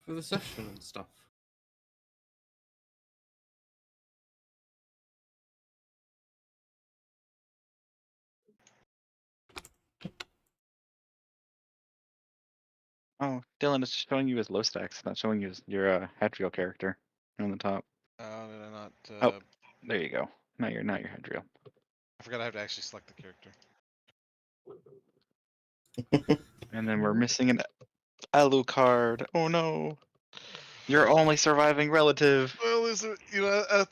for the session and stuff. Oh, Dylan, it's just showing you as low stacks, not showing you as your Hadriel character on the top. Oh, did I not? Oh, there you go. Not your Hadriel. I forgot I have to actually select the character. And then we're missing an Alucard. Oh no. Your only surviving relative. Well, listen, I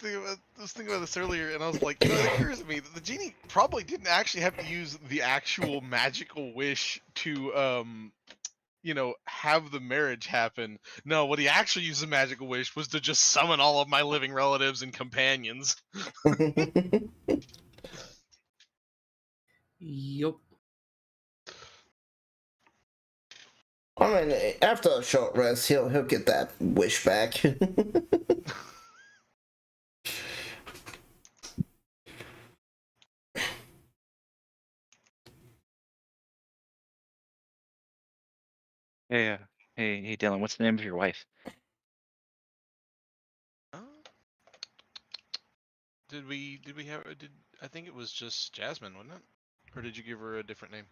was thinking about this earlier, and I was like, it occurs to me that the genie probably didn't actually have to use the actual magical wish to, have the marriage happen. No, what he actually used the magical wish was to just summon all of my living relatives and companions. Yup. I mean, after a short rest, he'll get that wish back. Hey, hey, Dylan, what's the name of your wife? Did we have? I think it was just Jasmine, wasn't it? Or did you give her a different name,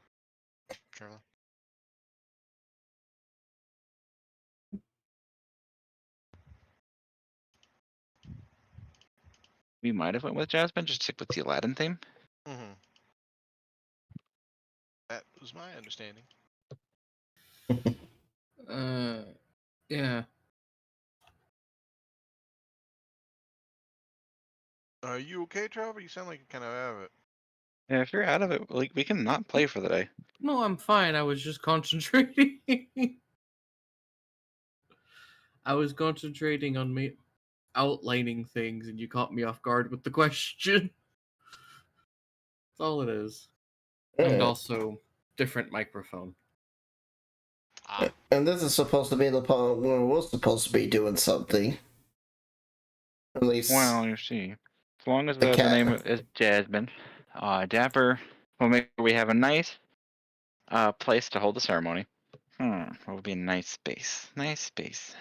Charlie? We might have went with Jasmine, just stick with the Aladdin theme. Mm-hmm. That was my understanding. Yeah. Are you okay, Trevor? You sound like you kind of out of it. Yeah, if you're out of it, like we can not play for the day. No, I'm fine. I was just concentrating. I was concentrating on me outlining things, and you caught me off guard with the question. That's all it is. And also, different microphone. And this is supposed to be the part where we're supposed to be doing something. At least. Well, you see, as long as the name is Jasmine, Dapper will make sure we have a nice place to hold the ceremony. What would be a nice space? Nice space.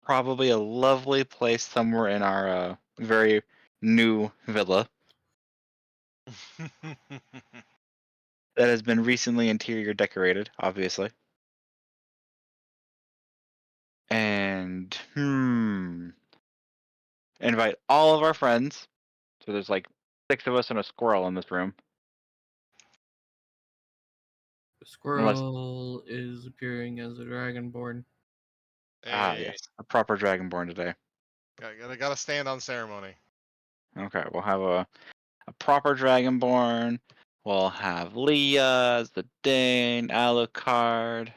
Probably a lovely place somewhere in our very new villa that has been recently interior decorated, obviously. And invite all of our friends. So there's like 6 of us and a squirrel in this room. The squirrel is appearing as a dragonborn. Hey. Ah, yes, a proper dragonborn today. Gotta stand on ceremony. Okay, we'll have a proper dragonborn. We'll have Leah, the Dane, Alucard.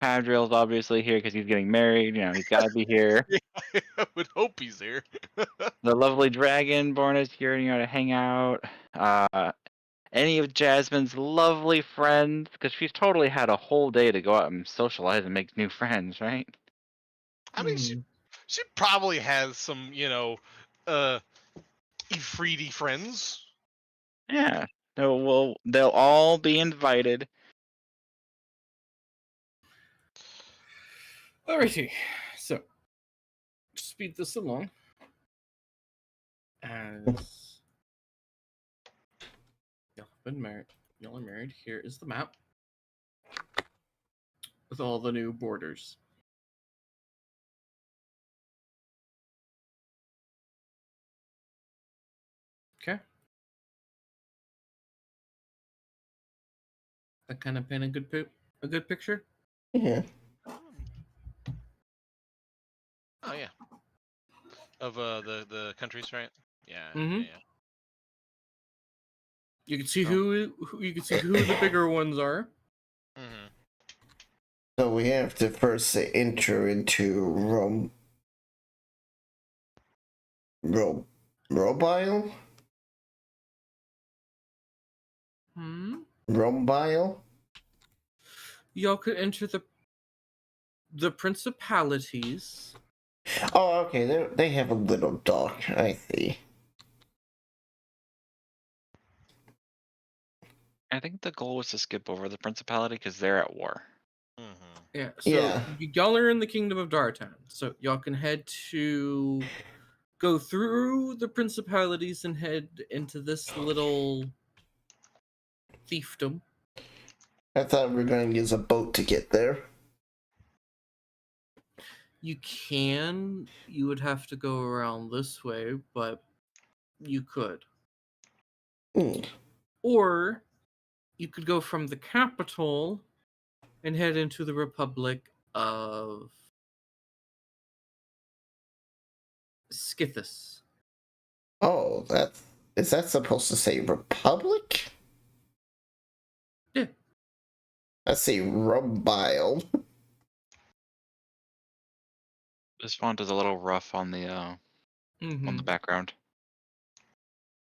Hadriel's obviously here because he's getting married. You know, he's got to be here. I would hope he's here. The lovely dragonborn is here, to hang out. Any of Jasmine's lovely friends, because she's totally had a whole day to go out and socialize and make new friends, right? I mean, she probably has some, Ifriti friends. Yeah, they'll all be invited. Alrighty, so speed this along. As y'all are married. Here is the map with all the new borders. Okay. That kind of paint a good picture. Yeah. Oh yeah. Of the countries, right? Yeah. Mm-hmm. Yeah. You can see who the bigger ones are. Mm-hmm. So we have to first enter into Robile? Rombile? Y'all could enter the principalities. Oh, okay. They have a little dock. I see. I think the goal was to skip over the Principality because they're at war. Mm-hmm. Yeah, so Yeah. y'all are in the Kingdom of Dartan, so y'all can go through the principalities and head into this little fiefdom. I thought we were going to use a boat to get there. You would have to go around this way, but you could. Hmm. Or you could go from the capital and head into the Republic of Scythus. Oh, is that supposed to say Republic? Yeah. I see Rubile. This font is a little rough on the background.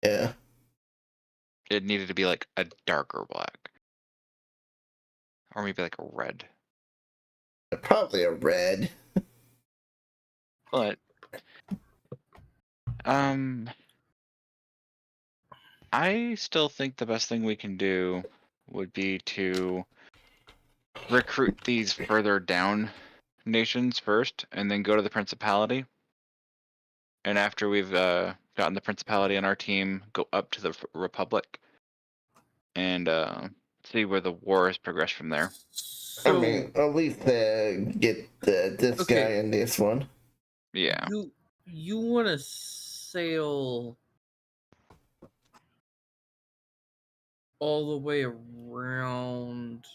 Yeah. It needed to be like a darker black, or maybe like a red. Probably a red. But I still think the best thing we can do would be to recruit these further down nations first, and then go to the Principality. And after we've gotten the Principality on our team, go up to the Republic and see where the war has progressed from there. So, I mean, at least get this Okay. guy in this one. Yeah. You want to sail all the way around.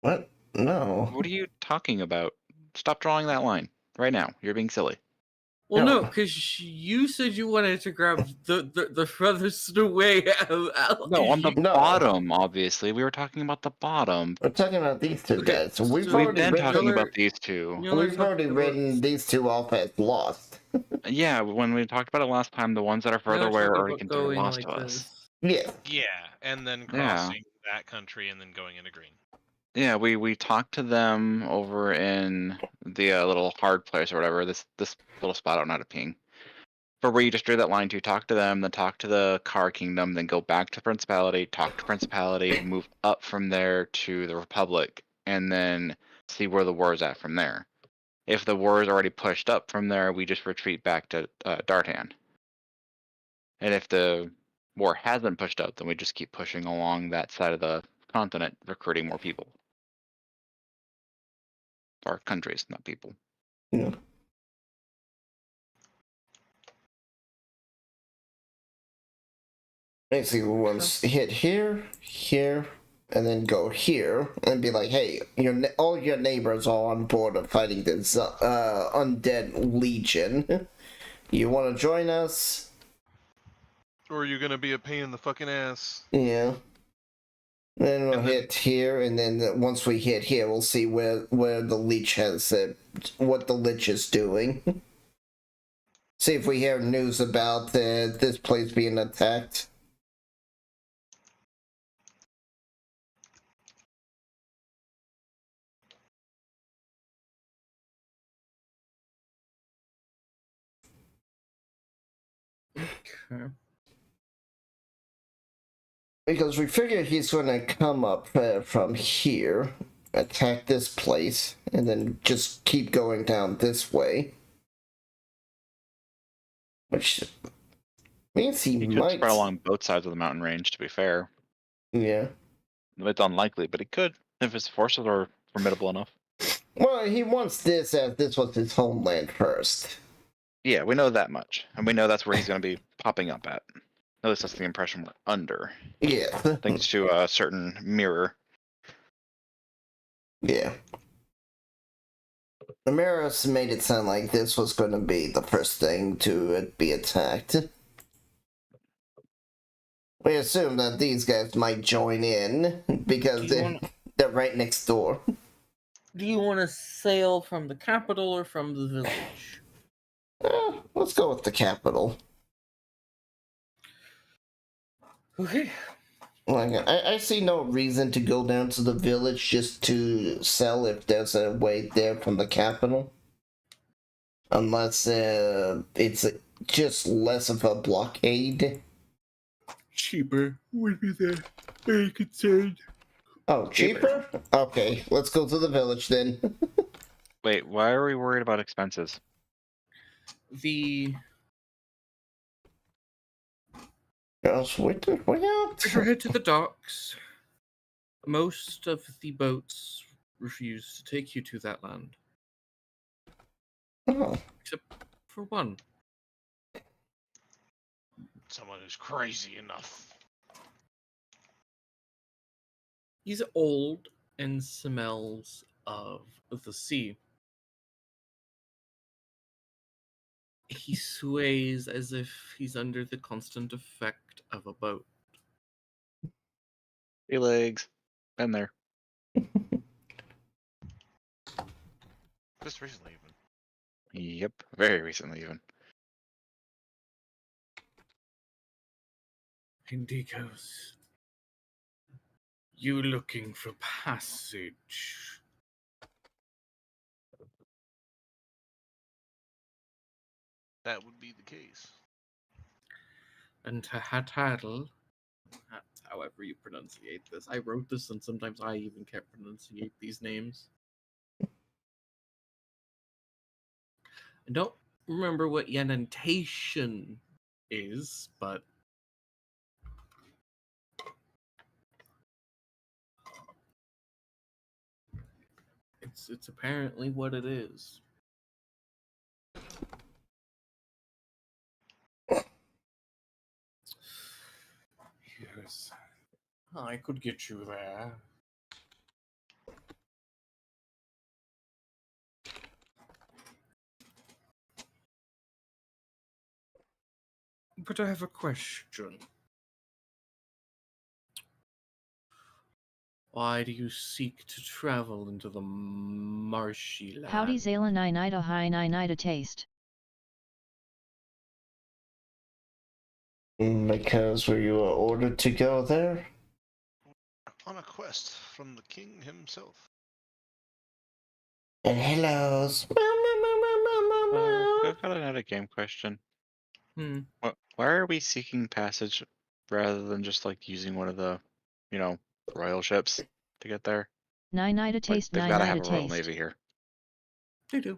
What? No. What are you talking about? Stop drawing that line right now. You're being silly. Well, No. no, because you said you wanted to grab the furthest away out. No, on the No. bottom, obviously. We were talking about the bottom. We're talking about these two Okay, guys. We've so We've already been talking Miller- about these two. We've already written these two off as lost. Yeah, when we talked about it last time, the ones that are further away are already considered lost to us. Yeah. Yeah, and then Yeah. crossing that country and then going into green. Yeah, we talked to them over in the little hard place or whatever, this little spot, I don't know how to ping. But where you just drew that line to talk to them, then talk to the Car Kingdom, then go back to Principality, talk to Principality, move up from there to the Republic, and then see where the war is at from there. If the war is already pushed up from there, we just retreat back to Dartan. And if the war hasn't pushed up, then we just keep pushing along that side of the continent, recruiting more people. Or countries, not people. Yeah. Basically, we want to hit here, here, and then go here, and be like, "Hey, all your neighbors are on board of fighting this undead legion. You want to join us?" Or are you gonna be a pain in the fucking ass? Yeah. Then we'll And then- hit here, and then once we hit here, we'll see where the Lich has what the Lich is doing. See if we hear news about this place being attacked. Okay. Because we figure he's going to come up from here, attack this place, and then just keep going down this way. Which means he He could might... spread along both sides of the mountain range, to be fair. Yeah. It's unlikely, but he could, if his forces are formidable enough. Well, he wants this as this was his homeland first. Yeah, we know that much. And we know that's where he's going to be popping up at. At least that's the impression we're under. Yeah. Thanks to a certain mirror. Yeah. The mirrors made it sound like this was going to be the first thing to be attacked. We assume that these guys might join in because they're right next door. Do you want to sail from the capital or from the village? Let's go with the capital. Okay. Like, I see no reason to go down to the village just to sell if there's a way there from the capital. Unless it's just less of a blockade. Cheaper would be there. Very concerned. Oh, cheaper? Okay, let's go to the village then. Wait, why are we worried about expenses? The Just wait out. if you head to the docks, most of the boats refuse to take you to that land, Oh, except for one. Someone who's crazy enough. He's old and smells of the sea. He sways as if he's under the constant effect of a boat. 3 legs. Been there. Just recently, even. Yep, very recently even. And he goes, "You looking for passage?" That would be the case. And to Hatadl, however you pronunciate this. I wrote this, and sometimes I even can't pronunciate these names. I don't remember what Yanentation is, but it's apparently what it is. Yes, I could get you there. But I have a question. Why do you seek to travel into the marshy land? Howdy Zayla Ninida Hi Ninida Taste. because you were ordered to go there? On a quest from the king himself. And hellos. I've got another game question. Hmm. Why are we seeking passage rather than just like using one of the, royal ships to get there? Ninida Like, Taste they've got to have Ninida a royal Taste. navy here. They do.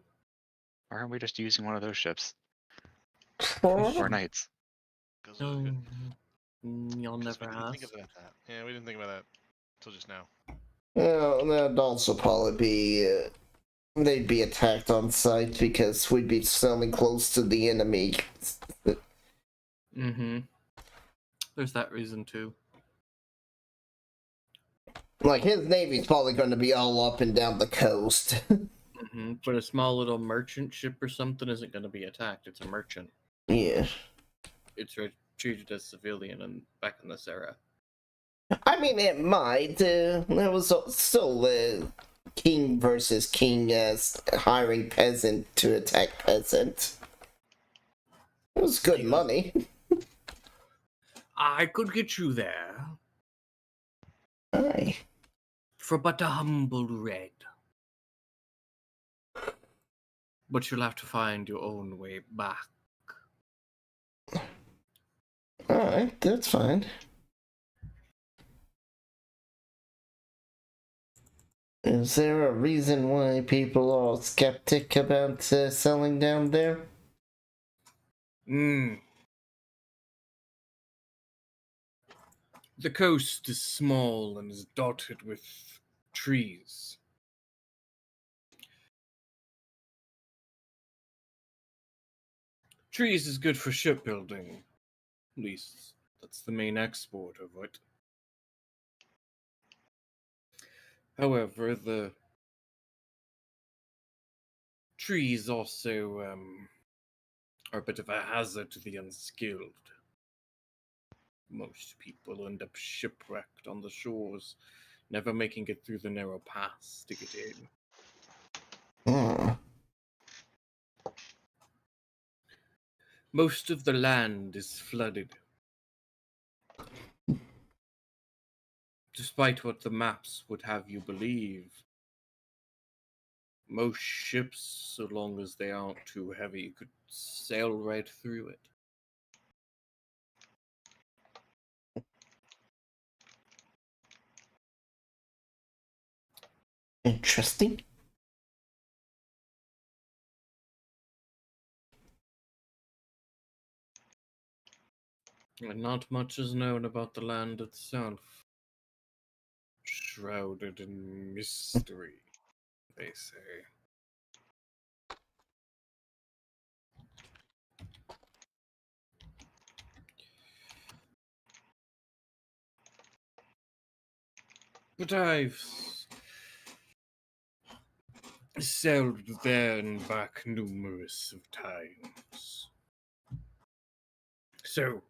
Why aren't we just using one of those ships? Or Or knights? Because No, you'll we never didn't think ask. of that. Yeah, we didn't think about that until just now. well, that'd also probably be they'd be attacked on sight because we'd be sailing close to the enemy. Mm-hmm. There's that reason too. Like his navy's probably going to be all up and down the coast. Mm-hmm. But a small little merchant ship or something isn't going to be attacked. It's a merchant. Yeah. It's treated as civilian and back in this era. I mean, it might. There was still king versus king hiring peasant to attack peasant. It was good Yeah. money. I could get you there Aye. for but a humble red. But you'll have to find your own way back. Alright, that's fine. Is there a reason why people are skeptic about selling down there? The coast is small and is dotted with trees. Trees is good for shipbuilding. At least that's the main export of it. However, the trees also are a bit of a hazard to the unskilled. Most people end up shipwrecked on the shores, never making it through the narrow pass to get in. Hmm. Most of the land is flooded. Despite what the maps would have you believe, most ships, so long as they aren't too heavy, could sail right through it. Interesting. And not much is known about the land itself. Shrouded in mystery, they say. But I've sailed there and back numerous of times. So,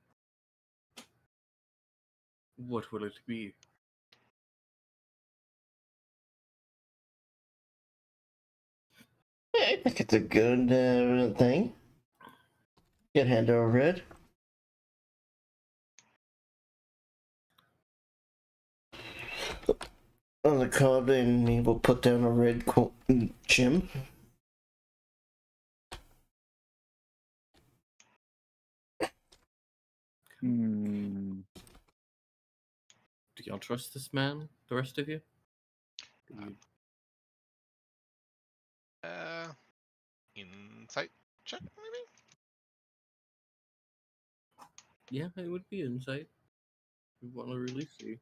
what will it be? Yeah, I think it's a good thing. Get hand over red. On the card, and he will put down a red gem. Hmm. Do y'all trust this man? The rest of you? Insight check, maybe? Yeah, it would be insight. We want to really see.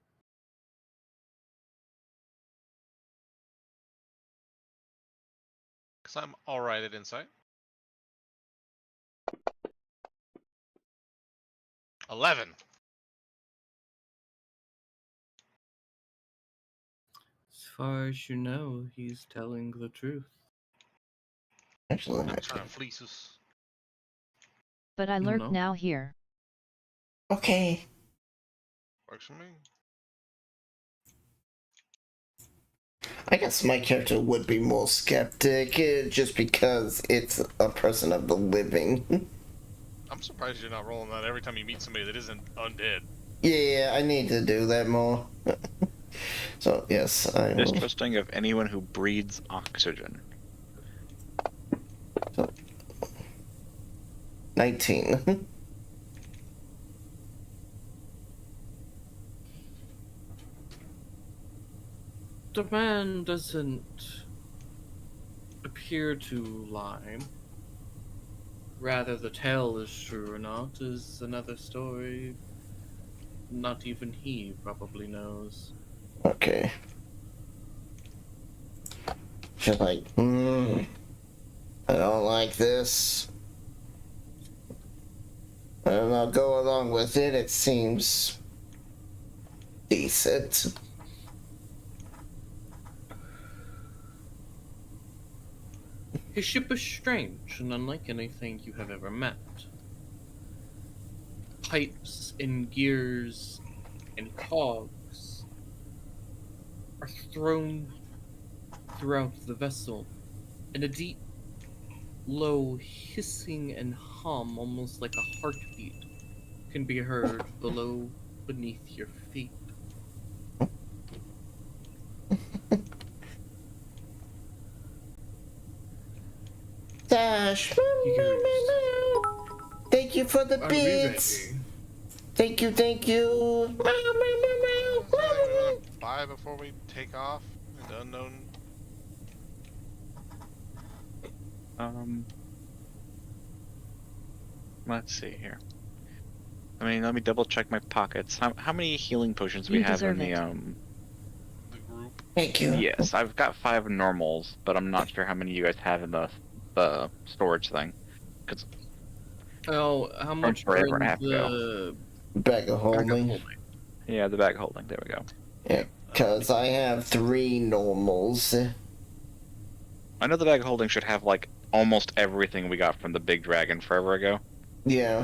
Because I'm alright at insight. 11. As far as you know, he's telling the truth. Actually, I'm trying to fleece us. But I lurk No. now here. okay. Works for me. I guess my character would be more skeptic, just because it's a person of the living. I'm surprised you're not rolling that every time you meet somebody that isn't undead. Yeah, I need to do that more. So, yes, I will. Distrusting of anyone who breathes oxygen. 19. The man doesn't appear to lie. Rather, the tale is true or not is another story. Not even he probably knows. Okay. She's like, I don't like this. And I'll go along with it. It seems decent. His ship is strange and unlike anything you have ever met. Pipes and gears and cogs are thrown throughout the vessel, and a deep, low hissing and hum, almost like a heartbeat, can be heard beneath your feet. Dash. Thank you for the Are we bits. ready? Thank you, thank you. Buy before we take off into unknown. Let's see here. I mean, let me double check my pockets. How many healing potions do we You have in deserve the it. The group. Thank you. Yes, I've got 5 normals, but I'm not sure how many you guys have in the storage thing. Cause Oh, how much are forever and a in half ago. the Bag of bag of holding. holding? Yeah, the bag holding. There we go. Yeah, because I have 3 normals. I know the bag holding should have like almost everything we got from the big dragon forever ago. Yeah.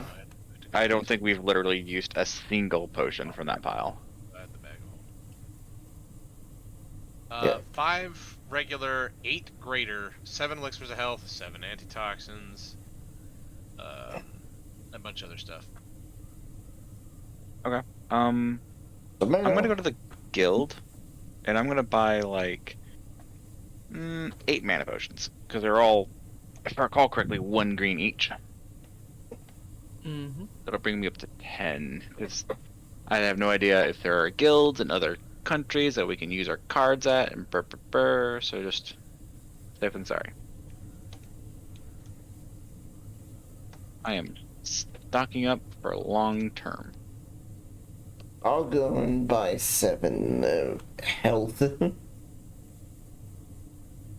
I don't think we've literally used a single potion from that pile. At the bag of Yeah. holding. 5 regular, 8 greater, 7 elixirs of health, 7 antitoxins, a bunch of other stuff. I'm gonna go to the guild, and I'm gonna buy like 8 mana potions because they're all, if I recall correctly, 1 green each. Mm-hmm. That'll bring me up to 10. Because I have no idea if there are guilds and other countries that we can use our cards at, and so just safe and sorry. I am stocking up for long term. I'll go and buy 7 health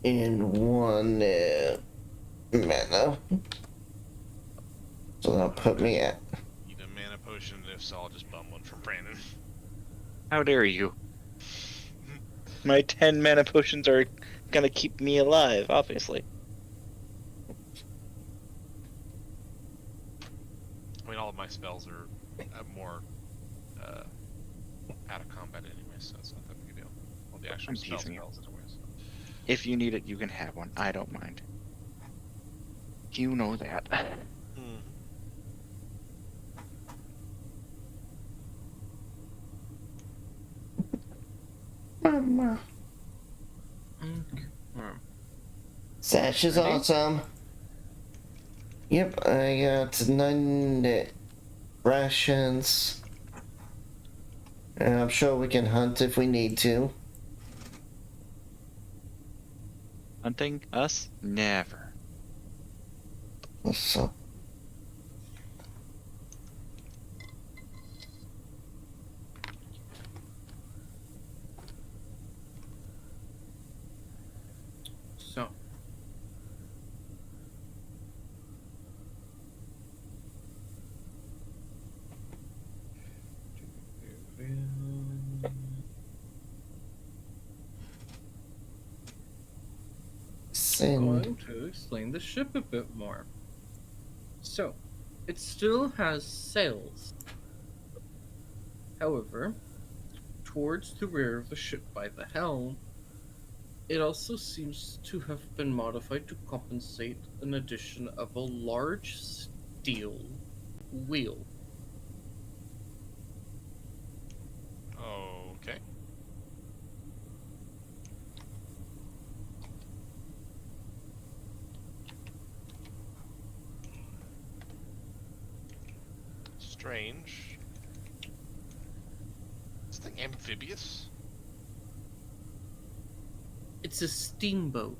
and 1 mana. So that'll put me at. Need a mana potion, and if so, I'll just bum one from Brandon. How dare you? My 10 mana potions are gonna keep me alive, obviously. I mean, all of my spells are more out of combat anyway, so it's not that big a deal. Well, the actual I'm spells teasing you. anyways. If you need it, you can have one. I don't mind. You know that. Mama. Sash is Ready? awesome. Yep, I got 9 rations. And I'm sure we can hunt if we need to. Hunting us? Never. So. So. Send. Going to explain the ship a bit more. So, it still has sails. However, towards the rear of the ship by the helm, it also seems to have been modified to compensate an addition of a large steel wheel. Okay. Strange. Is this thing amphibious? It's a steamboat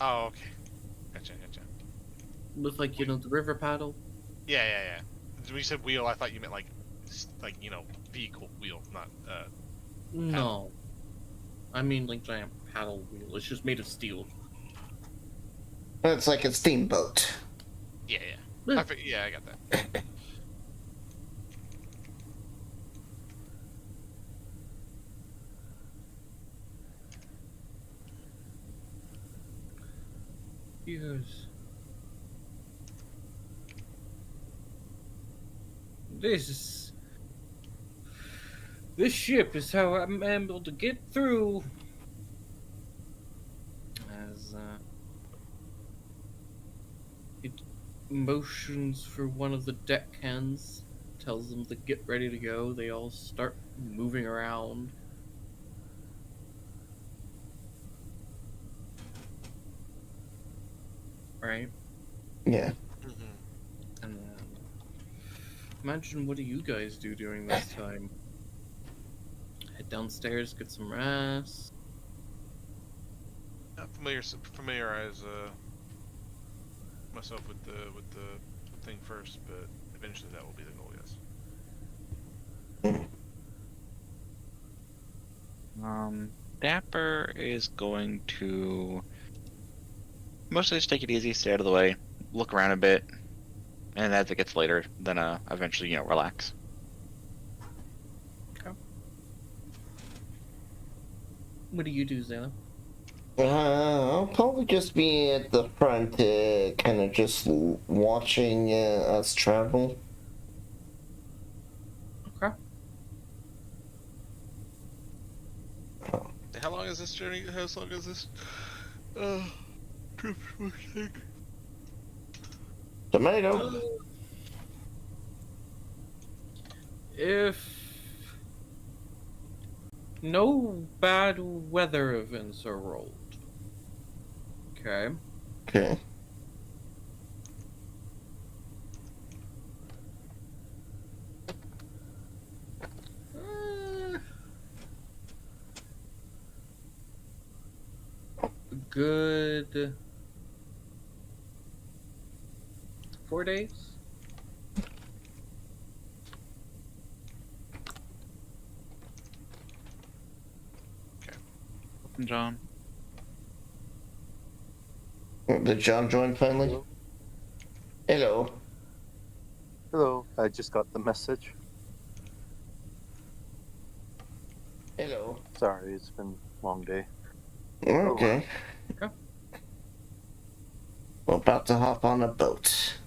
Oh, okay. Gotcha. with, like, the river paddle. Yeah. When you said wheel, I thought you meant like vehicle wheel, not No. I mean, like, giant paddle wheel. It's just made of steel. It's like a steamboat. Yeah. Yeah. I got that. Yes. This ship is how I'm able to get through. As it motions for one of the deckhands, tells them to get ready to go. They all start moving around. Right? Yeah. And then imagine, what do you guys do during this time? Head downstairs, get some rest. Familiarize myself with the thing first, but eventually that will be the goal. Yes. Dapper is going to mostly just take it easy, stay out of the way, look around a bit, and as it gets later, then eventually, relax. Okay. What do you do, Zayla? I'll probably just be at the front, kind of just watching us travel. Okay. How long is this journey? How long is this trip supposed to take? Tomato. If no bad weather events are rolled. Okay. Okay. good 4 days. John. Did John join finally? Hello. Hello. Hello. I just got the message. Hello. Sorry, it's been a long day. Okay. Okay. We're about to hop on a boat.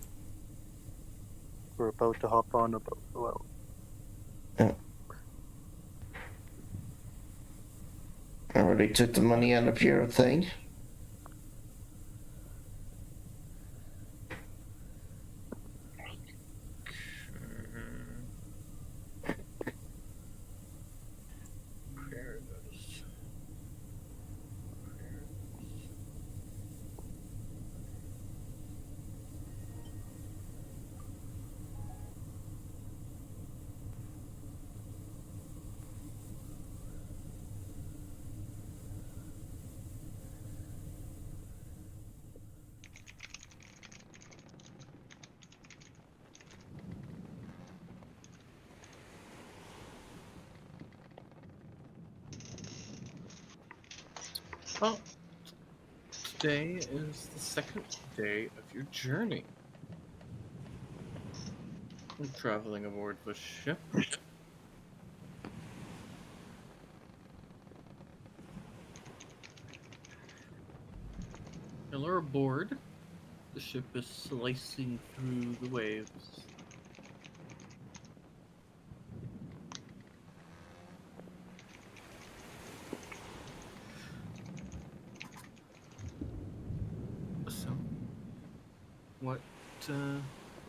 We're about to hop on a boat. Well, I already took the money out of your thing. Well, today is the second day of your journey. I'm traveling aboard the ship. You're aboard. The ship is slicing through the waves. So,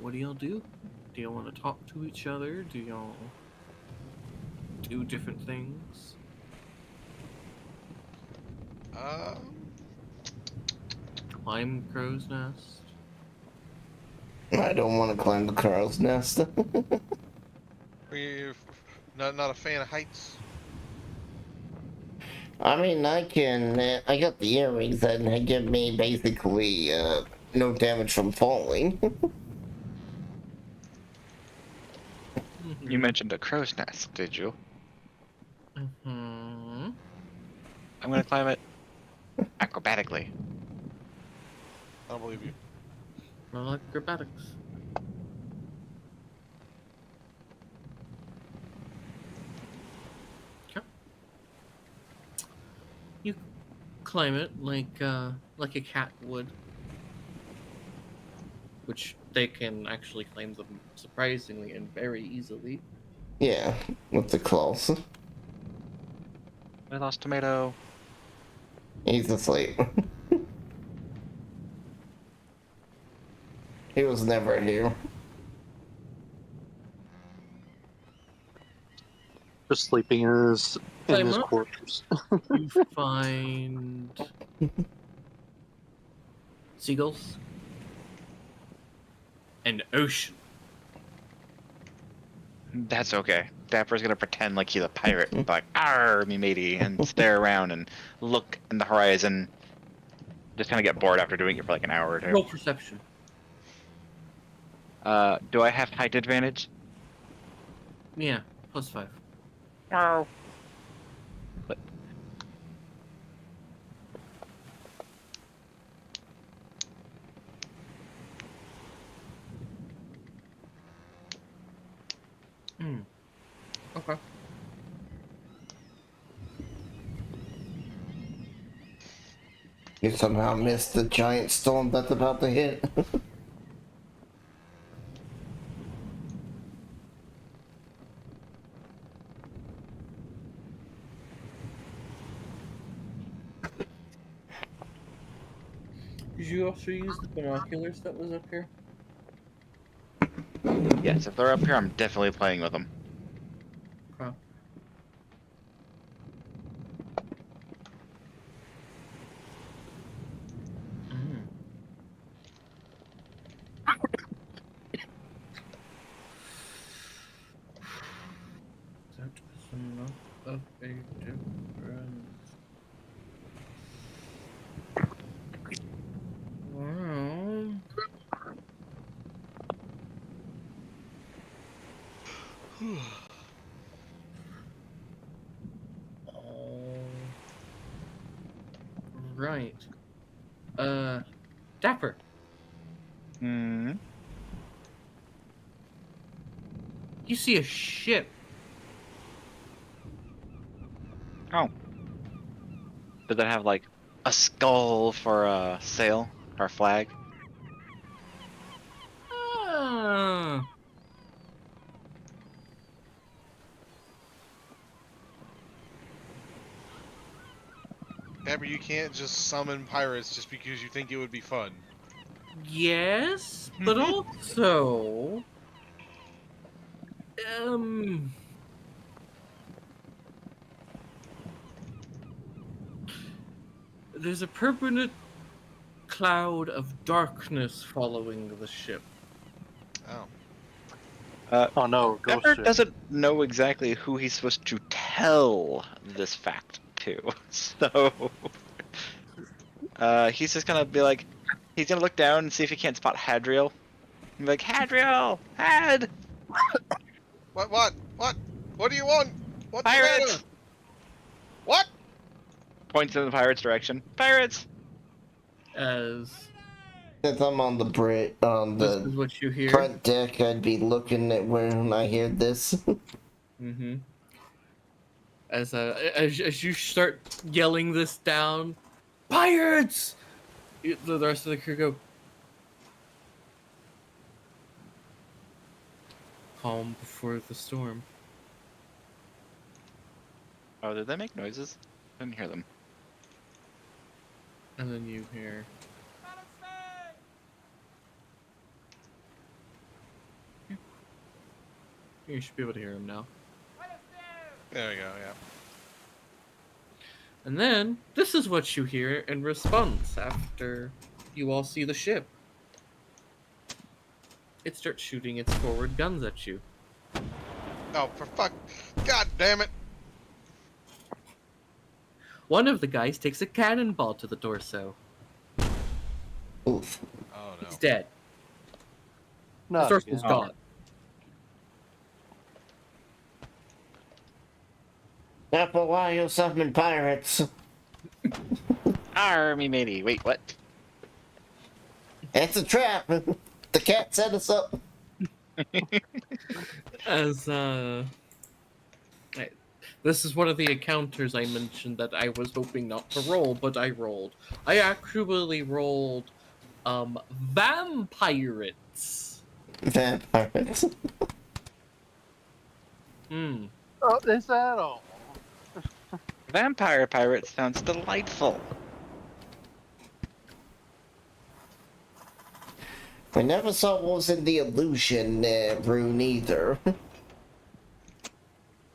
what do y'all do? Do y'all want to talk to each other? Do y'all do different things? Climb crow's nest? I don't want to climb the crow's nest. We're not a fan of heights. I mean, I got the earrings that give me basically, no damage from falling. You mentioned a crow's nest, did you? Mm-hmm. I'm gonna climb it acrobatically. I don't believe you. I like acrobatics. Okay. You climb it like a cat would. Which they can actually climb them surprisingly and very easily. Yeah, with the claws. I lost tomato. He's asleep. He was never here. just sleeping in his Climb up. quarters. You find seagulls and ocean. That's okay. Dapper's gonna pretend like he's a pirate, and be like, "Arr, me matey," and stare around and look in the horizon. Just kind of get bored after doing it for like an hour or two. Roll perception. Do I have height advantage? Yeah, +5. No. But Okay. You somehow missed the giant storm that's about to hit. Did you also use the binoculars that was up here? yes, if they're up here, I'm definitely playing with them. Okay. That is enough of a difference. Right. Dapper. Hmm. You see a ship. Oh. Does it have like a skull for a sail or flag? Ah. Amber, you can't just summon pirates just because you think it would be fun. Yes, but also, there's a permanent cloud of darkness following the ship. Oh. Oh no, ghost Pepper ship. doesn't know exactly who he's supposed to tell this fact to, so he's just gonna be like, he's gonna look down and see if he can't spot Hadriel. And be like, Hadriel, Had, What? What do you want? What's the pirates! matter? What? Points in the pirates' direction. Pirates! As Since I'm on the this is what you hear. front deck, I'd be looking at when I hear this. Mm-hmm. As you start yelling this down, pirates! The rest of the crew go. Calm before the storm. Oh, did they make noises? I didn't hear them. And then you hear. You should be able to hear him now. There we go. Yeah. And then, this is what you hear in response after you all see the ship. It starts shooting its forward guns at you. Oh, for fuck! God damn it! One of the guys takes a cannonball to the torso. Oof. Oh no. He's dead. The Not torso's again. gone. Apple, why you summon pirates? Army matey. Wait, what? It's a trap. The cat set us up. As, this is one of the encounters I mentioned that I was hoping not to roll, but I rolled. I actually rolled, vampirates. Vampires. Hmm. Oh, is that all? Vampire pirate sounds delightful. We never saw what was in the illusion rune either.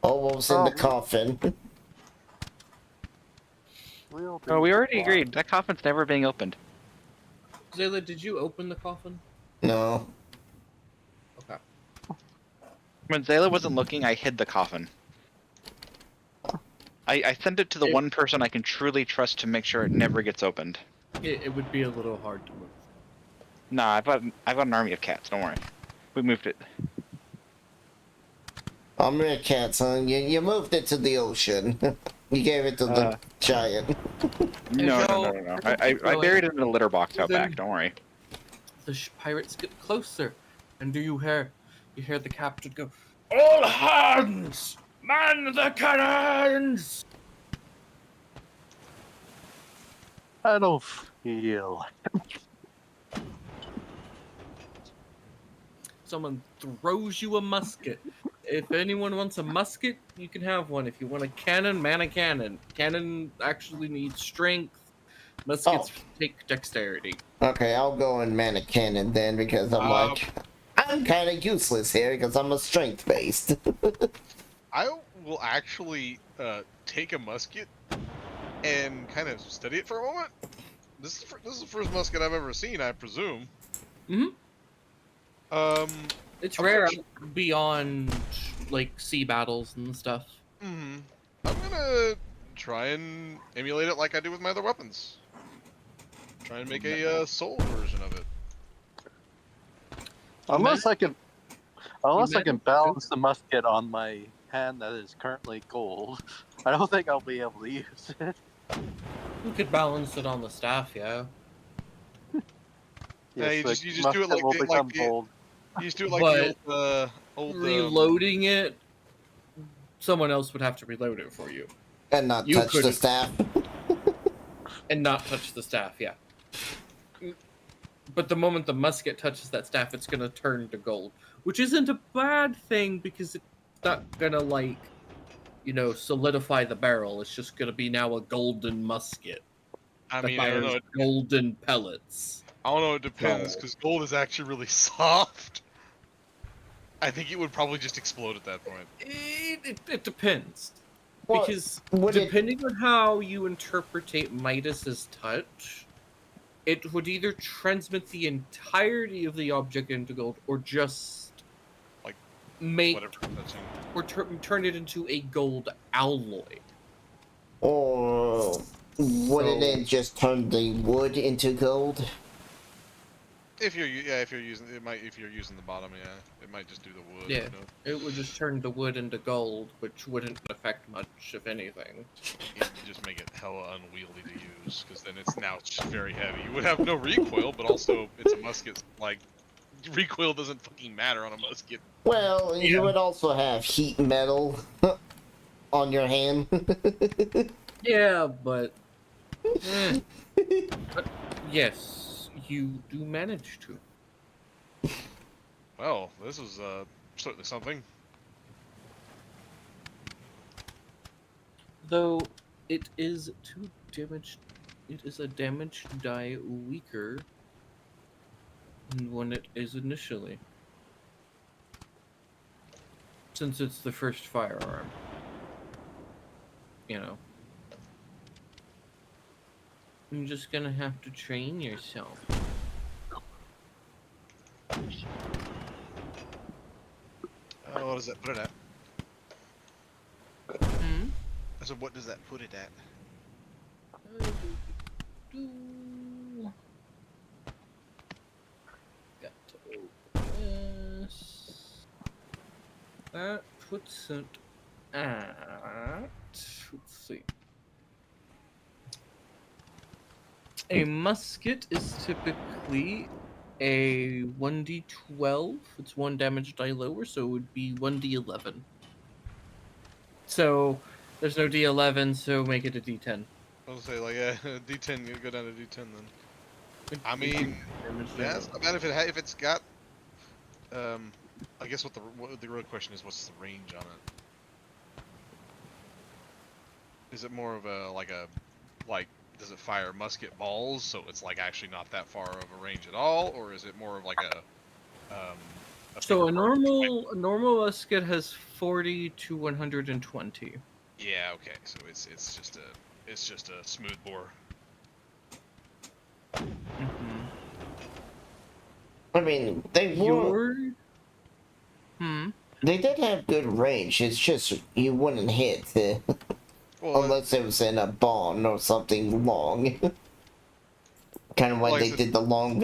Or what was in the coffin. We'll Oh, we already be agreed. That coffin's never being opened. Zayla, did you open the coffin? No. Okay. When Zayla wasn't looking, I hid the coffin. I sent it to the one person I can truly trust to make sure it never gets opened. It would be a little hard to move. Nah, I've got an army of cats. Don't worry. We moved it. I'm a cat, son. You moved it to the ocean. You gave it to the giant. No. I buried it in a litter box out back. Don't worry. The pirates get closer, and you hear the captain go, "All hands, man the cannons!" I don't feel. Someone throws you a musket. If anyone wants a musket, you can have one. If you want a cannon, man a cannon. Cannon actually needs strength. Muskets take dexterity. Okay, I'll go and man a cannon then because I'm kind of useless here because I'm a strength based. I will actually take a musket and kind of study it for a moment. This is the first musket I've ever seen, I presume. Mm-hmm. It's rare beyond like sea battles and stuff. I'm gonna try and emulate it like I do with my other weapons. Try and make a soul version of it. Unless I can balance the musket on my hand that is currently gold, I don't think I'll be able to use it. You could balance it on the staff, yeah. Yeah, you the just do it musket like will the, become gold. you just do it like the old Reloading it, someone else would have to reload it for you. And not You touch the couldn't. staff. And not touch the staff, yeah. But the moment the musket touches that staff, it's gonna turn to gold. Which isn't a bad thing, because it's not gonna, like, you know, solidify the barrel. It's just gonna be now a golden musket. I That mean, I don't fires know. golden pellets. I don't know. It depends, because gold is actually really soft. I think it would probably just explode at that point. It depends. Well, Because would it- depending on how you interpretate Midas's touch, it would either transmit the entirety of the object into gold, or just Like, make Whatever. Touching. or turn it into a gold alloy. Or wouldn't it just turn the wood into gold? If you're using it might if you're using the bottom, yeah, it might just do the wood. Yeah. You know? It would just turn the wood into gold, which wouldn't affect much, if anything. You just make it hella unwieldy to use, because then it's very heavy. You would have no recoil, but also it's a musket. Like, recoil doesn't fucking matter on a musket. Well, Yeah. you would also have heat metal on your hand. Yeah, but... But yes, you do manage to. Well, this is certainly something. Though it is a damage die weaker than when it is initially. Since it's the first firearm. You know. You're just gonna have to train yourself. What does that put it at? Hmm? I said, what does that put it at? Got to open this. That puts it at... Let's see. A musket is typically a 1d12. It's 1 damage die lower, so it would be 1d11. So there's no d11, so make it a d10. I was gonna say, like, yeah, D10, you go down to D10 then. I mean, yeah, it's not bad if it's got. I guess what the real question is, what's the range on it? Is it more of a like does it fire musket balls, so it's like actually not that far of a range at all, or is it more of like a So a bigger barrel? normal musket has 40 to 120. Yeah, okay, so it's just a smooth bore. Mm-hmm. I mean, they were. They did have good range. It's just you wouldn't hit Well, unless it was in a barn or something long. Kind of like Like they the- did the long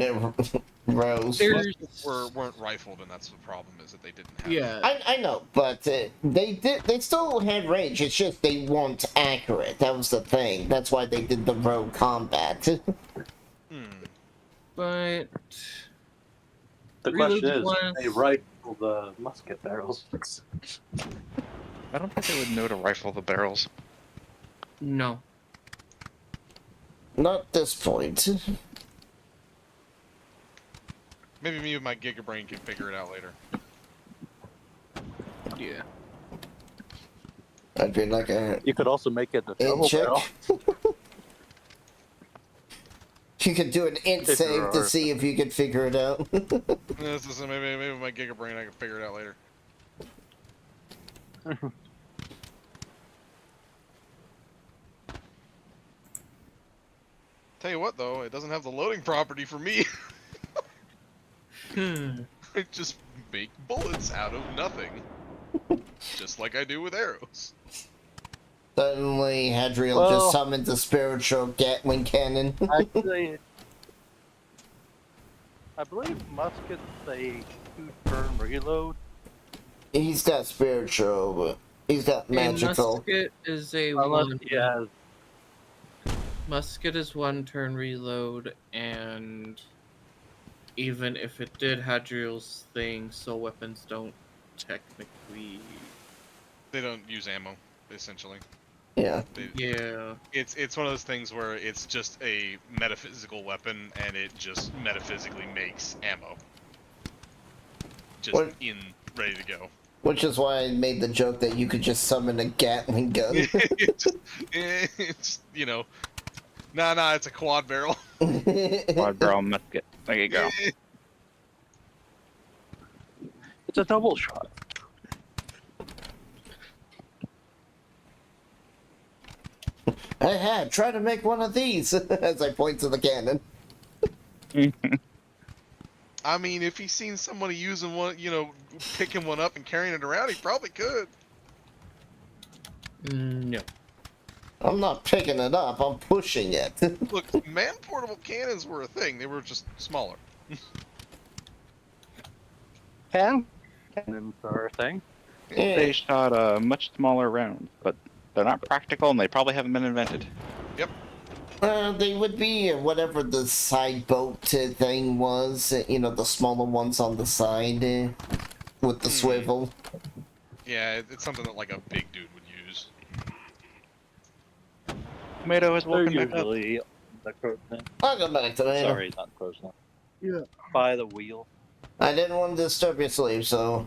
rows. muskets weren't rifled, and that's the problem, is that they didn't have. Yeah. I know, but they still had range. It's just they weren't accurate. That was the thing. That's why they did the row combat. But The Reload question is, was- they rifle the musket barrels. I don't think they would know to rifle the barrels. no. Not this point. Maybe me with my gigabrain can figure it out later. Yeah. I'd be like a You could also make it a int double check. barrel. You could do an int If there save to are. see if you could figure it out. Maybe with my gigabrain I can figure it out later. Tell you what, though, it doesn't have the loading property for me. I just make bullets out of nothing. Just like I do with arrows. Suddenly, Hadriel Well- just summoned the spiritual Gatling cannon. Actually, I believe musket's a 2-turn reload. He's got spiritual, but he's got A magical. musket is a Unless one. he has. Musket is 1 turn reload, and even if it did Hadriel's thing, soul weapons don't technically. They don't use ammo, essentially. Yeah. Yeah. It's one of those things where it's just a metaphysical weapon, and it just metaphysically makes ammo. Just What? ready to go. Which is why I made the joke that you could just summon a Gatling gun. it's you know, nah, it's a quad barrel. Quad barrel musket. There you go. It's a double shot. Hey, try to make one of these as I point to the cannon. I mean, if he's seen somebody using one, picking one up and carrying it around, he probably could. No. I'm not picking it up, I'm pushing it. Look, man-portable cannons were a thing. They were just smaller. Cannons are a thing. They shot much smaller rounds, but they're not practical and they probably haven't been invented. They would be whatever the side boat thing was, the smaller ones on the side with the swivel. Yeah, it's something that like a big dude would use. Tomato is They're welcome back up. usually the crow's nest. Welcome back to me. Sorry, not crow's nest. Yeah. By the wheel. I didn't want to disturb your sleep, so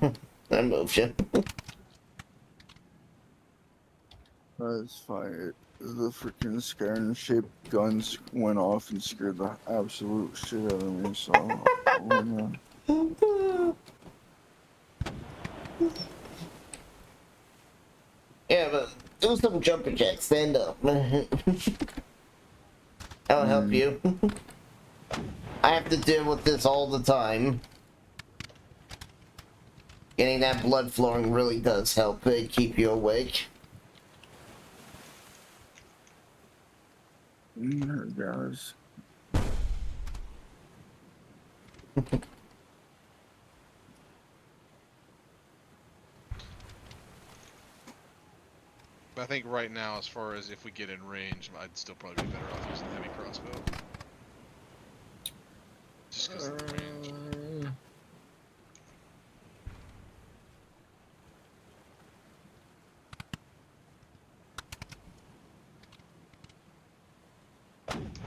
I moved you. That's fine. The freaking scaring shaped guns went off and scared the absolute shit out of me, so oh, no. Yeah, but do some jumping jacks. Stand up. I'll help you. I have to deal with this all the time. Getting that blood flowing really does help keep you awake. Guys. But I think right now, as far as if we get in range, I'd still probably be better off using the heavy crossbow. Just because of the range.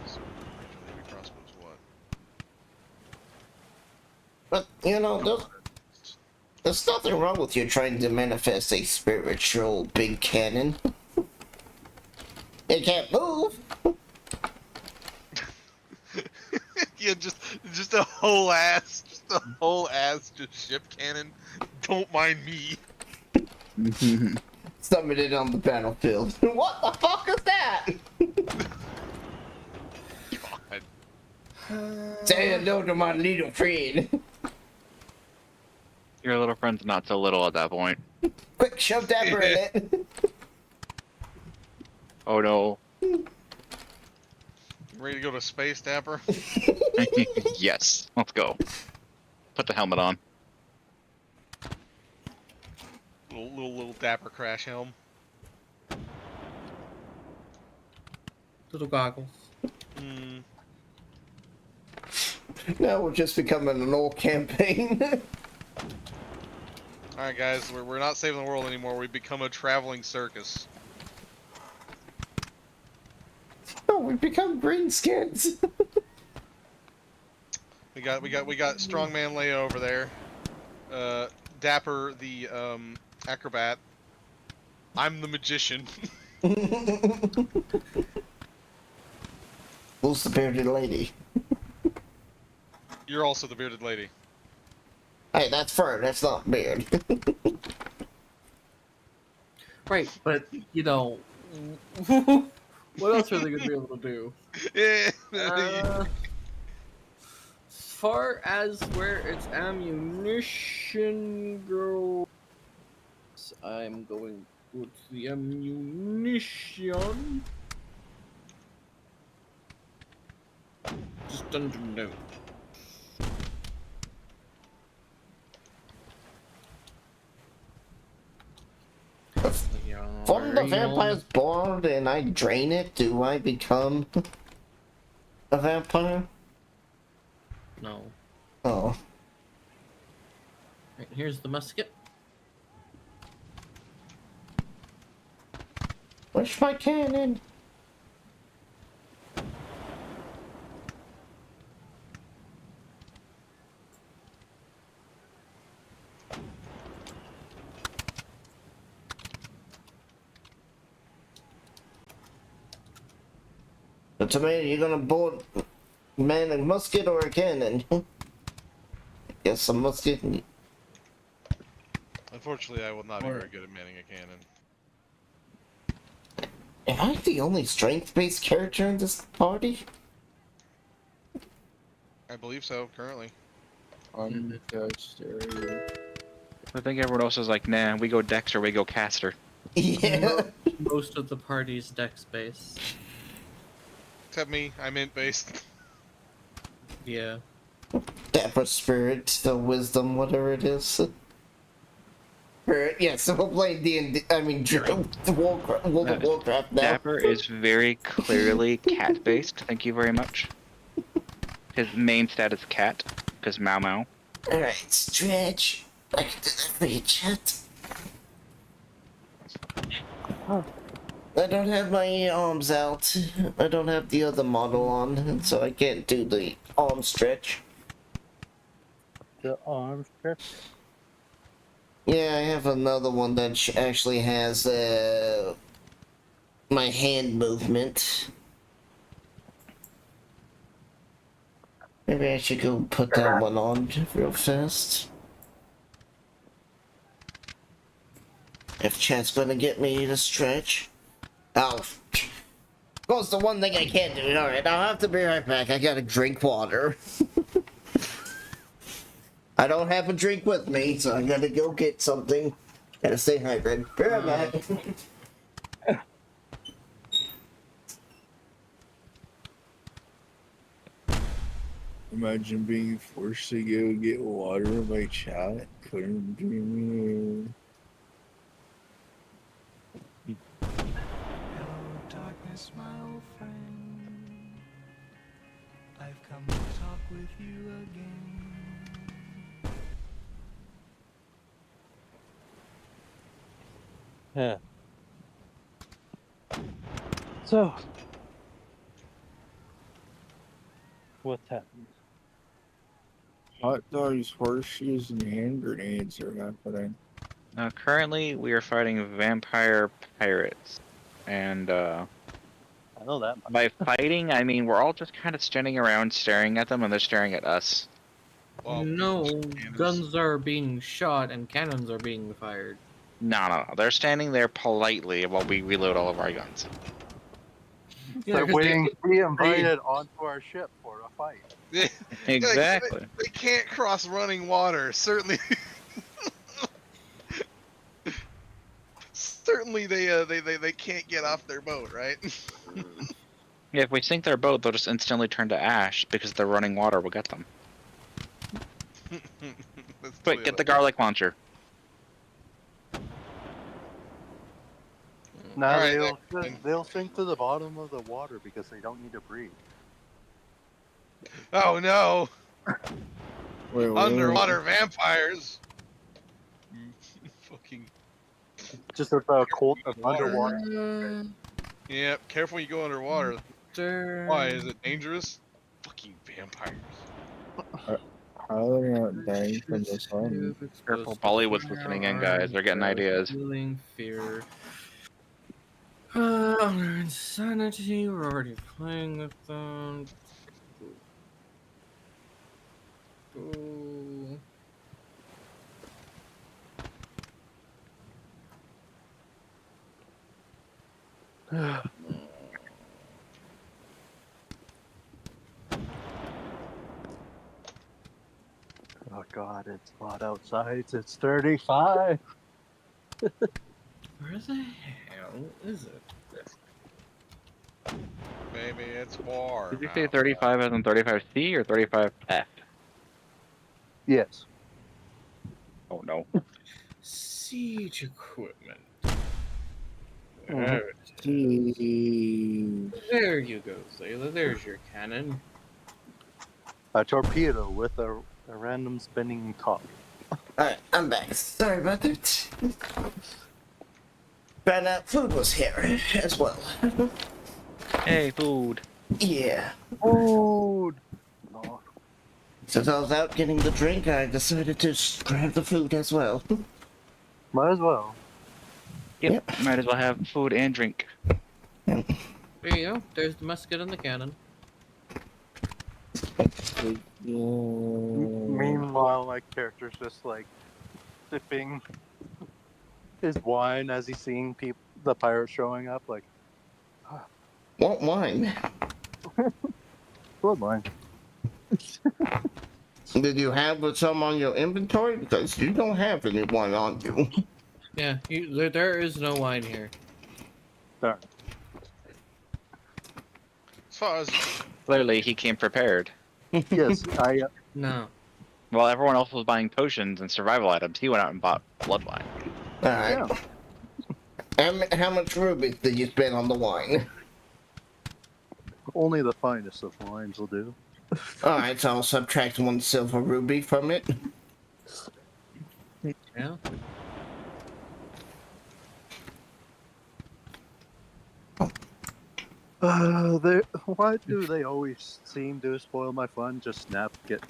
So, range of the heavy crossbow is what? But, there's nothing wrong with you trying to manifest a spiritual big cannon. It can't move. Yeah, just a whole ass ship cannon. Don't mind me. Summon it on the battlefield. What the fuck is that? God. Say hello to my little friend. Your little friend's not so little at that point. Quick, shove Dapper in it. Oh no. Ready to go to space, Dapper? Yes, let's go. Put the helmet on. Little Dapper crash helm. Little goggles. Hmm. Now we're just becoming an old campaign. Alright guys, we're not saving the world anymore. We've become a traveling circus. Oh, we've become greenskins. We got Strongman Leia over there. Dapper the acrobat. I'm the magician. Who's the bearded lady? You're also the bearded lady. Hey, that's fur, that's not beard. Right, but what else are they gonna be able to do? As far as where its ammunition goes, I'm going with the ammunition. Just dungeon note. From the the Drain all vampire's born and I drain it, do I become a vampire? No. Oh. Right, here's the musket. Where's my cannon? So, Tomato, you gonna board man a musket or a cannon? Guess a musket. Unfortunately, I will not be Or- very good at manning a cannon. Am I the only strength-based character in this party? I believe so, currently. Undexterity. I think everyone else is like, nah, we go Dex or we go Caster. Yeah. Most of the party's dex base. Except me, I'm int-based. Yeah. Dapper spirit, the wisdom, whatever it is. Yeah, so we'll play D&D, I mean, Warcraft, World of Warcraft now. Dapper is very clearly cat-based. Thank you very much. His main stat is cat, because Mau Mau. Alright, stretch. I can do that for you, chat. I don't have my arms out. I don't have the other model on, so I can't do the arm stretch. The arm stretch. Yeah, I have another one that actually has my hand movement. Maybe I should go put that one on real fast. If chat's gonna get me to stretch. Oh. Of course, the one thing I can't do. Alright, I'll have to be right back. I gotta drink water. I don't have a drink with me, so I gotta go get something. Gotta stay hydrated. Be right back. Imagine being forced to go get water by chat. Couldn't be me. Hello, darkness, my old friend. I've come to talk with you again. Yeah. So, what's happened? Hot dogs, horseshoes, and hand grenades are happening. Currently, we are fighting vampire pirates. And, I know that much. by fighting, I mean we're all just kind of standing around staring at them, and they're staring at us. Well, No, cannons. guns are being shot and cannons are being fired. No. They're standing there politely while we reload all of our guns. Yeah, They're 'cause waiting to be invited onto our ship for a fight. Yeah, Exactly. they can't cross running water. Certainly, certainly they can't get off their boat, right? Yeah, if we sink their boat, they'll just instantly turn to ash because the running water will get them. That's Quick, get the garlic launcher. No, Alright, they'll sink to the bottom of the water because they don't need to breathe. Oh no! Wait, Underwater vampires. Fucking. Just a cult of Water. underwater. Yeah, careful when you go underwater. Why is it dangerous? Fucking vampires. How are they not dying from the sun? Careful, Bollywood's listening in, guys. They're getting ideas. Feeling fear. Insanity, we're already playing with them. Ooh. Oh god, it's hot outside. It's 35. Where the hell is it? Maybe it's war. Did you say 35 as in 35C or 35F? Yes. Oh no. Siege equipment. Jeez. There you go, Zayla. There's your cannon. A torpedo with a random spinning top. Alright, I'm back. Sorry about that. But food was here as well. Hey, food. Yeah. Food! No. Since I was out getting the drink, I decided to grab the food as well. Might as well. Yep. Might as well have food and drink. There you go. There's the musket and the cannon. Meanwhile, my character's just like sipping his wine as he's seeing the pirates showing up. Like, Want wine? good wine. Did you have some on your inventory? Because you don't have any wine on you. Yeah, there is no wine here. Darn. As far as Clearly, he came prepared. Yes, I. No. While everyone else was buying potions and survival items, he went out and bought blood wine. Alright. How much rubies did you spend on the wine? Only the finest of wines will do. Alright, so I'll subtract 1 silver ruby from it. Yeah. Why do they always seem to spoil my fun? Just get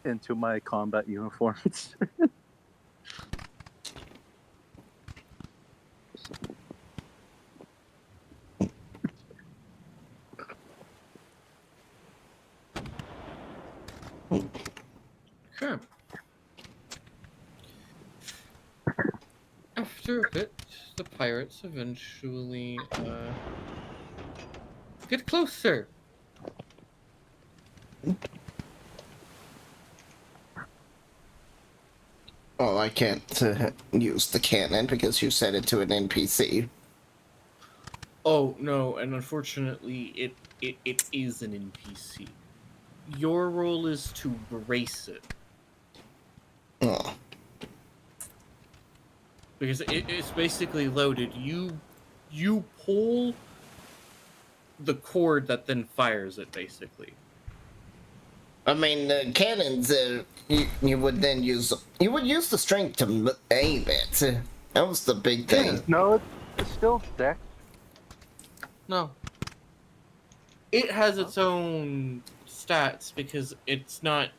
into my combat uniforms. Sure. After a bit, the pirates eventually get closer. Oh, I can't use the cannon because you set it to an NPC. Oh no, and unfortunately, it is an NPC. Your role is to brace it. Oh. Because it's basically loaded. You pull the cord that then fires it, basically. I mean, the cannons, you would then use... You would use the strength to aim it. That was the big thing. No, it's still deck. No. It has its own stats because it's not...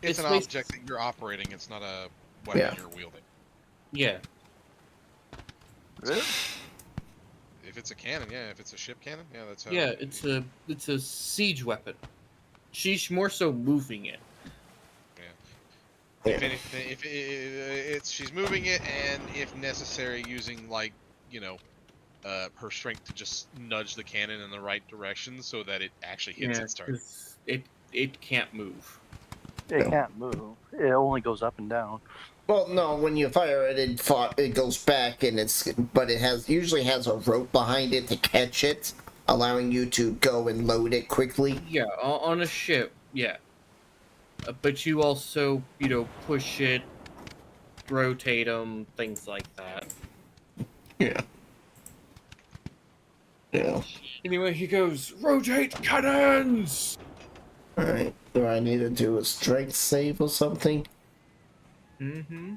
it's an object that you're operating, it's not a weapon you're wielding. Yeah. Really? If it's a cannon, yeah. If it's a ship cannon, yeah, that's how. Yeah, it's a siege weapon. She's more so moving it. Yeah. If anything, she's moving it, and if necessary, using like her strength to just nudge the cannon in the right direction so that it actually hits its target. It can't move. It can't move. It only goes up and down. Well, no, when you fire it, it goes back, and it usually has a rope behind it to catch it, allowing you to go and load it quickly. Yeah, on a ship, yeah. But you also, push it, rotate them, things like that. Yeah. Yeah. Anyway, he goes, rotate cannons! Alright, do I need to do a strength save or something? Mm-hmm.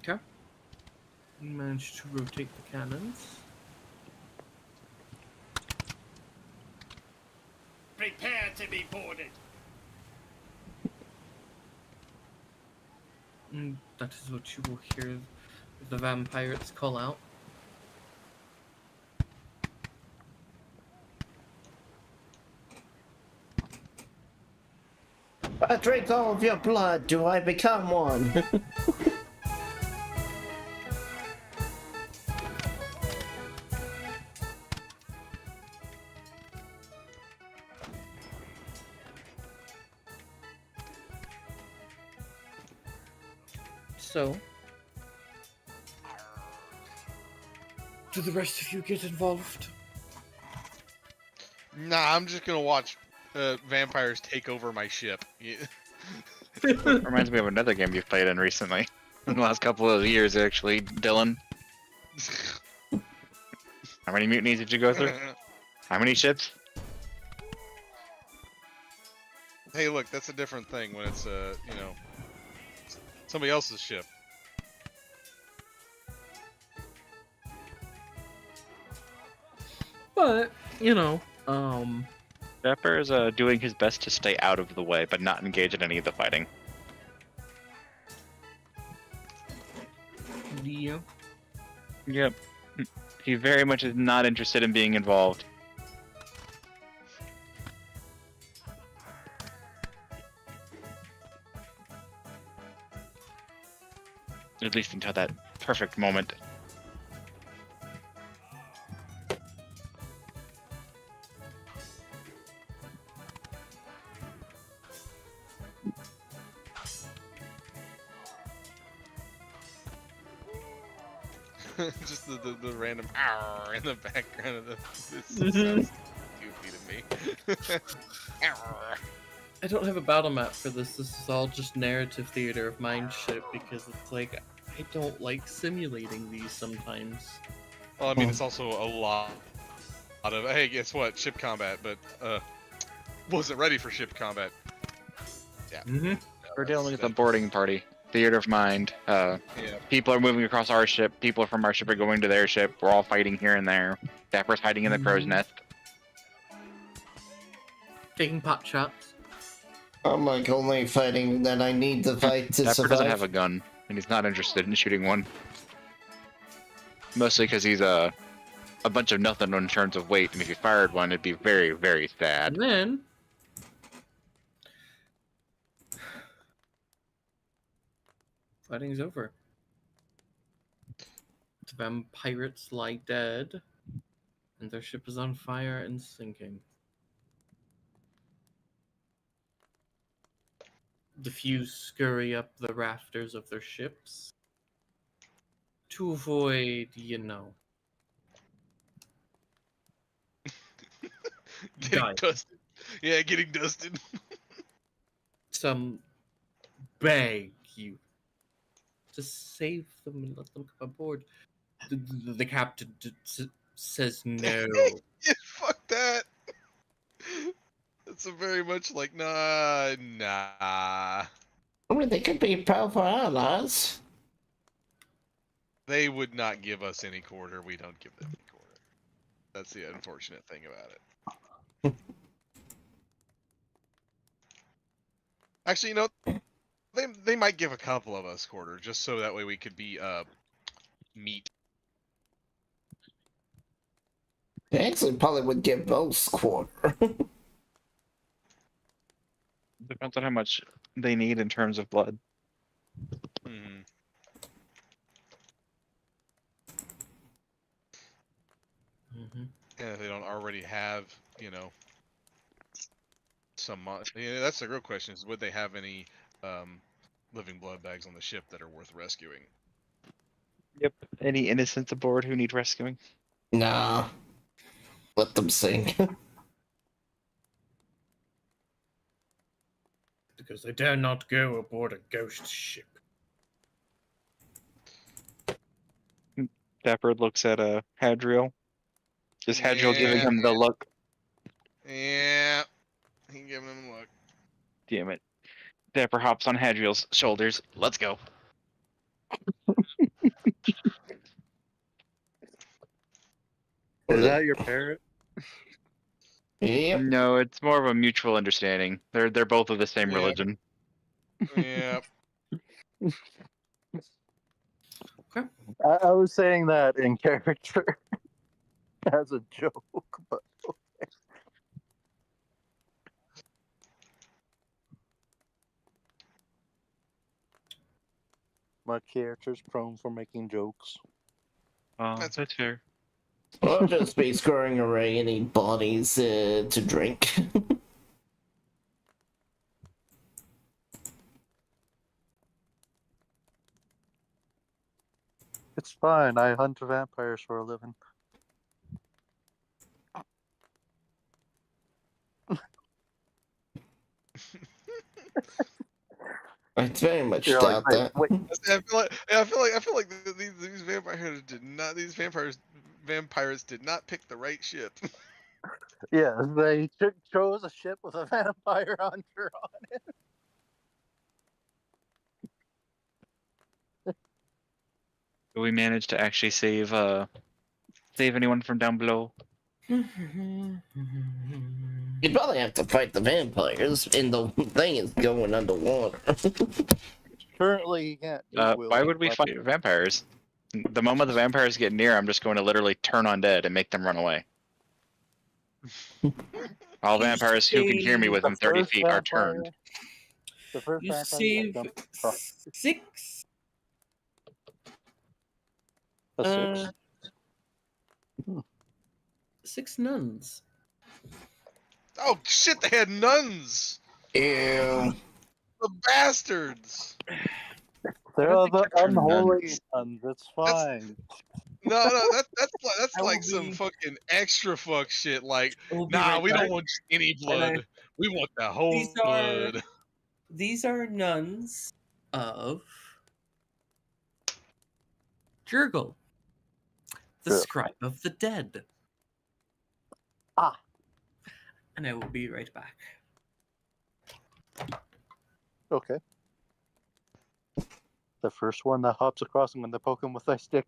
Okay. You managed to rotate the cannons. Prepare to be boarded. That is what you will hear the vampires call out. I drink all of your blood, do I become one? So, do the rest of you get involved? Nah, I'm just gonna watch vampires take over my ship. Yeah. Reminds me of another game you've played in recently. In the last couple of years, actually, Dylan. How many mutinies did you go through? How many ships? Hey, look, that's a different thing when it's you know, somebody else's ship. But, you know, Pepper is doing his best to stay out of the way, but not engage in any of the fighting. yeah. Yep. He very much is not interested in being involved. At least until that perfect moment. Just the random "arr" in the background of the. This sounds goofy to me. Arr. I don't have a battle map for this. This is all just narrative theater of mind shit because it's like I don't like simulating these sometimes. Well, I mean, it's also a lot of hey, guess what? Ship combat, but wasn't ready for ship combat. Yeah. Mm-hmm. We're dealing with a boarding party. Theater of mind. Yeah. People are moving across our ship. People from our ship are going to their ship. We're all fighting here and there. Dapper's hiding in the crow's nest. Taking pot shots. I'm like only fighting that I need to fight to Dapper survive. doesn't have a gun, and he's not interested in shooting one. Mostly because he's a bunch of nothing in terms of weight, and if he fired one, it'd be very, very sad. And then fighting's over. The vampirates lie dead, and their ship is on fire and sinking. The few scurry up the rafters of their ships to avoid, you know, Getting dying. dusted. Yeah, getting dusted. Some beg you to save them and let them come aboard. The captain says no. Yeah, fuck that. It's a very much like nah. I mean, they could be powerful allies. They would not give us any quarter. We don't give them any quarter. That's the unfortunate thing about it. Actually, you know, they might give a couple of us quarter just so that way we could be meat. They actually probably would give most quarter. Depends on how much they need in terms of blood. Mm-hmm. Mm-hmm. And if they don't already have, you know, some. Yeah, that's the real question: is would they have any living blood bags on the ship that are worth rescuing? Yep. Any innocents aboard who need rescuing? Nah. Let them sing. Because they dare not go aboard a ghost ship. Dapper looks at Hadriel. Is Hadriel giving him the look? Yeah, he giving him a look. Damn it. Dapper hops on Hadriel's shoulders. Let's go. Is that your parrot? Yep. No, it's more of a mutual understanding. They're both of the same religion. Yeah. I was saying that in character as a joke, but okay. My character's prone for making jokes. That's fair. I'll just be screwing away any bodies to drink. It's fine. I hunt vampires for a living. I very much You're like, doubt that. wait, I feel like these vampires did not. These vampires did not pick the right ship. yeah, they chose a ship with a vampire hunter on it. Do we manage to actually save anyone from down below? You'd probably have to fight the vampires, and the thing is going underwater. Currently, you can't. Why would we fight vampires? The moment the vampires get near, I'm just going to literally turn undead and make them run away. All vampires who can hear me within 30 feet are turned. The first You vampire save that jumped across 6. a 6. 6 nuns. Oh shit! They had nuns. Ew. The bastards. They're don't think the they're unholy nuns. nuns. It's fine. No, that's I will like some be- fucking extra fuck shit. Like, I will be nah, right we back. don't want any blood. We want the whole These are- blood. These are nuns of Jurgle, the Yeah. scribe of the dead. Ah. And I will be right back. Okay. The first one that hops across, I'm going to poke him with a stick.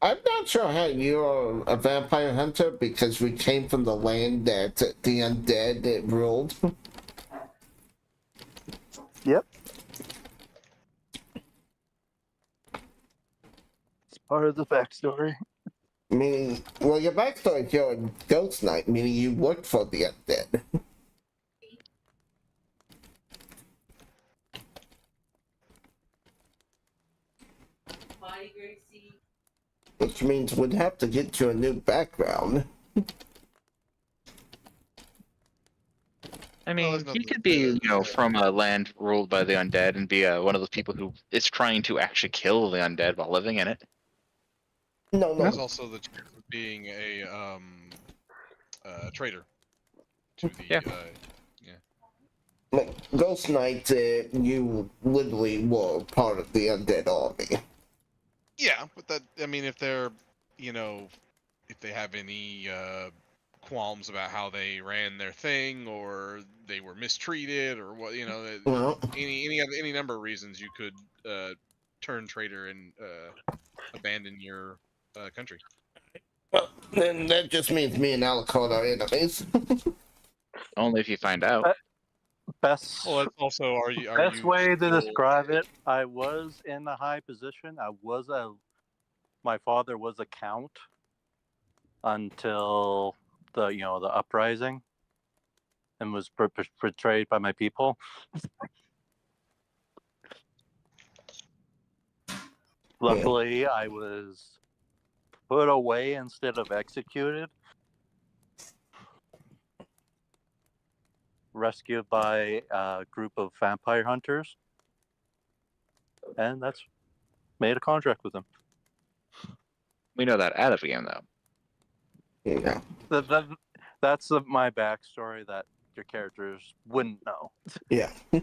I'm not sure how you're a vampire hunter because we came from the land that the undead ruled. Yep. It's part of the backstory. Meaning, well, your backstory is you're a ghost knight, meaning you work for the undead. Which means we'd have to get you a new background. I Well, mean, there's he nothing could be, to- you know, from a land ruled by the undead and be one of those people who is trying to actually kill the undead while living in it. No, There's no. also the chance of being a traitor to the Yeah. Like, Ghost Knight, you literally were part of the undead army. Yeah, but that, I mean, if they're, you know, if they have any qualms about how they ran their thing, or they were mistreated, or what, you know, Well, any number of reasons you could turn traitor and abandon your country. then that just means me and Alucard are enemies. Only if you find out. Best Well, it's also, are best you way to still- describe it, I was in a high position. My father was a count until the uprising, and was betrayed by my people. Luckily, I was put away instead of executed. Rescued by a group of vampire hunters, and that's made a contract with them. We know that out of the game, though. Yeah. That's my backstory that your characters wouldn't know. Yeah. But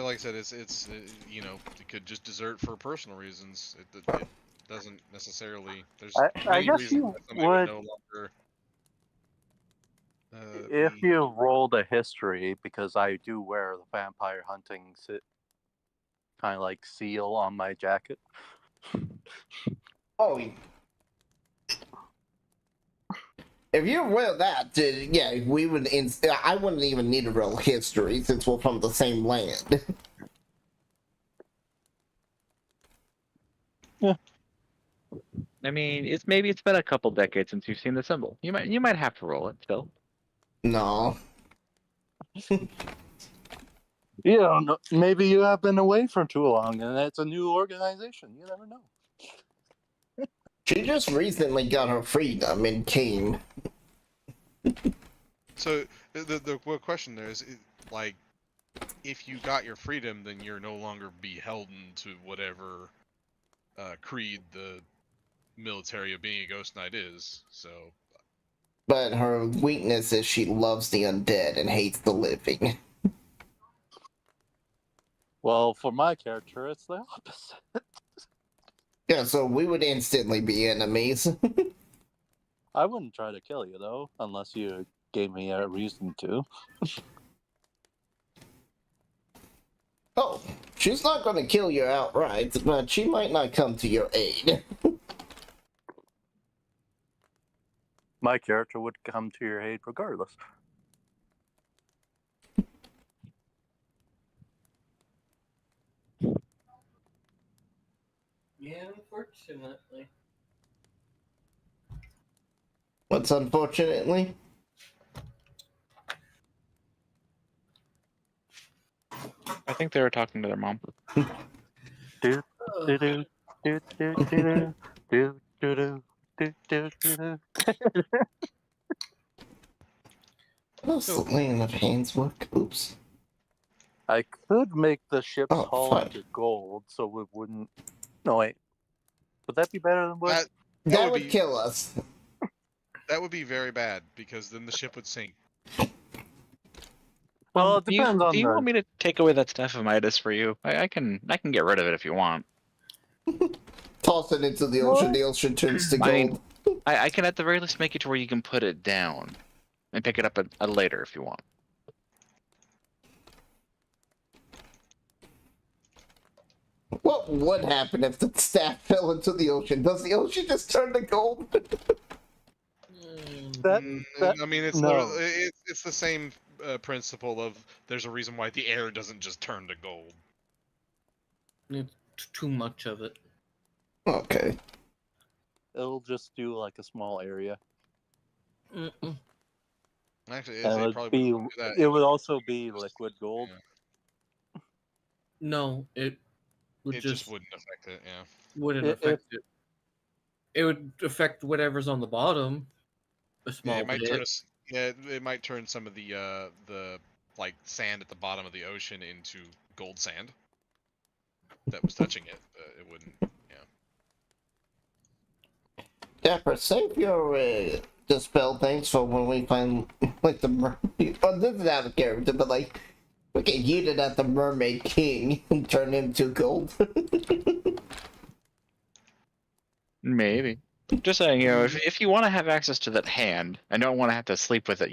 like I said, it's you know, it could just desert for personal reasons. It doesn't necessarily. There's I many guess reasons you why somebody would- no longer. If be- you rolled a history, because I do wear the vampire hunting kind of like seal on my jacket. Oh, if you wear that, yeah, we would. I wouldn't even need a real history since we're from the same land. I mean, maybe it's been a couple decades since you've seen the symbol. You might have to roll it still. No. Yeah, maybe you have been away for too long, and it's a new organization. You never know. She just recently got her freedom and came. So the question there is, like, if you got your freedom, then you're no longer beholden to whatever creed the military of being a ghost knight is. So But her weakness is she loves the undead and hates the living. Well, for my character, it's the opposite. Yeah, so we would instantly be enemies. I wouldn't try to kill you, though, unless you gave me a reason to. Oh, she's not going to kill you outright, but she might not come to your aid. My character would come to your aid regardless. Yeah, unfortunately. What's unfortunately? I think they were talking to their mom. Do do do do do do do do do do do. How's the laying of hands work? Oops. I could make the ship's Oh, hull fine. into gold, so it wouldn't. No wait, would that be better than wood? That would would be- kill us. That would be very bad because then the ship would sink. Well, it depends on Do you the. want me to take away that staff of Midas for you? I can get rid of it if you want. Toss it into the ocean. The ocean turns to I mean, gold. I can at the very least make it to where you can put it down and pick it up later if you want. What would happen if the staff fell into the ocean? Does the ocean just turn to gold? That, I mean, it's no. literally, it's the same principle of there's a reason why the air doesn't just turn to gold. It's too much of it. Okay. It'll just do like a small area. Mm-mm. Actually, And it probably wouldn't do that. it would also be liquid gold. Yeah. No, it would It just wouldn't affect it. Yeah. wouldn't affect it. It would affect whatever's on the bottom. A small Yeah, it might bit. turn us. Yeah, it might turn some of the like sand at the bottom of the ocean into gold sand that was touching it. It wouldn't. Yeah. Dapper, save your dispel things for when we find like the oh, this is out of character, but like we get yeeted at the Mermaid King and turn him to gold. Maybe. Just saying, if you want to have access to that hand and don't want to have to sleep with it,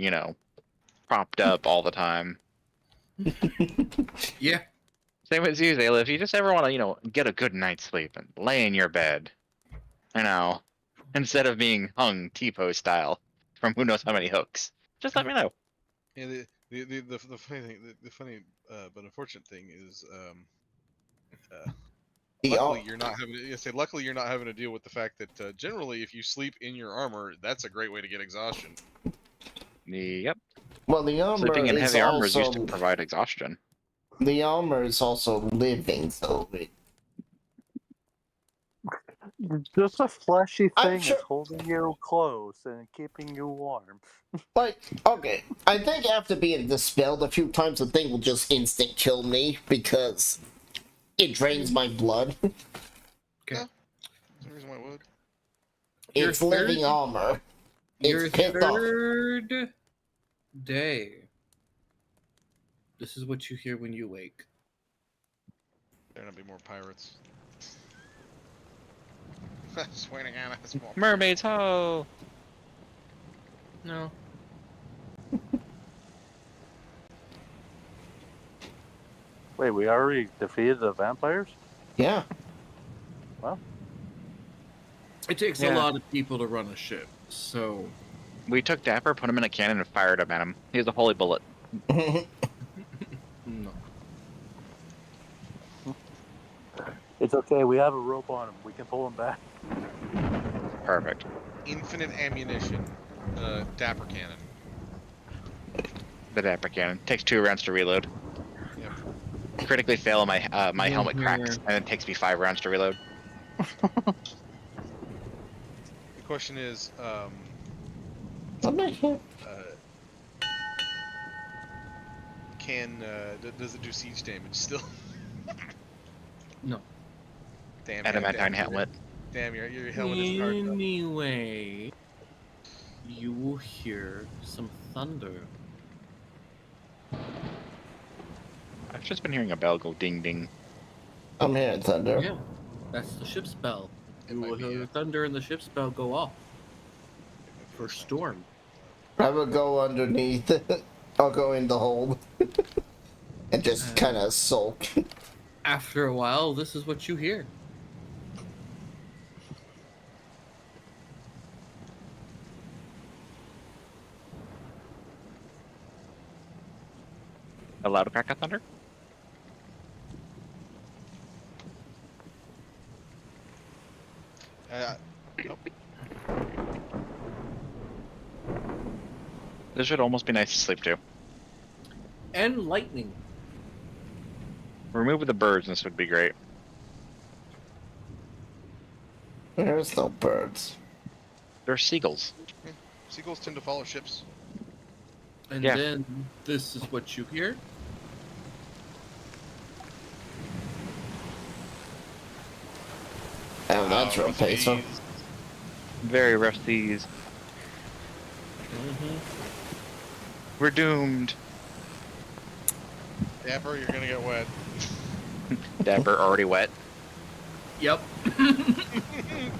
propped up all the time. Yeah. Same with you, Zayla. If you just ever want to, get a good night's sleep and lay in your bed, instead of being hung T-pose style from who knows how many hooks, just let me know. Yeah. The funny thing, the funny but unfortunate thing is, luckily you're not having to. Luckily you're not having to deal with the fact that generally, if you sleep in your armor, that's a great way to get exhaustion. Yep. Well, the armor Sleeping in is heavy armor is also used to provide exhaustion. the armor is also living, so Just a fleshy I'm thing sure- is holding you close and keeping you warm. like okay. I think after being dispelled a few times, the thing will just instant kill me because it drains my blood. Okay. There's a reason why it would. Your It's living third- armor. Your It's pissed off. third day. This is what you hear when you wake. There'll be more pirates. Swinging at us more. Mermaids, ho! No. Wait, we already defeated the vampires? Yeah. It takes a Yeah. lot of people to run a ship, so We took Dapper, put him in a cannon, and fired him at him. He has a holy bullet. no. It's okay, we have a rope on him. We can pull him back. Perfect. Infinite ammunition. Dapper cannon. The Dapper cannon takes 2 rounds to reload. Yep. Critically fail, and my helmet cracks, and it takes me 5 rounds to reload. The question is, does it do siege damage still? No. Damn. Adamantine helmet. Damn, your helmet is hard. Anyway. you will hear some thunder. I've just been hearing a bell go ding ding. I'm hearing thunder. Yeah, that's the ship's bell. It You might will be, hear the thunder and the ship's bell go off for storm. I would go underneath. I'll go in the hold and just kind of sulk. After a while, this is what you hear. A loud crack of thunder? Nope. This should almost be nice to sleep to. And lightning. Remove the birds, and this would be great. There's no birds. They're seagulls. Seagulls tend to follow ships. And Yeah. then this is what you hear. Oh, that's real peaceful. Very rough seas. We're doomed. Dapper, you're gonna get wet. Dapper already wet. Yep.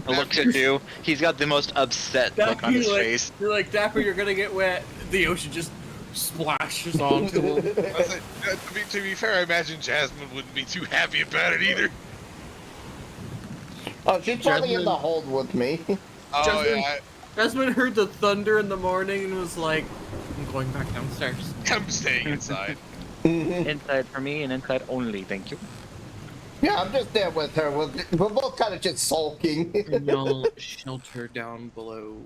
Looks at you. He's got the most upset look on his face. You're like, Dapper, you're gonna get wet. The ocean just splashes onto him. To be fair, I imagine Jasmine wouldn't be too happy about it either. Oh, she's probably in Jasmine- the hold with me. Oh, Jasmine- yeah, Jasmine heard the thunder in the morning and was like, I'm going back downstairs. I'm staying inside. Inside for me and inside only, thank you. Yeah, I'm just there with her. We're both kind of just sulking. And you'll shelter down below.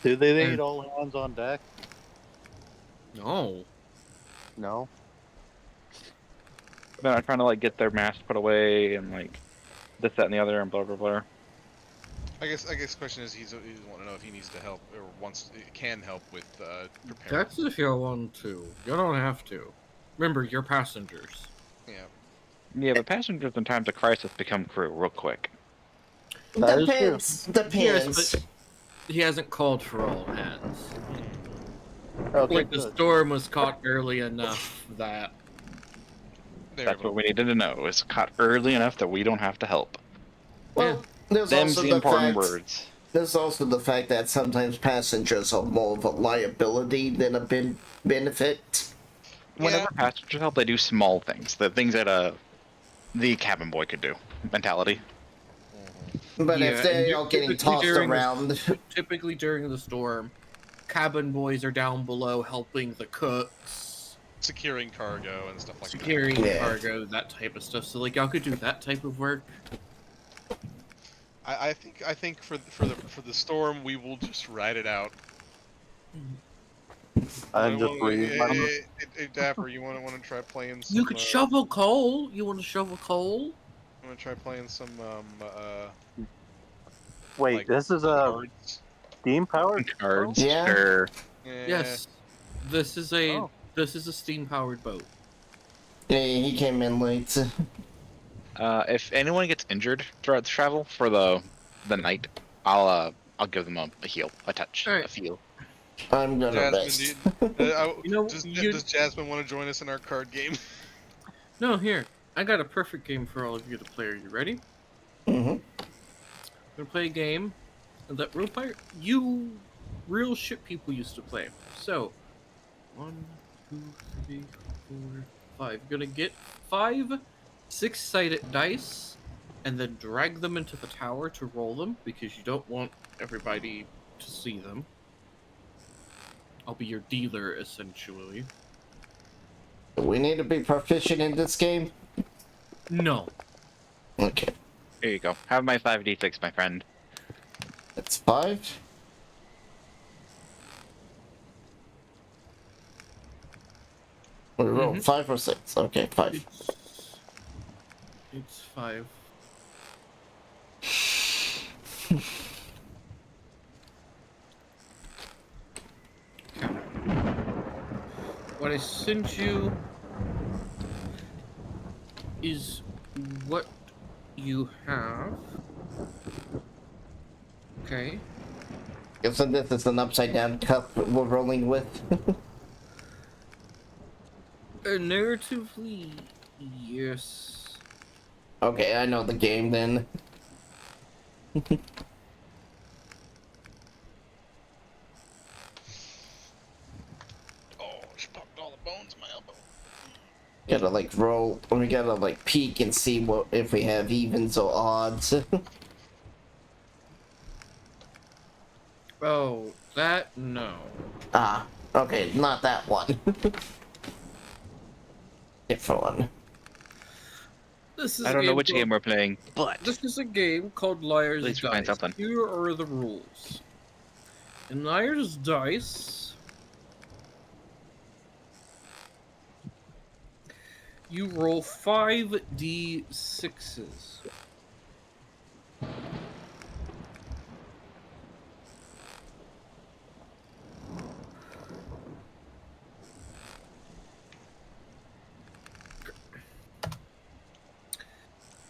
Do they need all hands on deck? No. No. They're not trying to like get their mask put away and like this, that, and the other, and blah blah blah. I guess the question is, he's want to know if he needs to help or can help with preparing. That's if you want to. You don't have to. Remember, you're passengers. Yeah. Yeah, but passengers in times of crisis become crew real quick. That is true. Depends. Depends. Yes, but he hasn't called for all hands. Okay, Like the good. storm was caught early enough that That's what we needed to know. Is caught early enough that we don't have to help. Well, there's Them's also the the important fact. words. There's also the fact that sometimes passengers are more of a liability than a benefit. Whenever passengers help, they do small things. The things that the cabin boy could do. Mentality. But if they are getting tossed around, typically during the storm, cabin boys are down below helping the cooks, securing cargo and stuff like securing that. cargo, that type of stuff. So like y'all could do that type of work. I think for the storm, we will just ride it out. I'm just reading. Hey, Dapper, you want to try playing some? You could shovel coal. You want to shovel coal? I'm gonna try playing some Wait, like this is a steam powered cards. Yeah. Sure. Yes. This is a steam powered boat. yeah, he came in late. If anyone gets injured throughout the travel for the night, I'll give them a heal, a touch, Alright. a feel. I'm gonna Jasmine, rest. does Jasmine want to join us in our card game? No, here. I got a perfect game for all of you to play. Are you ready? Mm-hmm. We're gonna play a game that real ship people used to play. So, 1, 2, 3, 4, 5. You're gonna get 5 6-sided dice, and then drag them into the tower to roll them because you don't want everybody to see them. I'll be your dealer, essentially. We need to be proficient in this game. No. Okay, Here you go. Have my 5d6, my friend. that's 5. We rolled 5 or 6. Okay, 5. It's 5. What I sent you is what you have. Okay. So this is an upside down cup we're rolling with. Narratively, yes. Okay, I know the game then. Oh, just popped all the bones in my elbow. Gotta like roll, we gotta like peek and see what if we have evens or odds. Oh, that no. Ah, okay, not that one. Different one. This is I a don't know game which called, game we're playing, but This is a game called Liar's At least we find Dice. something. Here are the rules. In Liar's Dice, you roll 5d6s.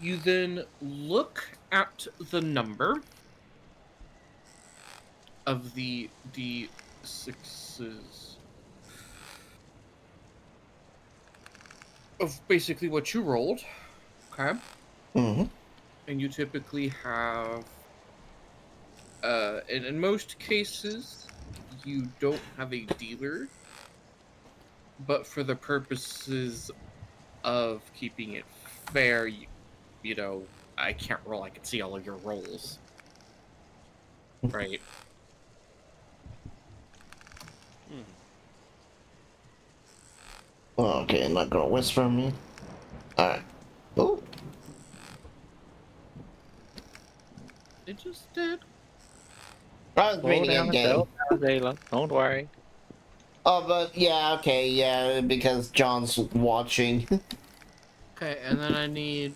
You then look at the number of the d6s of basically what you rolled, okay? Mm-hmm. And you typically have, and in most cases, you don't have a dealer, but for the purposes of keeping it fair, you know, I can't roll, I can see all of your rolls. Right? Okay, not gonna whisper me. Alright. Oh, It just did. I was slow reading a down, game. slow down, Zayla. Don't worry. Oh, but yeah, okay, yeah, because John's watching. Okay, and then I need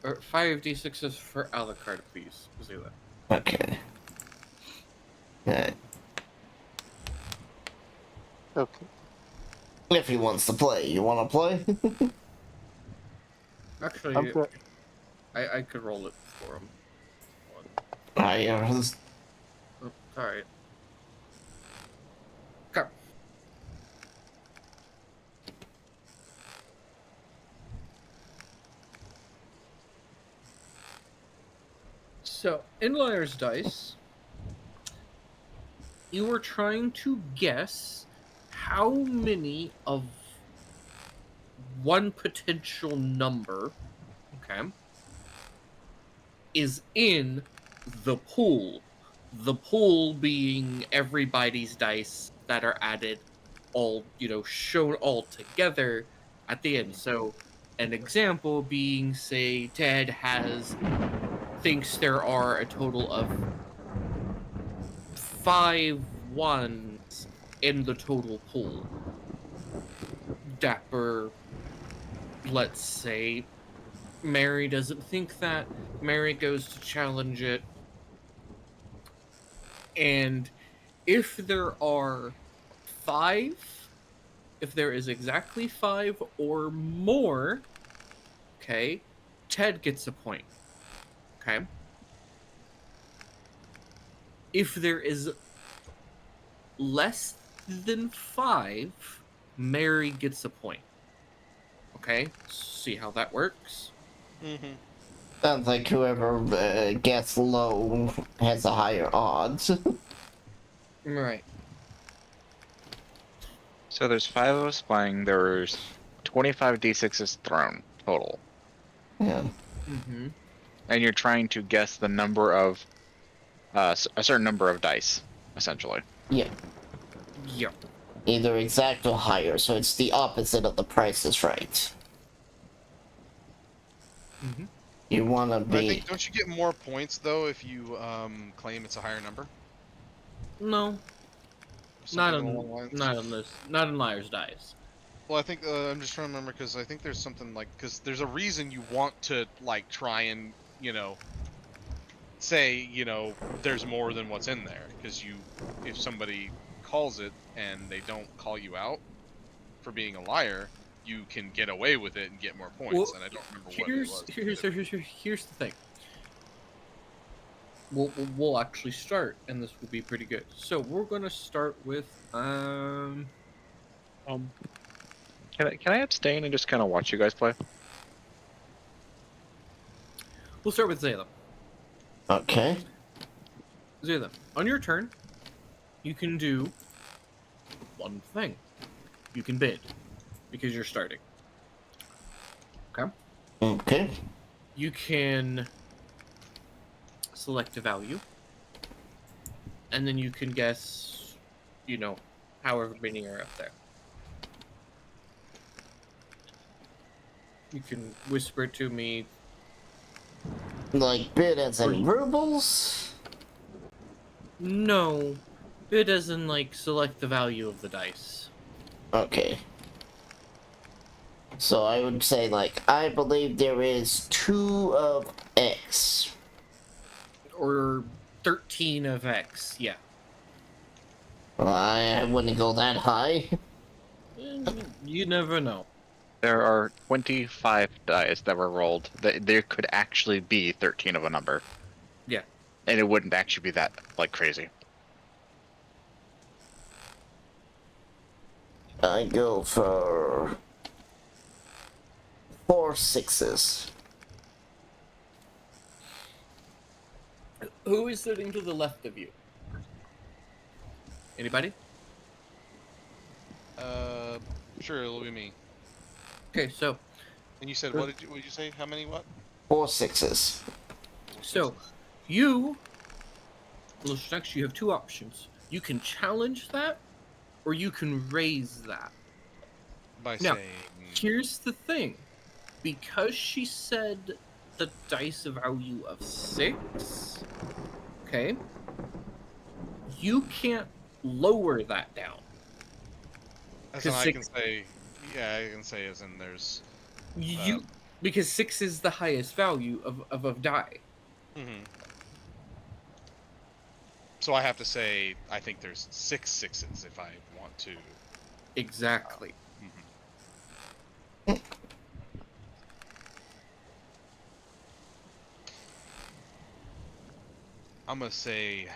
5d6s for Alucard, please. Zayla. Okay. Alright. Okay. If he wants to play, you wanna play? Actually, I'm good. I could roll it for him. I Oh, alright. Okay. So, in Liar's Dice, you were trying to guess how many of one potential number, okay, is in the pool. The pool being everybody's dice that are added all, shown all together at the end. So, an example being, say, Ted thinks there are a total of 5 ones in the total pool. Dapper, let's say, Mary doesn't think that. Mary goes to challenge it. And if there are 5, if there is exactly 5 or more, okay, Ted gets a point. Okay? If there is less than 5, Mary gets a point. Okay? See how that works? Mm-hmm. sounds like whoever gets low has a higher odds. Right. So there's 5 of us playing. There's 25 d6s thrown total, Yeah. Mm-hmm. and you're trying to guess the number of a certain number of dice, essentially. Yeah. Yep. Either exact or higher, so it's the opposite of the Price is Right. Mm-hmm. You wanna But I be... think, don't you get more points though if you claim it's a higher number? No, Something along the lines? not in Liar's Dice. Well, I think I'm just trying to remember because I think there's something like because there's a reason you want to like try and say there's more than what's in there because if somebody calls it and they don't call you out for being a liar, you can get away with it and get more points. Well, and I don't remember what it was. Here's the thing. we'll actually start, and this will be pretty good. So we're gonna start with Can I abstain and just kind of watch you guys play? we'll start with Zayla. Okay. Zayla, on your turn, you can do one thing. You can bid because you're starting. Okay. Okay. You can select a value, and then you can guess, however many are up there. You can whisper to me. Like bid as in rubles? No, bid as in select the value of the dice. Okay. So I would say I believe there is 2 of X. Or 13 of X, yeah. Well, I wouldn't go that high. You never know. There are 25 dice that were rolled. There could actually be 13 of a number. Yeah. And it wouldn't actually be that, crazy. I go for 4 6s. Who is sitting to the left of you? Anybody? Sure, it'll be me. Okay, so And you said what did you say? How many what? 4 6s. You, Lushnex, you have 2 options. You can challenge that, or you can raise that. By Now, saying here's the thing. Because she said the dice value of 6, okay, you can't lower that down. as in I can say, yeah, I can say as in there's Because 6 is the highest value of a die. Mm-hmm. So I have to say I think there's 6 6s if I want to. Exactly. I'm gonna say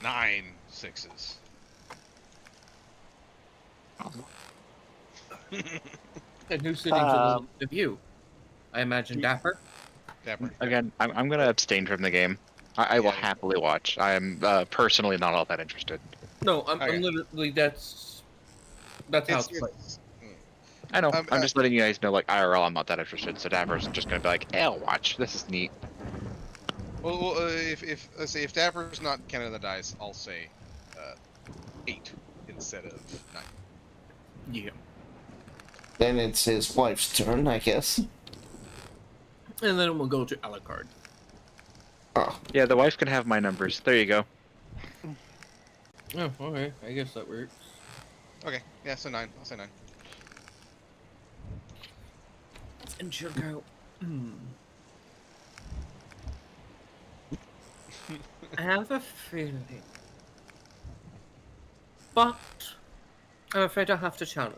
9 6s. And who's sitting to the left of you? I imagine Dapper. Dapper. Again, I'm going to abstain from the game. I will happily watch. I am personally not all that interested. No, I'm literally that's how it's played. I know. I'm just letting you guys know, IRL, I'm not that interested. So Dapper's just going to be like, hey, I'll watch. This is neat. Well, if let's say if Dapper's not counting the dice, I'll say 8 instead of 9. Yeah. Then it's his wife's turn, I guess. And then we'll go to Alucard. Oh. Yeah, the wife can have my numbers. There you go. Oh, okay. I guess that works. Okay, yeah, so 9. I'll say 9. And she'll go. I have a feeling, but I'm afraid I'll have to challenge.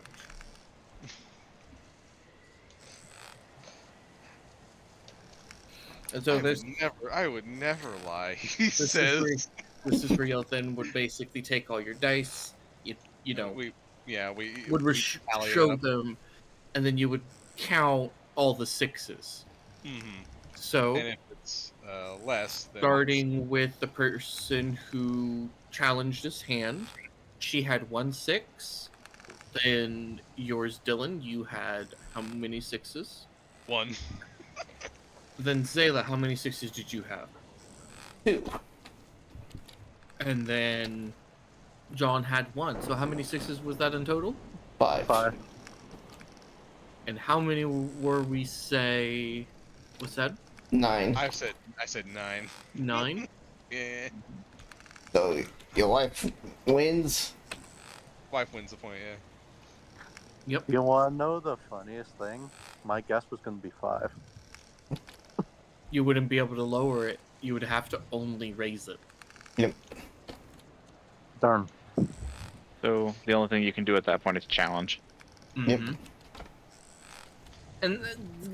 And so I would never lie. He this says. This is where you'll then would basically take all your dice. You know, we would show them, and then you would count all the 6s. Mm-hmm. So, and if it's less, then starting with the person who challenged his hand, she had 1 6. Then yours, Dylan, you had how many 6s? 1. Then Zayla, how many 6s did you have? 2. And then John had 1. So how many 6s was that in total? 5. And how many were we say? What's that? 9. I said 9. 9. Yeah. So your wife wins. Wife wins the point. Yeah. Yep. You want to know the funniest thing? My guess was going to be 5. You wouldn't be able to lower it. You would have to only raise it. Yep. Darn. So the only thing you can do at that point is challenge. Yep. And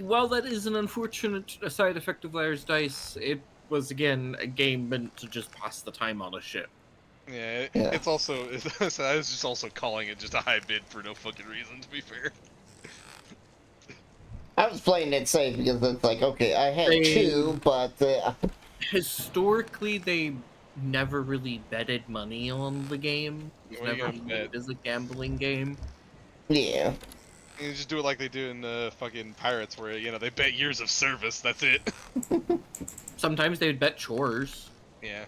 while that is an unfortunate side effect of Liar's Dice, it was again a game meant to just pass the time on a ship. Yeah, Yeah. it's also. I was just also calling it just a high bid for no fucking reason. To be fair. I was playing it safe because it's like, okay, I had They- 2, but Historically, they never really betted money on the game. It was What are you never gonna played bet? as a gambling game. yeah. You just do it like they do in fucking Pirates, where they bet years of service. That's it. Sometimes they'd bet chores. Yeah.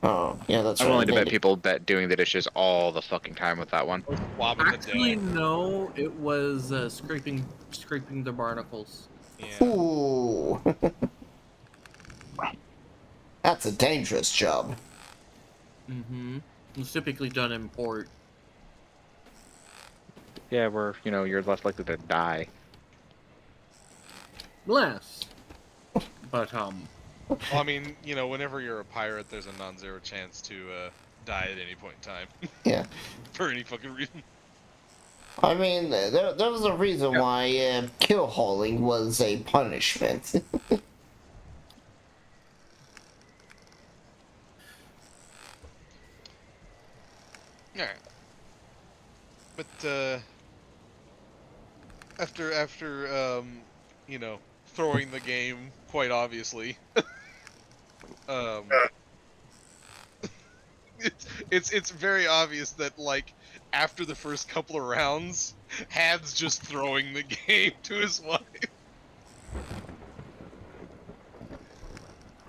Oh, yeah, that's I'm right. willing to they bet did. people bet doing the dishes all the fucking time with that one. Swabbing the Actually, dough. no. It was scraping the barnacles. Yeah. Ooh. That's a dangerous job. Mm-hmm. It's typically done in port. Yeah, where, you're less likely to die. Less. But Well, I mean, whenever you're a pirate, there's a non-zero chance to die at any point in time. Yeah. For any fucking reason. I mean, there was a reason why kill hauling was a punishment. Alright. But, after, throwing the game, quite obviously, it's very obvious that, like, after the first couple of rounds, Had's just throwing the game to his wife.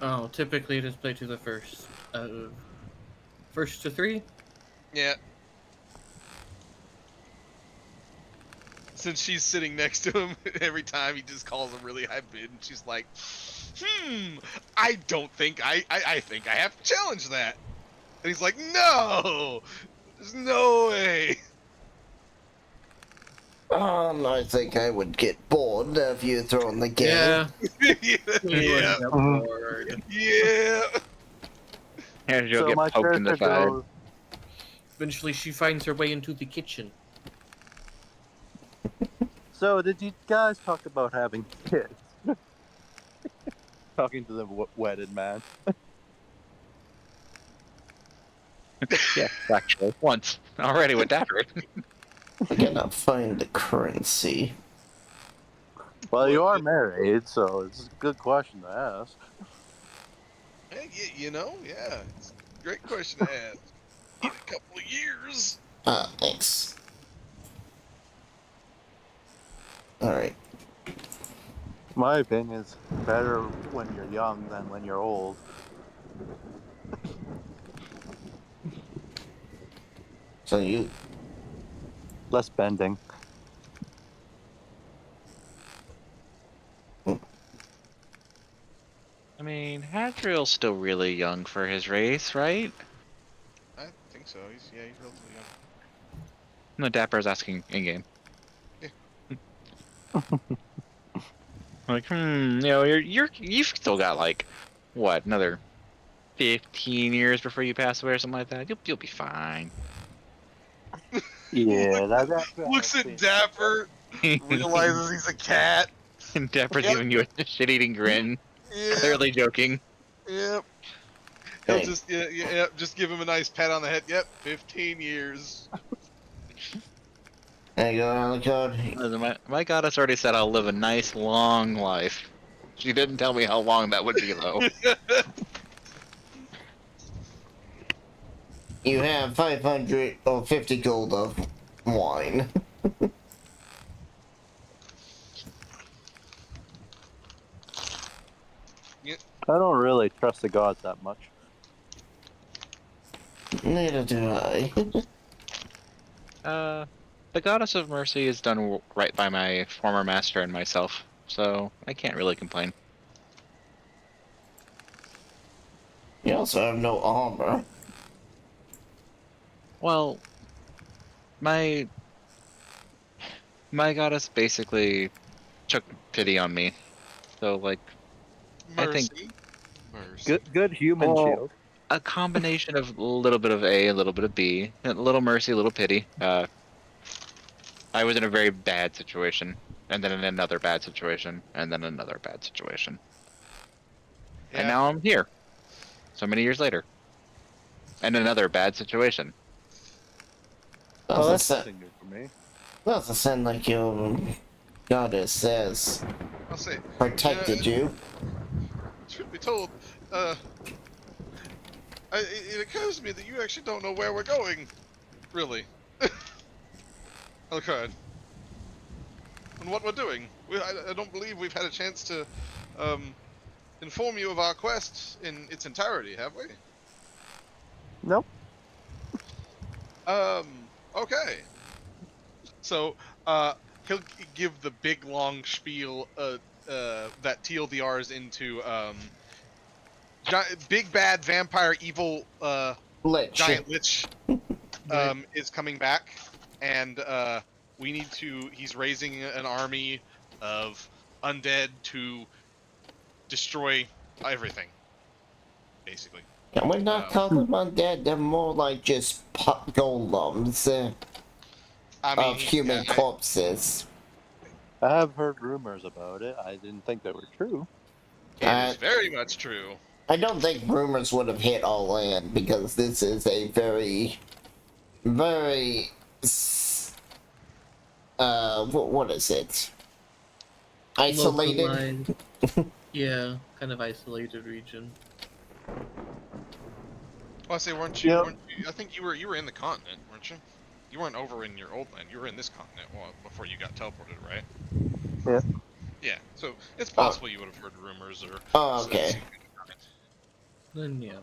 oh, typically it is played to the first to 3. Yeah. Since she's sitting next to him, every time he just calls a really high bid, and she's like, I don't think I think I have to challenge that. And he's like, no! There's no way! I think I would get bored if you throw in the game. Yeah. yeah. Yeah. Yeah, you'll So get my poked in the character side. goes, Eventually, she finds her way into the kitchen. so did you guys talk about having kids? Talking to the wedded man. Yeah, actually, once already with Dapper. I cannot find the currency. Well, you are married, so it's a good question to ask. Hey, yeah. It's a great question to ask. In a couple of years. Thanks. Alright. My opinion is better when you're young than when you're old. So you... Less bending. I mean, Hadriel's still really young for his race, right? I think so. He's relatively young. No, Dapper's asking in-game. Yeah. Like, you've still got like, what, another 15 years before you pass away or something like that. You'll be fine. Yeah, Looks at Dapper, realizes he's a cat. And Dapper's Yep. giving you a shit-eating grin, Yeah. clearly joking. Yep. He'll Hey. just give him a nice pat on the head. Yep, 15 years. There you go, Alucard. Listen, my goddess already said I'll live a nice long life. She didn't tell me how long that would be though. You have 550 gold of wine. I don't really trust the gods that much. Neither do I. The goddess of mercy has done right by my former master and myself, so I can't really complain. You also have no armor. Well, my goddess basically took pity on me, so like I think- Mercy. Good human Oh. shield. a combination of a little bit of A, a little bit of B, a little mercy, a little pity. I was in a very bad situation, and then in another bad situation, and then another bad situation. And now I'm here. So many years later. And another bad situation. Oh, that's Doesn't nothing new for me. sound like your goddess says I'll say, protected you. truth be told, it occurs to me that you actually don't know where we're going, really. Okay. And what we're doing. I don't believe we've had a chance to inform you of our quest in its entirety, have we? Nope. Okay. So, he'll give the big long spiel that TLDRs into big bad vampire evil Lich. giant lich is coming back, and we need to. He's raising an army of undead to destroy everything, basically. Can we not call them undead? They're more like just golems I mean, of human corpses. I have heard rumors about it. I didn't think they were true. it is very much true. I don't think rumors would have hit all in because this is a very, very, what is it? Isolated? Yeah, kind of isolated region. Well, I say, weren't you? Yep. Weren't you? I think you were in the continent, weren't you? You weren't over in your old land. You were in this continent before you got teleported, right? Yeah. Yeah. So it's possible you would have heard rumors or. Oh, okay. Then yeah.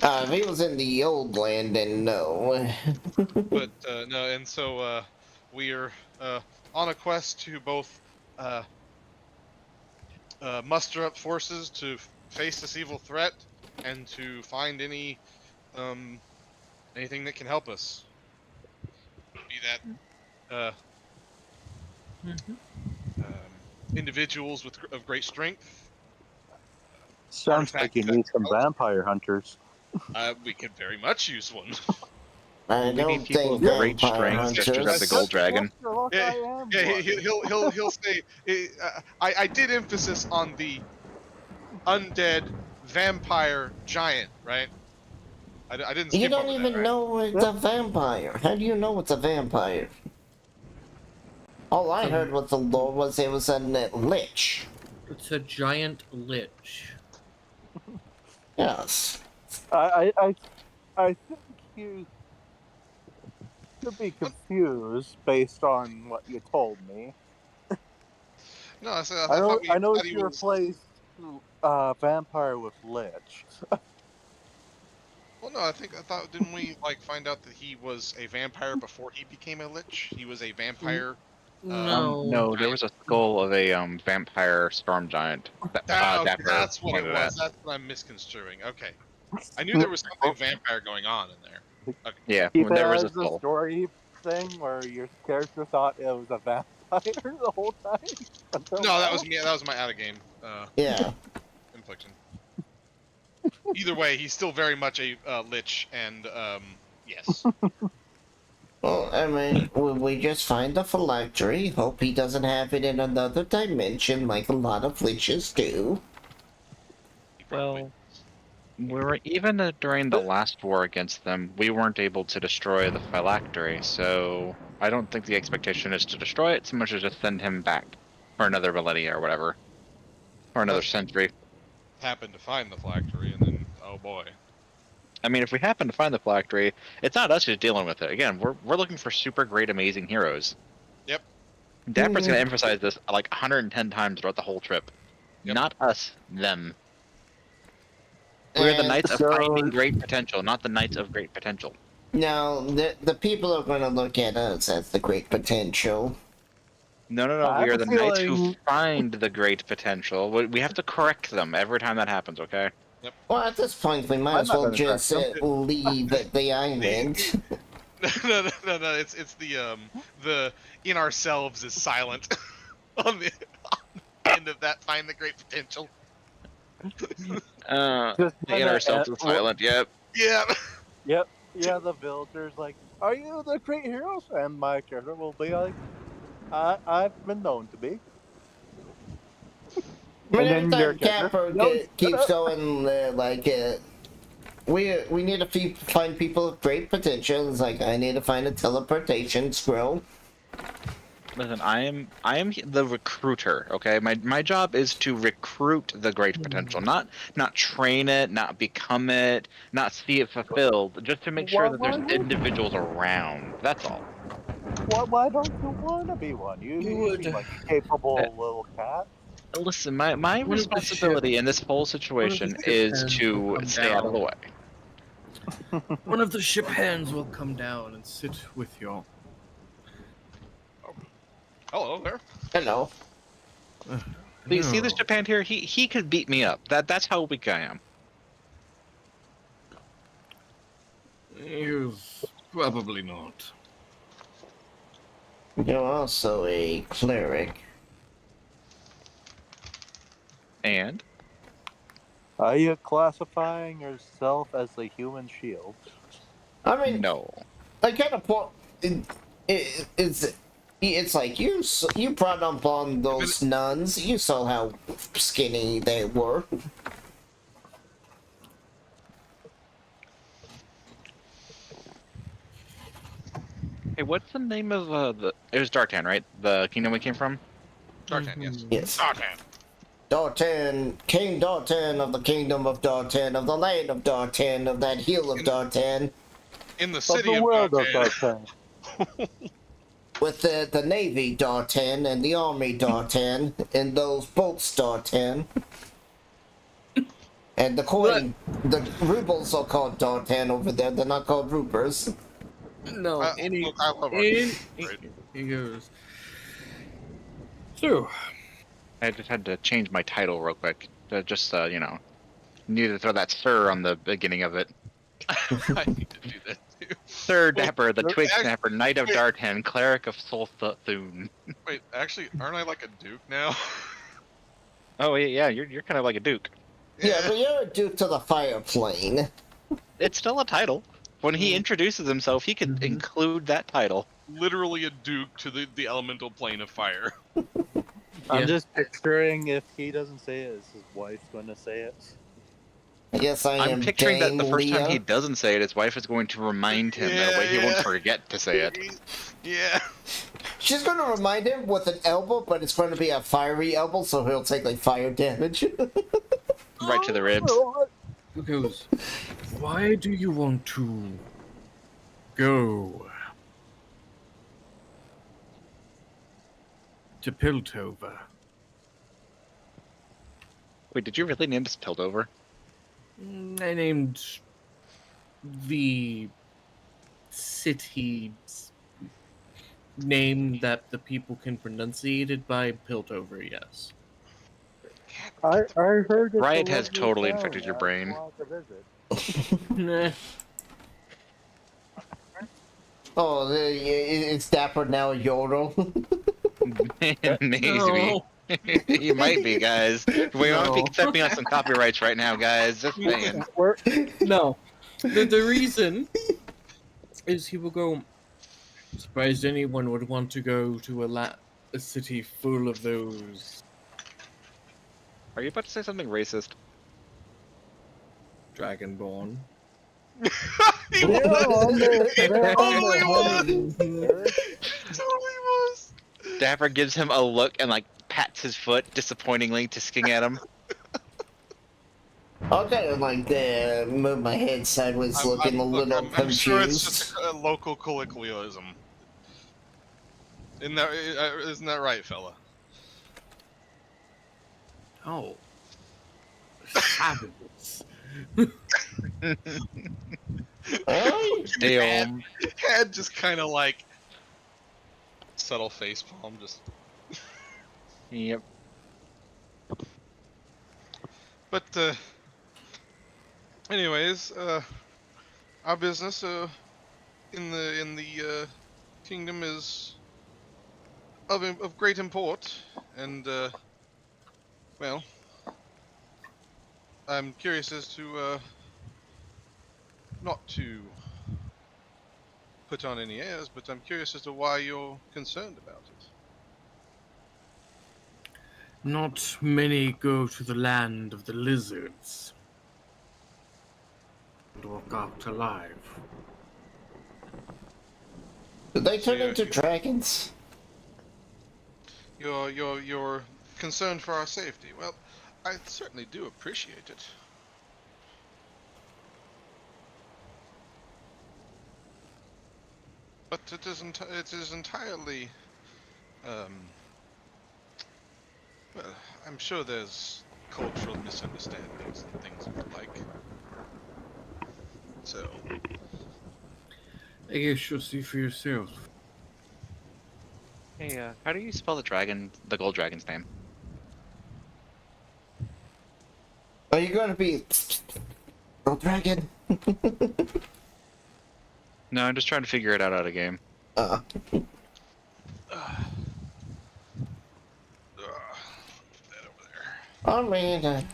If he was in the old land, then no. But no, and so we are on a quest to both muster up forces to face this evil threat and to find anything that can help us. Be that individuals of great strength. Sounds like you need some vampire hunters. We could very much use one. I We need don't people think of great vampire strength just to grab the hunters. gold dragon. Yeah, he'll say. I did emphasis on the undead vampire giant, right? I didn't. You Skip don't over even that, right? know it's a vampire. How do you know it's a vampire? All I heard was the lore was it was a lich. It's a giant lich. Yes. I think you could be confused based on what you told me. No, I said I know you replaced vampire with lich. Well, no, I thought didn't we find out that he was a vampire before he became a lich? He was a vampire. No, there was a skull of a vampire storm giant. That's what it pointed was. at. That's what I'm misconstruing. Okay, I knew there was something vampire going on in there. Okay. Yeah, Keep when there was a it as a skull. story thing where your character thought it was a vampire the whole time. No, that was me. That was my out of game. Yeah. Infliction. Either way, he's still very much a lich, and yes. Well, I mean, we just find the phylactery. Hope he doesn't have it in another dimension like a lot of liches do. Well, even during the last war against them, we weren't able to destroy the phylactery, so I don't think the expectation is to destroy it so much as just send him back for another millennia or whatever, or another century. Happened to find the phylactery, and then oh boy. I mean, if we happen to find the phylactery, it's not us who's dealing with it. Again, we're looking for super great, amazing heroes. Yep. Dapper's going to emphasize this like 110 times throughout the whole trip. Yep. Not us, them. We're the knights of finding great potential, not the knights of great potential. Now, the people are going to look at us as the great potential. No, we are the knights who find the great potential. We have to correct them every time that happens, okay? Yep. Well, at this point, we might as well just leave the island. No. It's the in ourselves is silent on the end of that. Find the great potential. The in ourselves is silent. Yep. Yeah. Yep. Yeah, the villagers like, are you the great heroes? And my character will be like, I've been known to be. I mean, And every then your time character, Capper no, shut keeps up. going, we need to find people with great potential. It's like, I need to find a teleportation scroll. Listen, I am the recruiter. Okay, my job is to recruit the great potential, not train it, not become it, not see it fulfilled. Just to make sure that there's individuals around. That's all. Why don't you want to be one? You You would. seem like a capable little cat. Listen, my One of the responsibility in this whole situation ship is hands will to come stay out of the down. way. One of the ship hands will come down and sit with you. Hello there. Hello. Do you see this Japan here? He could beat me up. That's how weak I am. Probably not. You're also a cleric. And Are you classifying yourself as the human shield? I mean, no. I kind of it's like you brought up on those nuns. You saw how skinny they were. Hey, what's the name of the? It was Dartan, right? The kingdom we came from. Dartan, yes. Yes. Dartan. Dartan, King Dartan of the kingdom of Dartan, of the land of Dartan, of that hill of Dartan. In the Of city the of world of Dartan. Dartan. With the navy Dartan and the army Dartan and those boats Dartan. And the coin, the rubles are called Dartan over there. They're not called rupers. No, Look, I love our he right? goes. So, I just had to change my title real quick. Just you know, need to throw that "sir" on the beginning of it. I need to do that too. Sir Dapper, the Well, Twig act- Snapper, Knight of wait. Dartan, Cleric of Solthune. Wait, actually, aren't I like a duke now? Oh yeah, you're kind of like a duke. Yeah, but you're a duke to the fire plane. It's still a title. When he introduces himself, he could include that title. Literally a duke to the elemental plane of fire. I'm just picturing if he doesn't say it, is his wife going to say it? Yes, I am I'm picturing that Dame the first time he Leah. doesn't say it, his wife is going to remind him. That way he won't forget to say it. Yeah. She's going to remind him with an elbow, but it's going to be a fiery elbow, so he'll take like fire damage. Right to the ribs. who goes? Why do you want to go to Piltover? Wait, did you really name this Piltover? I named the city's name that the people can pronunciate it by Piltover, yes. I heard it's Riot a has lovely totally town. infected your I brain. want to visit. Nah. Oh, it's Dapper now a Yodel. Maybe. No. He might be, guys. We might be stepping on some copyrights right now, guys. Just saying. No. The reason is he will go. Surprised anyone would want to go to a city full of those Are you about to say something racist? Dragonborn. He They're on the totally honeymoon. totally was. Dapper gives him a look and like pats his foot disappointingly, tisking at him. I'll kind of like move my head sideways, looking a little confused. I'm sure it's just a local colloquialism. Isn't that right, fella? Oh. Fabulous. Damn. Had just kind of like subtle face palm, just. Yep. But anyways, our business in the kingdom is of great import, and well, I'm curious as to not to put on any airs, but I'm curious as to why you're concerned about it. Not many go to the land of the lizards and walk out alive. Did they So turn into dragons? you're concerned for our safety. Well, I certainly do appreciate it. But it is entirely, well, I'm sure there's cultural misunderstandings and things of the like. So, I guess you'll see for yourself. Hey, how do you spell the gold dragon's name? Are you gonna be a dragon? No, I'm just trying to figure it out of the game. that over there. I mean,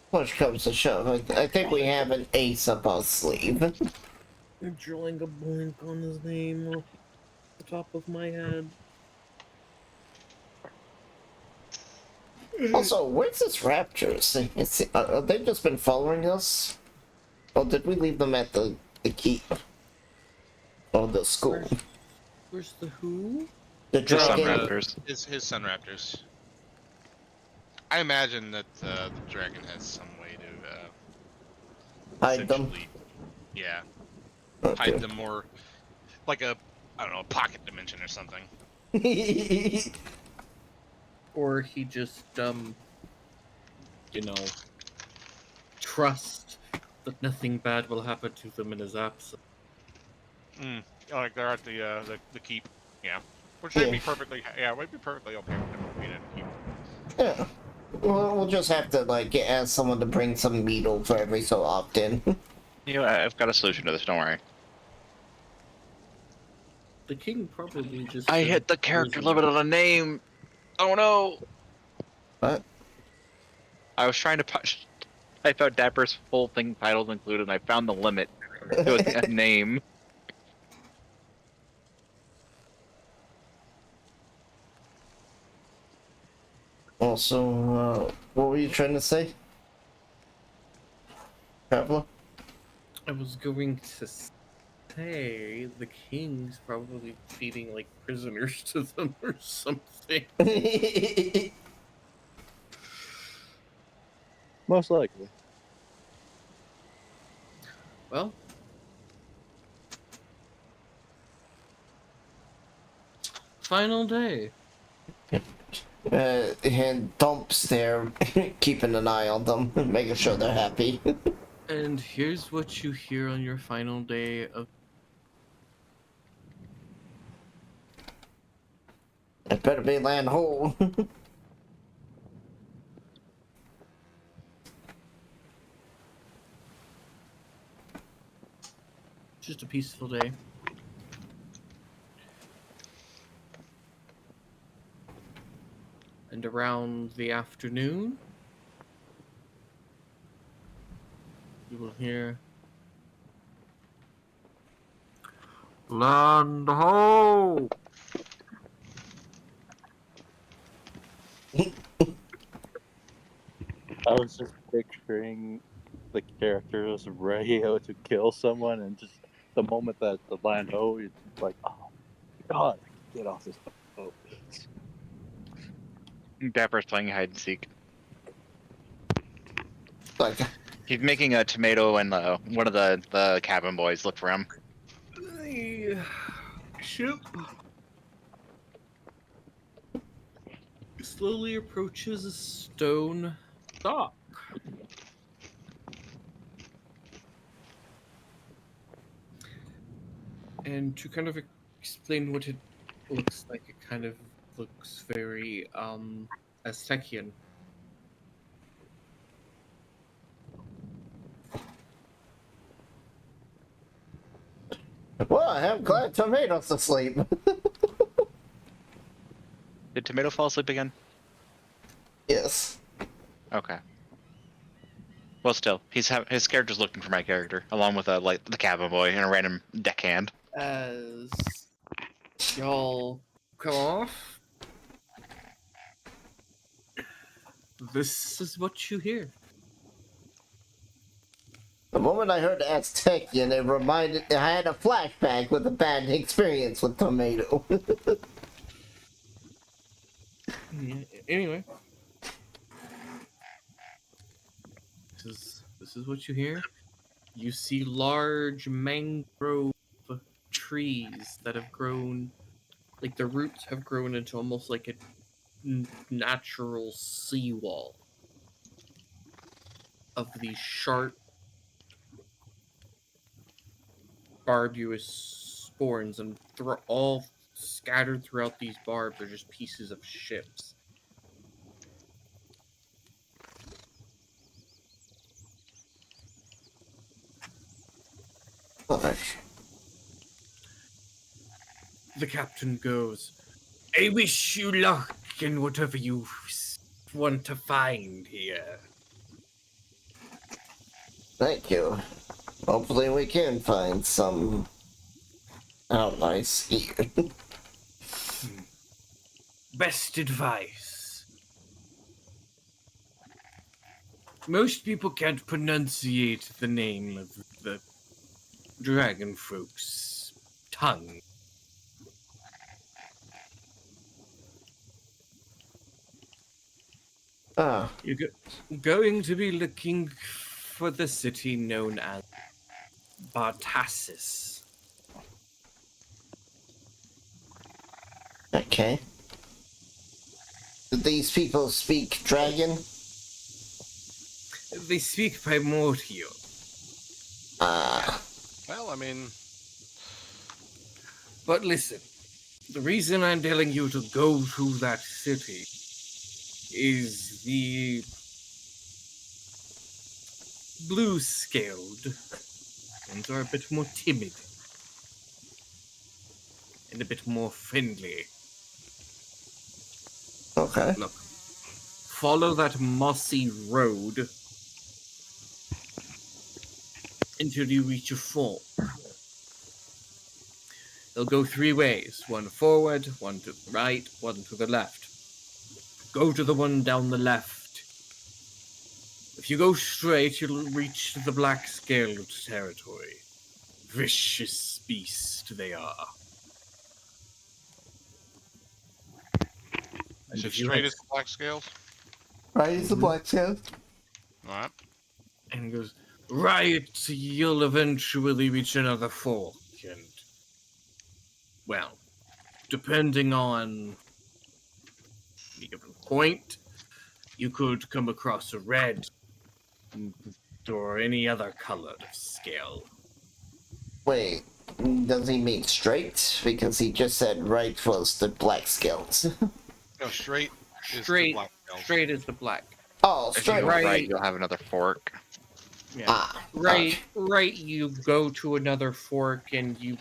push comes to shove. I think we have an ace up our sleeve. I'm drawing a blank on his name off the top of my head. Also, where's this raptors? Have they just been following us? Or did we leave them at the keep? Or the school? Where's the who? The The Sun dragon. Raptors. His Sun Raptors. I imagine that the dragon has some way to Hide them. essentially, yeah, Okay. hide them more, like a, I don't know, a pocket dimension or something. Or he just, trust that nothing bad will happen to them in his absence. Like they're at the keep, yeah. Which might Yeah. be perfectly, might be perfectly okay with them being at the keep. Yeah. We'll just have to, like, ask someone to bring some meat over every so often. You know, I've got a solution to this. Don't worry. The king probably just. I hit the character limit on a name. Oh no! What? I was trying to type out Dapper's full thing, titles included, and I found the limit. It was a name. Also, what were you trying to say? Traveler? I was going to say the king's probably feeding like prisoners to them or something. Most likely. Well, final day. And Dump's there, keeping an eye on them, making sure they're happy. And here's what you hear on your final day of. It better be land whole. Just a peaceful day. And around the afternoon, you will hear land ho! I was just picturing the characters ready to kill someone, and just the moment that the land ho, it's like, oh god, I can get off this boat. Dapper's playing hide and seek. Like, He's making a tomato, and one of the cabin boys look for him. The ship slowly approaches a stone dock. And to kind of explain what it looks like, it kind of looks very Aztecian. well, I have glad tomatoes asleep. Did Tomato fall asleep again? Yes. Okay. Well, still, his character's looking for my character, along with the cabin boy and a random deckhand. As y'all come off, this is what you hear. The moment I heard Aztecian, I had a flashback with a bad experience with tomato. Yeah, anyway, this is what you hear. You see large mangrove trees that have grown, like the roots have grown into almost like a natural seawall of these sharp, barbuous spawns, and all scattered throughout these barbs are just pieces of ships. The captain goes, I wish you luck in whatever you want to find here. Thank you. Hopefully we can find some allies here. Best advice. Most people can't pronunciate the name of the dragon folk's tongue. You're going to be looking for the city known as Bartassus. Okay. Do these people speak dragon? They speak primordial. Well, I mean, But listen, the reason I'm telling you to go to that city is the blue-scaled ones are a bit more timid and a bit more friendly. Okay. Look, follow that mossy road until you reach a fork. They'll go 3 ways, one forward, one to the right, one to the left. Go to the one down the left. If you go straight, you'll reach the black-scaled territory. Vicious beast they are. so straight as the black scales. Right, is the black scale? All right. And he goes, right, you'll eventually reach another fork, and, well, depending on the given point, you could come across a red or any other colored scale. Wait, does he mean straight? Because he just said right was the black scales. No, straight is the Straight, black scales. straight is the black. Oh, If you straight. go Right. right, you'll have another fork. Yeah. Ah, Right, right, you go to another fork and you,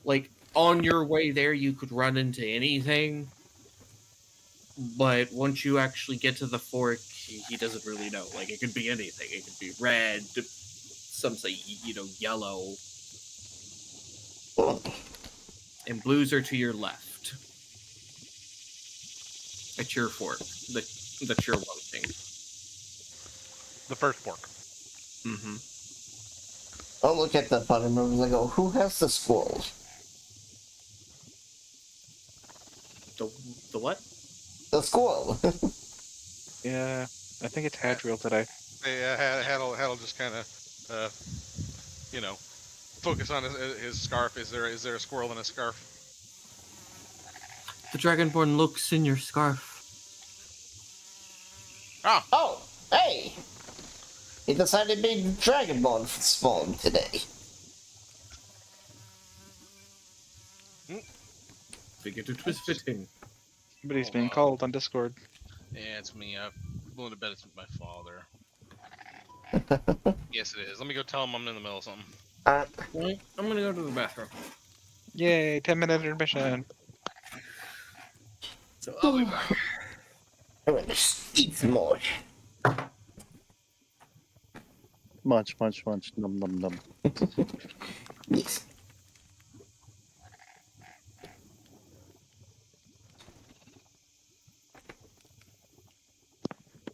like, on your way there, you could run into anything. But once you actually get to the fork, he doesn't really know. Like, it could be anything. It could be red, some say, yellow. And blues are to your left. At your fork. That you're wanting. The first fork. Mm-hmm. I'll look at the button and I go, who has the scroll? The what? The scroll. Yeah, I think it's Hadriel today. Yeah, Had'll just kind of, focus on his scarf. Is there a squirrel in his scarf? The Dragonborn looks in your scarf. Ah, Oh, hey! He decided to be Dragonborn spawn today. Figured it was fitting. Somebody's being called on Discord. yeah, it's me. I'm willing to bet it's my father. Yes, it is. Let me go tell him I'm in the middle of something. Well, I'm gonna go to the bathroom. Yay, 10-minute intermission. So I'll be back. I'm gonna eat some more. Munch, munch, munch, num, num, num. Yes.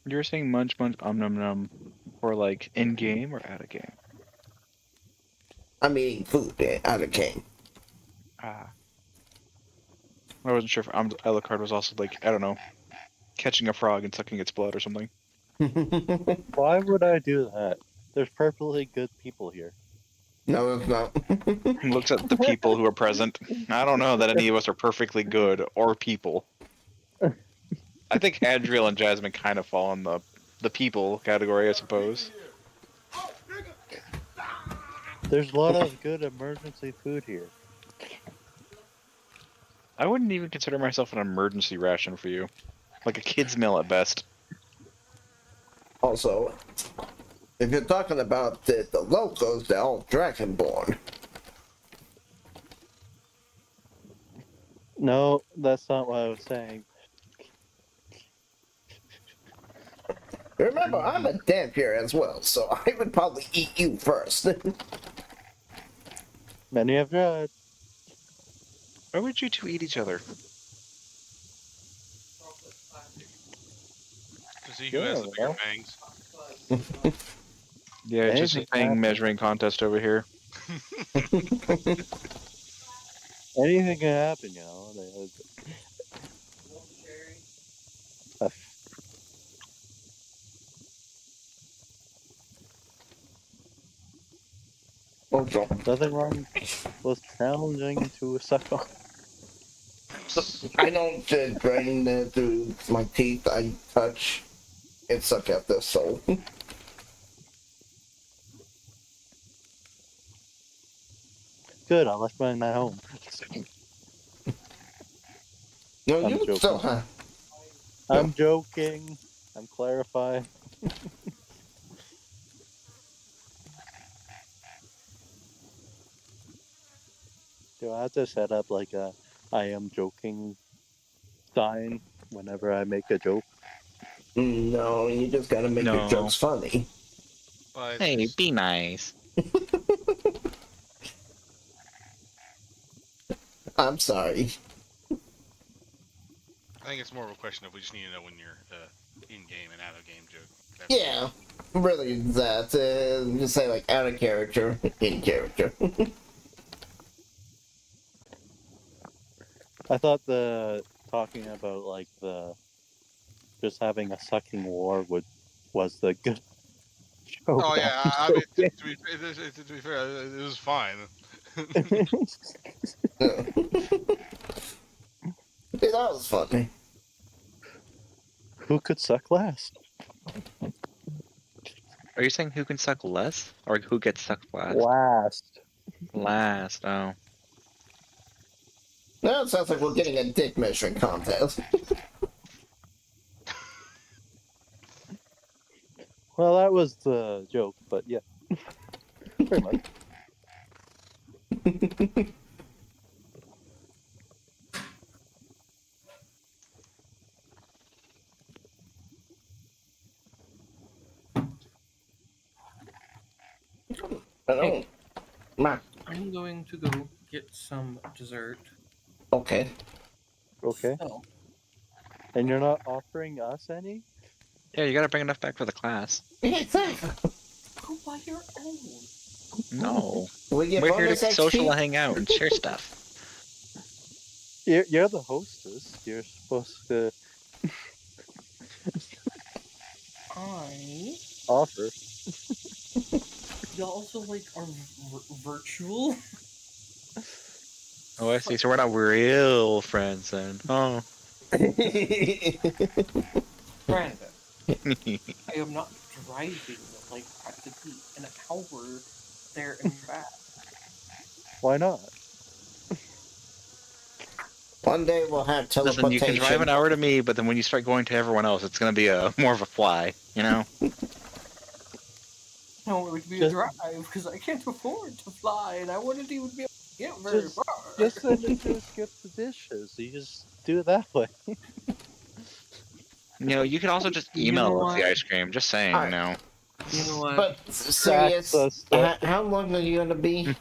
You're saying munch munch num num for like in game or out of game? I'm eating food out of game. Ah. I wasn't sure if Alucard was also like, I don't know, catching a frog and sucking its blood or something. Why would I do that? There's perfectly good people here. No, it's not. He looks at the people who are present. I don't know that any of us are perfectly good or people. I think Adriel and Jasmine kind of fall in the people category, I suppose. There's a lot of good emergency food here. I wouldn't even consider myself an emergency ration for you. Like a kid's meal at best. Also, if you're talking about the locals, they're all Dragonborn. No, that's not what I was saying. Remember, I'm a Dampier as well, so I would probably eat you first. Many have tried. Why would you two eat each other? To see who has the bigger fangs. Yeah, it's just a Anything thing happens. measuring contest over here. Anything can happen, you know. Also, Nothing wrong with challenging to suck on. I don't drain through my teeth. I touch and suck at the soul. Good, I left mine at home. No, I'm you joking. still have. I'm joking. I'm clarifying. Do I have to set up like a I am joking sign whenever I make a joke? No, you just gotta make your No. jokes funny. But Hey, be nice. I'm sorry. I think it's more of a question of we just need to know when you're in-game and out-of-game joke. That's Yeah, really that. Just say like out of character, in character. I thought the talking about like the just having a sucking war was the good joke. Oh yeah, I mean, to be fair, it was fine. Yeah. Yeah, that was funny. Who could suck last? Are you saying who can suck less? Or who gets sucked last? Last. Last, oh. Now it sounds like we're getting a dick measuring contest. Well, that was the joke, but yeah, pretty much. I don't. Ma. I'm going to go get some dessert. Okay. Okay. So, And you're not offering us any? Yeah, you gotta bring enough back for the class. Yeah, exactly. go buy your own. No. We get We're here to bonus social XP? and hang out and share stuff. You're the hostess. You're supposed to I offer. y'all also like are virtual. Oh, I see. So we're not real friends then. Oh. Granted, I am not driving like practically an hour there and back. Why not? One day we'll have teleportation. Listen, you can drive an hour to me, but then when you start going to everyone else, it's gonna be more of a fly, you know? I want it to be a drive because I can't afford to fly, and I wouldn't even be able to get very Just- far. Just send it to skip the dishes. You just do it that way. You know, you could also just You email know us the what? ice cream. Just saying, Alright. no. You know what? But serious, That's the- how long are you gonna be?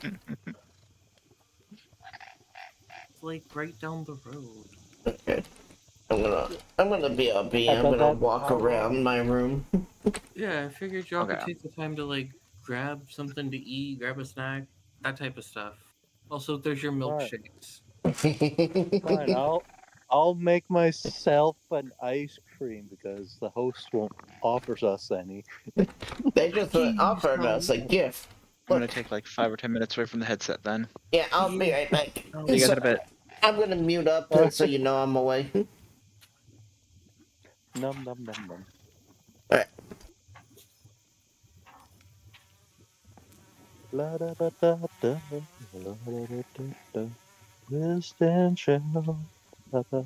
It's like right down the road. Okay. I'm gonna be up here. I'm About gonna that walk power around my room. Yeah, I figured y'all could Okay. take the time to like grab something to eat, grab a snack, that type of stuff. Also, there's your Fine, milkshakes. fine. I'll make myself an ice cream because the host won't offers us any. They just Jeez, offered us no. a gift. I'm gonna Look, take like 5 or 10 minutes away from the headset then. yeah, I'll be Jeez, right back. no. See you guys So in a bit. I'm gonna mute up so you know I'm away. Num num num num. Alright. La da da da da. La da da da da. Wisdom shall. Da da.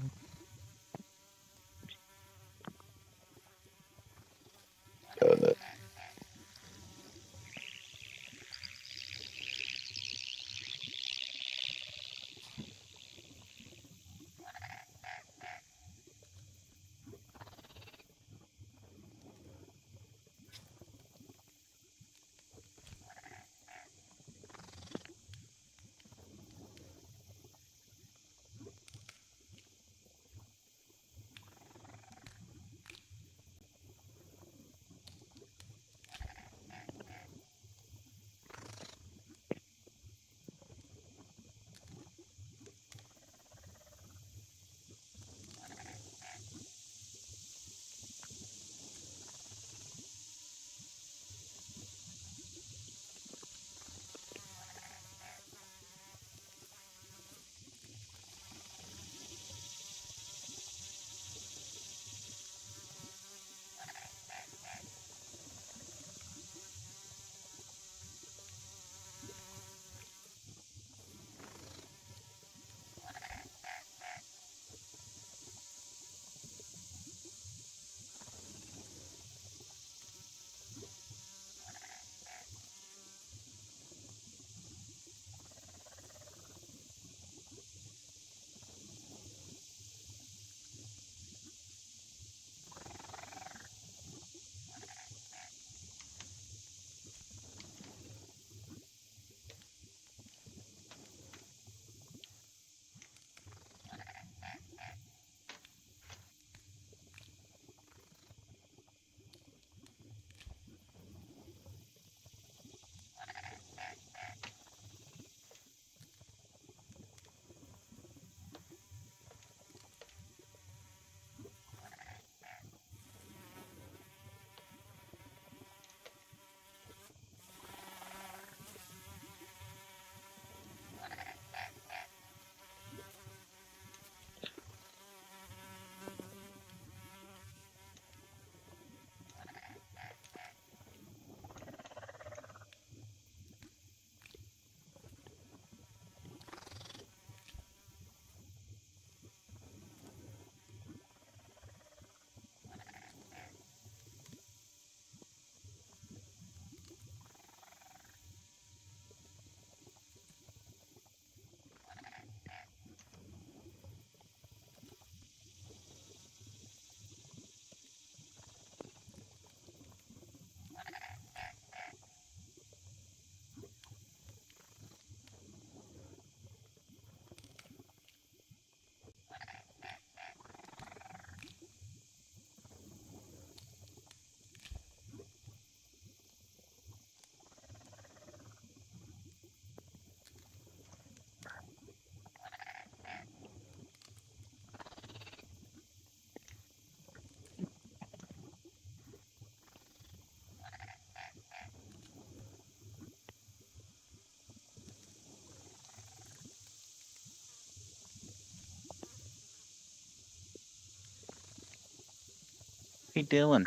Hey Dylan,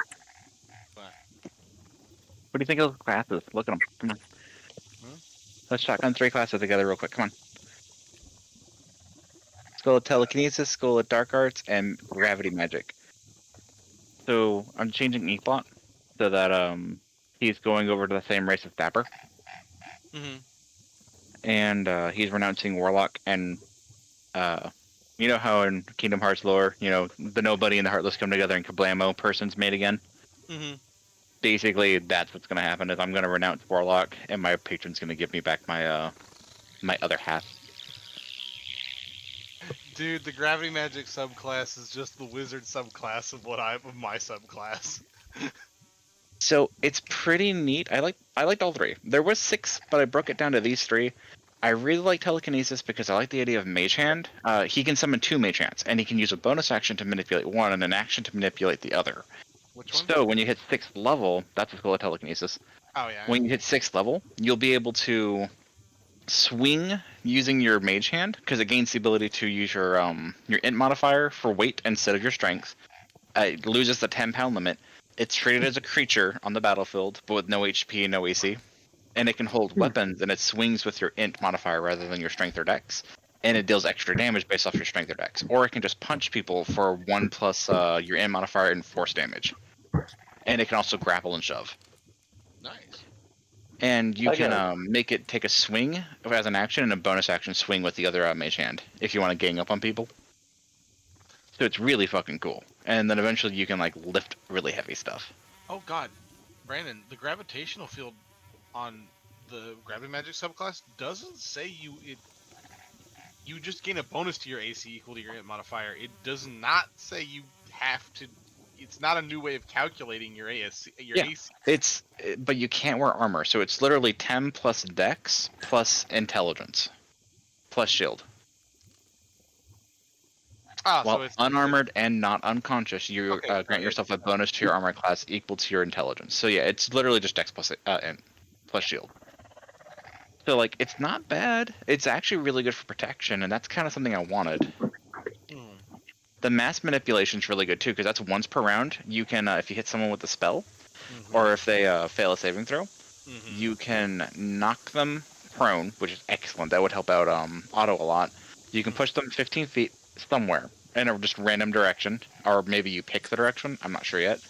What? what do you think of those classes? Look at them. Come on. Huh? Let's shotgun 3 classes together real quick. Come on. School of Telekinesis, School of Dark Arts, and Gravity Magic. So I'm changing Inkbot so that he's going over to the same race as Dapper, Mm-hmm. and he's renouncing Warlock. And you know how in Kingdom Hearts lore, the Nobody and the Heartless come together and Kablamo person's made again. Mm-hmm. Basically, that's what's gonna happen. Is I'm gonna renounce Warlock, and my patron's gonna give me back my my other half. Dude, the gravity magic subclass is just the wizard subclass of my subclass. So it's pretty neat. I liked all three. There was 6, but I broke it down to these 3. I really like telekinesis because I like the idea of Mage Hand. He can summon 2 Mage Hands, and he can use a bonus action to manipulate one and an action to manipulate the other. Which one? So when you hit 6th level, that's what's called telekinesis. Oh yeah. When you hit 6th level, you'll be able to swing using your Mage Hand because it gains the ability to use your int modifier for weight instead of your strength. It loses the 10-pound limit. It's treated as a creature on the battlefield, but with no HP and no AC. And it can hold weapons, and it swings with your int modifier rather than your strength or dex. And it deals extra damage based off your strength or dex. Or it can just punch people for 1 plus your int modifier and force damage. And it can also grapple and shove. Nice. And you can make it take a swing as an action and a bonus action swing with the other Mage Hand if you want to gang up on people. So it's really fucking cool. And then eventually you can like lift really heavy stuff. Oh god, Brandon, the gravitational field on the gravity magic subclass doesn't say you just gain a bonus to your AC equal to your int modifier. It does not say you have to. It's not a new way of calculating your AC. But you can't wear armor, so it's literally 10 plus dex plus intelligence plus shield. While so it's unarmored and not unconscious, you grant yourself a bonus to your armor class equal to your intelligence. So yeah, it's literally just dex plus shield. So like, it's not bad. It's actually really good for protection, and that's kind of something I wanted. The mass manipulation is really good too, because that's once per round. You can, if you hit someone with a spell, or if they fail a saving throw, you can knock them prone, which is excellent. That would help out Otto a lot. You can push them 15 feet somewhere in a just random direction, or maybe you pick the direction. I'm not sure yet.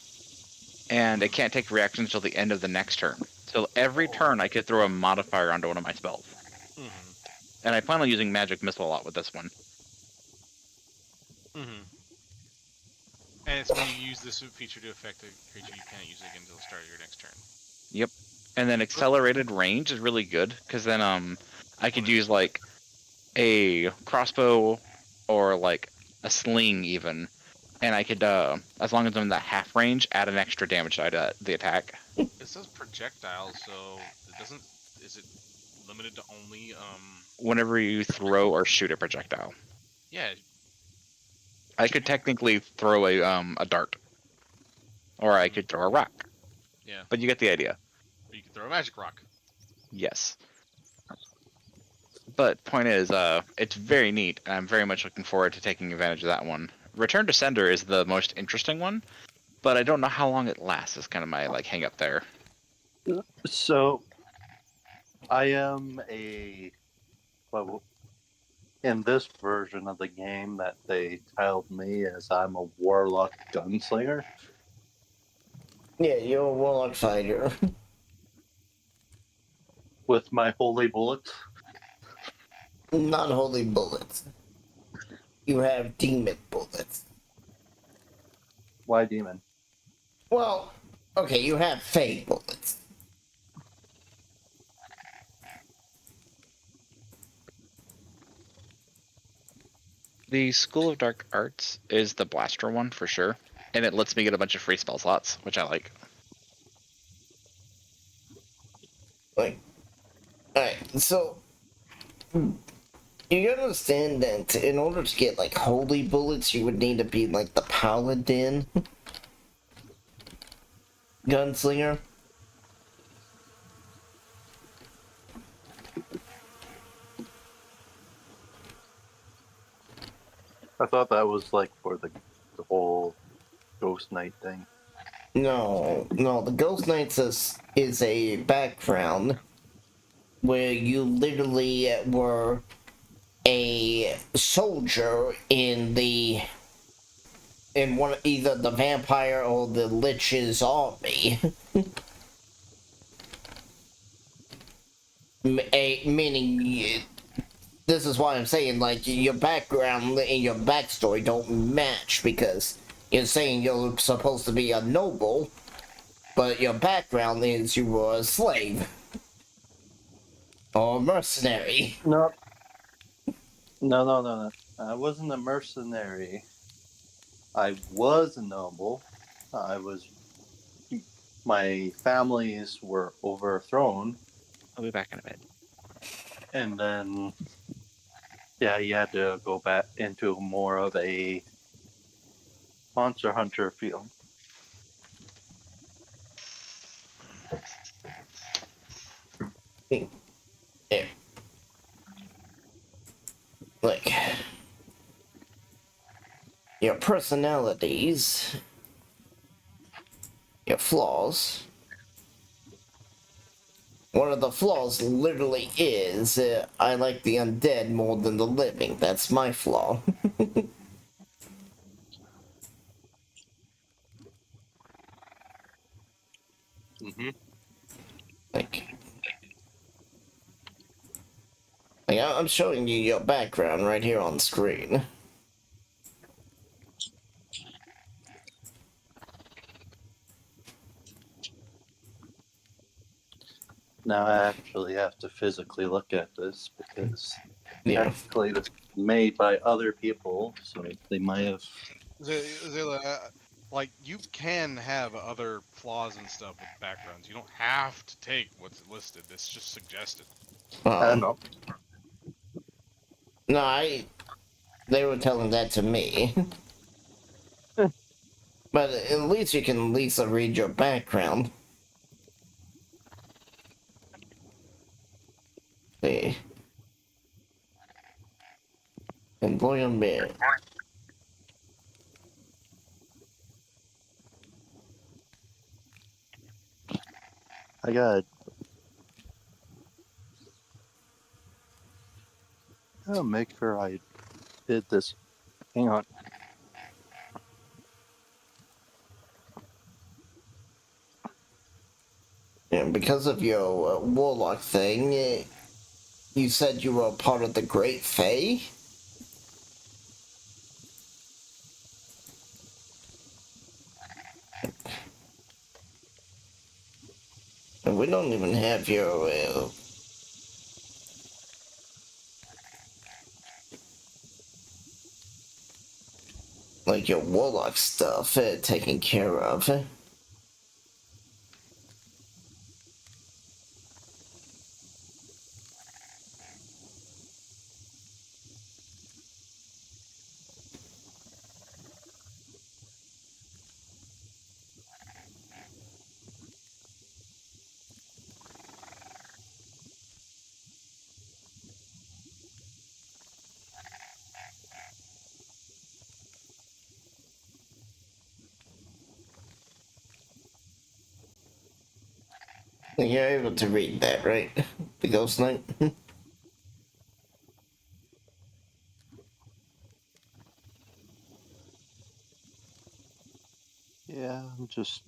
And it can't take reactions until the end of the next turn. So every turn, I could throw a modifier onto one of my spells. And I plan on using Magic Missile a lot with this one. And it's when you use this feature to affect a creature, you can't use it again until the start of your next turn. Yep. And then accelerated range is really good, because then I could use like a crossbow or like a sling even, and I could, as long as I'm in that half range, add an extra damage die to the attack. It says projectile, so it doesn't. Is it limited to only whenever you throw or shoot a projectile? Yeah. I could technically throw a dart, or I could throw a rock. Yeah. But you get the idea. Or you can throw a magic rock. Yes. But point is, it's very neat. I'm very much looking forward to taking advantage of that one. Return to Sender is the most interesting one, but I don't know how long it lasts. Is kind of my like hang up there. So, I am in this version of the game that they titled me as I'm a warlock gunslinger. Yeah, you're a warlock fighter. With my holy bullets. Not holy bullets. You have demon bullets. Why demon? Well, okay, you have fey bullets. The School of Dark Arts is the blaster one for sure, and it lets me get a bunch of free spell slots, which I like. Alright, so you gotta understand that in order to get like holy bullets, you would need to be like the paladin gunslinger. I thought that was like for the whole Ghost Knight thing. No, the Ghost Knights is a background where you literally were a soldier in one either the vampire or the Lich's army. Meaning, this is why I'm saying, like, your background and your backstory don't match, because you're saying you're supposed to be a noble, but your background is you were a slave. Or a mercenary. No. I wasn't a mercenary. I was a noble. I was. My families were overthrown, I'll be back in a bit. and then yeah, you had to go back into more of a monster hunter field. Yeah. Like, your personalities, your flaws. One of the flaws literally is I like the undead more than the living. That's my flaw. Mm-hmm. like, I'm showing you your background right here on screen. Now I actually have to physically look at this because Yeah. technically this was made by other people, so they might have. Like, you can have other flaws and stuff with backgrounds. You don't have to take what's listed. It's just suggested. I don't know. No, they were telling that to me. But at least you can at least read your background. See. Employee on bed. I gotta make sure I did this. Hang on. Yeah, because of your warlock thing, you said you were a part of the Great Fae? And we don't even have your, like your warlock stuff taken care of. You're able to read that, right? The Ghost Knight? Yeah, I'm just.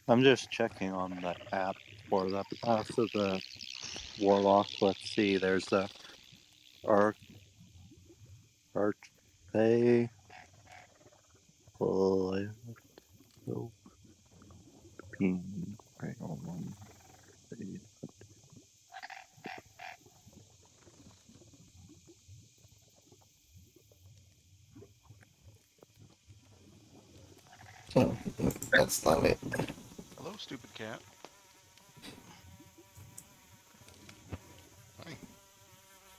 I'm just checking on the app for the path of the warlock. Let's see. There's the Archfey. Oh, that's not it. Hello, stupid cat. Hi.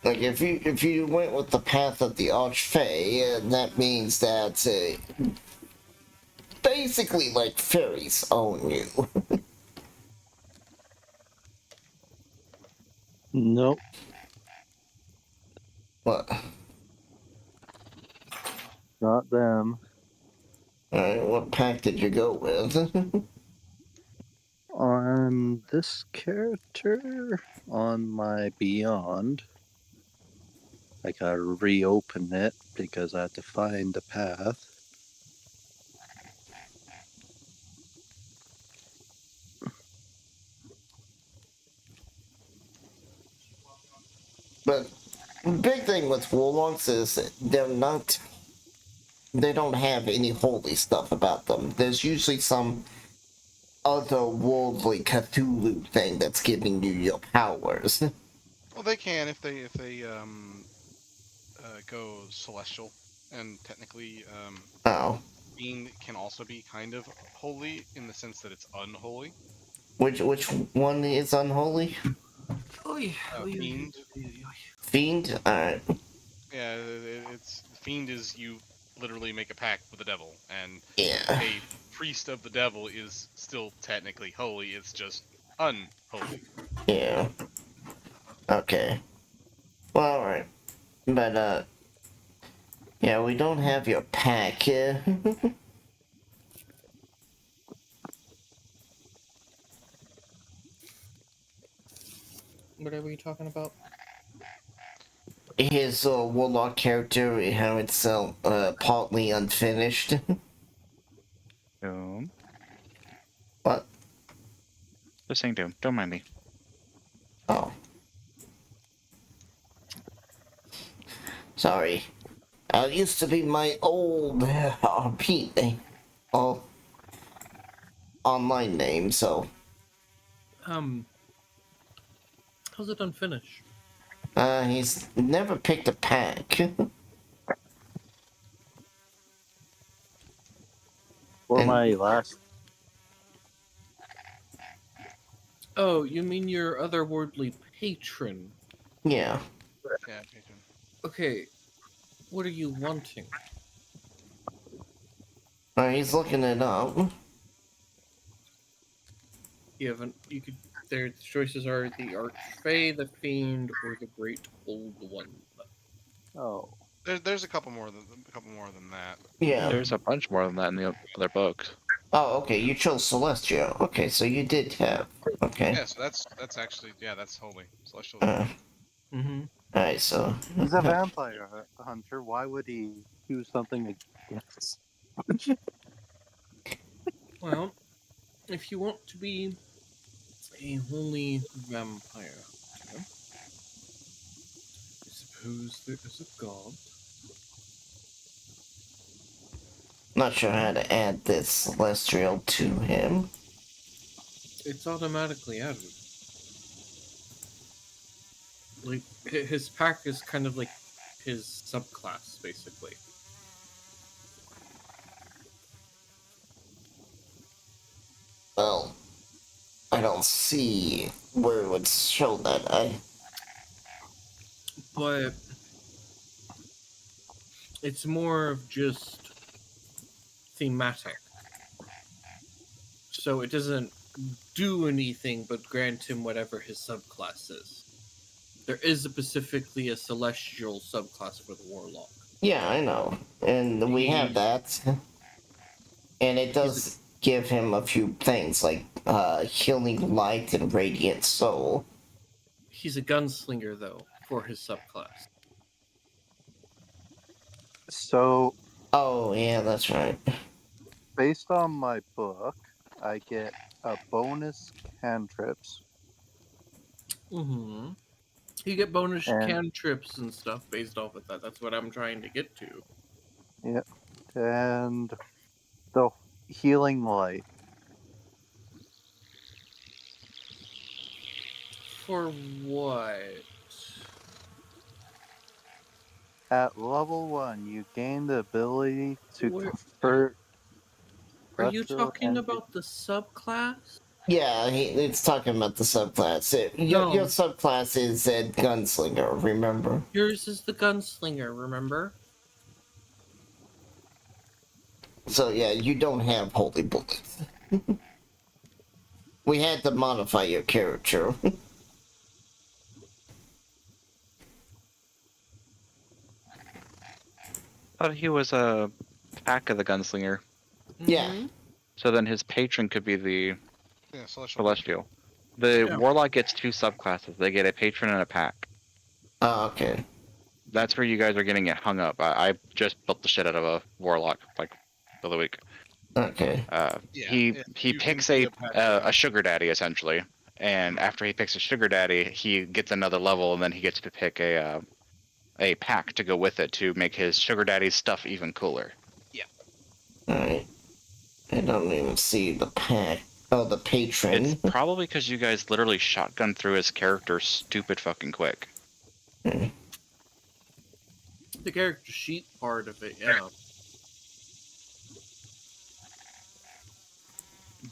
Like if you went with the path of the Archfey, that means that basically like fairies own you. Nope. What? Not them. Alright, what pack did you go with? On this character, on my Beyond, I gotta reopen it because I had to find the path. But big thing with warlocks is they don't have any holy stuff about them. There's usually some otherworldly Cthulhu thing that's giving you your powers. Well, they can if they go celestial, and technically Oh. fiend can also be kind of holy in the sense that it's unholy. Which one is unholy? Fiend. Fiend? Alright. Yeah, it's fiend is you literally make a pact with the devil, and Yeah. a priest of the devil is still technically holy. It's just unholy. Yeah. Okay. Well, alright. But, yeah, we don't have your pack. What are we talking about? His warlock character, how it's partly unfinished. Doom. What? Just saying Doom. Don't mind me. Oh. Sorry. It used to be my old RP name. Oh. Online name, so. How's it unfinished? He's never picked a pack. For And- my last, Oh, you mean your otherworldly patron? Yeah. Yeah, patron. Okay, what are you wanting? He's looking it up. You haven't. You could. Their choices are the Archfey, the Fiend, or the Great Old One. oh, There's a couple more than that. Yeah. There's a bunch more than that in the other books. Oh, okay, you chose Celestial. Okay, so you did have. Okay. Yeah, so that's actually that's holy celestial. Mm-hmm. Alright, so. he's a vampire hunter. Why would he choose something against? Well, if you want to be a holy vampire, I suppose there is a god. Not sure how to add this Celestial to him. It's automatically added. Like his pack is kind of like his subclass, basically. Well, I don't see where it would show that. But it's more of just thematic. So it doesn't do anything but grant him whatever his subclass is. There is specifically a celestial subclass for the warlock. Yeah, I know. And we have that. And it does give him a few things like healing light and radiant soul. He's a gunslinger, though, for his subclass. So, Oh, yeah, that's right. based on my book, I get a bonus cantrips. Mm-hmm. You get bonus And- cantrips and stuff based off of that. That's what I'm trying to get to. And the healing light. For what? At level 1, you gain the ability to Where- convert. Are you celestial talking energy- about the subclass? Yeah, it's talking about the subclass. Your No. subclass is a gunslinger, remember? Yours is the gunslinger, remember? So yeah, you don't have holy bullets. We had to modify your character. Thought he was a pack of the gunslinger. Yeah. Mhm. So then his patron could be the Yeah, celestial. celestial. The Yeah. warlock gets two subclasses. They get a patron and a pack. Oh, okay. That's where you guys are getting it hung up. I just built the shit out of a warlock like the other week. Okay. Yeah, He you can picks be a a pack a sugar daddy essentially, and after he picks a sugar daddy, he gets another level, and then he gets to pick a pack to go with it to make his sugar daddy's stuff even cooler. Alright. I don't even see the pack. Oh, the patron. It's probably because you guys literally shotgun through his character stupid fucking quick. The character sheet part of it, yeah.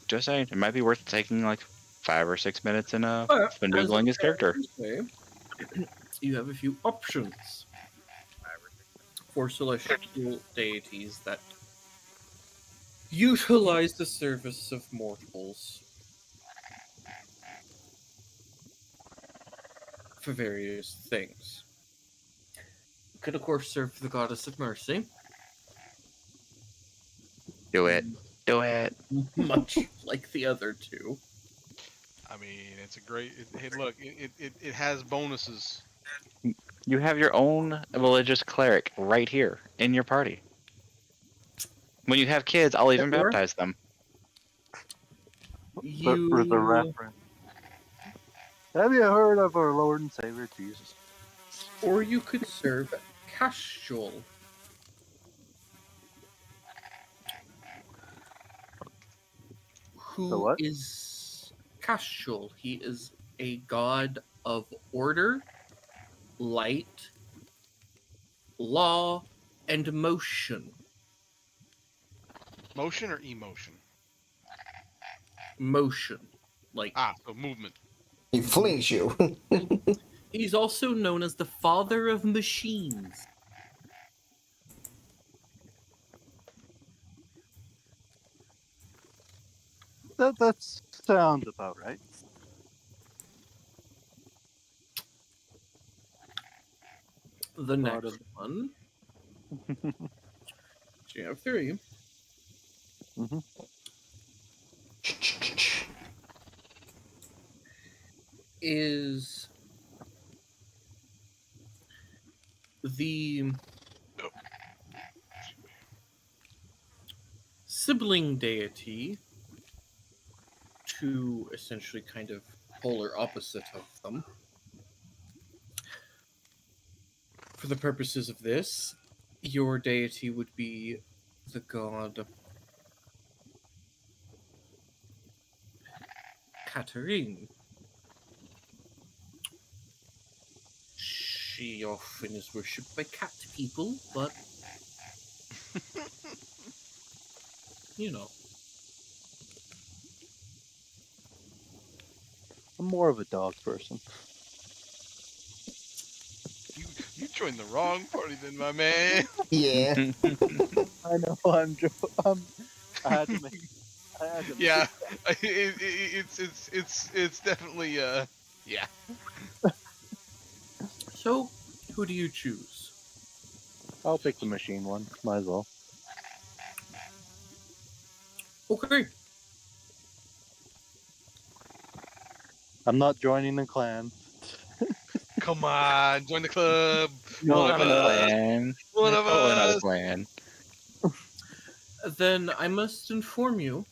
Just saying, it might be worth taking like 5 or 6 minutes and But, finagling his character. Say, you have a few options for celestial deities that utilize the service of mortals for various things. You could, of course, serve the goddess of mercy. Do it. Do it. Much like the other two. I mean, it's a great. Hey, look, it has bonuses. You have your own religious cleric right here in your party. When you have kids, I'll even Or baptize them. But for the reference, have you heard of our Lord and Savior Jesus? Or you could serve Casual. Who is Casual? He is a god of order, light, law, and motion. Motion or emotion? Motion. Like, so movement. He flings you. He's also known as the father of machines. That sounds about right. The next one. So you have 3. Mm-hmm. Is the sibling deity to essentially kind of polar opposite of them. For the purposes of this, your deity would be the god Katarine. She often is worshipped by cat people, but you know. I'm more of a dog person. You joined the wrong party, then, my man. Yeah. I know. I had to make. Yeah, it's definitely yeah. So, who do you choose? I'll pick the machine one. Might as well. Okay. I'm not joining the clan. Come on, join the club. No, One of us. plan. One of Totally not a us. plan. Then I must inform you,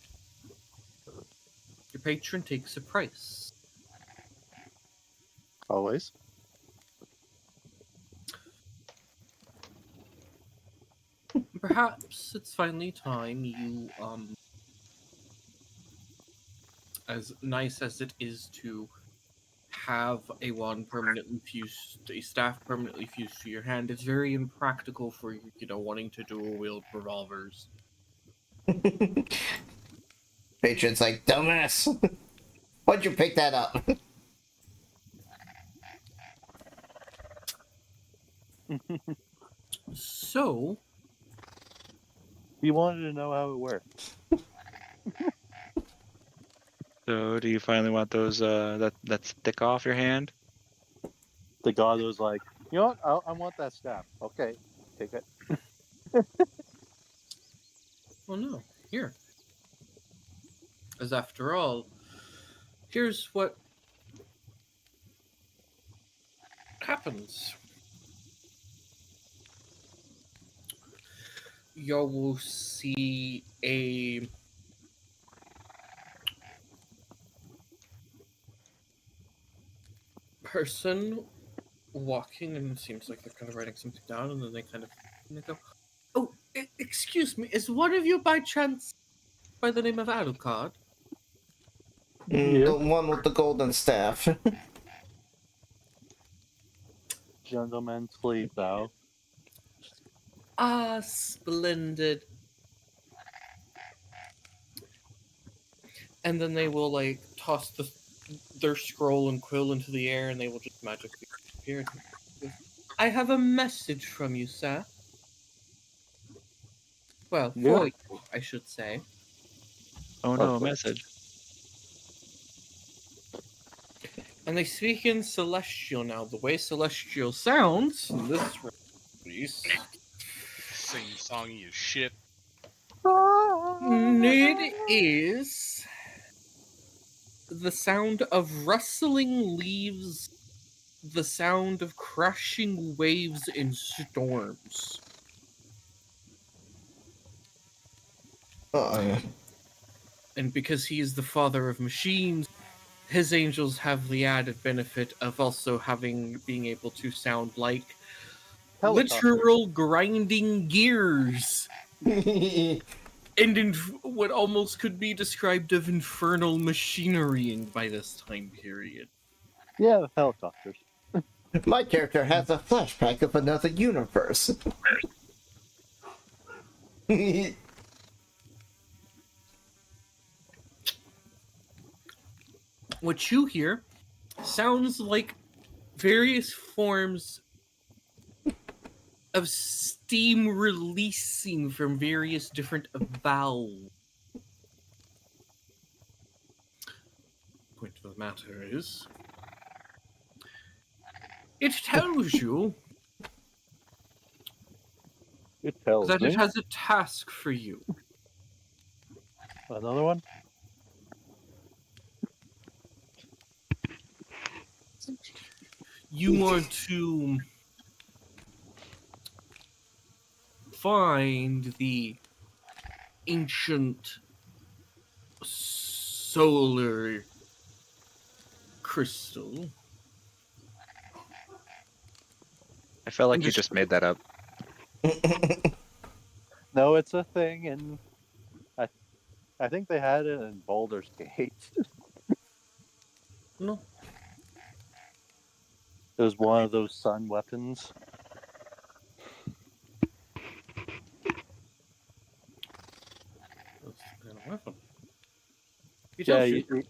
your patron takes a price. Always. Perhaps it's finally time you, as nice as it is to have a wand permanently fused, a staff permanently fused to your hand, it's very impractical for you, wanting to dual wield revolvers. Patron's like, dumbass. Why'd you pick that up? So, You wanted to know how it worked. So, do you finally want those that stick off your hand? The god was like, you know what? I want that staff. Okay, take it. well, no, here. As after all, here's what happens. You will see a person walking, and it seems like they're kind of writing something down, and then they go, "Oh, excuse me, is one of you by chance by the name of Alucard?" The one with the golden staff. Gentlemanly bow. Ah, splendid. And then they will like toss their scroll and quill into the air, and they will just magically appear. I have a message from you, sir. Well, Yeah. for you, I should say. Oh no, a message. And they speak in Celestial now. The way Celestial sounds in this release. Sing songy as shit. It is the sound of rustling leaves, the sound of crashing waves in storms. Oh, yeah. And because he is the father of machines, his angels have the added benefit of also being able to sound like Helicopter. literal grinding gears. And what almost could be described of infernal machinery by this time period. Yeah, helicopters. My character has a flashback of another universe. What you hear sounds like various forms of steam releasing from various different valves. Point of the matter is, it tells you It tells that me. it has a task for you. Another one? You want to find the ancient solar crystal. I felt like you just made that up. No, it's a thing, and I think they had it in Baldur's Gate. No. It was one of those sun weapons. That's the kind of weapon. He Yeah, tells you.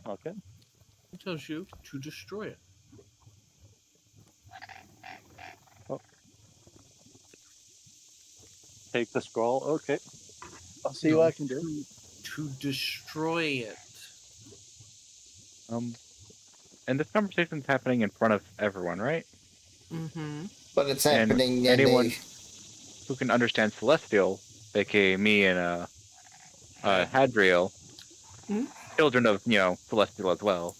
Okay. He tells you to destroy it. Oh. Take the scroll. Okay. I'll see what I can do. To destroy it. And this conversation's happening in front of everyone, right? Mm-hmm. But it's And happening anyone who can understand Celestial, aka me and Hadriel, children of, Celestial as well,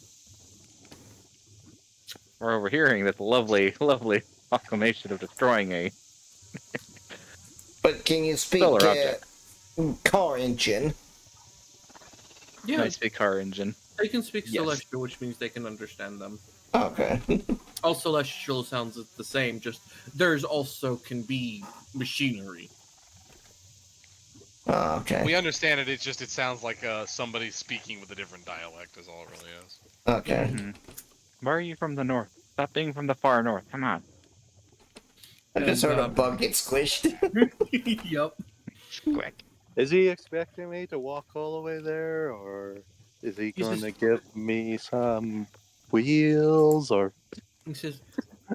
are overhearing this lovely, lovely proclamation of destroying a But can you speak solar object. car engine? Yeah, I speak car engine. they can speak Yes. Celestial, which means they can understand them. Okay. All Celestial sounds the same, just theirs also can be machinery. Oh, okay. We understand it. It's just it sounds like somebody speaking with a different dialect. Is all it really is. Okay. Mm-hmm. Why are you from the north? Stop being from the far north. Come on. I just heard a bug get squished. Yup. Quick. Is he expecting me to walk all the way there, or is he going to give me some wheels, or? He says,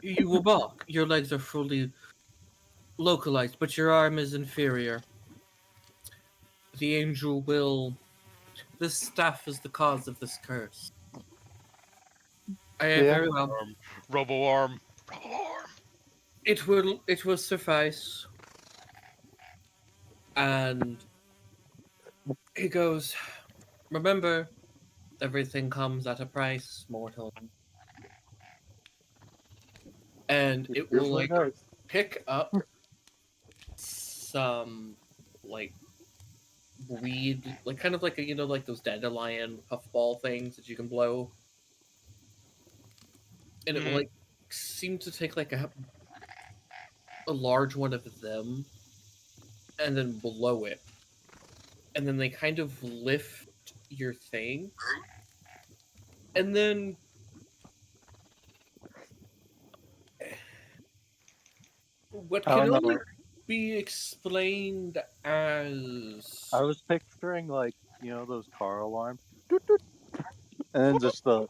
you will walk. Your legs are fully localized, but your arm is inferior. The angel will... This staff is the cause of this curse. Very well. Robo-arm. Robo-arm. It will suffice. And he goes, remember, everything comes at a price, mortal. And it will, like, pick up some, like, weed, like, kind of like, like those dandelion puffball things that you can blow. and it will like seem to take like a large one of them, and then blow it, and then they kind of lift your thing, and then what I can don't only know. be explained as I was picturing like those car alarms, Doot, doot. And then just the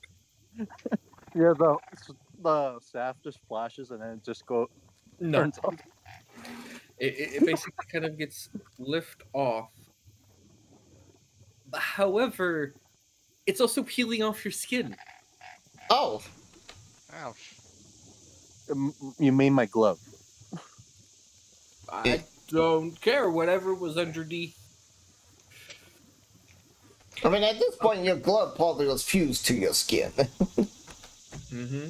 the staff just flashes and then it just no. turns on. It basically kind of gets lift off. However, it's also peeling off your skin. Oh, Ouch. You mean my glove? I don't care. Whatever was underneath. I mean, at this point, your glove probably was fused to your skin. Mm-hmm.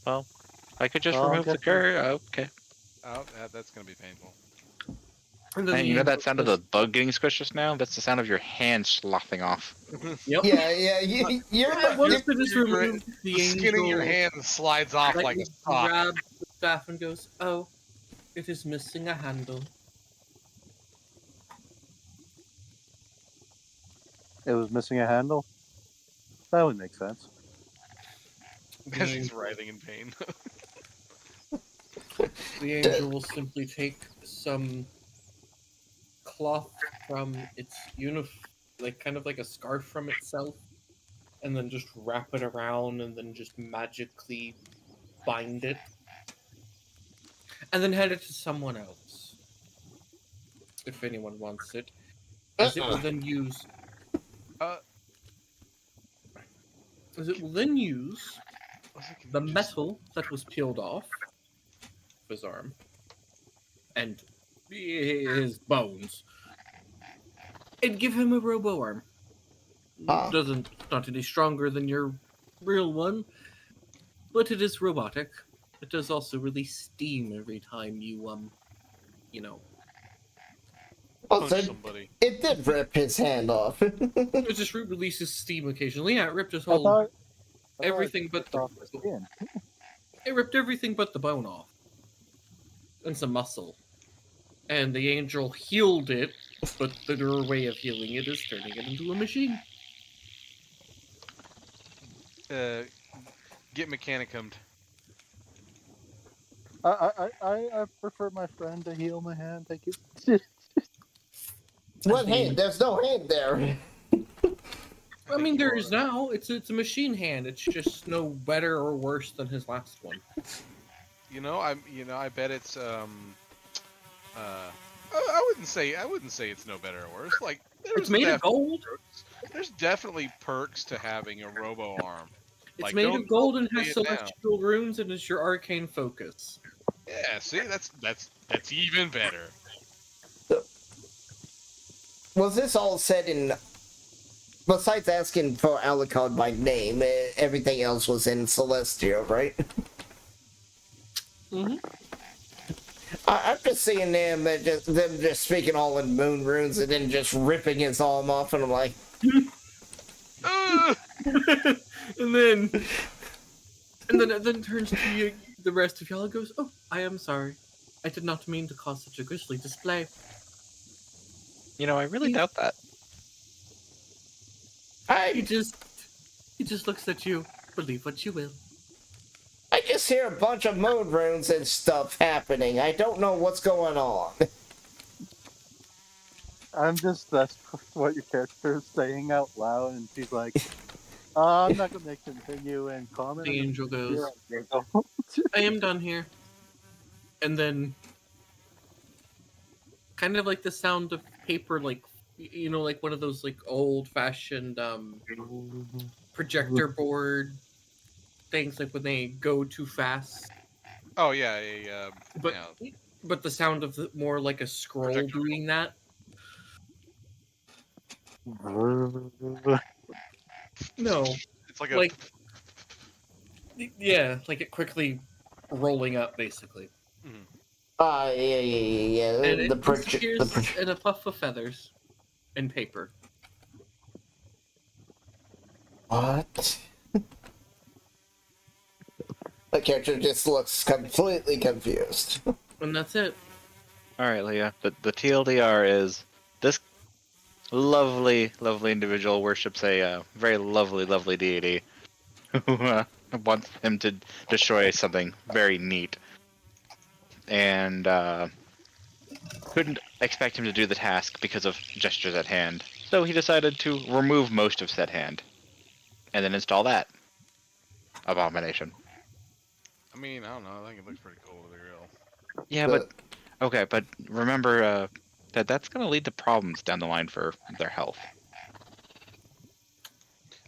Well, I could just Oh, remove the guess cur. Okay. Oh, that's gonna be painful. And then And the you know that angel sound of goes, the bug getting squished just now? That's the sound of your hand sloughing off. Yep. Yeah, Once it is removed, The the skin in your angel hand slides off like a lightly sock. grabs the staff and goes, "Oh, it is missing a handle." it was missing a handle. That would make sense. As he's writhing in pain. The angel will simply take some cloth from its like kind of like a scarf from itself, and then just wrap it around, and then just magically bind it, and then hand it to someone else, if anyone wants it. As it will then use. As it will then use the metal that was peeled off his arm and his bones, and give him a robo arm. Not any stronger than your real one, but it is robotic. It does also release steam every time you Punch somebody. It did rip his hand off. it just releases steam occasionally. Yeah, it ripped his I whole thought everything but the off the skin. it ripped everything but the bone off and some muscle. And the angel healed it, but their way of healing it is turning it into a machine. Get mechanicummed. I prefer my friend to heal my hand. Thank you. What hand? There's no hand there. I mean, there is now. It's a machine hand. It's just no better or worse than his last one. I bet it's I wouldn't say it's no better or worse. Like It's made of gold. There's definitely perks to having a robo arm. It's Like, made don't of gold and play has it down. celestial runes and is your arcane focus. Yeah, see, that's even better. Was this all said in... Besides asking for Alucard by name, everything else was in Celestial, right? Mm-hmm. I'm just seeing them just speaking all in moon runes and then just ripping his arm off, and I'm like... and then it turns to you, the rest of y'all, and goes, "Oh, I am sorry. I did not mean to cause such a grisly display." I really doubt that. He just looks at you. Believe what you will. I just hear a bunch of moon runes and stuff happening. I don't know what's going on. That's what your character is saying out loud, and she's like, I'm not going to continue and comment. The angel goes, "Yeah, "I am done here." And then, kind of like the sound of paper, like, like one of those, like, old-fashioned, projector board things, like when they go too fast. Oh yeah, But the sound of more like a scroll Projector. doing that. No, It's like like like it quickly rolling up, basically. Yeah. And it disappears in a puff of feathers and paper. What? The character just looks completely confused. And that's it. Alright, Leah. The TLDR is this lovely, lovely individual worships a very lovely, lovely deity who wants him to destroy something very neat. And couldn't expect him to do the task because of gestures at hand. So he decided to remove most of said hand. And then install that abomination. I mean, I don't know. I think it looks pretty cool with the grill. Yeah, but okay, but remember that's going to lead to problems down the line for their health.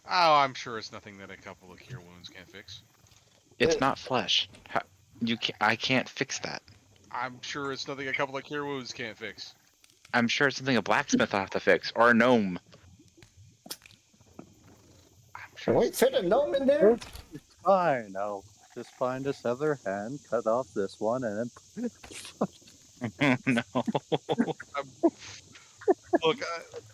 Oh, I'm sure it's nothing that a couple of cure wounds can't fix. It's not flesh. I can't fix that. I'm sure it's nothing a couple of cure wounds can't fix. I'm sure it's something a blacksmith will have to fix, or a gnome. I'm sure Wait, fit a gnome in there? It's fine. I'll just find this other hand, cut off this one, and then. No. Look,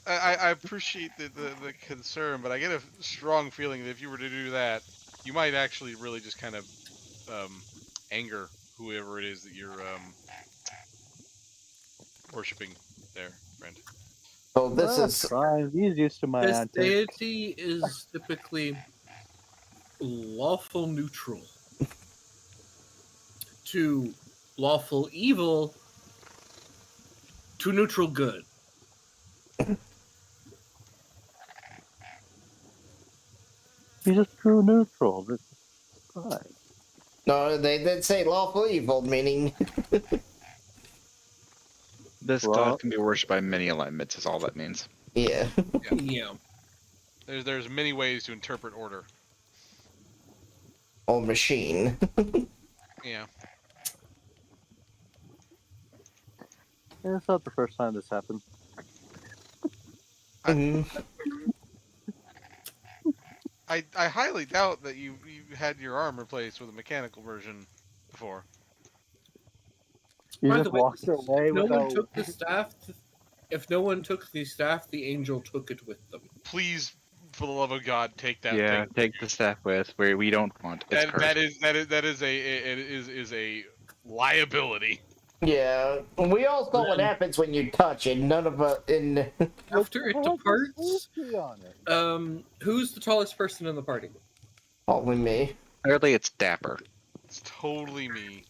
I appreciate the concern, but I get a strong feeling that if you were to do that, you might actually really just kind of anger whoever it is that you're worshipping there, friend. So this is fine. He's used to my This antics. deity is typically lawful neutral to lawful evil to neutral good. He's just true neutral. That's fine. no. They did say lawful evil, meaning This Well- god can be worshipped by many alignments, is all that means. yeah. Yeah. There's many ways to interpret order. Or machine. Yeah. Yeah, it's not the first time this happened. Mhm. I highly doubt that you had your arm replaced with a mechanical version before. You By just the way, walked away No one without. took the staff. If no one took the staff, the angel took it with them. Please, for the love of God, take that Yeah, thing. take the staff with where we don't want. It's That cursed. is a liability. Yeah, we all saw what happens when you touch it. None of us in. After it departs, On it. who's the tallest person in the party? Only me. Clearly, it's Dapper. It's totally me.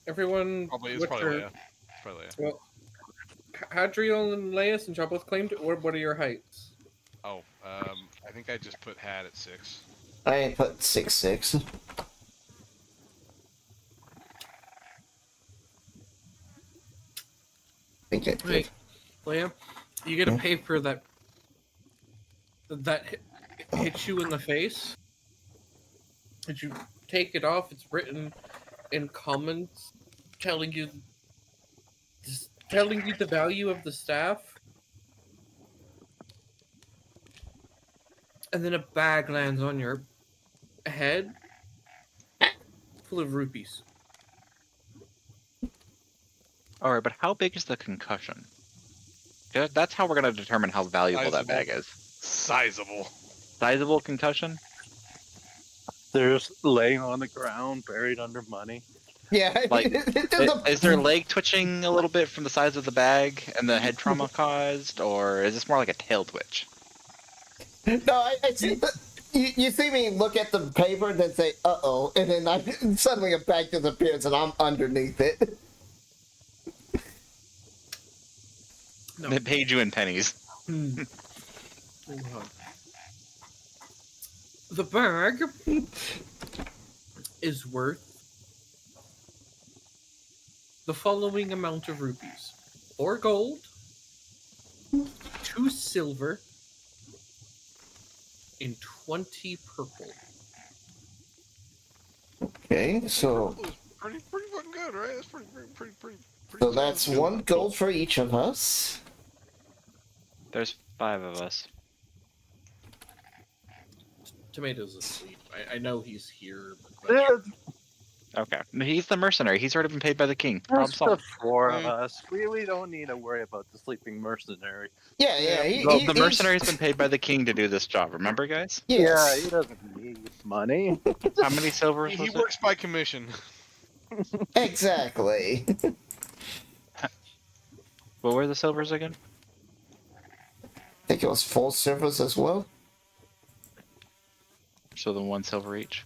Everyone. It's what's probably your- Leia. It's probably Leia. Well, Hadriel and Leia, since y'all both claimed it, what are your heights? Oh, I think I just put Had at 6. I ain't put 6'6". I think I did. Wait, Leia, you get a paper that hits you in the face. Did you take it off? It's written in comments telling you the value of the staff. And then a bag lands on your head full of rupees. Alright, but how big is the concussion? Yeah, that's how we're going to determine how valuable that bag is. Sizable. Sizable concussion? They're just laying on the ground, buried under money. Yeah, Like, there's a- Is their leg twitching a little bit from the size of the bag and the head trauma caused, or is this more like a tail twitch? No, I see. You see me look at the paper and then say, "Uh-oh," and then suddenly a bag disappears and I'm underneath it. No. They paid you in pennies. The bag is worth the following amount of rupees: 4 gold, 2 silver, and 20 purple. Okay, so Pretty fucking good, right? That's pretty so that's 1 gold for each of us. There's 5 of us. Tomato's asleep. I know he's here, but Okay. He's the mercenary. He's already been paid by the king. Problem That's the solved. four of Yeah. us. We don't need to worry about the sleeping mercenary. Yeah, yeah. Well, the mercenary's been paid by the king to do this job. Remember, guys? Yeah, Yes. he doesn't need money. How many silvers He was it? works by commission. Exactly. What were the silvers again? I think it was 4 silvers as well. So then 1 silver each.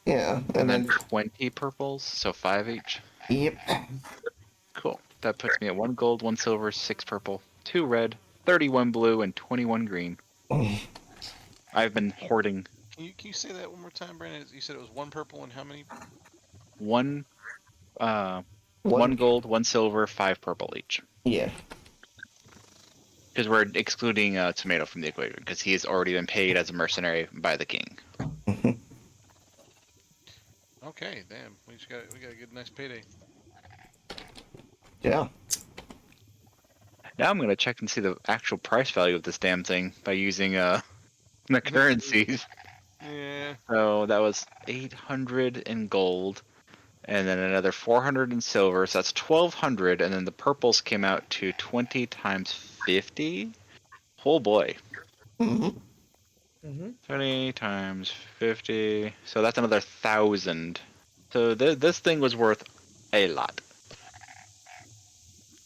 Yeah, And then 20 purples, so 5 each. Yep. Cool. That puts me at 1 gold, 1 silver, 6 purple, 2 red, 31 blue, and 21 green. I've been hoarding. Can you say that one more time, Brandon? You said it was 1 purple and how many? 1 gold, 1 silver, 5 purple each. Yeah. Because we're excluding Tomato from the equation, because he has already been paid as a mercenary by the king. Okay, damn. We got a good nice payday. Yeah. Now I'm gonna check and see the actual price value of this damn thing by using the currencies. Yeah. So that was 800 in gold, and then another 400 in silver. So that's 1200, and then the purples came out to 20 times 50. Oh boy. Mm-hmm. 20 times 50. So that's another 1,000. So this thing was worth a lot.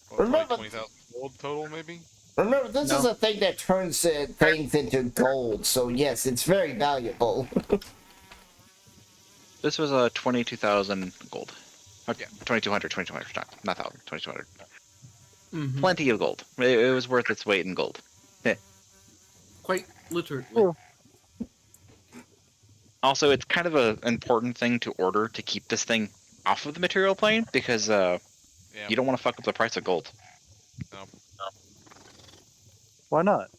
Well, Remember- 20,000 gold total, maybe? Remember, this No. is a thing that turns things into gold, so yes, it's very valuable. This was 22,000 gold. Okay, 2,200, 2,200, not 1,000, 2,200. Mhm. Plenty of gold. It was worth its weight in gold. Quite literally. Oh. Also, it's kind of an important thing to order to keep this thing off of the material plane, because Yeah. you don't want to fuck up the price of gold. Why not?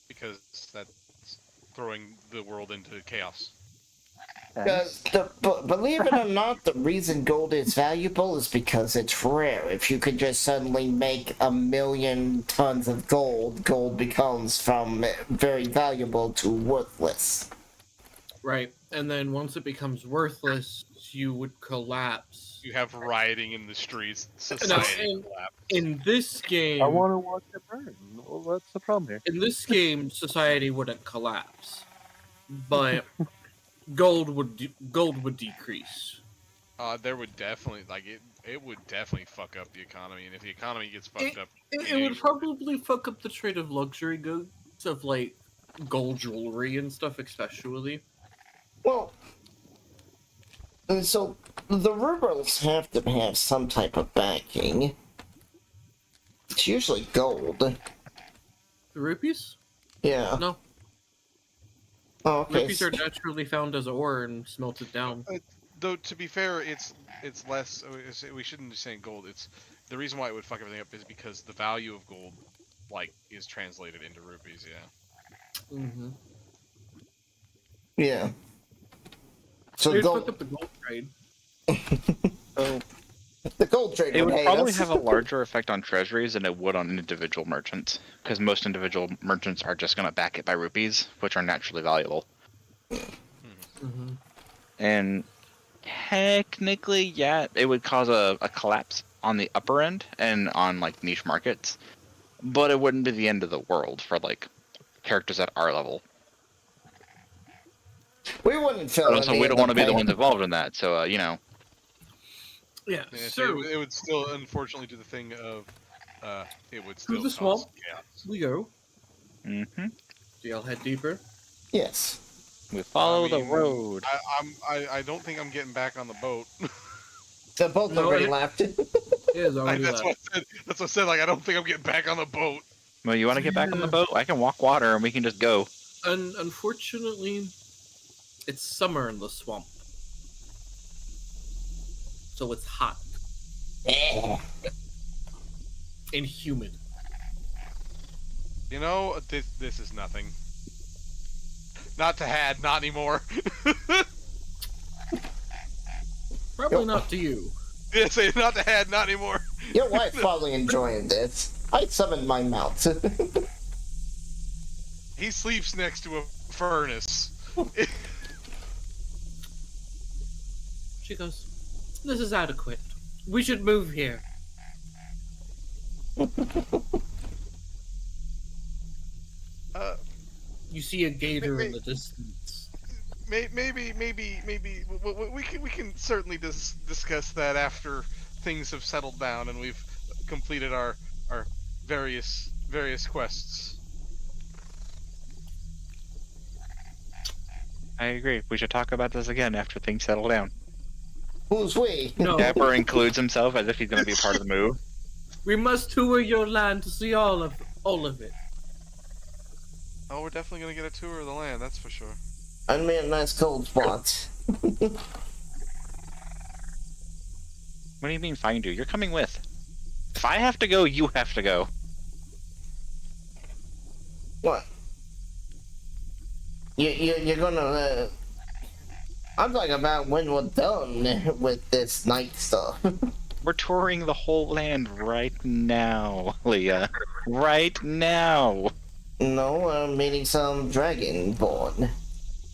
Because that's throwing the world into chaos. Believe it or not, the reason gold is valuable is because it's rare. If you could just suddenly make 1,000,000 tons of gold, gold becomes from very valuable to worthless. Right. And then once it becomes worthless, you would collapse. You have rioting in the streets. No, Society collapse. in this game, I want to watch it burn. Well, what's the problem here? in this game, society wouldn't collapse, but gold would decrease. There would definitely it would definitely fuck up the economy, and if the economy gets fucked up, It would probably fuck up the trade of luxury goods, of like gold jewelry and stuff, especially. Well, and so the rubles have to have some type of backing. It's usually gold. The rupees? Yeah. No. Oh, okay. Rupees are naturally found as ore and smelted down. Though to be fair, it's less. We shouldn't be saying gold. It's the reason why it would fuck everything up is because the value of gold, is translated into rupees. Yeah. Mm-hmm. Yeah. So They'd fuck gold, up the gold trade. So the gold trade it would would hate probably us. have a larger effect on treasuries than it would on individual merchants, because most individual merchants are just going to back it by rupees, which are naturally valuable. Mm-hmm. And technically, yeah, it would cause a collapse on the upper end and on niche markets, but it wouldn't be the end of the world for characters at our level. We wouldn't feel But also, any we of don't the want to be the pain. ones involved in that, so Yeah. Yeah, So it would still unfortunately do the thing of it would still the cause swamp. chaos. we go. mm-hmm. Do y'all head deeper? Yes. We follow I the mean, road. I don't think I'm getting back on the boat. The boat No, already it- left. It is already That's what I said. That's what I said. I don't think I'm getting back on the boat. Well, you want to get back on the boat? I can walk water and we can just go. Unfortunately, it's summer in the swamp. So it's hot and humid. You know, this is nothing. Not to had, not anymore. Probably not to you. Yeah, say not to had, not anymore. Your wife's probably enjoying this. I summoned my mount. He sleeps next to a furnace. She goes, This is adequate. We should move here. You see a gator in the distance. Maybe we can certainly discuss that after things have settled down and we've completed our various quests. I agree. We should talk about this again after things settle down. Who's we? No. Dapper includes himself as if he's going to be a part of the move. We must tour your land to see all of it. Oh, we're definitely gonna get a tour of the land, that's for sure. I mean, a nice cold spot. What do you mean find you? You're coming with. If I have to go, you have to go. What? You're gonna. I'm talking about when we're done with this night stuff. We're touring the whole land right now, Leah. Right now. No, I'm meeting some dragonborn.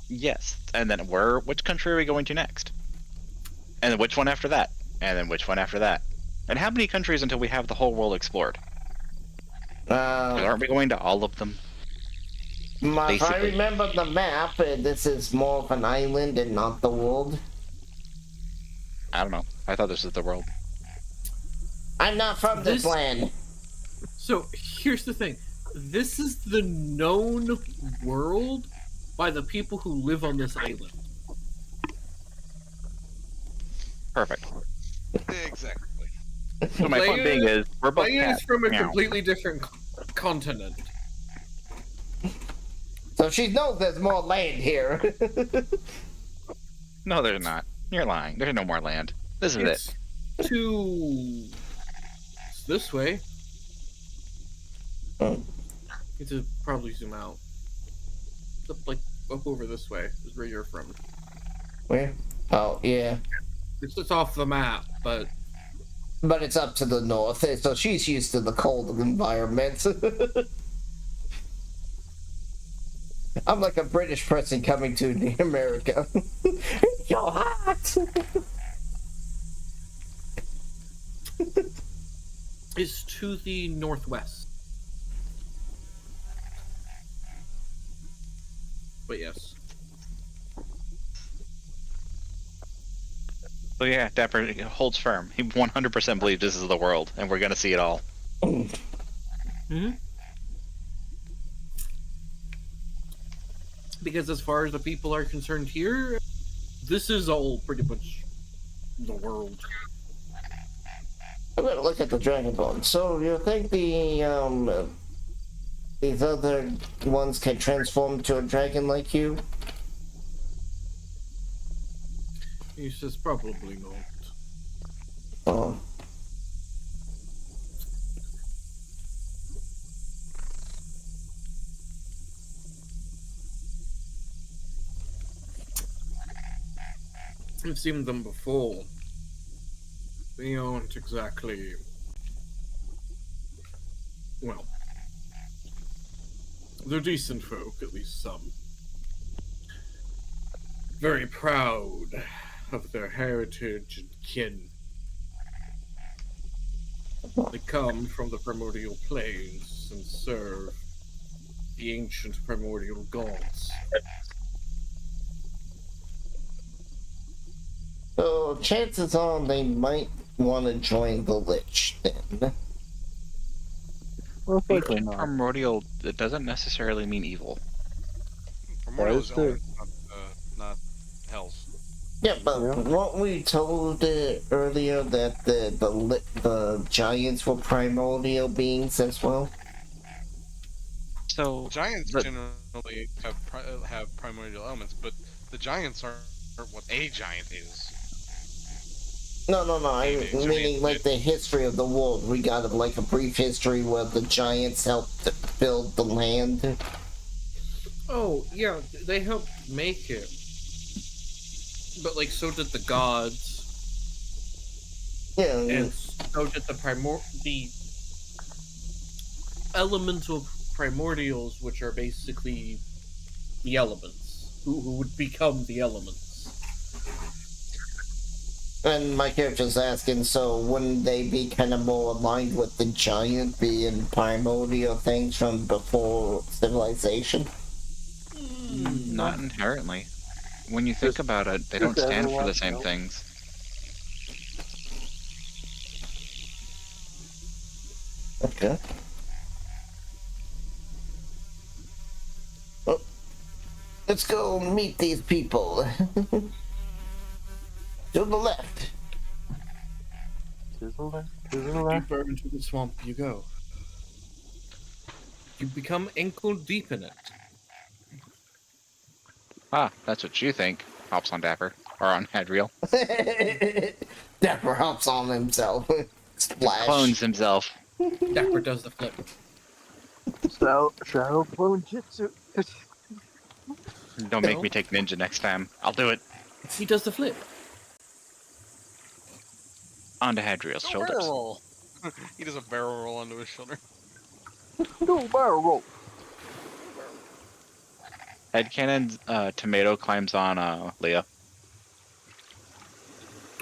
Yes. And then which country are we going to next? And then which one after that? And then which one after that? And how many countries until we have the whole world explored? 'Cause aren't we going to all of them? If I Basically. remember the map, this is more of an island and not the world. I don't know. I thought this was the world. I'm not from this land. So here's the thing. This is the known world by the people who live on this island. Perfect. Exactly. So my point being is, we're both Leia is cats. from a Meow. completely different continent. So she knows there's more land here. No, there's not. You're lying. There's no more land. This is it. It's this way. Oh. Need to probably zoom out. Up over this way is where you're from. Where? Oh, yeah. It's just off the map, but But it's up to the north, so she's used to the cold environment. I'm like a British person coming to America. You're hot! it's to the northwest. But yes. So yeah, Dapper holds firm. He 100% believes this is the world, and we're gonna see it all. Hmm. Because as far as the people are concerned here, this is all pretty much the world. I'm gonna look at the Dragonborn. So you think these other ones can transform to a dragon like you? He says probably not. Oh. I've seen them before. They aren't exactly... Well... They're decent folk, at least some. Very proud of their heritage and kin. They come from the primordial plains and serve the ancient primordial gods. So chances are they might want to join the Lich then. Most likely not. Primordial, it doesn't necessarily mean evil. Primordial is is true. elements, not hells. Yeah, but Yeah. weren't we told earlier that the giants were primordial beings as well? So Giants but- generally have primordial elements, but the giants aren't what a giant is. No, I Maybe. meaning like the history of the world. We got like a brief history where the giants helped build the land. Oh, yeah, they helped make it. But, like, so did the gods. Yeah, And so did the elemental primordials, which are basically the elements. Who would become the elements. And my character's asking, so wouldn't they be kind of more aligned with the giant being primordial things from before civilization? Not inherently. When you think Just- about it, they just don't stand for the everyone, same no. things. Okay. Oh, let's go meet these people. To the left. To the left. Deeper into the swamp you go. You become ankle deep in it. Ah, that's what you think. Hops on Dapper. Or on Hadriel. Dapper hops on himself. Splash. Clones himself. Dapper does the flip. Shadow clone jutsu. Don't make No. me take ninja next time. I'll do it. He does the flip. Onto Hadriel's No shoulders. barrel roll. He does a barrel roll onto his shoulder. No barrel roll. Headcanon, Tomato climbs on Leah.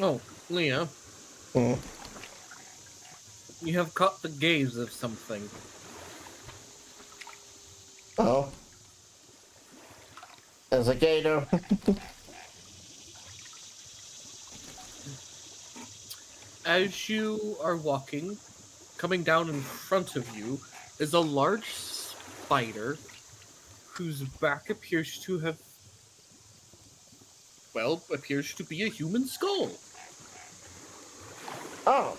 Oh, Leah. Hmm. You have caught the gaze of something. Oh. There's a gator. As you are walking, coming down in front of you is a large spider whose back appears to have, well, appears to be a human skull. Oh.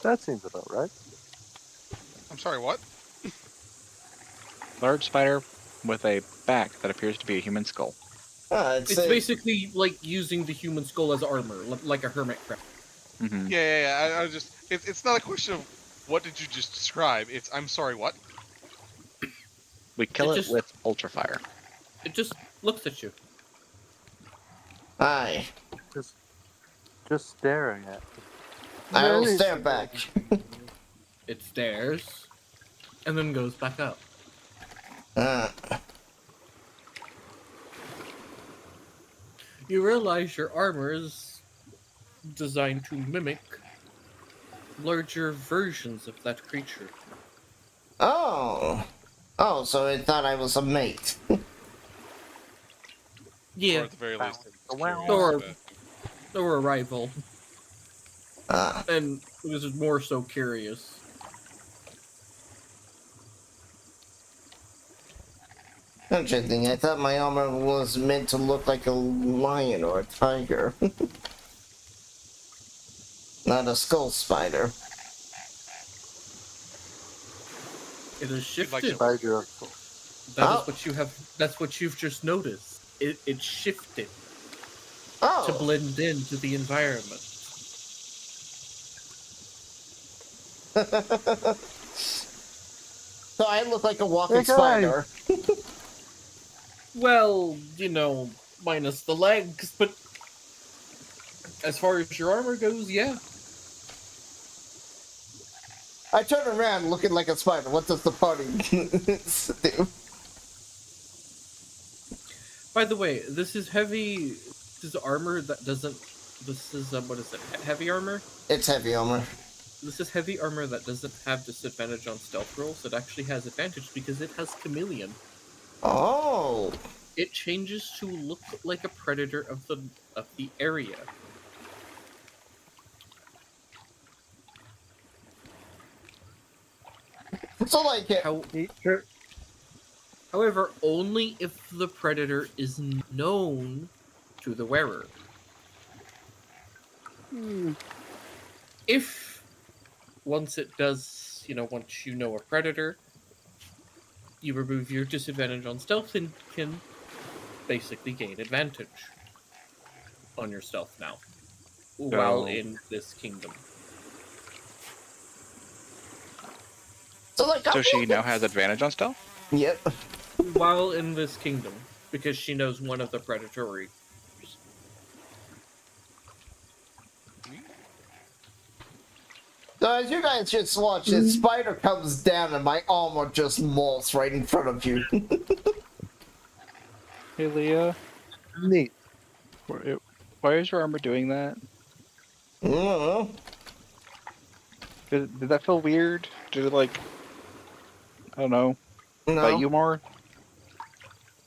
That seems about right. I'm sorry, what? Large spider with a back that appears to be a human skull. It's basically like using the human skull as armor, like a hermit crab. Mm-hmm. Yeah. I just. It's not a question of what did you just describe. It's I'm sorry, what? We kill It it just- with ultra fire. It just looks at you. Hi. Just staring at. I will Very stare simple. back. It stares, and then goes back up. You realize your armor is designed to mimic larger versions of that creature. Oh. Oh, so it thought I was a mate. Or Yeah, at the very least, it's Wow. curious, or a rival, Ah. and this is more so curious. Interesting. I thought my armor was meant to look like a lion or a tiger. Not a skull spider. It is You'd like shifted. Spider. That is Oh. what you have. That's what you've just noticed. It shifted to Oh. blend into the environment. So I look like a walking Hey, guys. spider. Well, you know, minus the legs, but as far as your armor goes, yeah. I turn around looking like a spider. What does the party do? By the way, this is heavy. This is armor that doesn't. This is what is it? Heavy armor. It's heavy armor. This is heavy armor that doesn't have disadvantage on stealth rolls. It actually has advantage because it has chameleon. Oh. It changes to look like a predator of the area. So like it. However, only if the predator is known to the wearer. If once it does, once you know a predator, you remove your disadvantage on stealth and can basically gain advantage on your stealth now while in this kingdom. So like. So I'm she looking- now has advantage on stealth? Yep. While in this kingdom, because she knows one of the predatory. So as you guys just watch, this spider comes down and my armor just molts right in front of you. Hey, Leah. Neat. Why is your armor doing that? I don't know. Did that feel weird? Did it like, I don't know, bite No. you more?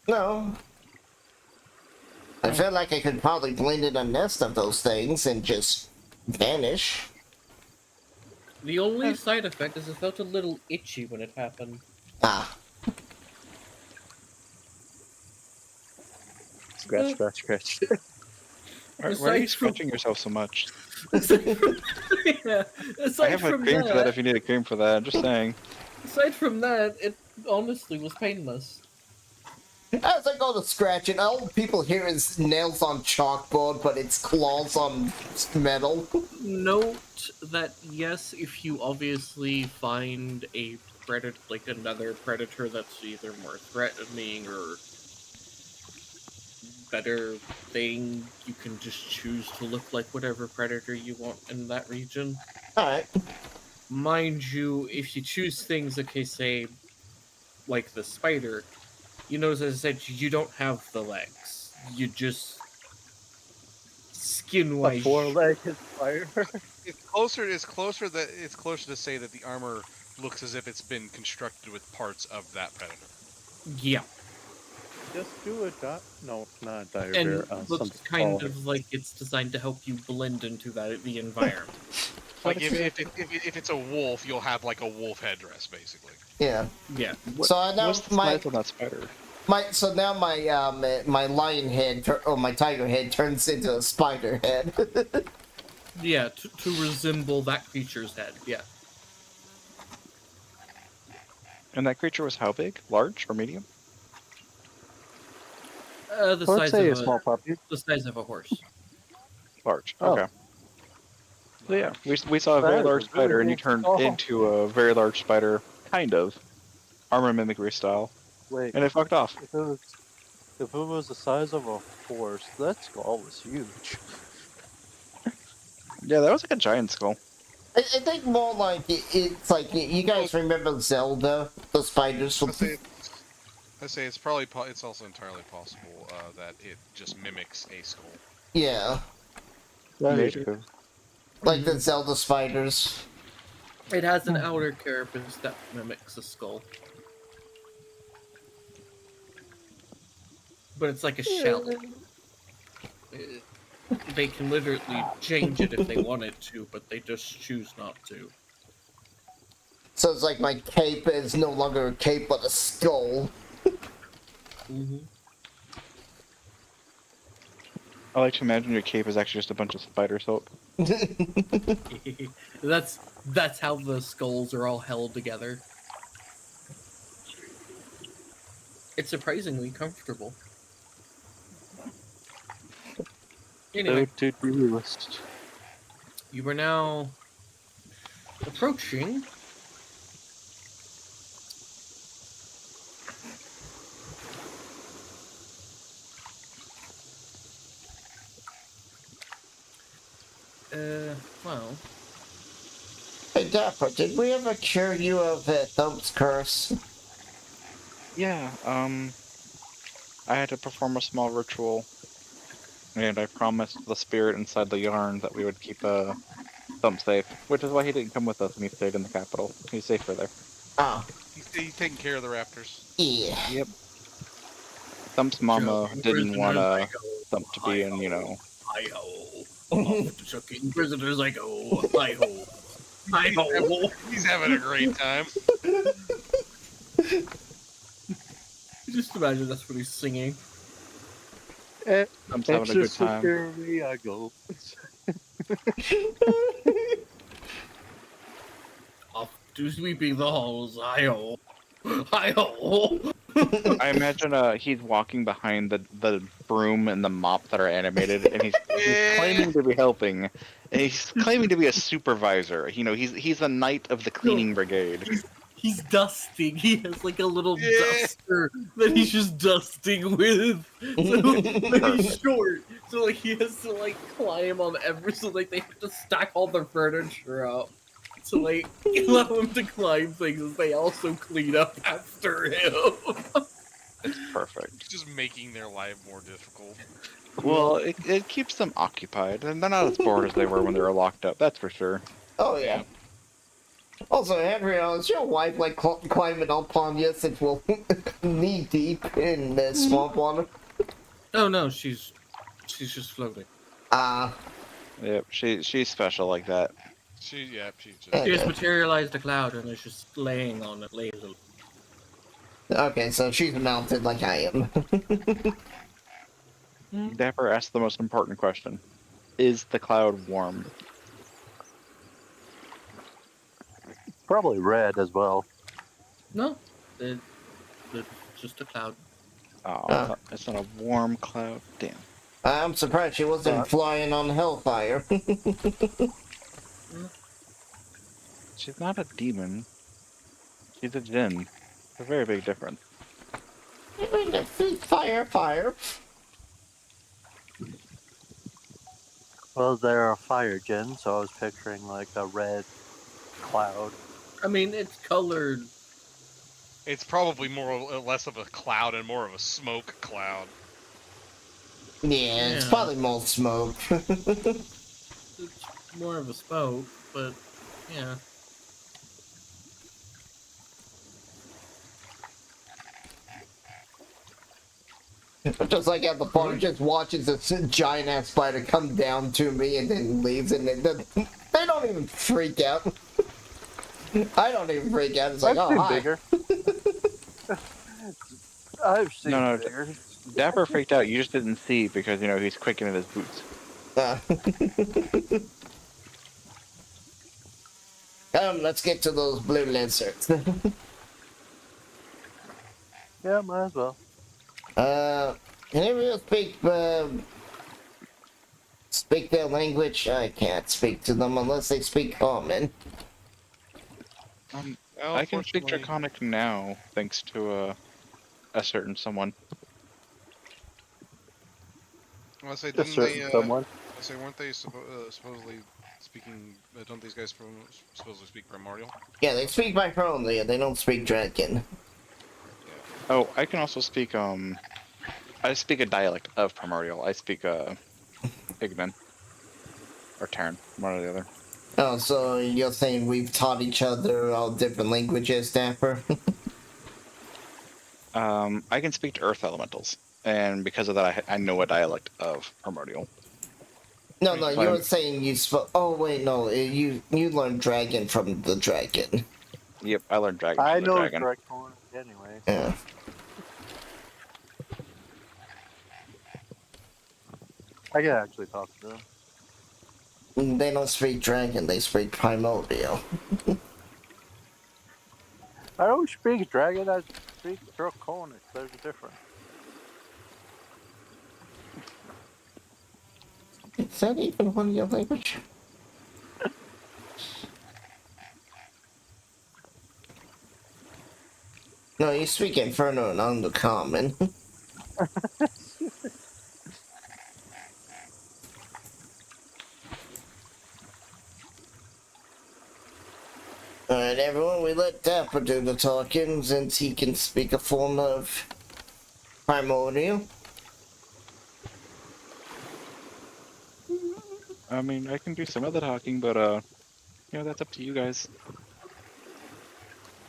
No. I feel like I could probably blend in a nest of those things and just vanish. The only side effect is it felt a little itchy when it happened. Ah. Scratch, scratch, scratch. Why are Aside you from- scratching yourself so much? Yeah, I aside have a from cream for that that, if you need a cream for that. I'm just saying. aside from that, it honestly was painless. As I go to scratch it, all people hear is nails on chalkboard, but it's claws on metal. Note that yes, if you obviously find a predator, like another predator that's either more threatening or better thing, you can just choose to look like whatever predator you want in that region. Alright. Mind you, if you choose things, okay, say, like the spider, you notice, as I said, you don't have the legs. You just A skin-wise. four-legged spider. It's closer. It's closer that it's closer to say that the armor looks as if it's been constructed with parts of that predator. Yeah, Just do a no, not a dire and bear. looks Something kind taller. of like it's designed to help you blend into the environment. Like if it's a wolf, you'll have like a wolf headdress, basically. Yeah. Yeah, So I now What's the size of that spider? so now my lion head or my tiger head turns into a spider head. yeah, to resemble that creature's head. Yeah, And that creature was how big? Large or medium? the Let's size say of a small puppy. the size of a horse. Large. Oh. Okay. So yeah, we saw a very That large is really spider, and you big. turned Oh. into a very large spider, kind of, armor mimicry style, Wait, and it fucked off. if it was the size of a horse, that skull was huge. Yeah, that was like a giant skull. I think more like it's like you guys remember Zelda, the spiders from. I say it's probably it's also entirely possible that it just mimics a skull. Yeah, Maybe. like the Zelda spiders. It has an outer carapace that mimics a skull, but it's like a shell. They can literally change it if they wanted to, but they just choose not to. So it's like my cape is no longer a cape but a skull. Mm-hmm. I like to imagine your cape is actually just a bunch of spider silk. That's how the skulls are all held together. It's surprisingly comfortable. Anyway, To-do list. you are now approaching well, Hey Dapper, did we ever cure you of Thump's curse? Yeah, I had to perform a small ritual, and I promised the spirit inside the yarn that we would keep Thump safe, which is why he didn't come with us and he stayed in the capital. He's safer there. Oh, He's taking care of the raptors. yeah. Yep. Thump's mama Choking didn't want prisoners, Thump to be in, you know. Hi-ho. Off to choking prisoners I go. Hi-ho. Hi-ho. He's having a great time. Just imagine that's what he's singing. Thump's having a good time. Security, I go. Off to sweeping the halls. Hi-ho. Hi-ho. I imagine he's walking behind the broom and the mop that are animated, and he's claiming to be helping, and he's claiming to be a supervisor. You know, he's a knight of the cleaning brigade. He's dusting. He has like a little duster that he's just dusting with. So but he's short, so like he has to like climb on so like they have to stack all their furniture up. So like allow him to climb things as they also clean up after him. It's perfect. Just making their life more difficult. Well, it keeps them occupied, and they're not as bored as they were when they were locked up. That's for sure. Oh yeah. Also, Henry, is your wife like climbing up on you since we're knee deep in the swamp water? Oh no, she's just floating. Yep, she's special like that. She's just. She just materialized a cloud and is just laying on it lazily. Okay, so she's mounted like I am. Dapper asked the most important question: is the cloud warm? Probably red as well. No, it's just a cloud. Oh, it's not a warm cloud. Damn. I'm surprised she wasn't flying on Hellfire. She's not a demon. She's a djinn. It's a very big difference. Fire. Well, they're a fire gen, so I was picturing like a red cloud. I mean, it's colored. It's probably more or less of a cloud and more of a smoke cloud. Yeah, it's probably more smoke. It's more of a smoke, but yeah. Just like at the party, just watches this giant ass spider come down to me and then leaves, and then they don't even freak out. I don't even freak out. It's like, I've oh, seen hi. bigger. I've seen No, bigger. Dapper freaked out. You just didn't see because he's quickening his boots. Let's get to those blue lizards. Yeah, might as well. Can anyone speak their language? I can't speak to them unless they speak common. I can speak Draconic now, thanks to a certain someone. I say, A certain someone. I say, weren't they supposedly speaking? Don't these guys supposedly speak primordial? Yeah, they speak by Primordial. They don't speak Dragon. Oh, I can also speak I speak a dialect of Primordial. I speak Pigman or Terran, one or the other. Oh, so you're saying we've taught each other all different languages, Dapper? I can speak to Earth Elementals, and because of that, I know a dialect of Primordial. No, you were saying you spoke. Oh wait, no, you learned Dragon from the Dragon. Yep, I learned Dragon I from the know Dragon. Draconic anyway. Yeah. I can actually talk to them. They don't speak Dragon, they speak Primordial. I don't speak dragon, I speak Draconic. There's a difference. Is that even one of your language? No, you speak Inferno and Undercommon. Alright, everyone, we let Dapper do the talking since he can speak a form of Primordial. I mean, I can do some of the talking, but that's up to you guys.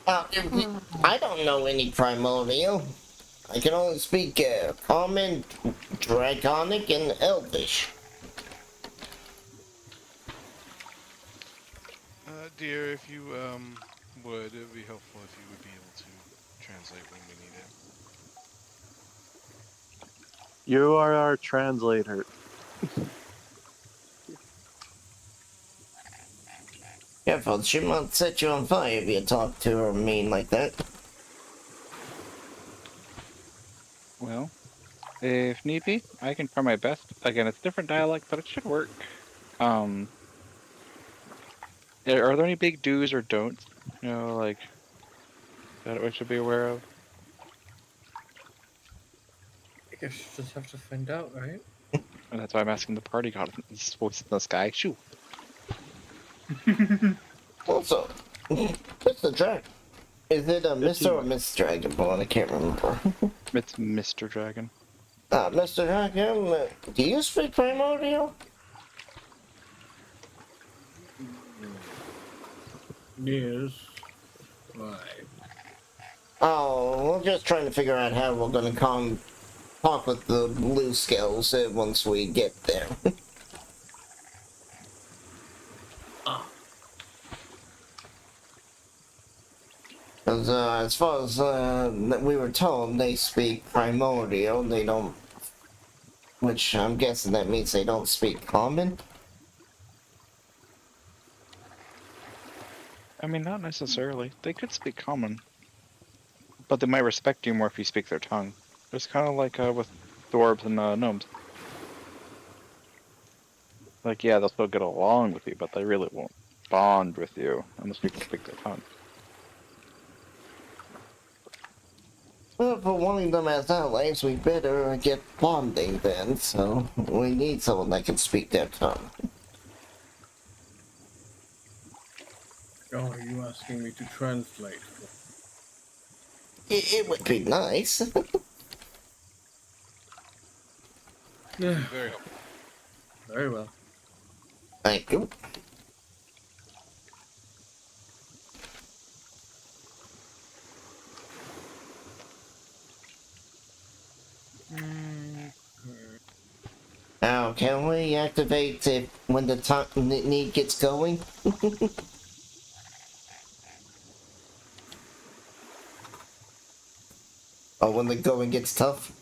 I don't know any Primordial. I can only speak Common, Draconic, and Elvish. Dear, if you would, it would be helpful if you would be able to translate when we need it. You are our translator. Careful, she might set you on fire if you talk to her mean like that. Well, if need be, I can try my best. Again, it's a different dialect, but it should work. Are there any big do's or don'ts? Like that we should be aware of? I guess you just have to find out, right? And that's why I'm asking the party god. This voice in the sky. Shoo. Also, Mr. Dragon. Is it a Mr. or Miss Dragonborn? I can't remember. It's Mr. Dragon. Mr. Hakim, do you speak primordial? Yes. Why? Oh, we're just trying to figure out how we're gonna talk with the blue scales once we get there. Ah. Because as far as we were told, they speak primordial. They don't, which I'm guessing that means they don't speak common. I mean, not necessarily. They could speak common, but they might respect you more if you speak their tongue. It's kind of like with dwarves and gnomes. Like, yeah, they'll still get along with you, but they really won't bond with you unless you can speak their tongue. Well, for wanting them as allies, we better get bonding then. So we need someone that can speak their tongue. Oh, are you asking me to translate? It would be nice. Yeah. Very helpful. Very well. Thank you. Now, can we activate it when the need gets going? Or when the going gets tough?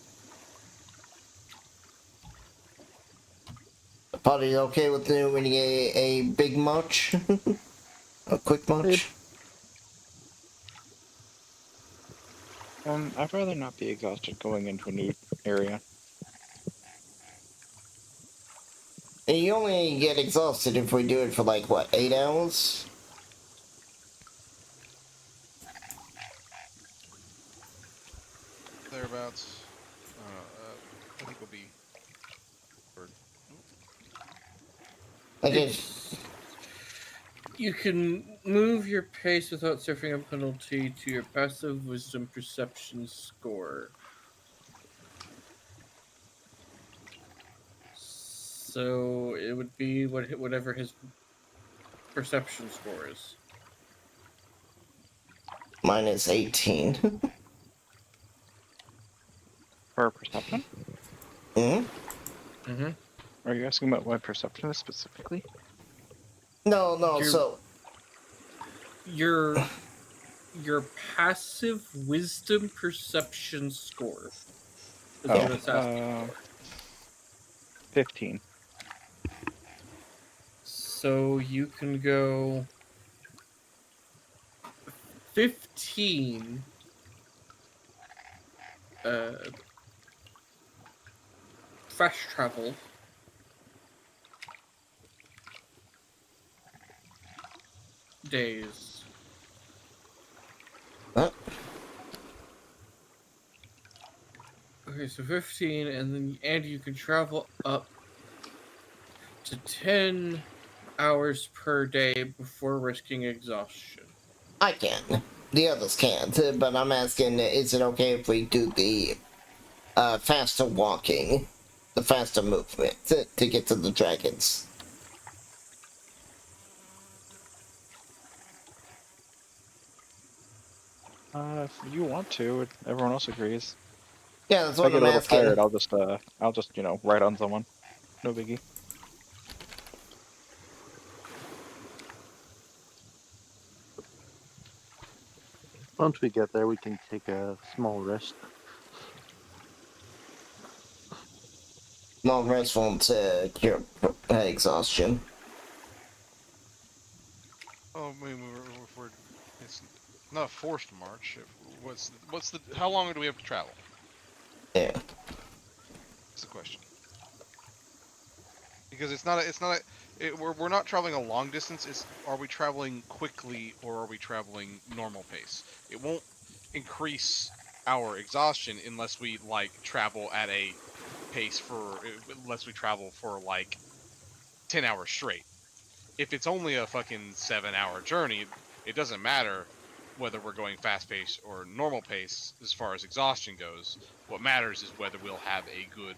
The party's okay with doing a big march? A quick march? I'd rather not be exhausted going into a new area. And you only get exhausted if we do it for like, what, 8 hours? Thereabouts. I think we'll be. I guess. You can move your pace without suffering a penalty to your passive wisdom perception score. So it would be whatever his perception score is. Mine is 18. For perception? Hmm? Mm-hmm. Are you asking about what perception is specifically? No, Your- so... Your passive wisdom perception score is what it's asking for. 15. So you can go 15 fast travel days. What? Okay, so 15, and you can travel up to 10 hours per day before risking exhaustion. I can. The others can't, but I'm asking, is it okay if we do the faster walking, the faster movement, to get to the dragons? If you want to, everyone else agrees. Yeah, that's If I what get I'm a little asking. tired, I'll just, ride on someone. No biggie. Once we get there, we can take a small rest. No rest won't cure exhaustion. Oh, I mean, it's not a forced march. How long do we have to travel? Yeah. That's the question. Because we're not traveling a long distance. Are we traveling quickly or are we traveling normal pace? It won't increase our exhaustion unless we travel at a pace unless we travel for 10 hours straight. If it's only a fucking 7-hour journey, it doesn't matter whether we're going fast pace or normal pace as far as exhaustion goes. What matters is whether we'll have a good,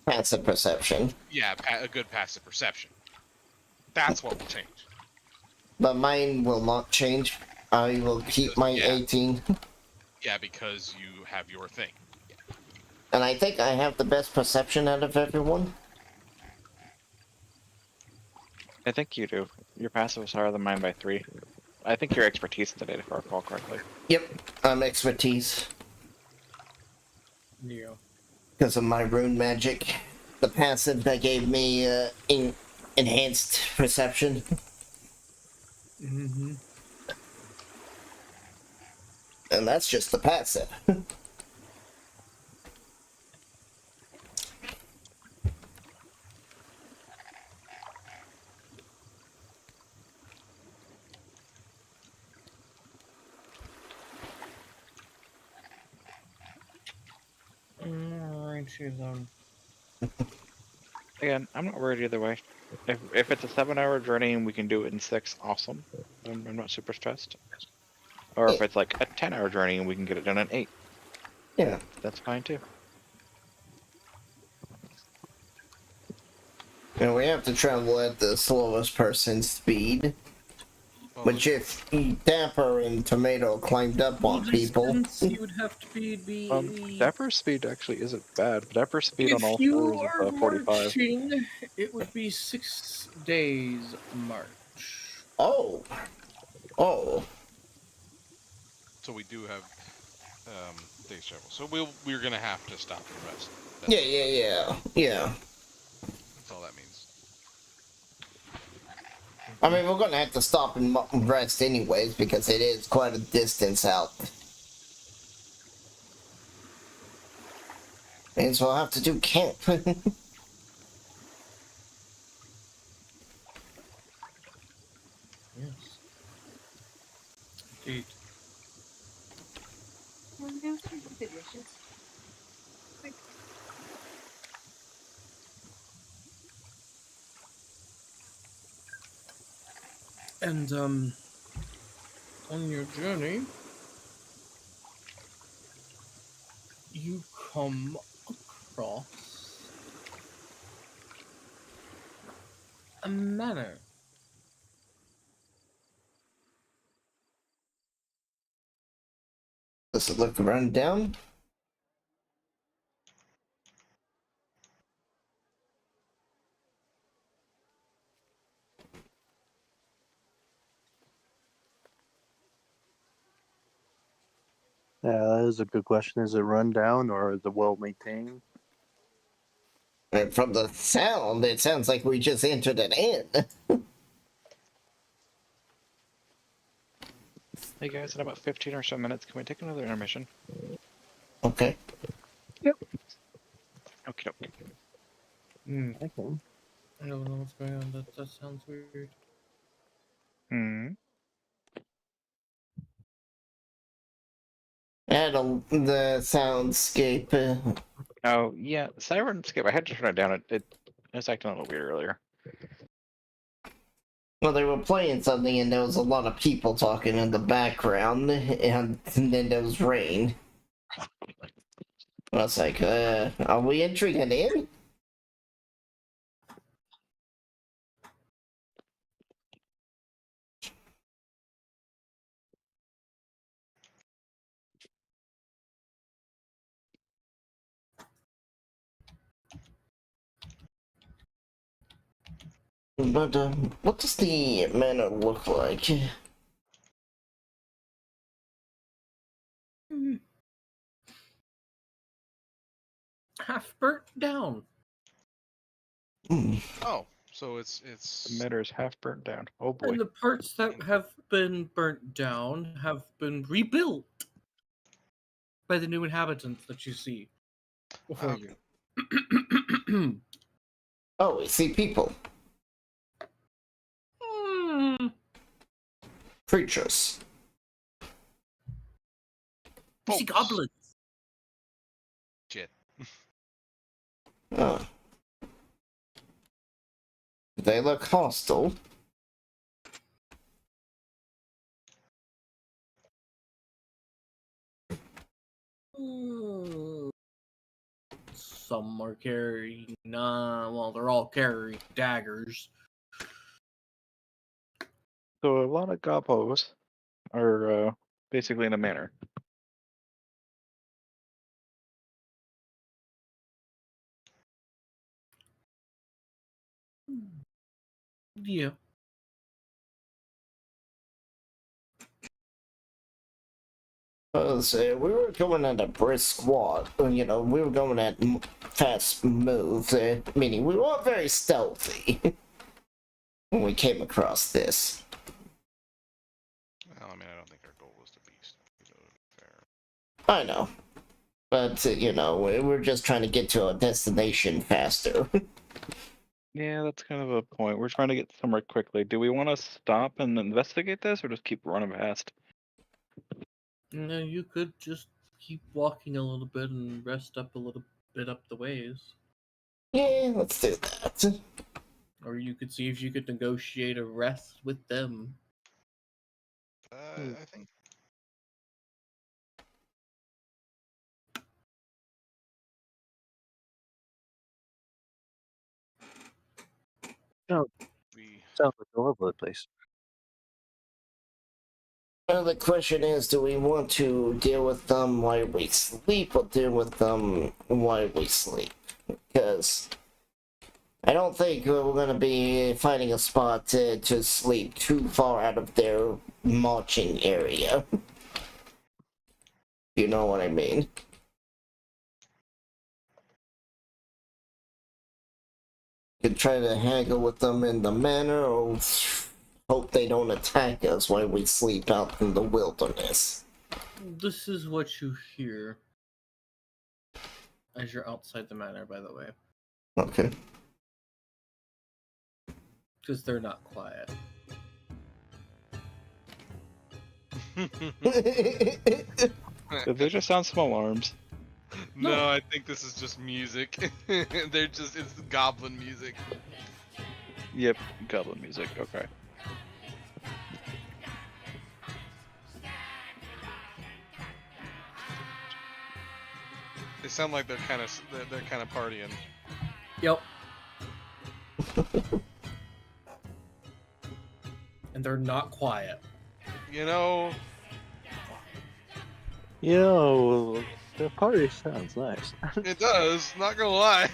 Passive perception. a good passive perception. That's what will change. But mine will not change. I will keep my 18. Yeah, because you have your thing. And I think I have the best perception out of everyone. I think you do. Your passive is higher than mine by 3. I think your expertise today, if I recall correctly. Yep, I'm expertise. Yeah. Because of my rune magic. The passive that gave me enhanced perception. Mm-hmm. And that's just the passive. Alrighty then. Again, I'm not worried either way. If it's a 7-hour journey and we can do it in 6, awesome. I'm not super stressed. Or if it's like a 10-hour journey and we can get it done in 8, Yeah. that's fine too. And we have to travel at the slowest person's speed. Which if Dapper and Tomato climbed up on people... You would have to be... Dapper's speed actually isn't bad. Dapper's speed on all If you fours are is 45. marching, it would be 6 days march. Oh. Oh. So we do have days travel. So we're gonna have to stop and rest. Yeah. That's all that means. I mean, we're gonna have to stop and rest anyways, because it is quite a distance out. And so I'll have to do camp. Yes. Indeed. And, on your journey, you come across a manor. Does it look run down? Yeah, that is a good question. Is it run down or is it well maintained? And from the sound, it sounds like we just entered an inn. Hey guys, in about 15 or so minutes, can we take another intermission? Okay. Okay, okay. Okay. I don't know what's going on. That sounds weird. Add the soundscape. Oh, yeah, Sirenscape, I had to turn it down. It was acting a little weird earlier. Well, they were playing something and there was a lot of people talking in the background, and then there was rain. I was like, are we entering an inn? But, what does the manor look like? Half burnt down. Oh, so it's The matter's half burnt down. Oh boy. And the parts that have been burnt down have been rebuilt by the new inhabitants that you see before Okay. you. Oh, we see people. Creatures. You see goblins. Shit. Oh. They look hostile. Some are carrying, well, they're all carrying daggers. So a lot of gobos are basically in a manor. Yeah. So we were going at a brisk walk, we were going at fast moves, meaning we weren't very stealthy when we came across this. Well, I mean, I don't think our goal was to be fair. I know, but we're just trying to get to a destination faster. Yeah, that's kind of a point. We're trying to get somewhere quickly. Do we want to stop and investigate this, or just keep running past? No, you could just keep walking a little bit and rest up a little bit up the ways. Yeah, let's do that. Or you could see if you could negotiate a rest with them. I think. No, We sounds like all over the place. Well, the question is, do we want to deal with them while we sleep, or deal with them while we sleep? Because I don't think we're going to be finding a spot to sleep too far out of their marching area. You know what I mean? Could try to haggle with them in the manor, or hope they don't attack us while we sleep out in the wilderness. This is what you hear as you're outside the manor, by the way. Okay. Because they're not quiet. Did they just sound some alarms? No, I think this is just music. It's goblin music. Yep, goblin music. Okay. They sound like they're kind of partying. Yep. And they're not quiet. You know, The party sounds nice. it does. Not gonna lie.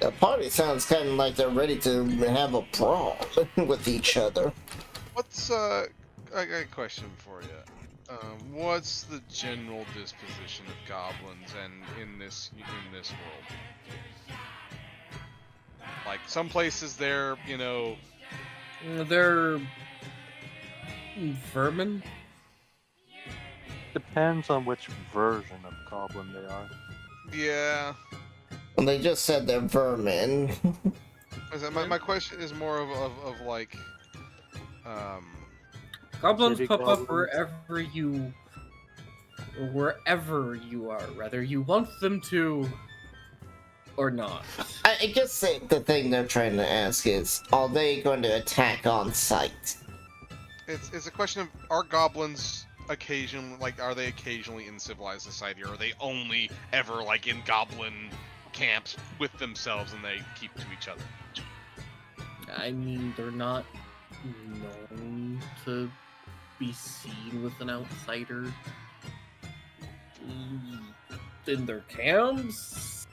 The party sounds kind of like they're ready to have a brawl with each other. What's I got a question for you. What's the general disposition of goblins and in this world? Like some places they're They're vermin. Depends on which version of goblin they are. yeah. Well, they just said they're vermin. My question is more of like Goblins City pop up goblins. wherever you are, whether you want them to or not. I guess the thing they're trying to ask is, are they going to attack on sight? it's a question of, are goblins are they occasionally in civilized society, or are they only ever like in goblin camps with themselves and they keep to each other? I mean, they're not known to be seen with an outsider in their camps.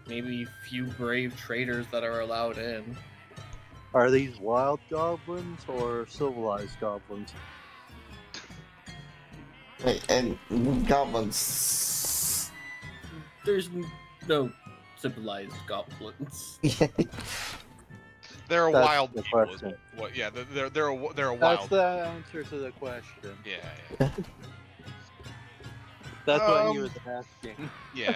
Maybe few brave traders that are allowed in. Are these wild goblins or civilized goblins? And goblins... There's no civilized goblins. They're a That's wild the people. Is question. what? Yeah, they're a wild. That's the answer to the question. Yeah. That's what he was asking. Yeah.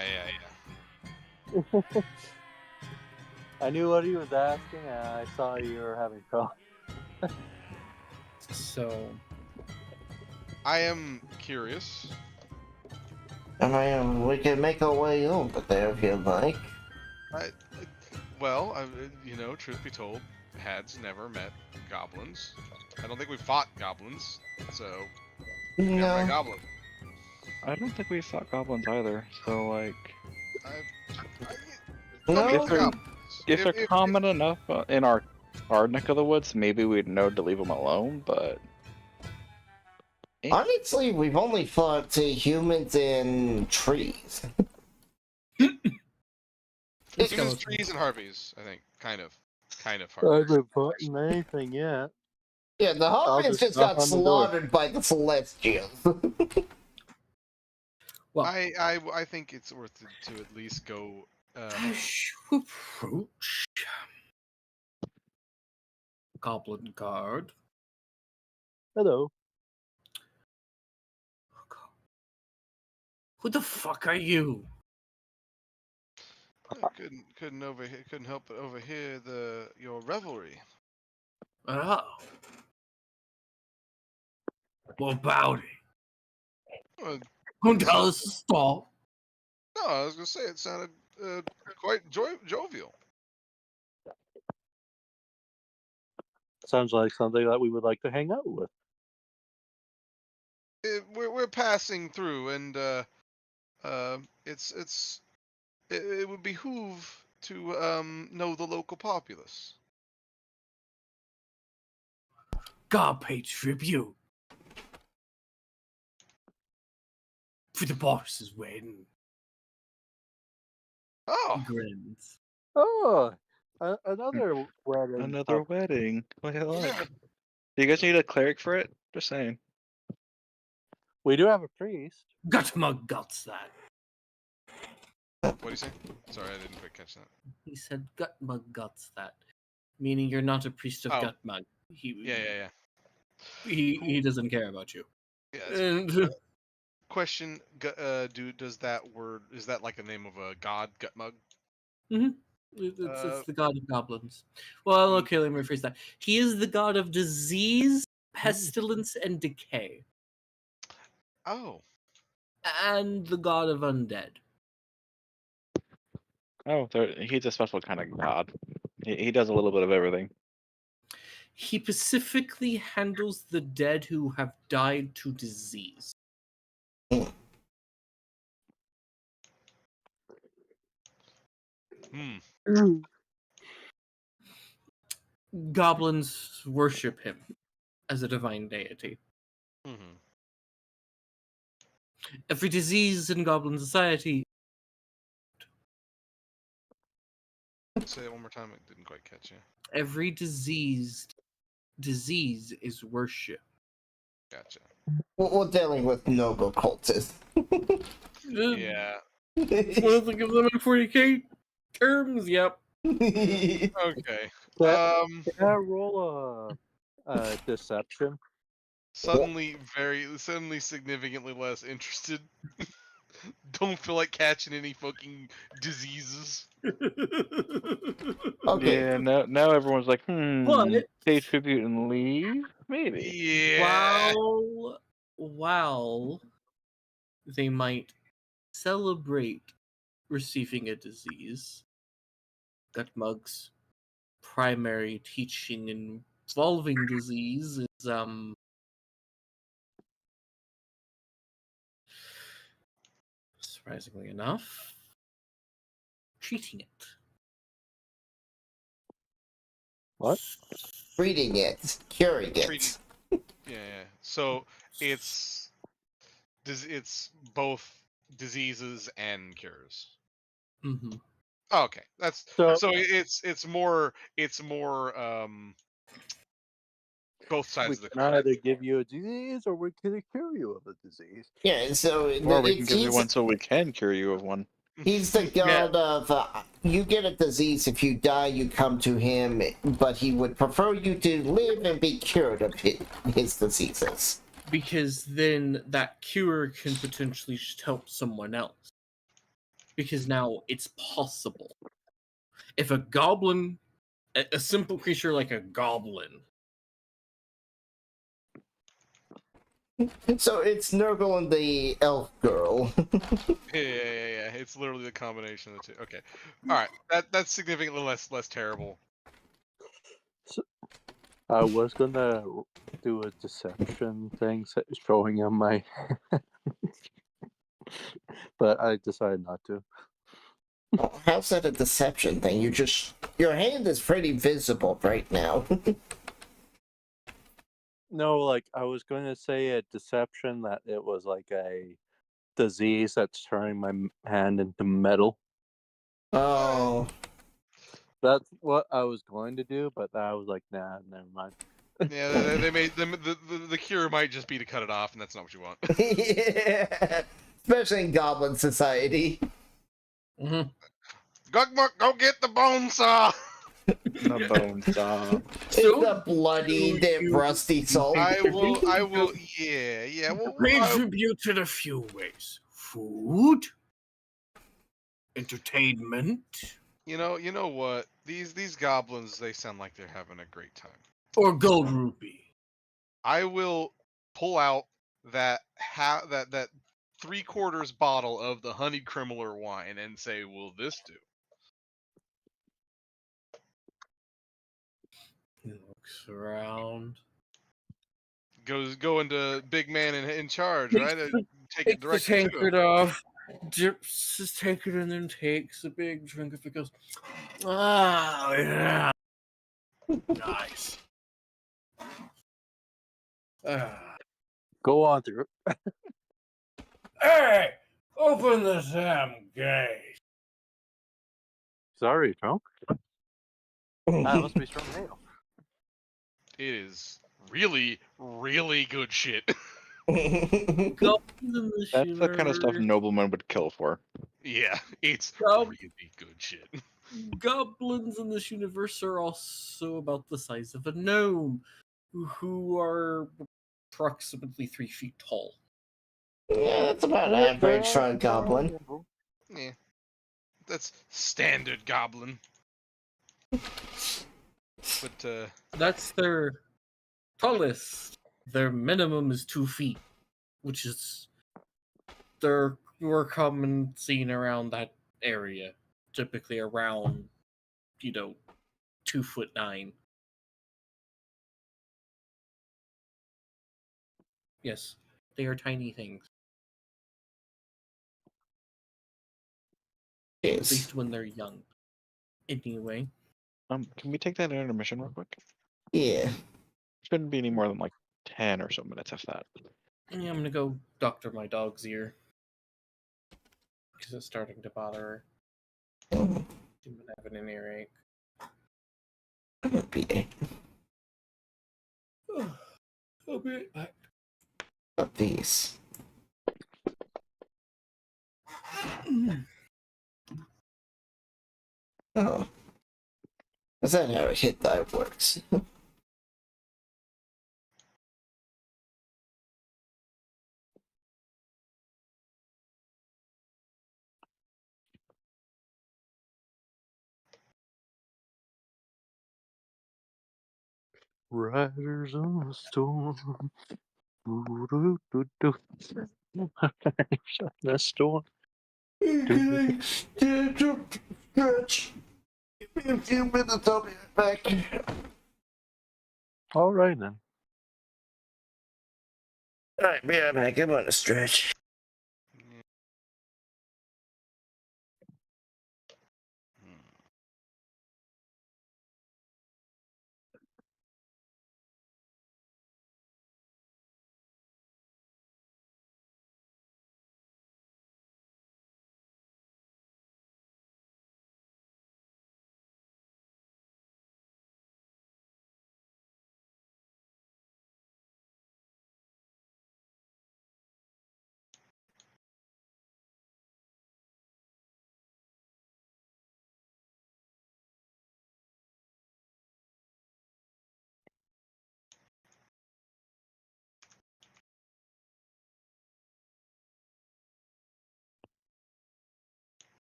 I knew what he was asking, and I saw you were having trouble. So, I am curious. And we can make our way over there if you'd like. Truth be told, has never met goblins. I don't think we fought goblins, so never met No. goblins. I don't think we fought goblins either. So like, No. if they're goblins. if they're common enough in our neck of the woods, maybe we'd know to leave them alone. But Honestly, we've only fought humans and trees. Humans, trees, and harpies, I think. Kind of I harpies. haven't fought anything yet. Yeah, the Harpies just got slaughtered by the Celestials. Well, I think it's worth it to at least go. As you approach Goblin Guard, Hello. who the fuck are you? I couldn't help but overhear your revelry. Oh. What about it? Don't tell us to stop. No, I was gonna say it sounded quite jovial. Sounds like something that we would like to hang out with. We're passing through, and it would behoove to know the local populace. God pay tribute for the boss's wedding. Oh, He grins. Oh, another wedding. another wedding. Well, do you guys need a cleric for it? Just saying. We do have a priest. Gut my guts that. what do you say? Sorry, I didn't quite catch that. He said gut my guts that. Meaning you're not a priest of Oh. Gutmug. Yeah. He doesn't care about you. Yeah. And Question: is that like the name of a god, Gutmug? it's the god of goblins. Well, okay, let me rephrase that. He is the god of disease, pestilence, and decay. Oh, And the god of undead. Oh, he's a special kind of god. He does a little bit of everything. He specifically handles the dead who have died to disease. Goblins worship him as a divine deity. Mm-hmm. Every disease in goblin society. Say that one more time. I didn't quite catch you. Every disease is worship. Gotcha. We're dealing with noble cultists. Yeah. Want to think of them in 40k terms? Yep. Okay. Can I roll a deception? Suddenly significantly less interested. Don't feel like catching any fucking diseases. Okay. Yeah, now everyone's like, What? pay tribute and leave? Maybe. Yeah. While they might celebrate receiving a disease, Gutmug's primary teaching involving disease is surprisingly enough, treating it. What? Treating it. Curing it. Treating- Yeah. So it's both diseases and cures. Mm-hmm. Oh, okay, that's So- so it's more both sides We of the can coin. either give you a disease or we can cure you of a disease. Yeah, so Or we can it's- give you one so we can cure you of one. He's the god of, you get a disease, if you die, you come to him, but he would prefer you to live and be cured of his diseases. Because then that cure can potentially just help someone else. Because now it's possible. If a goblin, a simple creature like a goblin, So it's Nurgle and the elf girl. Yeah. It's literally the combination of the two. Okay, all right. That's significantly less terrible. I was gonna do a deception thing, showing him my, but I decided not to. Oh, how's that a deception thing? Your hand is pretty visible right now. No, like I was going to say a deception that it was like a disease that's turning my hand into metal. Oh. That's what I was going to do, but I was like, nah, never mind. Yeah, they made the cure might just be to cut it off, and that's not what you want. Yeah. Especially in Goblin Society. Mm-hmm. Gugmuk, go get the bone saw. The bone saw. So, The bloody, rusty soul. I will. Yeah. Well, Pay tribute in a few ways: food, entertainment, you know what? These goblins, they sound like they're having a great time. or gold rupee. I will pull out that that 3/4 bottle of the honey criminal wine and say, "Will this do?" he looks around. Go into big man in charge, right? Take it Takes the directly to him. tankard off, dips his tankard, and then takes a big drink of it. Goes, ah, yeah, Nice. ah. Go on through. Hey, open the damn gate. Sorry, drunk. That must be strong ale. It is really, really good shit. Goblins in the That's the kind of stuff universe. noblemen would kill for. Yeah, it's Gob- really good shit. Goblins in this universe are also about the size of a gnome, who are approximately 3 feet tall. Yeah, that's about average for a goblin. Yeah, that's standard goblin. But That's their tallest. Their minimum is 2 feet, which is they're more common seen around that area, typically around 2'9". Yes, they are tiny things. At Yes. least when they're young. Anyway, Can we take that intermission real quick? Yeah. Shouldn't be any more than like 10 or so minutes, if that. yeah, I'm gonna go doctor my dog's ear because it's starting to bother her. Oh, She's been having an earache. be I'll be right back. of these. Oh. Is that how a hit die works? Riders on the storm. Shut the storm. Okay, stretch. Give me a few minutes, I'll be right back. All right then. Alright, be right back. I'm on a stretch.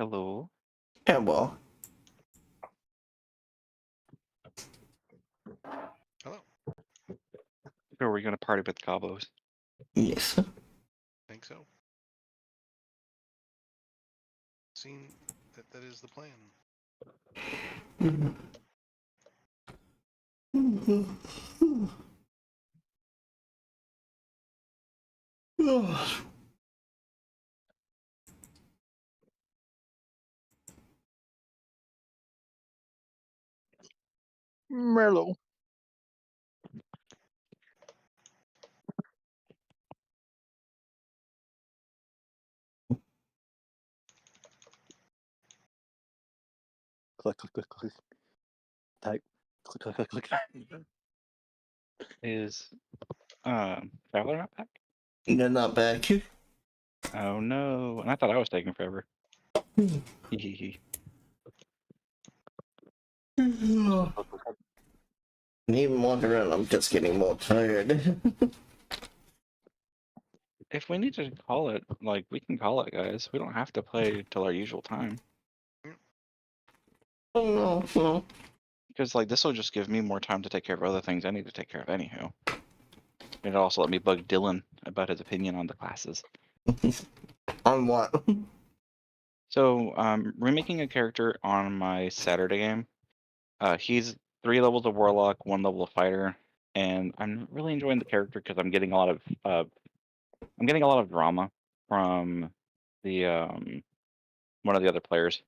Hello. Yeah, well, Hello. Who are we going to party with Cabos? yes. Think so. Seeing that is the plan. Merlot. Click, click, click, click. Type. Click, click, click, click. Is Traveler not back? They're not back. Oh no! And I thought I was taking forever. Hehehe. And even wondering, I'm just getting more tired. If we need to call it, like, we can call it, guys. We don't have to play till our usual time. Oh, no. Because, like, this will just give me more time to take care of other things I need to take care of anyhow. It'll also let me bug Dylan about his opinion on the classes. On what? So, remaking a character on my Saturday game. He's 3 levels of Warlock, 1 level of Fighter, and I'm really enjoying the character because I'm getting a lot of drama from the one of the other players.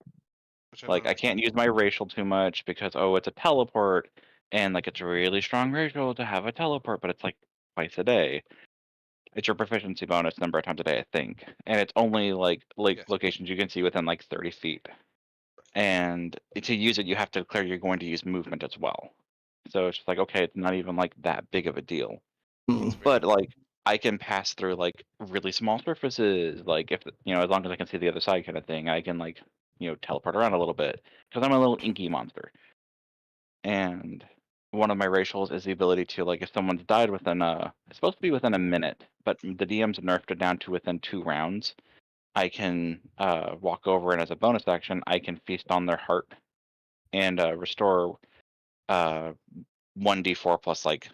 Which Like, I can't use my racial too much because, oh, it's a teleport, and like it's a really strong racial to have a teleport, but it's like twice a day. It's your proficiency bonus number of times a day, I think, and it's only like Yes. locations you can see within like 30 feet. And to use it, you have to declare you're going to use movement as well. So it's just like, okay, it's not even like that big of a deal. But like, I can pass through like really small surfaces, like if as long as I can see the other side, kind of thing. I can like teleport around a little bit because I'm a little inky monster. And one of my racials is the ability to, like, if someone's died within it's supposed to be within a minute, but the DM's nerfed it down to within 2 rounds. I can walk over, and as a bonus action, I can feast on their heart and restore 1d4 plus like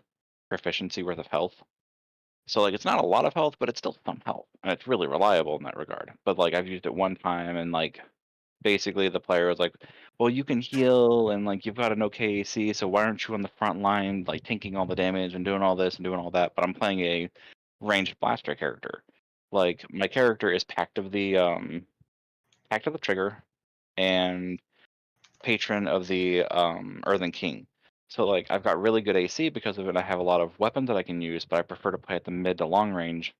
proficiency worth of health. So like it's not a lot of health, but it's still some health, and it's really reliable in that regard. But like I've used it one time, and like basically the player was like, "Well, you can heal, and like you've got an okay AC, so why aren't you on the front line, like tanking all the damage and doing all this and doing all that?" But I'm playing a ranged blaster character. Like my character is Pact of the Trigger, and patron of the Earthling King. So like I've got really good AC because of it. I have a lot of weapons that I can use, but I prefer to play at the mid to long range.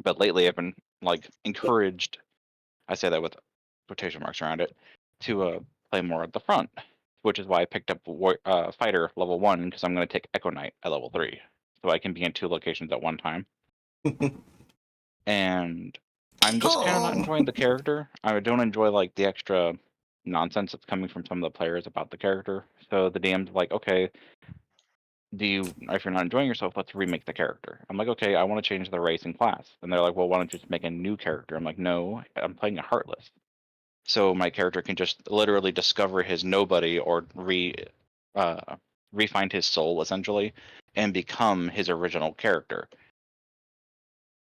But lately I've been like encouraged, I say that with quotation marks around it, to play more at the front, which is why I picked up Fighter level 1 because I'm going to take Echo Knight at level 3, so I can be in 2 locations at one time. And I'm just kind of not enjoying the character. I don't enjoy like the extra nonsense that's coming from some of the players about the character. So the DM's like, okay, if you're not enjoying yourself, let's remake the character. I'm like, okay, I want to change the race and class. And they're like, well, why don't you just make a new character? I'm like, no, I'm playing a Heartless. So my character can just literally discover his nobody or refind his soul essentially and become his original character.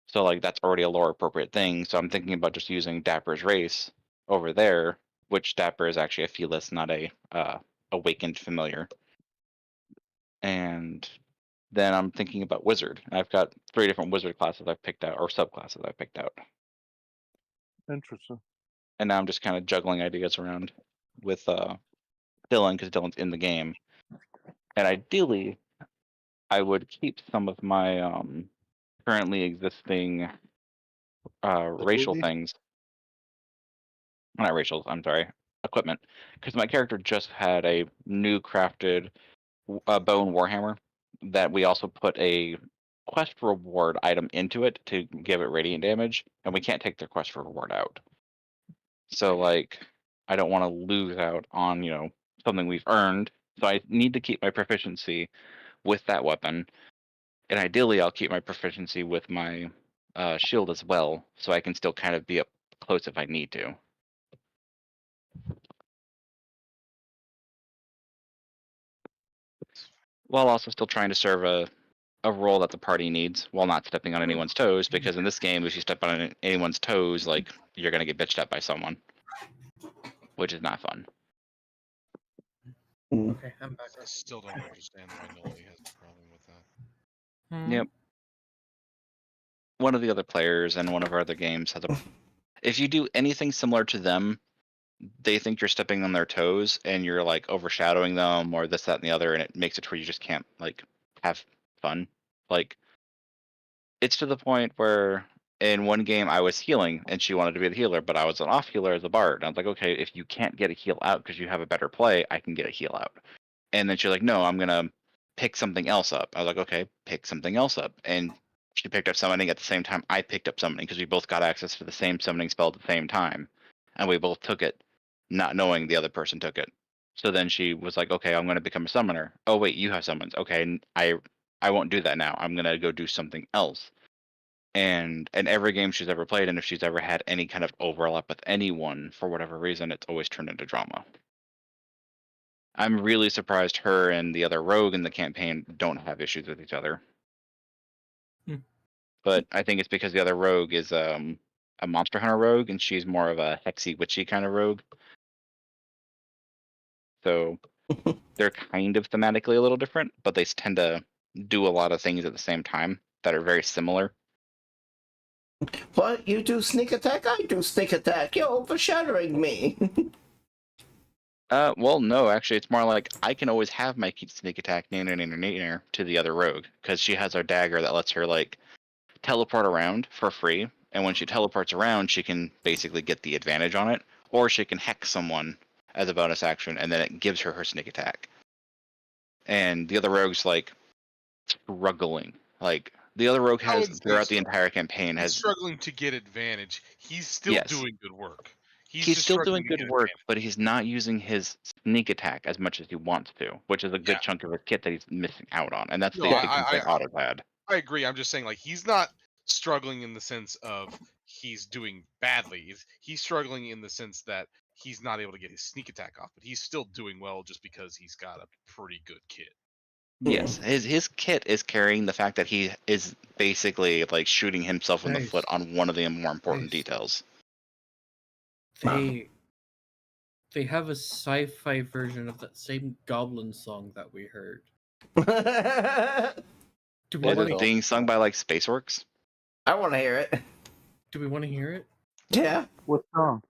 So like that's already a lore appropriate thing. So I'm thinking about just using Dapper's race over there, which Dapper is actually a Felis, not a awakened familiar. And then I'm thinking about Wizard. I've got 3 different Wizard classes I've picked out, or subclasses I've picked out. Interesting. And now I'm just kind of juggling ideas around with Dylan, because Dylan's in the game. And ideally, I would keep some of my currently existing racial things. Not racials, I'm sorry. Equipment. Because my character just had a new crafted bone warhammer that we also put a quest reward item into it to give it radiant damage, and we can't take the quest reward out. So like I don't want to lose out on, something we've earned. So I need to keep my proficiency with that weapon. And ideally I'll keep my proficiency with my shield as well, so I can still kind of be up close if I need to. While also still trying to serve a role that the party needs while not stepping on anyone's toes, because in this game, if you step on anyone's toes, like, you're going to get bitched at by someone, which is not fun. Okay, I'm back. I still don't understand why nobody has a problem with that. Yep. One of the other players in one of our other games has if you do anything similar to them, they think you're stepping on their toes and you're like overshadowing them or this, that, and the other, and it makes it where you just can't like have fun. Like, it's to the point where in one game I was healing and she wanted to be the healer, but I was an off healer as a bard. And I was like, okay, if you can't get a heal out because you have a better play, I can get a heal out. And then she's like, no, I'm gonna pick something else up. I was like, okay, pick something else up. And she picked up summoning at the same time I picked up summoning, because we both got access to the same summoning spell at the same time, and we both took it, not knowing the other person took it. So then she was like, okay, I'm gonna become a summoner. Oh wait, you have summons. Okay, I won't do that now. I'm gonna go do something else. And in every game she's ever played, and if she's ever had any kind of overlap with anyone for whatever reason, it's always turned into drama. I'm really surprised her and the other rogue in the campaign don't have issues with each other. But I think it's because the other rogue is a monster hunter rogue, and she's more of a hexy witchy kind of rogue. So they're kind of thematically a little different, but they tend to do a lot of things at the same time that are very similar. What? You do sneak attack? I do sneak attack. You're overshadowing me. Well, no, actually, it's more like I can always have my sneak attack near to the other rogue, because she has our dagger that lets her like teleport around for free, and when she teleports around, she can basically get the advantage on it, or she can hex someone as a bonus action, and then it gives her sneak attack. And the other rogue's like struggling. Like the other rogue has throughout the entire campaign He's struggling to get advantage. He's still doing good work. He's He's just still struggling doing to good get work, advantage. but he's not using his sneak attack as much as he wants to, which is a good Yeah. chunk of his kit that he's missing out on, and that's No, the big complaint Otto's had. I agree. I'm just saying, like, he's not struggling in the sense of he's doing badly. He's struggling in the sense that he's not able to get his sneak attack off, but he's still doing well just because he's got a pretty good kit. Yes, his kit is carrying the fact that he is basically like shooting himself in the foot Nice. on one of the more important Nice. details. They have a sci-fi version of that same Goblin song that we heard. Do we Is want it to? being sung by like Spaceworks? I want to hear it. Do we want to hear it? Yeah. What song?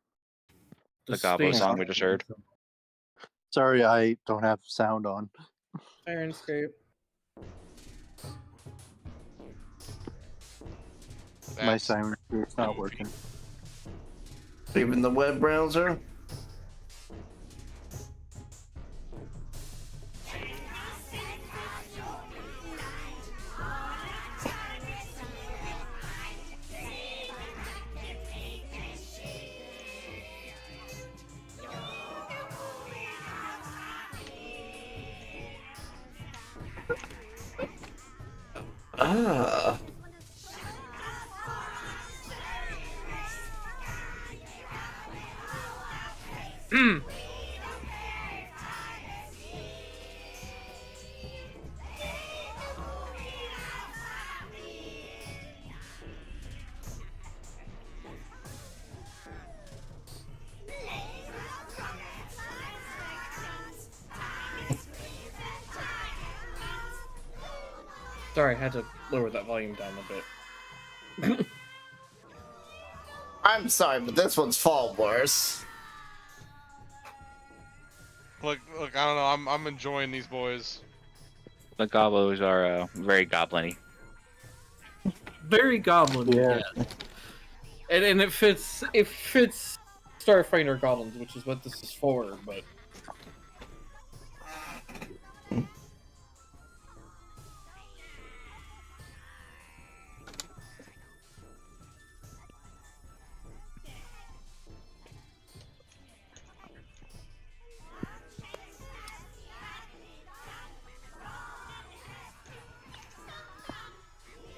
The Gobbo Space song we just heard. Sorry, I don't have sound on. Ironscape. My siren is not working. Even the web browser. Ah. Sorry, I had to lower that volume down a bit. I'm sorry, but this one's far worse. Look, I don't know. I'm enjoying these boys. The Gobbos are very goblin-y. Very goblin. Yeah. And it fits Starfighter goblins, which is what this is for. But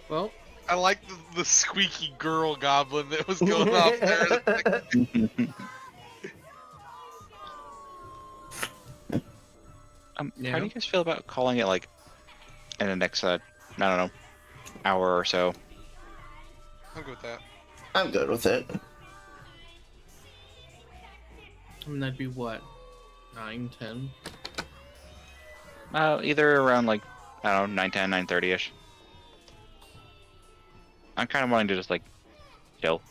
well, I like the squeaky girl goblin that was going off there. How do you guys feel about calling it like in the next, I don't know, hour or so? I'm good with that. I'm good with it. and that'd be what, 9, 10? Either around like, I don't know, 9:10, 9:30ish. I'm kind of wanting to just like chill.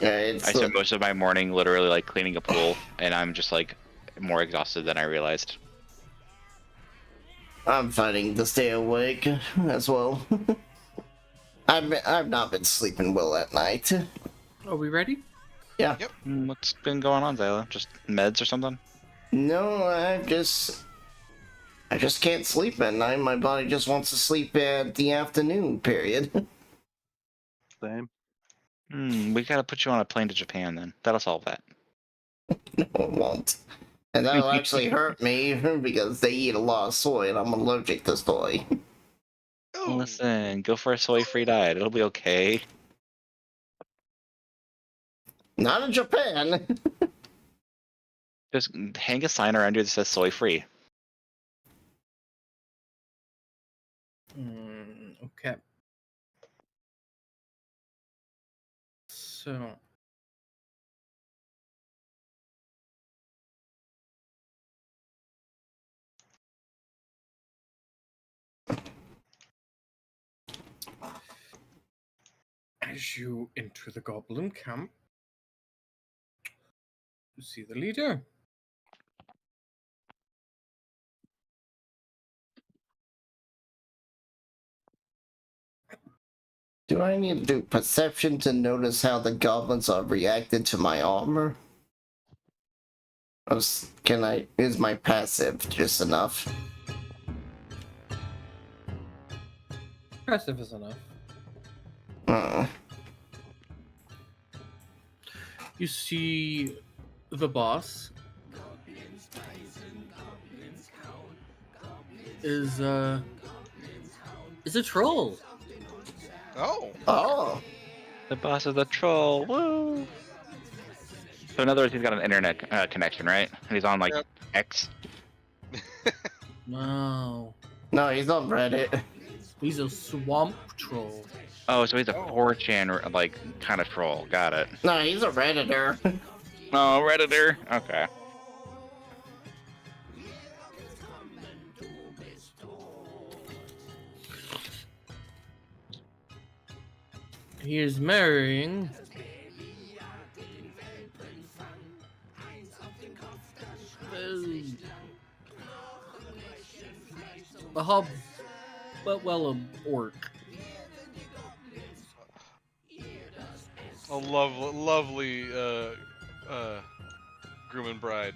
Yeah, I spent most of my morning literally like cleaning a pool, and I'm just like more exhausted than I realized. I'm fighting to stay awake as well. I've not been sleeping well at night. Are we ready? Yeah. Yep. What's been going on, Zayla? Just meds or something? No, I just can't sleep at night. My body just wants to sleep at the afternoon period. Same. We gotta put you on a plane to Japan then. That'll solve that. No, it won't. And that'll actually hurt me because they eat a lot of soy and I'm allergic to soy. Ooh. Listen, go for a soy-free diet. It'll be okay. Not in Japan. Just hang a sign around you that says soy-free. Okay. So. As you enter the goblin camp, you see the leader. Do I need to do perception to notice how the goblins are reacted to my armor? Or is my passive just enough? Impressive is enough. Uh, You see the boss is a troll. Oh. Oh. The boss is a troll. Woo! So in other words, he's got an internet connection, right? And he's on like Yep. X. No, No, he's on Reddit. he's a swamp troll. Oh, so he's a Oh. 4chan like kind of troll. Got it. No, he's a Redditor. Oh, Redditor. Okay. He is marrying a hob, an orc. A lovely groom and bride.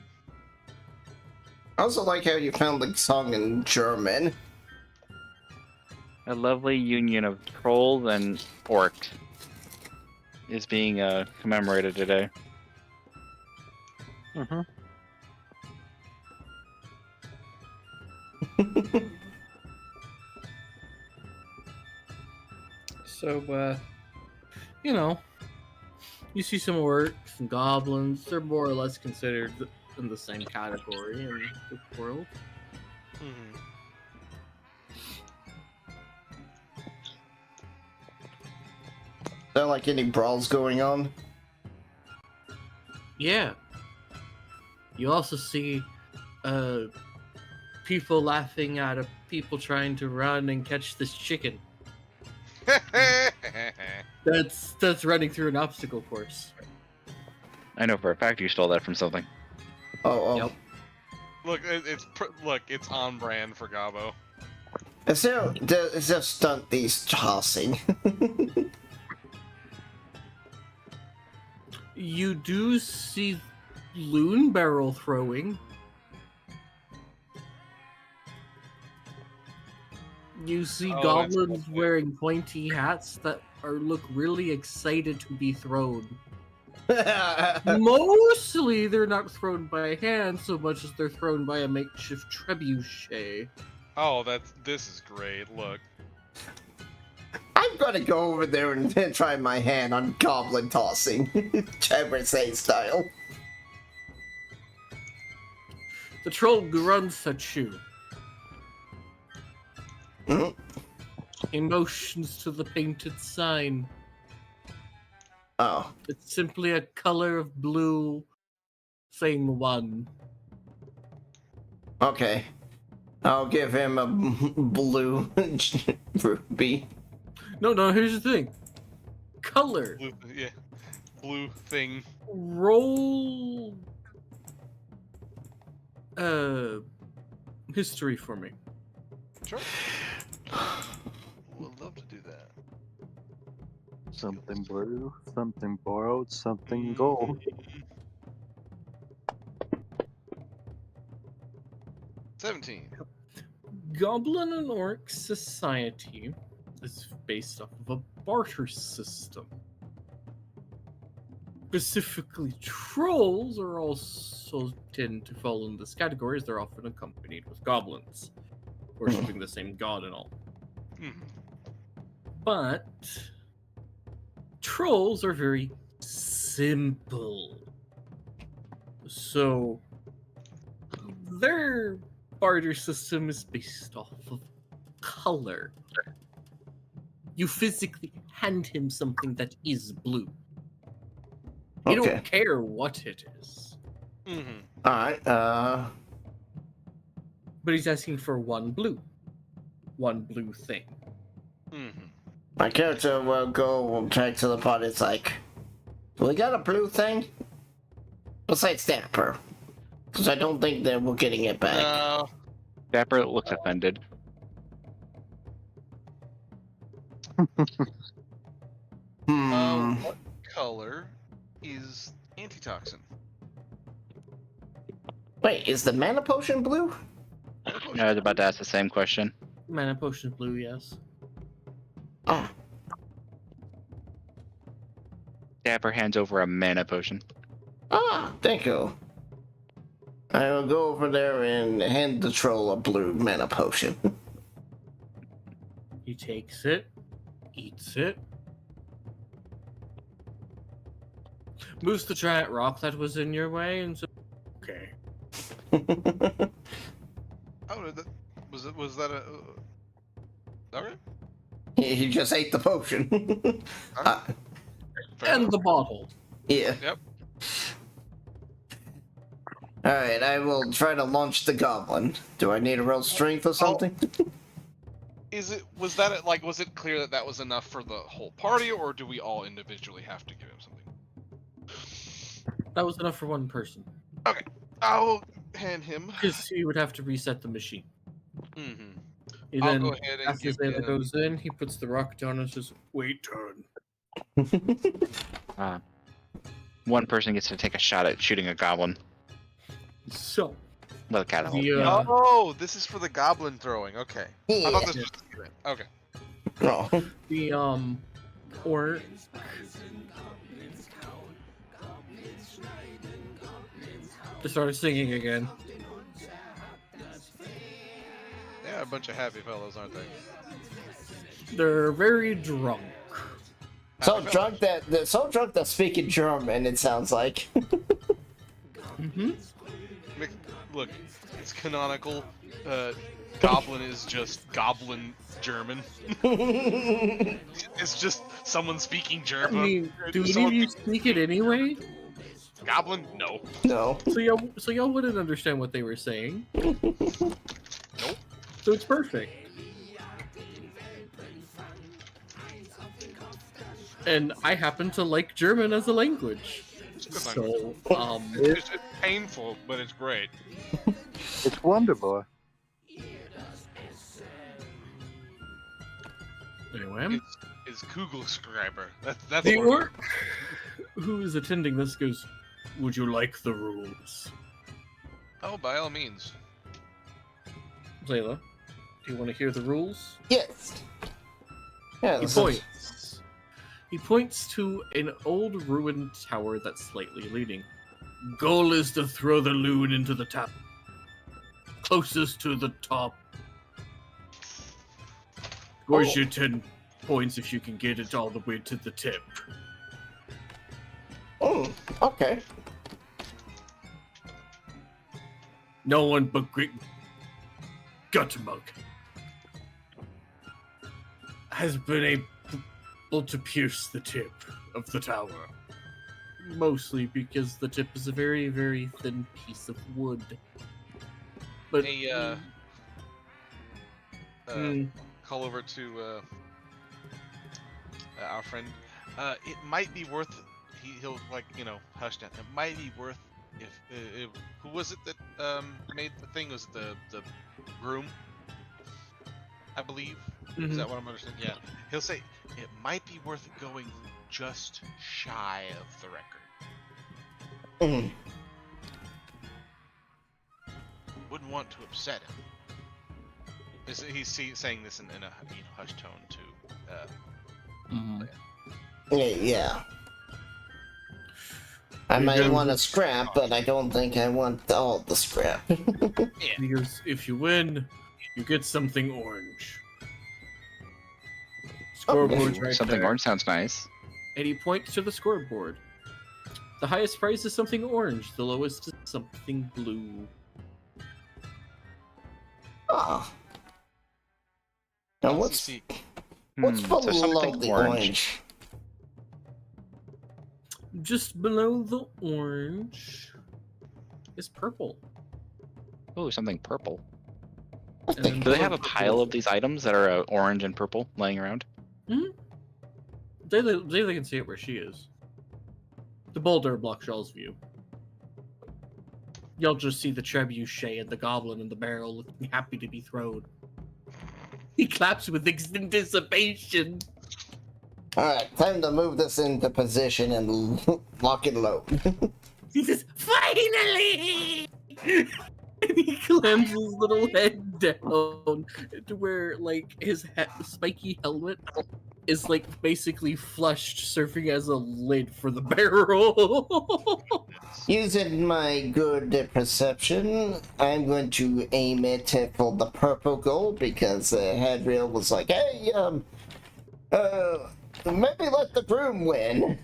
I also like how you found the song in German. A lovely union of trolls and orcs is being commemorated today. Mm-hmm. So, you know, you see some orcs and goblins. They're more or less considered in the same category in the world. Mm-hmm. There like any brawls going on? Yeah. You also see people laughing at people trying to run and catch this chicken. That's running through an obstacle course. I know for a fact you stole that from something. Oh. Yep. Look, it's on brand for Gabo. Is there stunt he's tossing? You do see loon barrel throwing. You see Oh, goblins that's wearing pointy hats that look really excited to be thrown. Mostly they're not thrown by hand so much as they're thrown by a makeshift trebuchet. Oh, this is great. Look. I'm gonna go over there and try my hand on goblin tossing. Empress style. The troll grunts at you. Mhm. He motions to the painted sign. Oh. It's simply a color of blue saying 1. Okay. I'll give him a blue ruby. No, here's the thing. Color. Blue thing. Roll history for me. Sure. Would love to do that. Something blue, something borrowed, something gold. 17. Goblin and Orc society is based off of a barter system. Specifically, trolls are also tend to fall in this category as they're often accompanied with goblins, worshipping the same god and all. Mm-hmm. But trolls are very simple. So their barter system is based off of color. You physically hand him something that is blue. You Okay. don't care what it is. Mm-hmm. Alright, But he's asking for one blue thing. Mm-hmm. my character will go back to the party. It's like, we got a blue thing? Besides Dapper. Because I don't think that we're getting it back. No. Dapper looks offended. What color is antitoxin? Wait, is the mana potion blue? I was about to ask the same question. Mana potion blue, yes. Oh. Dapper hands over a mana potion. Ah, thank you. I will go over there and hand the troll a blue mana potion. He takes it, eats it, moves the giant rock that was in your way, and says, "Okay." Oh, was that a? Okay. He just ate the potion. Fair And enough. the bottle. Yeah. Yep. Alright, I will try to launch the goblin. Do I need a real strength or something? Was it clear that was enough for the whole party, or do we all individually have to give him something? That was enough for one person. Okay, I'll hand him. Because he would have to reset the machine. Mm-hmm. He I'll then, go ahead and after give Zayla him. goes in, he puts the rock down and says, "Wait, turn." One person gets to take a shot at shooting a goblin So, with a catapult. the, Oh, this is for the goblin throwing. Okay. I thought this was okay. Oh. the orc just started singing again. Yeah, a bunch of happy fellows, aren't they? They're very drunk. So drunk that speaking German, it sounds like. Mm-hmm. Look, it's canonical. Goblin is just goblin German. It's just someone speaking I German. mean, do any of Someone you speak it anyway? Goblin? No. No. So y'all wouldn't understand what they were saying. Nope. So it's perfect. And I happen to like German as a language. It's a good language. So, It's painful, but it's great. It's wonderful. anyway, It's Kugelschreiber. That's the what orc who is attending this goes, "Would you like the rules?" Oh, by all means. Zayla, do you want to hear the rules? Yes. Yeah, He points. He points to an old ruined tower that's slightly leaning. Goal is to throw the loon into the top. Closest to the top. Scores you 10 points if you can get it all the way to the tip. Oh, okay. No one but Great Gutmug has been able to pierce the tip of the tower. Mostly because the tip is a very, very thin piece of wood. But Hey, mm, call over to our friend. It might be worth. He'll hush down. It might be worth if who was it that made the thing? Was it the groom? I believe. mhm. Is that what I'm understanding? Yeah. He'll say it might be worth going just shy of the record. Mm. Wouldn't want to upset him. He's saying this in a hushed tone to Mhm. Yeah. I You might go- want a scrap, but I don't think I want all the scrap. Because if you win, you get something orange. Scoreboard's right Something there. orange sounds nice. And he points to the scoreboard. The highest prize is something orange. The lowest is something blue. Ah. Now what's see. what's So below something the orange. orange? Just below the orange is purple. Oh, something purple. I And think then Do they have below a purple pile is- of these items that are orange and purple laying around? They can see it where she is. The boulder blocks y'all's view. Y'all just see the trebuchet and the goblin in the barrel looking happy to be thrown. He claps with anticipation. Alright, time to move this into position and lock and load. He says, "Finally!" And he clams his little head down to where, like, his spiky helmet is, like, basically flushed, serving as a lid for the barrel. Using my good perception, I'm going to aim it for the purple gold because Hadriel was like, hey, maybe let the groom win.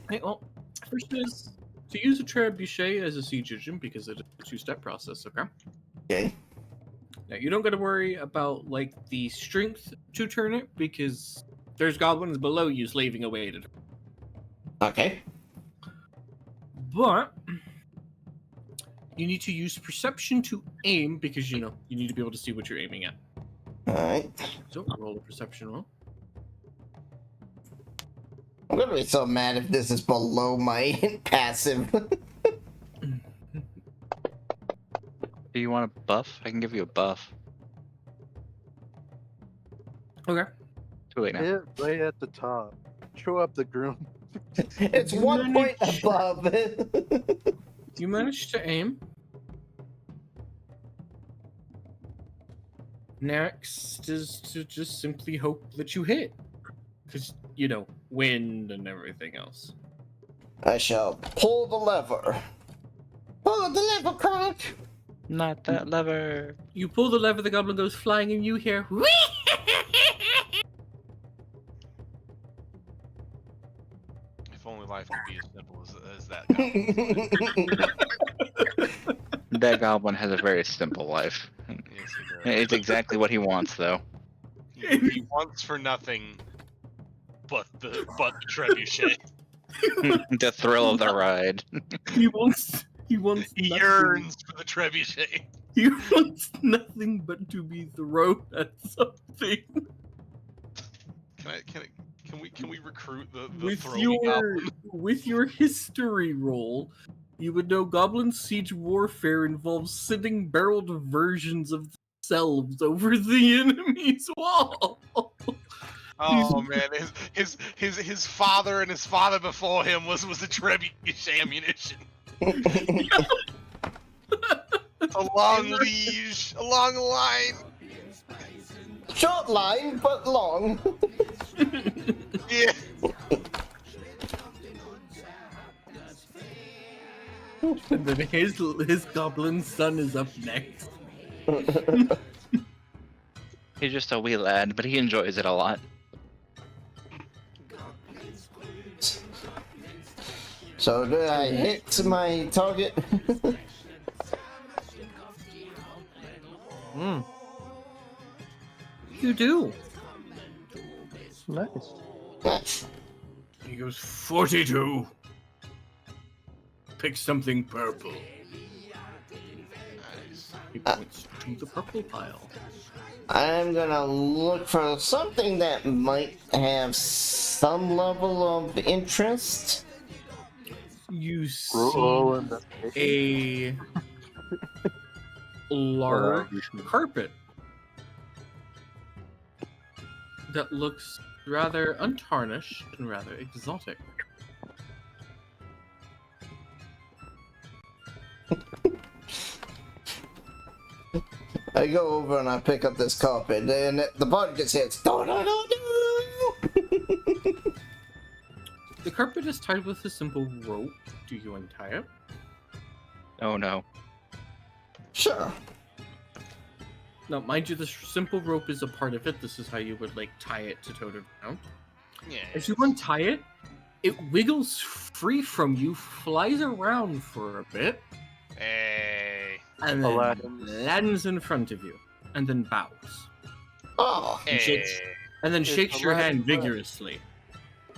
Hey, well, first is to use a trebuchet as a siege engine because it is a two-step process, okay? Okay. Now, you don't got to worry about, like, the strength to turn it because there's goblins below you slaving away at it. Okay. But you need to use perception to aim because, you know, you need to be able to see what you're aiming at. Alright. So, roll a perception roll. I'm gonna be so mad if this is below my passive. Do you want a buff? I can give you a buff. Okay. Too late now. Hit right at the top. Show up the groom. It's 1 point above. You managed to aim. Next is to just simply hope that you hit. Because, you know, wind and everything else. I shall pull the lever. Pull the lever, Kronk! Not that lever. You pull the lever, the goblin goes flying, and you hear, "Whee!" If only life could be as simple as that. That goblin has a very simple life. Yes, he does. It's exactly what he wants, though. He wants for nothing but the trebuchet. The thrill of the ride. He wants He nothing. yearns for the trebuchet. He wants nothing but to be thrown at something. Can we recruit the With throwing goblin? with your history roll, you would know Goblin Siege Warfare involves sending barreled versions of themselves over the enemy's wall. Oh man, his father and his father before him was a trebuchet ammunition. A long liege, a long line. Short line, but long. Yeah. And then his goblin son is up next. He's just a wee lad, but he enjoys it a lot. So do I hit my target? You do. Nice. Nice. He goes 42. Pick something purple. He points to the purple pile. I'm gonna look for something that might have some level of interest. You see Roll investigation. a large carpet that looks rather untarnished and rather exotic. I go over and I pick up this carpet, and the button just hits. No, no, no, no! The carpet is tied with a simple rope. Do you untie it? Oh no. Sure. Now, mind you, this simple rope is a part of it. This is how you would, like, tie it to tote it down. Yeah. As you untie it, it wiggles free from you, flies around for a bit, Hey. and then Aladdin. lands in front of you, and then bows. Oh, And shakes, and then It's shakes your Aladdin hand breath. vigorously.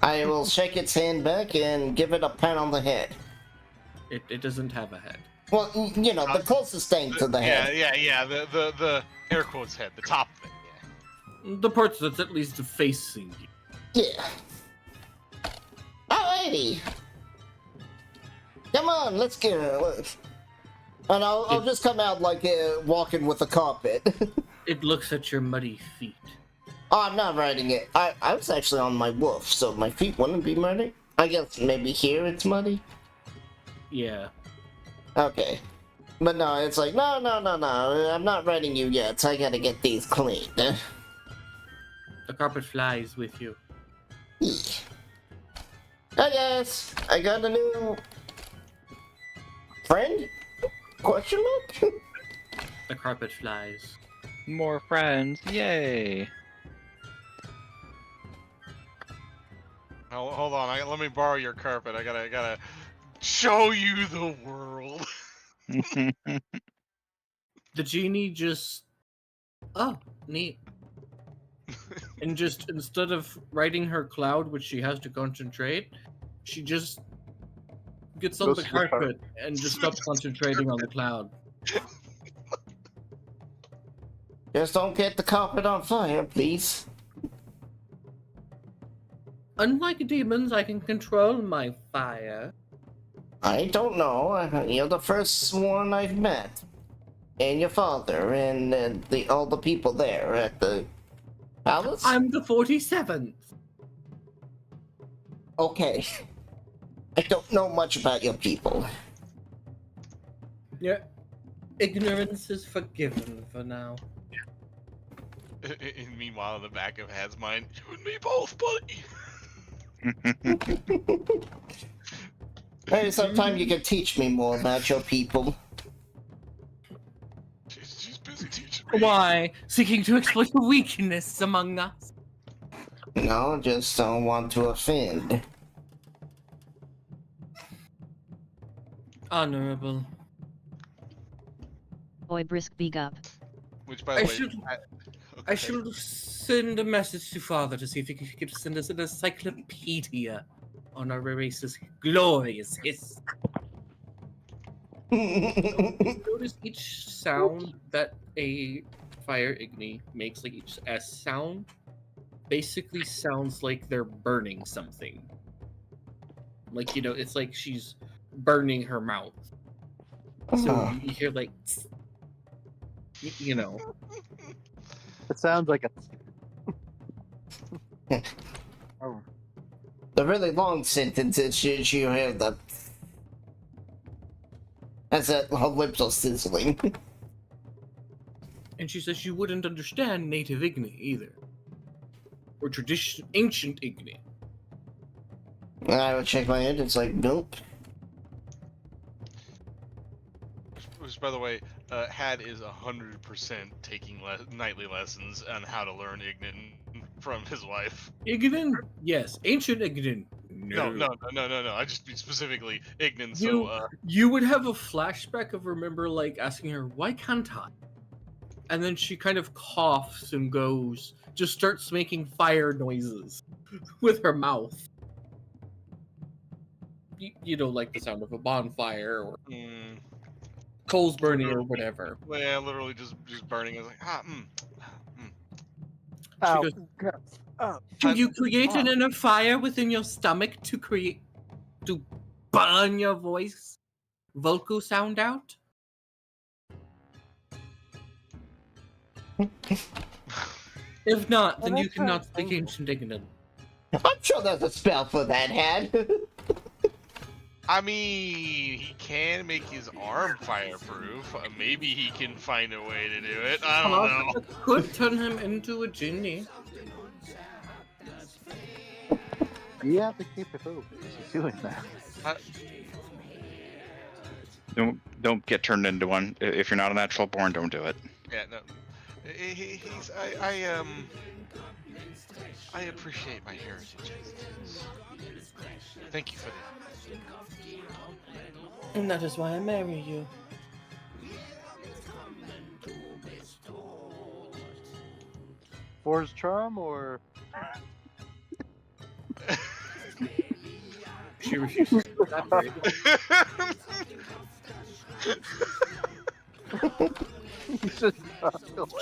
I will shake its hand back and give it a pat on the head. It doesn't have a head. Well, you know, the closest thing to the head. Yeah. The air quotes head, the top thing. Yeah. The part that's at least facing you. Yeah. Alrighty. Come on, let's get it. And I'll just come out like walking with the carpet. It looks at your muddy feet. Oh, I'm not riding it. I was actually on my wolf, so my feet wouldn't be muddy. I guess maybe here it's muddy. Yeah. Okay. But no, it's like, no, I'm not riding you yet, so I gotta get these cleaned. The carpet flies with you. I guess I got a new Friend? Question mark? The carpet flies. More friends, yay! Hold on, let me borrow your carpet. I gotta show you the world. The genie just... Oh, neat. And just, instead of writing her cloud, which she has to concentrate, she just gets on Goes the to the carpet and just stops concentrating on the cloud. Just don't get the carpet on fire, please. Unlike demons, I can control my fire. I don't know. You're the first one I've met. And your father, and all the people there at the palace? I'm the 47th. Okay. I don't know much about your people. Yeah. Ignorance is forgiven for now. And meanwhile, in the back of Had's mind, you and me both, buddy. Maybe sometime you can teach me more about your people. She's busy teaching me. Why? Seeking to exploit the weakness among us? No, just don't want to offend. Honorable. Oi, brisk big up. Which, by the way, I should send a message to Father to see if he could send us an encyclopedia on our race's glorious history. Notice each sound that a fire igni makes, like each S sound, basically sounds like they're burning something. Like, you know, it's like she's burning her mouth. So you hear like, you know. It sounds like a. Oh. The really long sentences, you hear the. As that her lips are sizzling. And she says you wouldn't understand native Igni either. Or ancient Igni. I would shake my head, it's like, nope. Which, by the way, Had is 100% taking nightly lessons on how to learn Ignin from his wife. Ignin? Yes. Ancient Ignin? No. I just mean specifically Ignin. You would have a flashback of remember, like, asking her, why can't I? And then she kind of coughs and just starts making fire noises with her mouth. You know, like the sound of a bonfire or coals burning or whatever. Yeah, literally just burning. I was like, She goes, can you create an inner fire within your stomach to burn your vocal sound out? If not, then you cannot speak ancient Ignan. I'm sure there's a spell for that, Had. I mean, he can make his arm fireproof. Maybe he can find a way to do it. I don't know. Could turn him into a genie. You have to keep it open. He's doing that. Don't get turned into one. If you're not a natural born, don't do it. Yeah, no. I appreciate my heritage. Thank you for that. And that is why I marry you. For his charm, or She refuses to elaborate.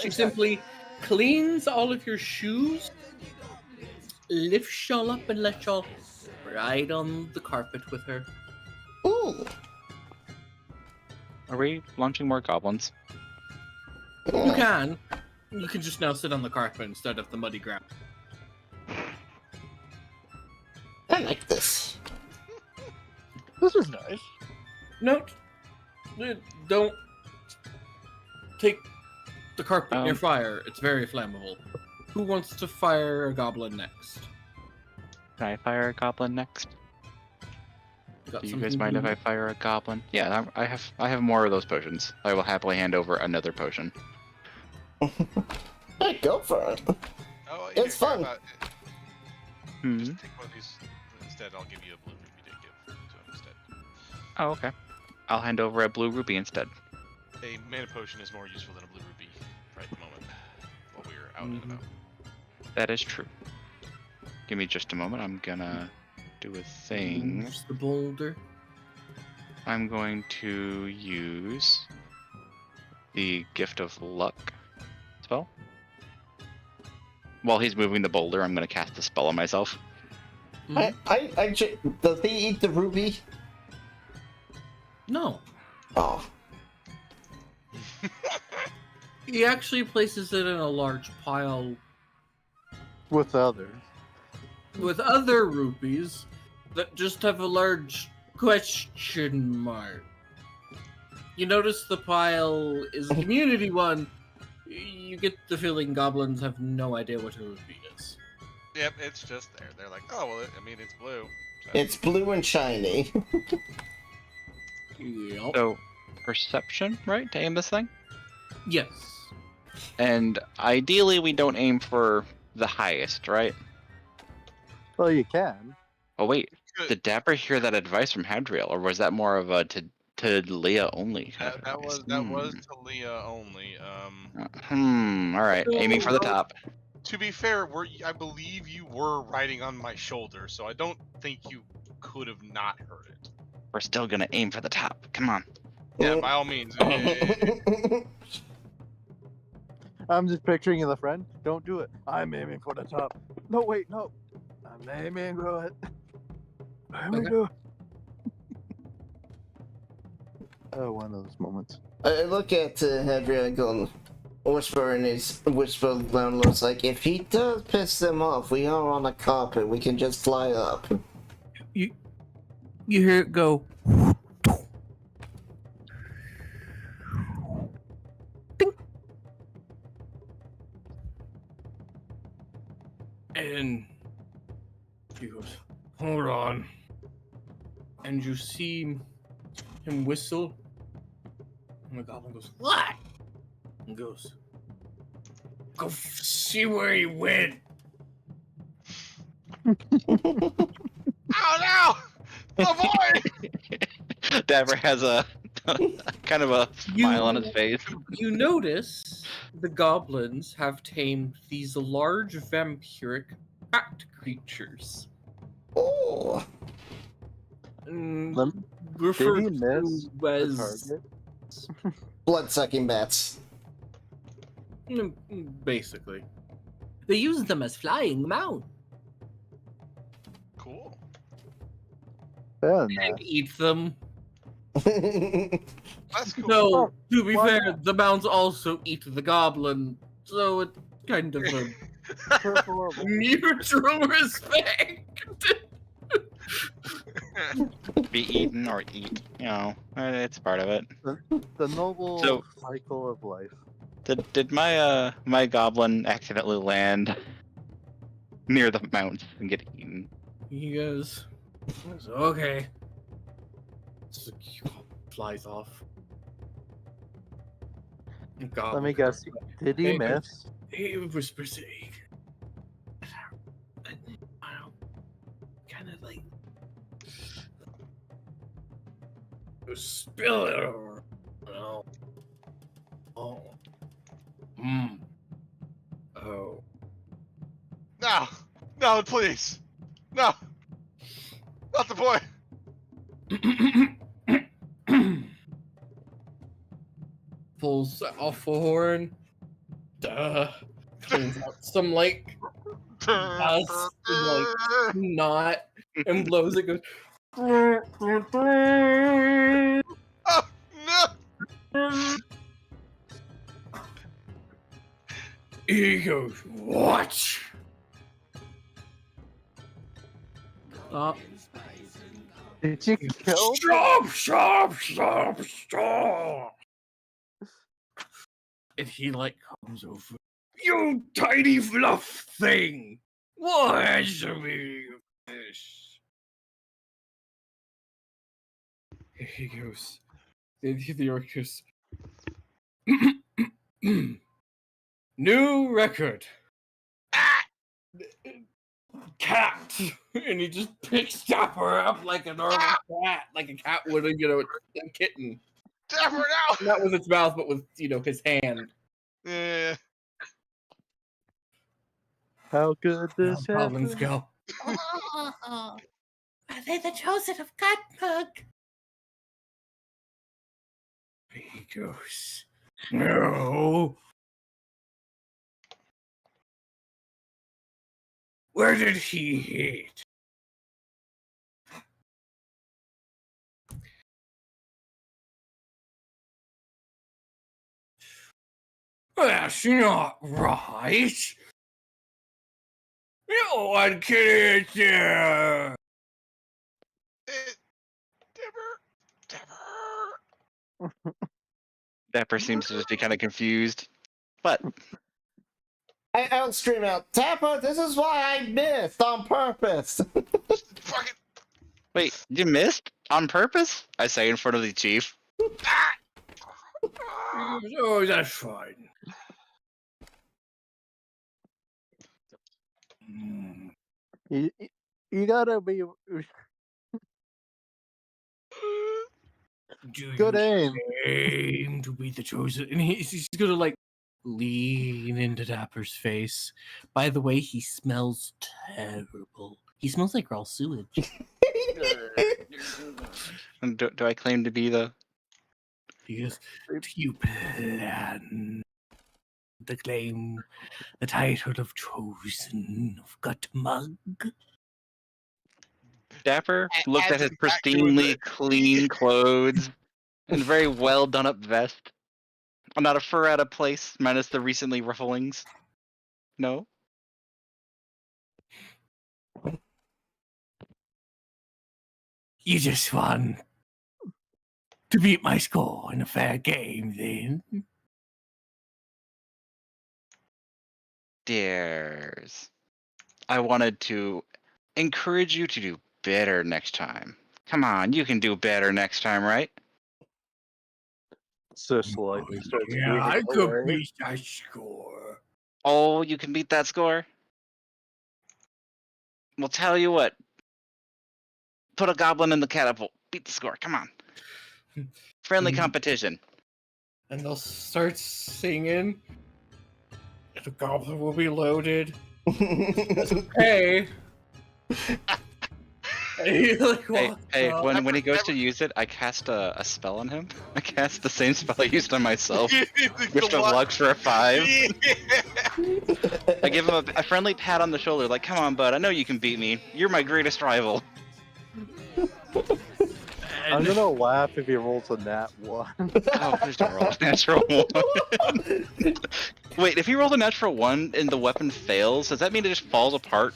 She simply cleans all of your shoes, lifts y'all up, and lets y'all ride on the carpet with her. Ooh. Are we launching more goblins? You can. You can just now sit on the carpet instead of the muddy ground. I like this. this is nice. Note, don't take the carpet near fire. It's very flammable. Who wants to fire a goblin next? Can I fire a goblin next? Got Do you guys something mind if blue? I fire a goblin? Yeah, I have more of those potions. I will happily hand over another potion. Hey, go for it. Oh, It's here, fun. about it. Hmm. Just take one of these instead. I'll give you a blue rupee to give to him instead. Oh, okay. I'll hand over a blue rupee instead. A mana potion is more useful than a blue rupee right at the moment while we're out and about. That is true. Give me just a moment. I'm gonna do a thing. Moves the boulder. I'm going to use the Gift of Luck spell. While he's moving the boulder, I'm going to cast a spell on myself. Does he eat the ruby? No. Oh. He actually places it in a large pile With others. with other rupees that just have a large question mark. You notice the pile is a community one. You get the feeling goblins have no idea what a rupee is. Yep, it's just there. They're like, oh well, I mean, it's blue. So. It's blue and shiny. Yep. So, perception, right, to aim this thing? Yes. And ideally, we don't aim for the highest, right? Well, you can. Oh, wait. Good. Did Dapper hear that advice from Hadriel, or was that more of a to Leah only? Kind of That advice? was to Leah only. All right. Aiming for the top. To be fair, I believe you were riding on my shoulder, so I don't think you could have not heard it. We're still gonna aim for the top. Come on. Yeah, by all means. I'm just picturing you, the friend. Don't do it. I'm aiming for the top. No, wait, no. I'm aiming for it. I'm aiming for it. Oh, one of those moments. I look at Hadrian and go, whisper down looks like, if he does piss them off, we are on a carpet, we can just fly up. You hear it go. Ding. And he goes, hold on. And you see him whistle. And the goblin goes, what? And goes, go see where he went. Oh no! The boy! Dapper has a kind of a smile on his face. You notice the goblins have tamed these large vampiric rat creatures. Oh. Referred Did he miss to the as target? Blood-sucking bats. basically. They use them as flying mount Cool. Fair and enough. eat them. That's cool. No, Oh, to be why fair, not? the mounts also eat the goblin, so it's kind of a Preferable. mutual respect. Be eaten or eat. You know, it's part of it. The noble So- cycle of life. Did my my goblin accidentally land near the mounts and get eaten? He goes, okay. So he flies off. God. Let me guess. Did he Hey, miss? He whispers it. Kind of like spill it over. No. Oh. Oh. No! No, please! No! Not the boy! Pulls off a horn. Pulls out some like dust and like snot and blows it. Goes. Oh, no! He goes. What? Stop. Did you kill? Stop! And he like comes over. You tiny fluff thing! What should be fish? He goes. The orc goes. New record. Cat, and he just picks Dapper up like a normal cat, like a cat would, a kitten. Dapper, now! Not with its mouth, but with his hand. Yeah. How could this Goblins happen? go. Oh, are they the chosen of Godmug? He goes. No. Where did he hit? That's not right. No one can hit there. Dapper. Dapper seems to just be kind of confused. But I'll scream out, Tapper, this is why I missed on purpose. Fucking. wait, you missed on purpose? I say in front of the chief. Oh, that's fine. You gotta be Do good you aim. aim to be the chosen? And he's gonna like lean into Dapper's face. By the way, he smells terrible. He smells like raw sewage. And do I claim to be the? Because do you plan to claim the title of chosen of Gutmug? Dapper looks at Adds his it back to the- pristinely clean clothes and very well done up vest. I'm not a fur out of place, minus the recently rufflings. No. You just want to beat my score in a fair game, then? Dares. I wanted to encourage you to do better next time. Come on, you can do better next time, right? So slightly starts Yeah, I moving could away. beat that score. Oh, you can beat that score? Well, tell you what. Put a goblin in the catapult. Beat the score. Come on. Friendly competition. And they'll start singing. The goblin will be loaded. Hey. He like walks up. When he goes to use it, I cast a spell on him. I cast the same spell I used on myself. Gift of luck for a 5. I give him a friendly pat on the shoulder, like, come on, bud, I know you can beat me. You're my greatest rival. I'm gonna laugh if he rolls a nat 1. Oh, please don't roll a natural 1. Wait, if he rolls a natural 1 and the weapon fails, does that mean it just falls apart?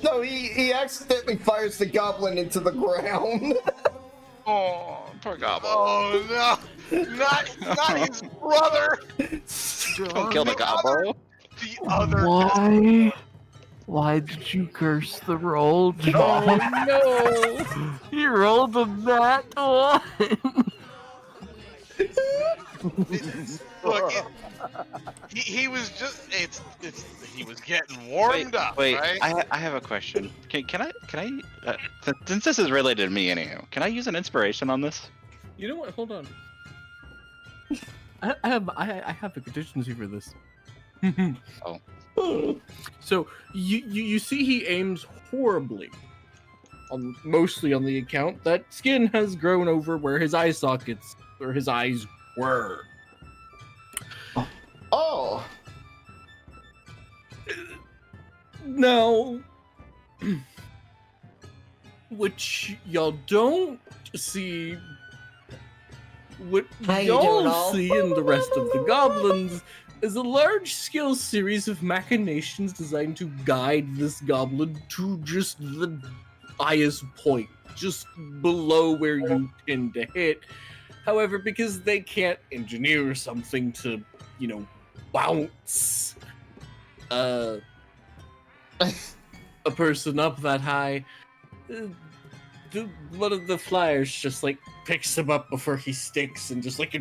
No, he accidentally fires the goblin into the ground. Oh, poor goblin. Oh no! Not his brother! Don't kill the goblin. The other. Why did you curse the roll, John? Oh no! You rolled a nat 1. Look, he was just he was getting warmed up, Wait, right? I have a question. Can I since this is related to me anyhow, can I use an inspiration on this? You know what? Hold on. I have a contingency for this. Oh. So you see he aims horribly. Mostly on the account that skin has grown over where his eye sockets or his eyes were. Oh. Now, which y'all don't see, what How you doing, y'all all? see in the rest of the goblins is a large-scale series of machinations designed to guide this goblin to just the highest point, just below where you tend to hit. However, because they can't engineer something to, bounce a person up that high, one of the flyers just like picks him up before he stinks and just like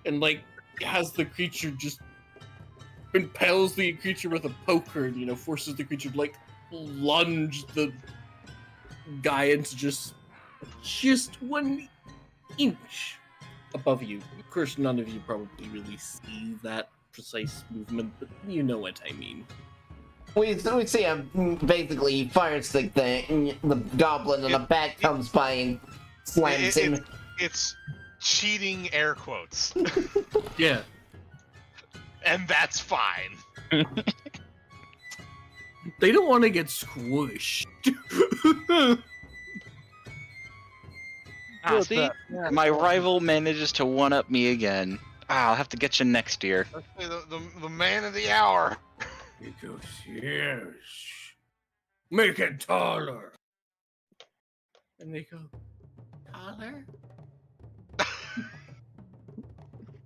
and like has the creature just impales the creature with a poker and forces the creature to like lunge the guy into just 1 inch above you. Of course, none of you probably really see that precise movement, but you know what I mean. We see a basically fire stick thing, the goblin and a bat comes by and slams him. It's cheating air quotes. Yeah. And that's fine. They don't want to get squished. See? My rival manages to one-up me again. I'll have to get you next year. The man of the hour. He goes, yes. Make it taller. And they go, taller?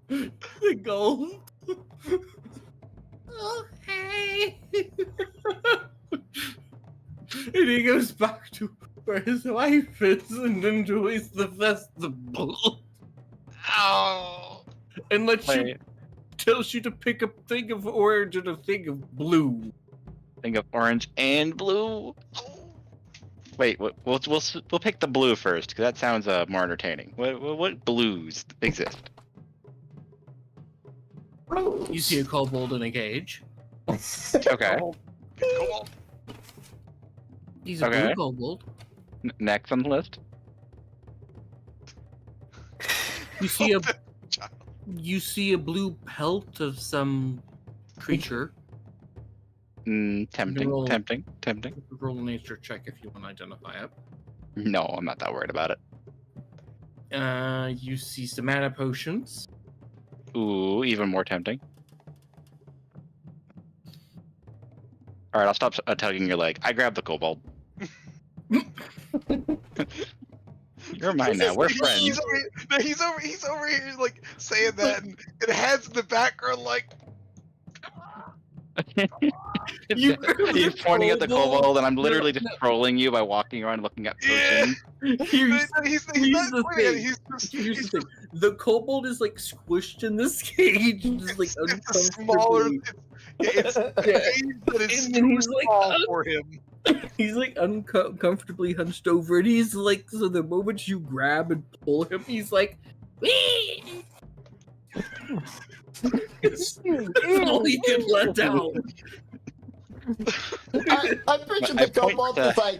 The gold. Okay. And he goes back to where his wife is and enjoys the festival. Oh. And tells you to pick a thing of orange and a thing of blue. Thing of orange and blue. Wait, we'll pick the blue first because that sounds more entertaining. What blues exist? You see a kobold in a cage. Okay. Kobold. He's a blue kobold. Next on the list. You see a blue pelt of some creature. Tempting. Roll a nature check if you want to identify it. No, I'm not that worried about it. You see some mana potions. Ooh, even more tempting. Alright, I'll stop tugging your leg. I grabbed the kobold. You're mine now. We're friends. He's over here like saying that, and it has in the background like. He's pointing at the kobold, and I'm literally just trolling you by walking around looking at potions. Here's the thing. The kobold is like squished in this cage, just like It's smaller. It's too small for him. He's like uncomfortably hunched over, and he's like, so the moment you grab and pull him, he's like, wee! That's all he can let down. I picture the kobold is like,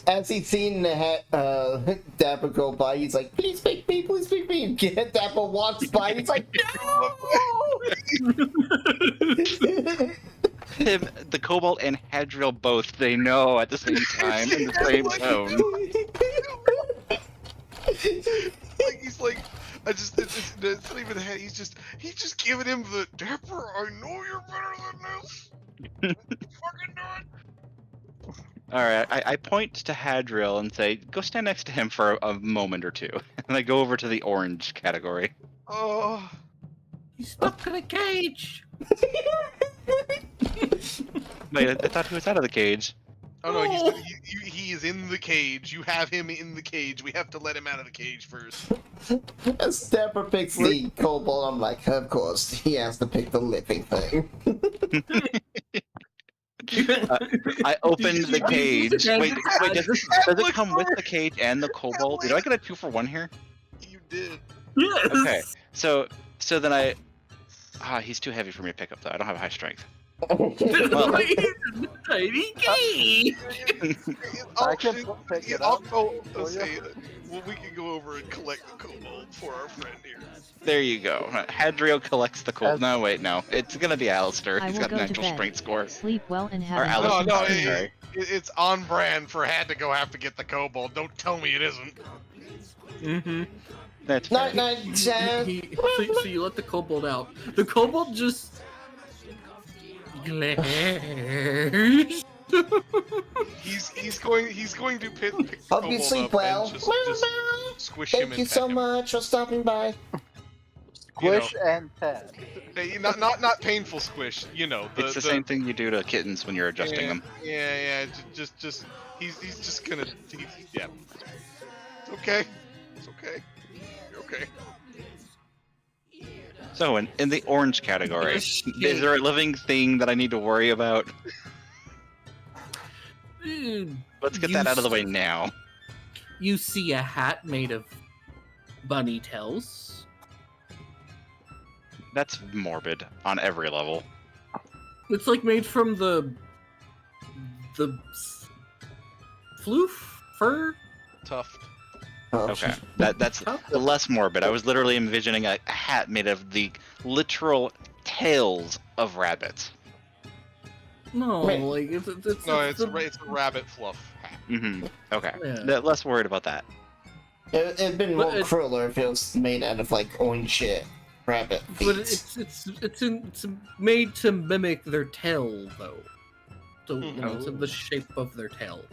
as he's seen Dapper go by, he's like, please pick me, please pick me. And Dapper walks by, and he's like, no! The kobold and Hadriel both say no at the same time in the same tone. He's like, it's not even head. He's just giving him the Dapper. I know you're better than this. Fucking do it. All right, I point to Hadriel and say, "Go stand next to him for a moment or two," and I go over to the orange category. Oh, he's stuck in a cage. Wait, I thought he was out of the cage. Oh no, he is in the cage. You have him in the cage. We have to let him out of the cage first. As Dapper picks the kobold, I'm like, of course, he has to pick the living thing. I opened the cage. Wait, does it come with the cage and the kobold? Did I get a 2-for-1 here? You did. Yes. Okay, so then he's too heavy for me to pick up though. I don't have high strength. Tiny cage. I can pick it up. We can go over and collect the kobold for our friend here. There you go. Hadriel collects the kobold. No, wait, no. It's gonna be Alistair. He's got an actual strength score. Sleep well and have Or a It's on brand for Had to go have to get the kobold. Don't tell me it isn't. Mm-hmm. That's Night, fair. night, Chad. So you let the kobold out. The kobold just glares. He's going to pick the Hope you kobold sleep up well. and just squish Thank him you and so pet him. much for stopping by. Squish and pat. Hey, not painful squish. It's the same thing you do to kittens when you're adjusting them. Yeah. Just he's just gonna. Yeah. It's okay. It's okay. You're okay. So, in the orange category, is there a living thing that I need to worry about? Let's get that out of the way now. You see a hat made of bunny tails. That's morbid on every level. It's like made from the floof fur. Tuft. Okay, that's less morbid. I was literally envisioning a hat made of the literal tails of rabbits. No, Wait. like it's a rabbit fluff hat. Mm-hmm. Okay, Yeah. less worried about that. It'd been more crueler if it was made out of like orange shit rabbit feet. But it's made to mimic their tail though. So it's the shape of their tail.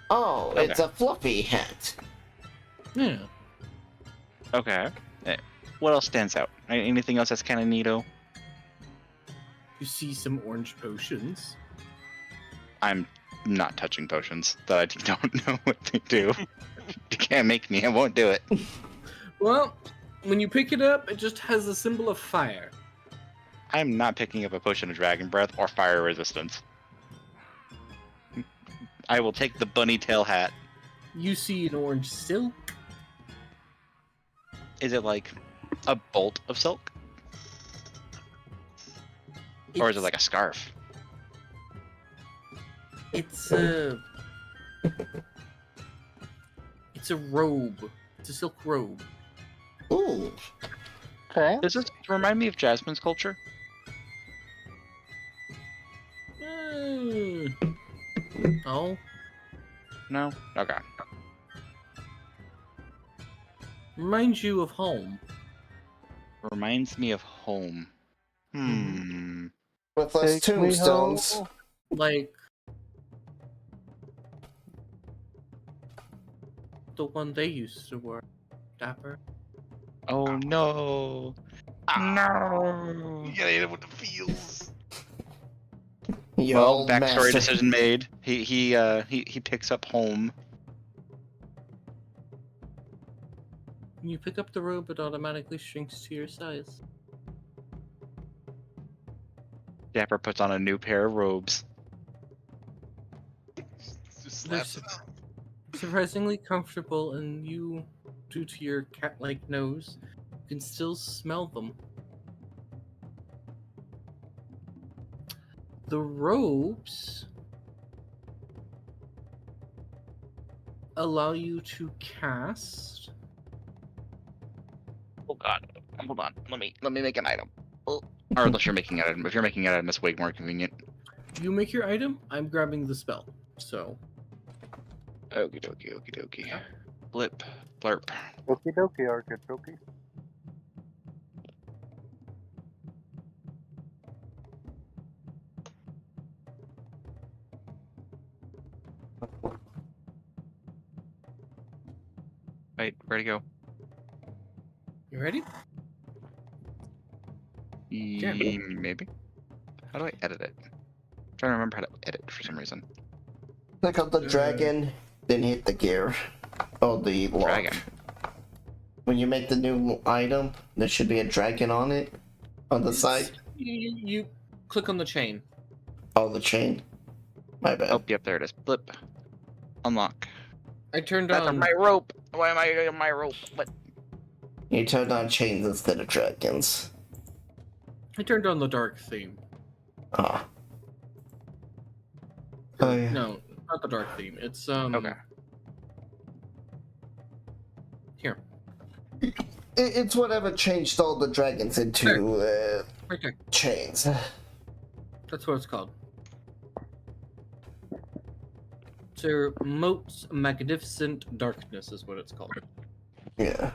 Oh, Okay. it's a fluffy hat. Yeah. Okay. What else stands out? Anything else that's kind of neato? You see some orange potions. I'm not touching potions that I don't know what they do. You can't make me. I won't do it. Well, when you pick it up, it just has a symbol of fire. I'm not picking up a potion of dragon breath or fire resistance. I will take the bunny tail hat. You see an orange silk. Is it like a bolt of silk? Or is it like a scarf? It's a robe. It's a silk robe. Ooh. Okay. Does this remind me of Jasmine's culture? Oh. No? Okay. Reminds you of home. Reminds me of home. With less Take me tombstones. home. Like the one they used to wear. Dapper. Oh no! No! You gotta hit him with the feels. Your Well, old backstory master. decision made. He picks up home. When you pick up the robe, it automatically shrinks to your size. Dapper puts on a new pair of robes. Just They're slaps him. surprisingly comfortable, and you, due to your cat-like nose, can still smell them. The robes allow you to cast. Oh god. Hold on. Let me make an item. Oh. Or unless you're making an item. If you're making an item, it's way more convenient. You make your item. I'm grabbing the spell. So. Okie dokie. Blip. Blurp. Okie dokie, okie dokie. Wait, where'd it go? You ready? Yeah. Maybe. How do I edit it? I'm trying to remember how to edit for some reason. Click on the dragon, then hit the gear. Oh, the lock. Dragon. When you make the new item, there should be a dragon on it. On the side. You click on the chain. Oh, the chain. My bad. Oh, yep, there it is. Blip. Unlock. I turned That's on my rope. Why am I on my rope? What? You turned on chains instead of dragons. I turned on the dark theme. Ah. Oh, yeah. No, not the dark theme. It's Okay. Here. It's whatever changed all the dragons into Right there. chains. That's what it's called. Sir Moat's Magnificent Darkness is what it's called. Yeah.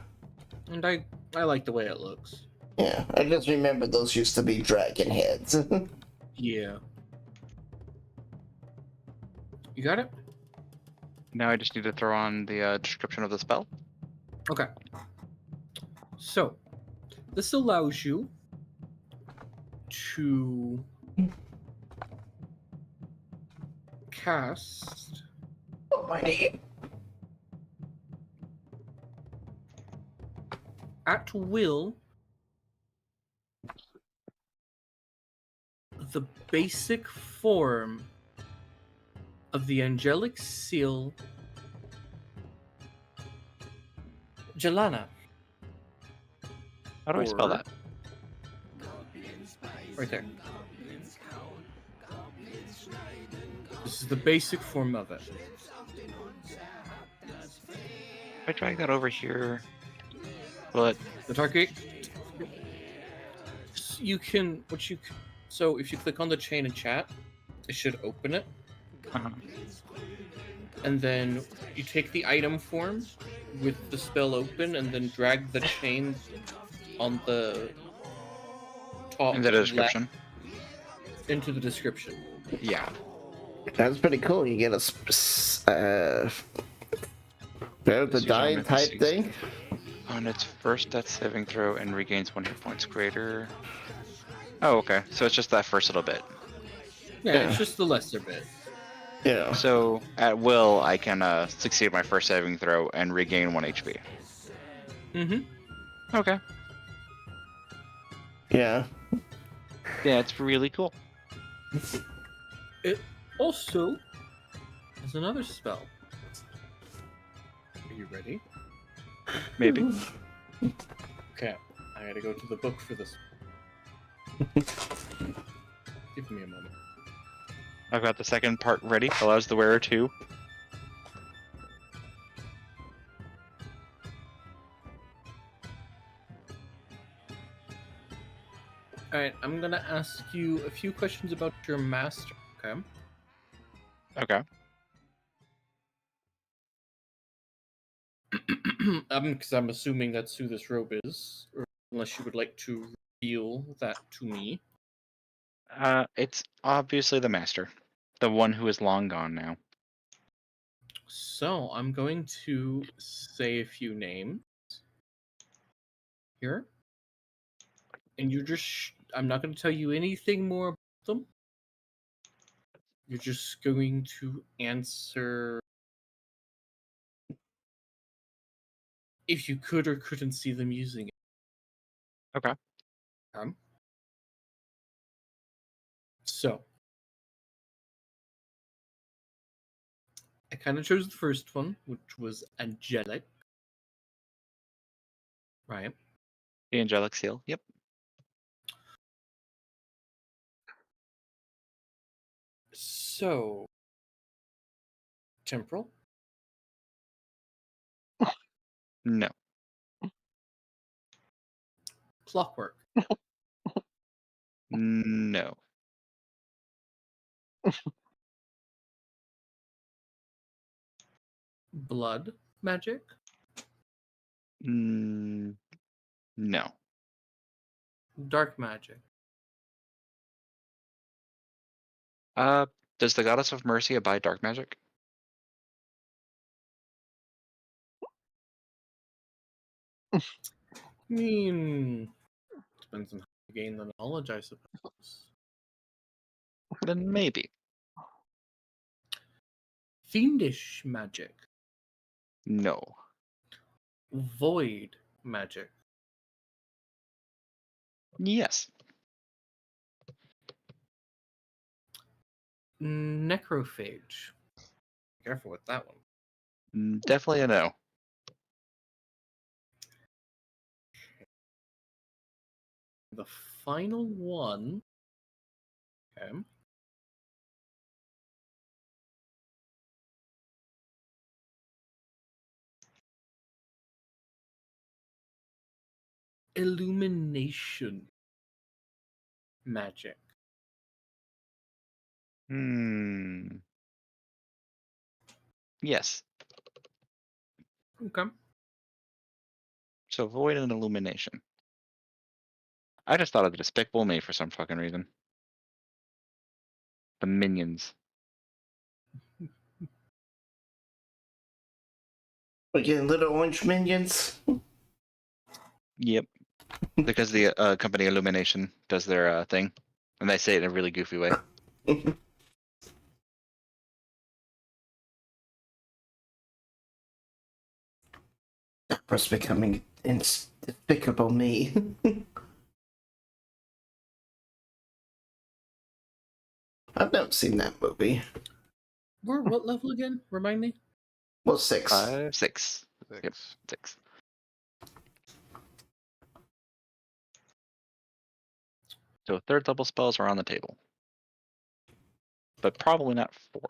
And I like the way it looks. Yeah. I just remember those used to be dragon heads. Yeah. You got it? Now I just need to throw on the description of the spell. Okay. So, this allows you to cast Oh, my knee. at will the basic form of the angelic seal Jelana. How do I spell Or- that? Right there. This is the basic form of it. If I drag that over here, but The target. You can. So if you click on the chain and chat, it should open it. And then you take the item form with the spell open, and then drag the chain on the top in the description. left into the description. Yeah. That's pretty cool. You get a bear the This die user type makes thing. On its first death saving throw and regains 1 hit points greater. Oh, okay. So it's just that first little bit. Yeah, Yeah. it's just the lesser bit. Yeah. So at will, I can succeed my first saving throw and regain 1 HP. Mm-hmm. Okay. Yeah. Yeah, it's really cool. It also has another spell. Are you ready? Maybe. Okay, I gotta go to the book for this. Give me a moment. I've got the second part ready. Allows the wearer to. Alright, I'm gonna ask you a few questions about your master, okay? Okay. Because I'm assuming that's who this robe is, or unless you would like to reveal that to me. It's obviously the master. The one who is long gone now. So, I'm going to say a few names here. And you just... I'm not going to tell you anything more about them. You're just going to answer if you could or couldn't see them using it. Okay. So, I kind of chose the first one, which was angelic. Right. The angelic seal. Yep. So, temporal, No. clockwork, No. blood magic, No. dark magic, Does the goddess of mercy abide dark magic? Depends on how you gain the knowledge, I suppose. Then maybe. Fiendish magic, No. void magic, Yes. necrophage. Careful with that one. Definitely a no. The final one. Okay. Illumination magic. Yes. Okay. So void and illumination. I just thought of the Despicable Me for some fucking reason. The minions. We're getting little orange minions. Yep. Because the company Illumination does their thing, and they say it in a really goofy way. Empress becoming despicable me. I've never seen that movie. We're what level again? Remind me. Well, 6. 6. Six. Yep, 6. So third level spells are on the table, but probably not 4.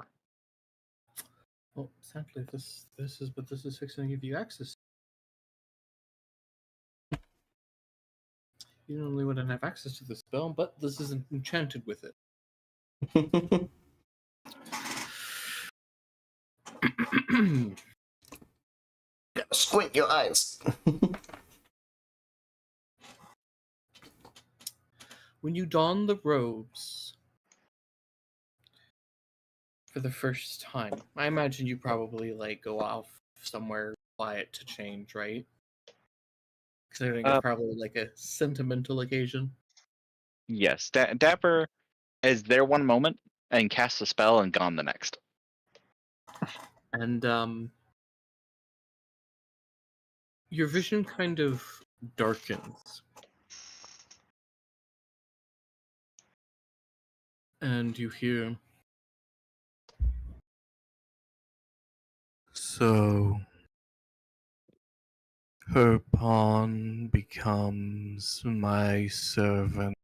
Well, sadly, this is fixing to give you access. You normally wouldn't have access to the spell, but this isn't enchanted with it. Squint your eyes. When you don the robes for the first time, I imagine you probably like go off somewhere quiet to change, right? Considering it's probably like a sentimental occasion. Yes, Dapper is there one moment and casts a spell and gone the next. And your vision kind of darkens. And you hear, So her pawn becomes my servant.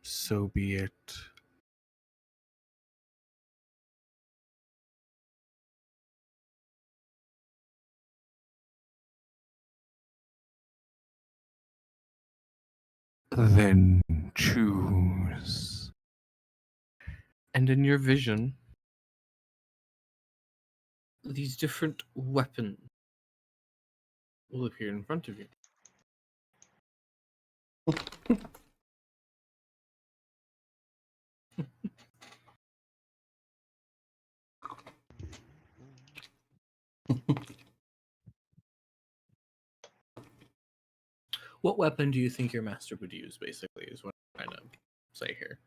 So be it. Then choose. and in your vision, these different weapons will appear in front of you. What weapon do you think your master would use, basically, is what I'm trying to say here.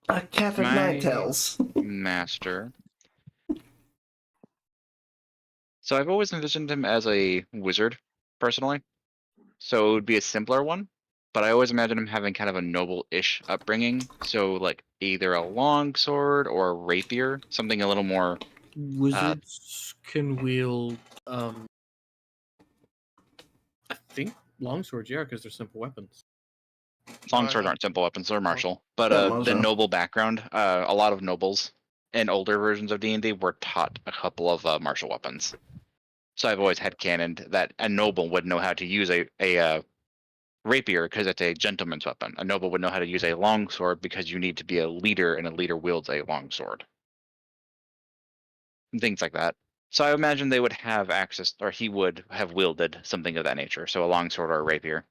A cat of nine tails. Master. So I've always envisioned him as a wizard, personally. So it would be a simpler one, but I always imagine him having kind of a noble-ish upbringing. So like either a long sword or a rapier, something a little more. Wizards can wield, I think longswords, yeah, because they're simple weapons. Longswords aren't simple weapons; they're martial. But Yeah, the noble background, a lot of nobles in older versions of D&D were taught a couple of martial weapons. So I've always had canoned that a noble would know how to use a rapier because it's a gentleman's weapon. A noble would know how to use a longsword because you need to be a leader, and a leader wields a longsword. And things like that. So I imagine they would have access, or he would have wielded something of that nature. So a longsword or a rapier.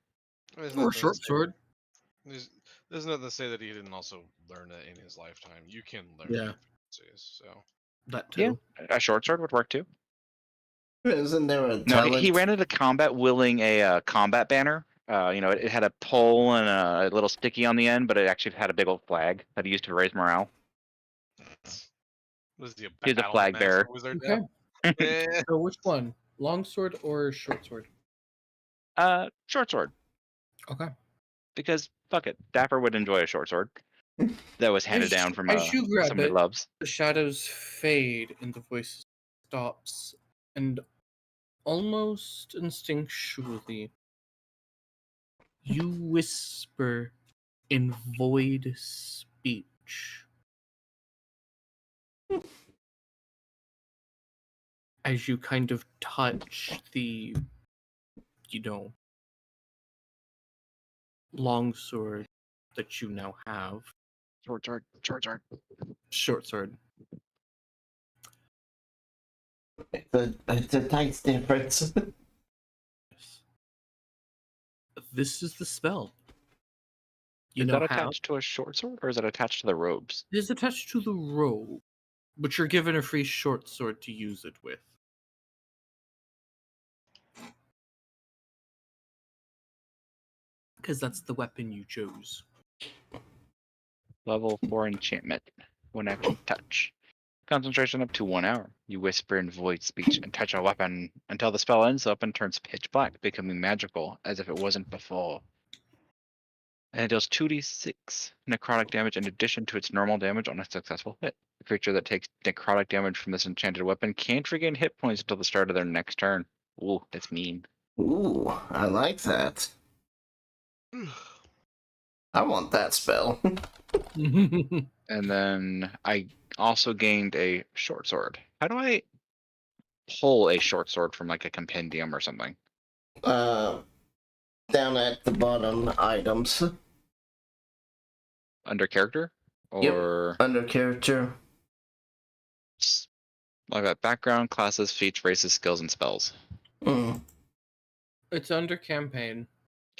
Or a short sword. There's nothing to say that he didn't also learn it in his lifetime. You can learn Yeah. so. That too. Yeah, a short sword would work too. Isn't there a No, talent? he ran into combat wielding a combat banner. It had a pole and a little sticky on the end, but it actually had a big old flag that he used to raise morale. Was he He's a flag bearer. Okay. So which one? Longsword or short sword? Short sword. Okay. Because fuck it, Dapper would enjoy a short sword that was handed down from as you grab somebody it, loves. the shadows fade and the voice stops, and almost instinctually, you whisper in void speech. As you kind of touch the, longsword that you now have. Short sword. Short sword. It's a nice difference. This is the spell. You Is know that how? attached to a short sword, or is it attached to the robes? It is attached to the robe, but you're given a free short sword to use it with. Because that's the weapon you chose. Level 4 enchantment. One action touch. Concentration up to 1 hour. You whisper in void speech and touch a weapon until the spell ends up and turns pitch black, becoming magical as if it wasn't before. And it deals 2d6 necrotic damage in addition to its normal damage on a successful hit. The creature that takes necrotic damage from this enchanted weapon can't regain hit points until the start of their next turn. Ooh, that's mean. Ooh, I like that. I want that spell. And then I also gained a short sword. How do I pull a short sword from like a compendium or something? Down at the bottom, items. Under character? Yep, Or under character. like that background, classes, feats, races, skills, and spells. Mm. It's under campaign.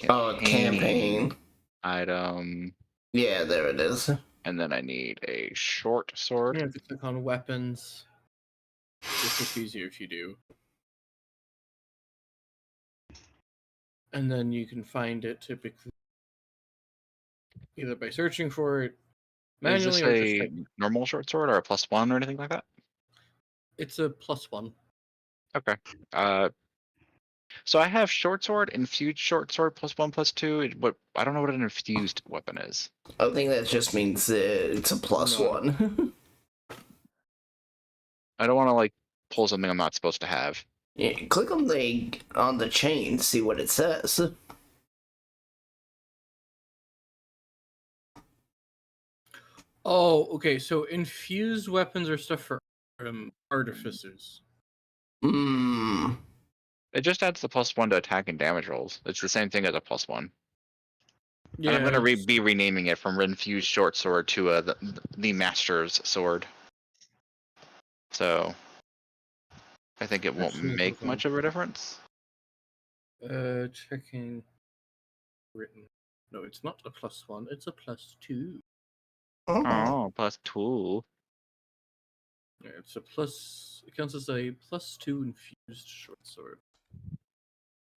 Oh, campaign. Item. Yeah, there it is. And then I need a short sword. You have to click on weapons. This looks easier if you do. And then you can find it typically either by searching for it Is manually this or just a type. normal short sword or a +1 or anything like that? It's a +1. Okay. So I have short sword, infused short sword, +1/+2. What I don't know what an infused weapon is. I think that just means it's a +1. I don't want to like pull something I'm not supposed to have. Yeah, click on the chain, see what it says. Oh, okay. So infused weapons are stuff for artificers. Hmm. It just adds the +1 to attack and damage rolls. It's the same thing as a +1. Yeah. And I'm going to be renaming it from infused short sword to the master's sword. So I think it won't Actually, make hold on. much of a difference. Checking written. No, it's not a +1. It's a +2. Oh, +2. Yeah, it's a plus. It counts as a +2 infused short sword.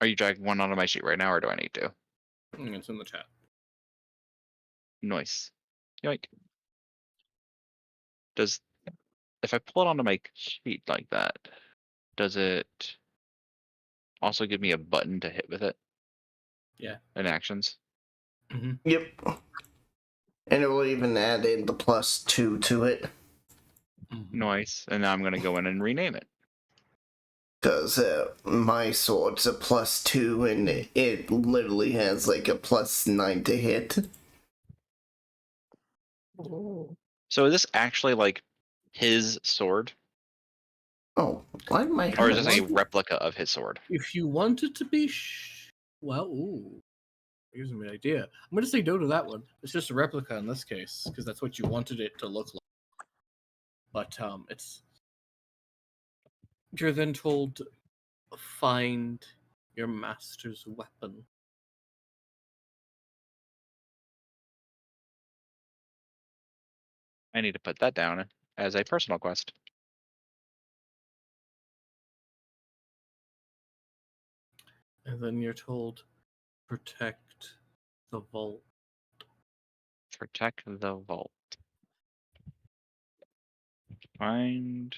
Are you dragging one onto my sheet right now, or do I need to? It's in the chat. Nice. Yoink. If I pull it onto my sheet like that, does it also give me a button to hit with it? Yeah. In actions? Mm-hmm. Yep. And it will even add in the +2 to it. Nice. And now I'm going to go in and rename it. Because my sword's a +2 and it literally has like a +9 to hit. So is this actually like his sword? Oh, why am I... Or is this a replica of his sword? If you want it to be, well, ooh, here's an idea. I'm gonna say no to that one. It's just a replica in this case because that's what you wanted it to look like. But it's you're then told find your master's weapon. I need to put that down as a personal quest. And then you're told protect the vault. Protect the vault. Find.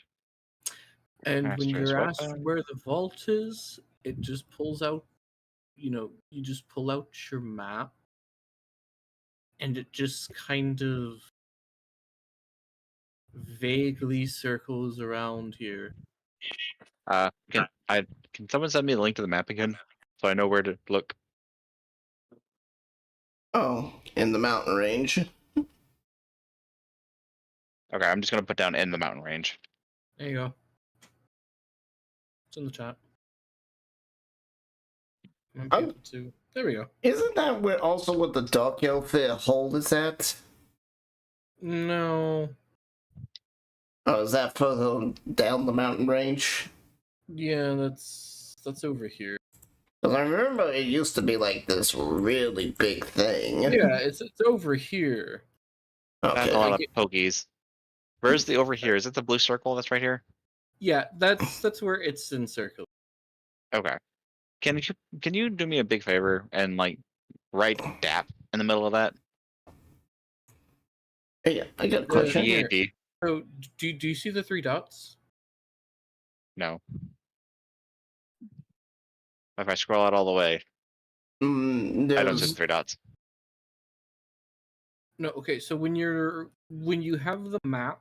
And when Master's you're asked weapon. where the vault is, it just pulls out, you just pull out your map and it just kind of vaguely circles around here. Can someone send me the link to the map again so I know where to look? Oh, in the mountain range. Okay, I'm just gonna put down in the mountain range. There you go. It's in the chat. Might be able to. There we go. Isn't that where also what the Dark Outfit hole is at? No. Oh, is that further down the mountain range? Yeah, that's over here. Because I remember it used to be like this really big thing. Yeah, it's over here. That's Okay. a lot Like of pokies. Where's the over here? Is it the blue circle that's right here? Yeah, that's where it's encircled. Okay. Can you do me a big favor and like write DAP in the middle of that? Yeah, I got a question. Here. DAP. So do you see the 3 dots? No. If I scroll out all the way, I don't see There's the 3 dots. No, okay. So when you have the map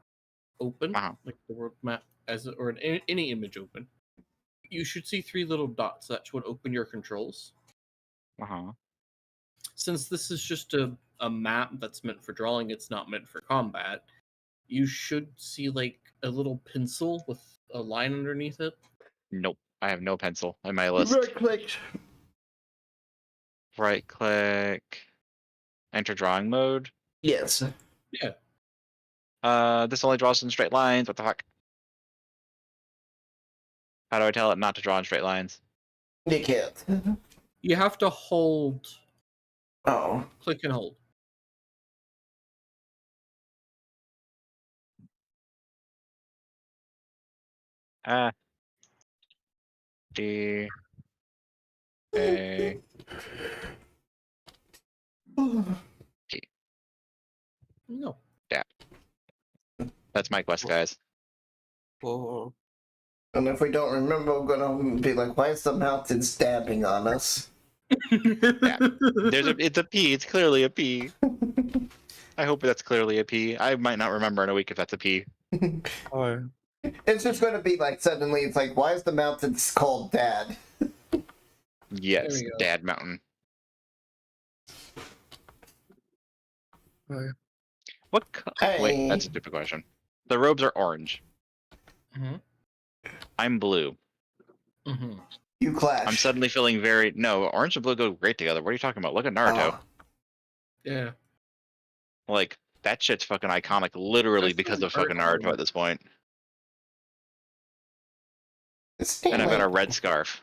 open, Uh-huh. like the world map or any image open, you should see 3 little dots. That would open your controls. Uh-huh. Since this is just a map that's meant for drawing, it's not meant for combat. You should see like a little pencil with a line underneath it. Nope. I have no pencil in my list. right click. Right click. Enter drawing mode. Yes. Yeah. This only draws in straight lines. What the fuck? How do I tell it not to draw in straight lines? You can't. You have to hold, Oh. click and hold. D A No. That's my quest, guys. Oh, And if we don't remember, we're gonna be like, why is the mountain stabbing on us? It's a P. It's clearly a P. I hope that's clearly a P. I might not remember in a week if that's a P. hi. It's just gonna be like, suddenly, it's like, why is the mountain called Dad? Yes, There we go. Dad Mountain. Hi. What? Hey. Wait, that's a stupid question. The robes are orange. Mhm. I'm blue. Mhm. You clash. I'm suddenly feeling very no. Orange and blue go great together. What are you talking about? Look at Naruto. Oh. Yeah. Like that shit's fucking iconic, literally That's because not of fucking Naruto at this point. It's And I've got a mainly- red scarf.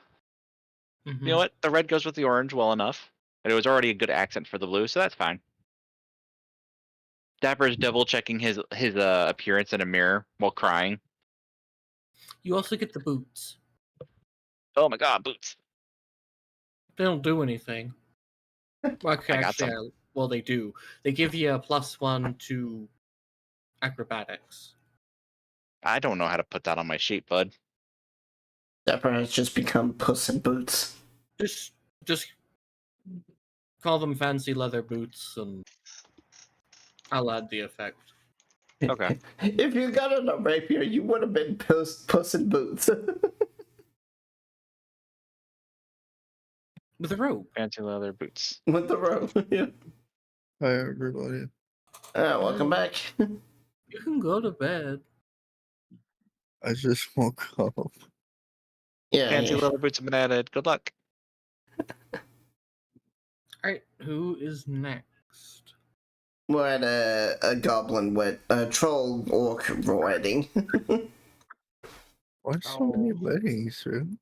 Mhm. You know what? The red goes with the orange well enough. And it was already a good accent for the blue, so that's fine. Dapper's double checking his appearance in a mirror while crying. You also get the boots. Oh my god, boots! They don't do anything. Well, I got actually, some. well, they do. They give you a +1 to acrobatics. I don't know how to put that on my sheet, bud. Dapper has just become Puss in Boots. Just call them fancy leather boots, and I'll add the effect. Okay. If you got on a rapier, you would have been Puss in Boots. With a rope. Fancy leather boots. With the rope. Yeah. Hi, everybody. Welcome back. You can go to bed. I just woke up. Yeah. Fancy leather boots have been added. Good luck. Alright, who is next? We're at a goblin a troll orc wedding. Why so many weddings, man?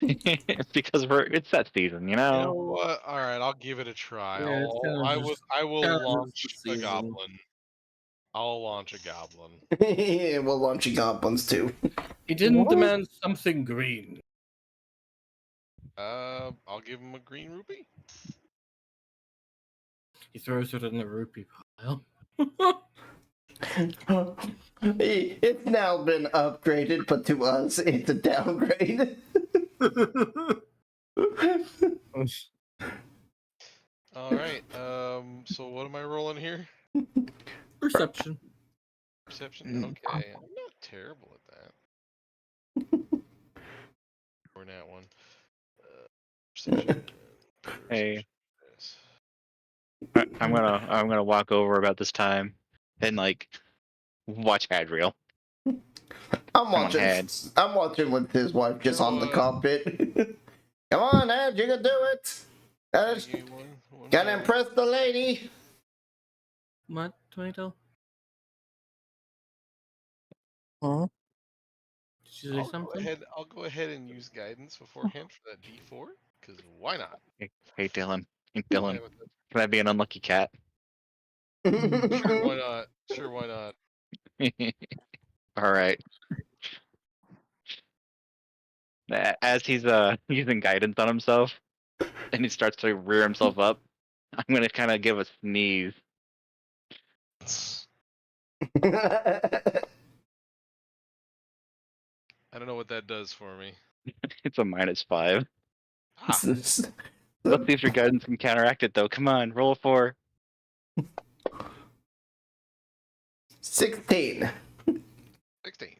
Because it's that season, you You know know? what? All right, I'll give it a try. Yeah, it's kinda I just- will kinda just launch the a season. goblin. I'll launch a goblin. We're launching goblins too. He didn't What? demand something green. I'll give him a green rupee. He throws it in the rupee pile. It's now been upgraded, but to us, it's a downgrade. All right. So what am I rolling here? Perception. Perception. Okay, I'm not terrible at that. Or that one. Perception. Hey. Yes. I'm gonna walk over about this time and like watch Adriel. I'm watching. Ed. I'm watching with his wife just on the carpet. Come on, Ed, you can do it. Gotta impress the lady. What, Tomato? Huh? Did you say something? I'll go ahead and use guidance beforehand for that D4. Because why not? Hey, Dylan. Hey, Yeah, Dylan. Can I be an unlucky cat? sure, why not? Sure, why not? All right. As he's using guidance on himself, and he starts to rear himself up, I'm gonna kind of give a sneeze. I don't know what that does for me. It's a -5. Ah, Let's see if your guidance can counteract it, though. Come on, roll a 4. 16. 16.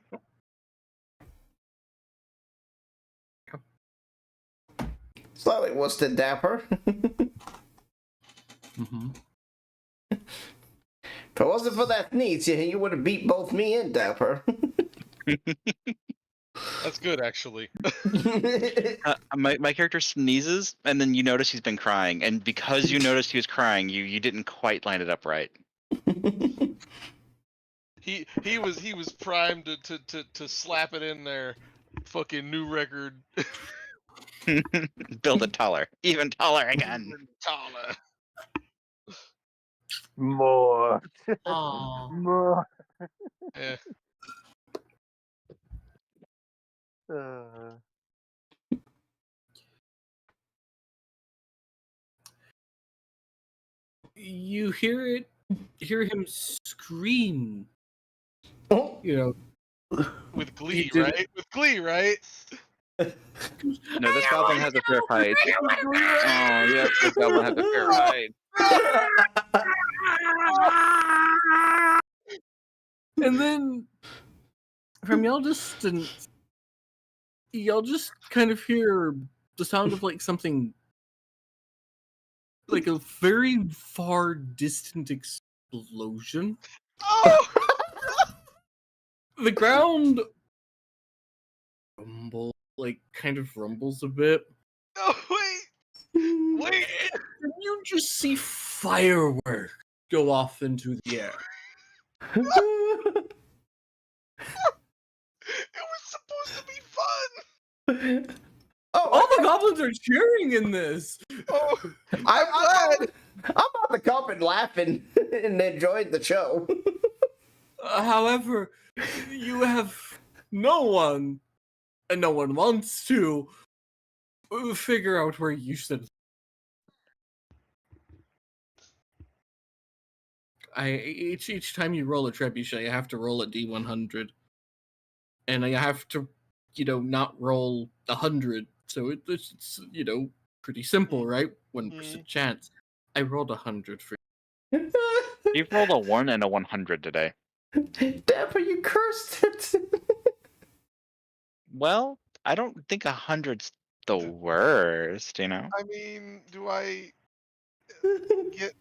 Slightly worse than Dapper. Mm-hmm. If it wasn't for that sneeze, you would have beat both me and Dapper. That's good, actually. My character sneezes, and then you notice he's been crying, and because you noticed he was crying, you didn't quite line it up right. He was primed to slap it in there. Fucking new record. Build it taller, even taller again. Taller. More. Aww. More. Yeah. You hear him scream. You know, With glee, did right? With glee, right? No, this goblin has a fair height. Oh, yeah, this goblin has a fair height. and then from y'all distance, y'all just kind of hear the sound of like something, like a very far distant explosion. Oh! The ground kind of rumbles a bit. No, wait! And you just see fireworks go off into the air. It was supposed to be fun! All the goblins are cheering in this. Oh, I'm glad. I'm on the cup and laughing and enjoying the show. However, you have no one, and no one wants to, figure out where you should. Each time you roll a trebuchet, you have to roll a D100, and I have to, not roll 100. So it's pretty simple, right? 1% chance. I rolled 100 for you. You've rolled a 1 and a 100 today. Dapper, you cursed it. Well, I don't think 100's the worst, I mean, do I get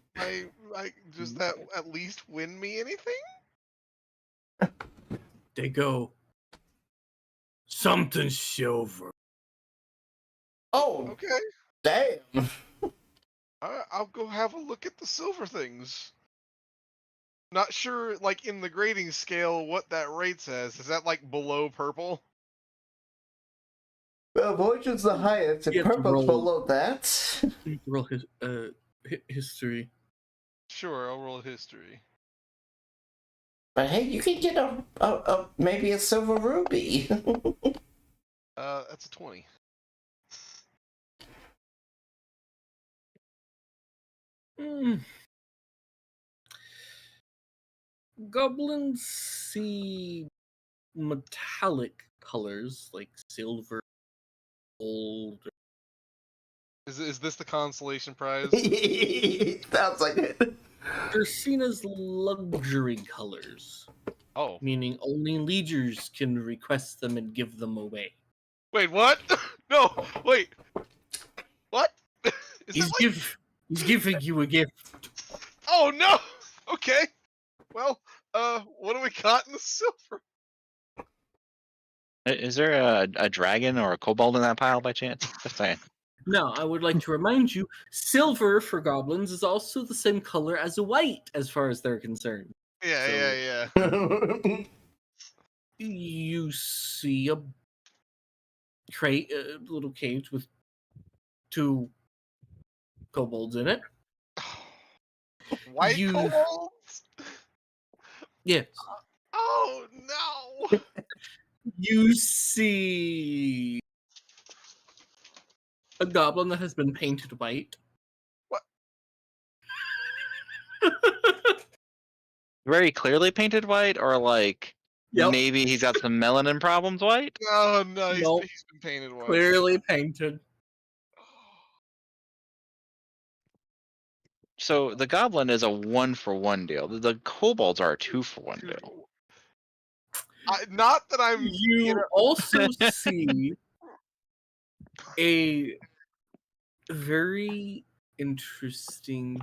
does that at least win me anything? They go, something silver. Oh, Okay. damn. I'll go have a look at the silver things. Not sure, like, in the grading scale, what that rates as. Is that, like, below purple? Well, Voyager's the highest, and You have to Purple's roll- below that. You roll his history. Sure, I'll roll history. But hey, you can get a maybe a silver ruby. That's a 20. Goblins see metallic colors like silver, gold. Is this the consolation prize? Sounds like it. They're seen as luxury colors. Oh. Meaning only liegers can request them and give them away. Wait, what? No, wait. What? He's giving you a gift. Oh no! Okay. Well, what do we got in the silver? Is there a dragon or a kobold in that pile by chance? Just saying. Now, I would like to remind you, silver for goblins is also the same color as white, as far as they're concerned. Yeah. You see a little cage with 2 kobolds in it. White You- kobolds? Yes. Oh no! You see a goblin that has been painted white. What? Very clearly painted white, or like Yep. maybe he's got some melanin problems white? No, no, Nope. he's been painted white. Clearly painted. So the goblin is a 1-for-1 deal. The kobolds are a 2-for-1 deal. Not that I'm. You also see a very interesting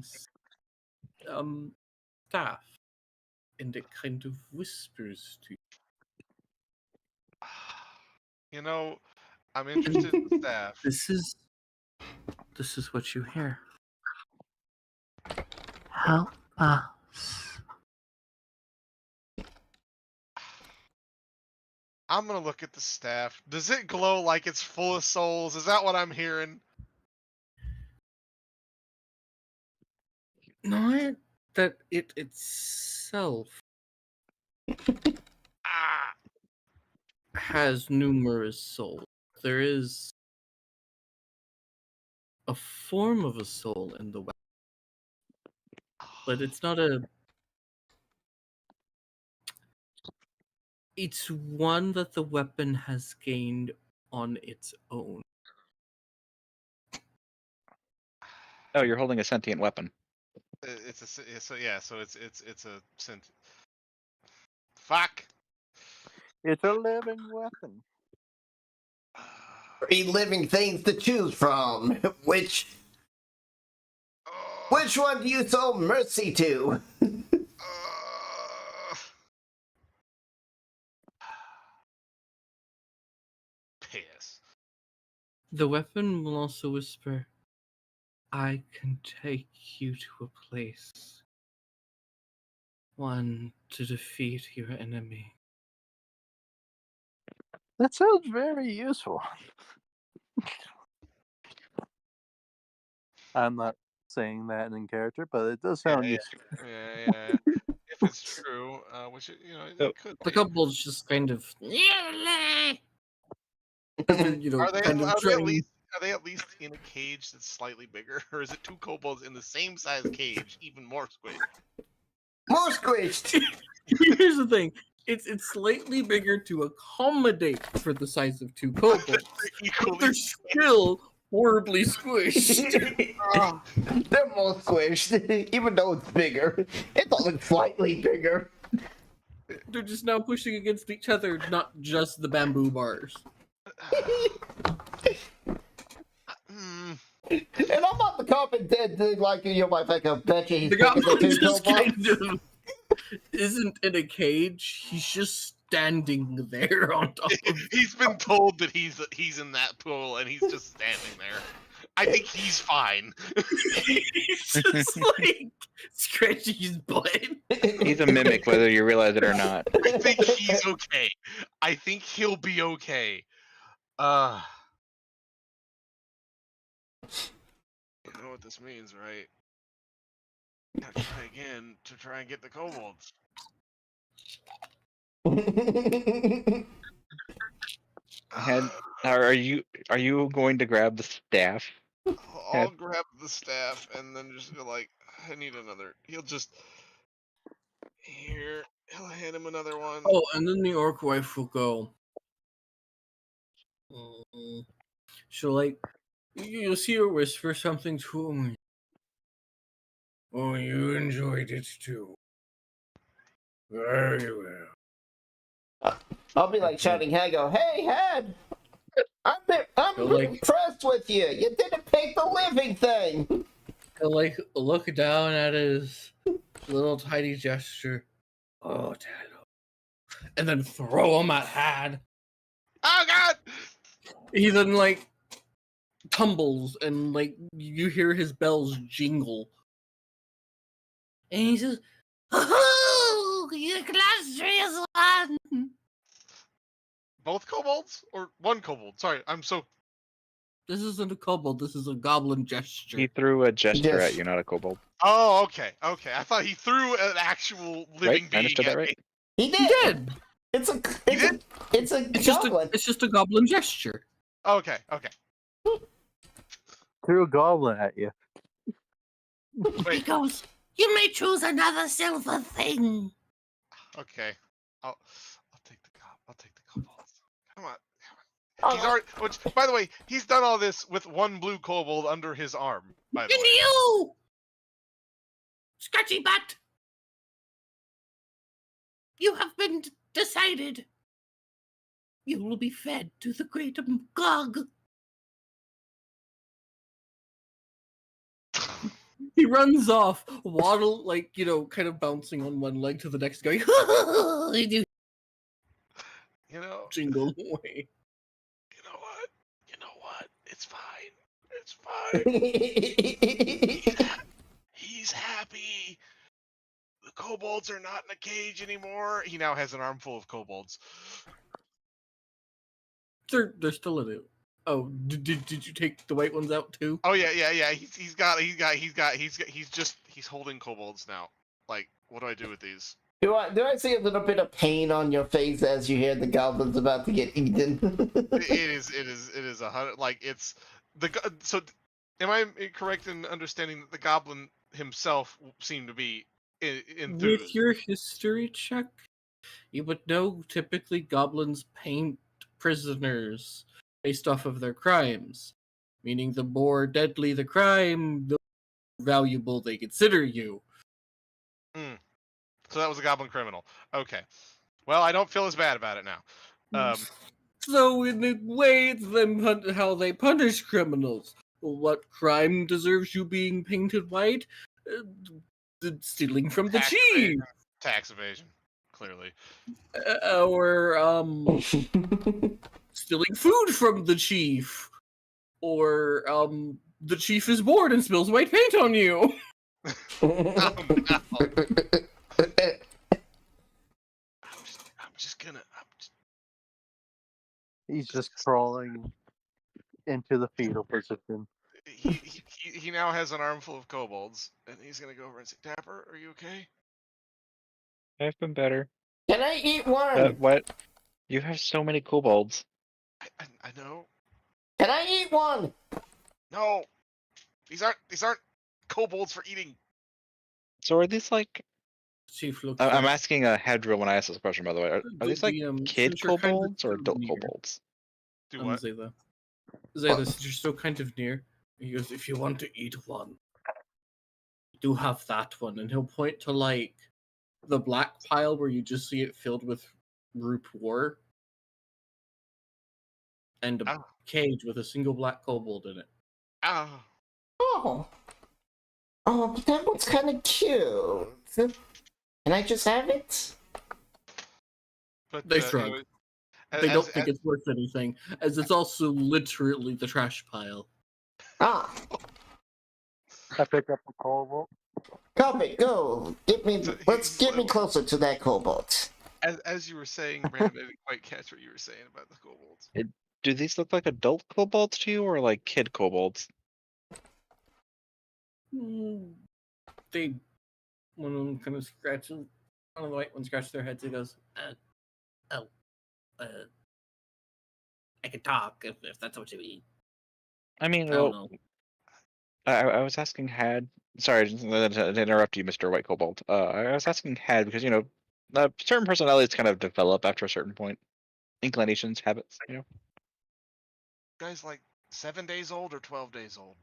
staff, and it kind of whispers to you. You know, I'm interested in the staff. This is what you hear. Help us. I'm gonna look at the staff. Does it glow like it's full of souls? Is that what I'm hearing? Not that it itself has numerous souls. There is a form of a soul in the weapon, but it's not a. It's one that the weapon has gained on its own. Oh, you're holding a sentient weapon. It's a so yeah. So it's a sent. Fuck. It's a living weapon. 3 living things to choose from. Which one do you show mercy to? Piss. The weapon will also whisper, I can take you to a place. One to defeat your enemy. That sounds very useful. I'm not saying that in character, but it does sound useful. Yeah. If it's true, which it could. The couple's just kind of, Are kind of trying. Are they at least in a cage that's slightly bigger, or is it 2 kobolds in the same size cage, even more squished? More squished. Here's the thing. It's slightly bigger to accommodate for the size of 2 kobolds. But they're still horribly squished. They're more squished, even though it's bigger. It's only slightly bigger. They're just now pushing against each other, not just the bamboo bars. And I'm not the carpet dead thing like your wife. I bet you he's The picking the goblin 2 just kobolds. kind of isn't in a cage. He's just standing there on top of. He's been told that he's in that pool, and he's just standing there. I think he's fine. He's just like scratching his butt. He's a mimic, whether you realize it or not. I think he's okay. I think he'll be okay. You know what this means, right? Gotta try again to try and get the kobolds. Are you going to grab the staff? I'll grab the staff and then just be like, I need another. He'll just he'll hand him another one. Oh, and then the orc wife will go. She'll like, you'll see her whisper something to him. Oh, you enjoyed it too. Very well. I'll be like shouting, "Hey, go, hey, Head! I'm like- impressed with you. You didn't pick the living thing." He'll like look down at his little tiny gesture. Oh, Dad. And then throw him at Had. Oh God! He then like tumbles and like you hear his bells jingle. And he says, "Oh, your illustrious one." Both kobolds or one kobold? Sorry, I'm so. This isn't a kobold. This is a goblin gesture. He threw a gesture Yes. at you, not a kobold. Oh, okay. I thought he threw an actual living Right? I being understood at that right? me. He He did. did. It's a did? goblin. It's just a goblin gesture. Okay. Threw a goblin at you. He Wait. goes, you may choose another silver thing. Okay. I'll take the kobolds. Come on. Oh, He's already. Which, by the way, he's done all this with one blue kobold under his arm. By the And way. you, Scratchy Butt, you have been decided. You will be fed to the great Gog. He runs off, waddle kind of bouncing on one leg to the next, going You know. jingle away. You know what? It's fine. He's happy. The kobolds are not in a cage anymore. He now has an armful of kobolds. They're still in it. Oh, did you take the white ones out too? Oh yeah. He's holding kobolds now. Like, what do I do with these? do I see a little bit of pain on your face as you hear the goblins about to get eaten? It is 100. Like, it's so. Am I correct in understanding that the goblin himself seemed to be enthused? With your history check, you would know typically goblins paint prisoners based off of their crimes. Meaning the more deadly the crime, the more valuable they consider you. So that was a goblin criminal. Okay. Well, I don't feel as bad about it now. So in a way, it's them how they punish criminals. What crime deserves you being painted white? Stealing from the chief. Tax evasion, clearly. Or stealing food from the chief. Or the chief is bored and spills white paint on you. Oh, no. He's just crawling into the fetal position. He now has an armful of kobolds, and he's gonna go over and say, "Dapper, are you okay?" I've been better. Can I eat one? What? You have so many kobolds. I know. Can I eat one? No, these aren't kobolds for eating. So are these like? Chief looks. I'm asking a Hedra when I ask this question. By the way, are these like kid since you're kind of kobolds or adult near. kobolds? Do what? Zayla, since you're still kind of near, he goes, if you want to eat one, you do have that one. And he'll point to, like, the black pile where you just see it filled with root war. And a cage with a single black kobold in it. Oh, but that one's kind of cute. Can I just have it? But They shrug. They don't think it's worth anything, as it's also literally the trash pile. Ah. I pick up the kobold. Copy, go. Let's get me closer to that kobold. As you were saying, Brandon, I didn't quite catch what you were saying about the kobolds. Do these look like adult kobolds to you, or like kid kobolds? They, one of them kind of scratches, one of the white ones scratches their heads and goes, I can talk if that's what you mean. I mean, I don't know. I was asking Had. Sorry to interrupt you, Mr. White Kobold. I was asking Had because certain personalities kind of develop after a certain point, inclinations, habits. Guys, like 7 days old or 12 days old?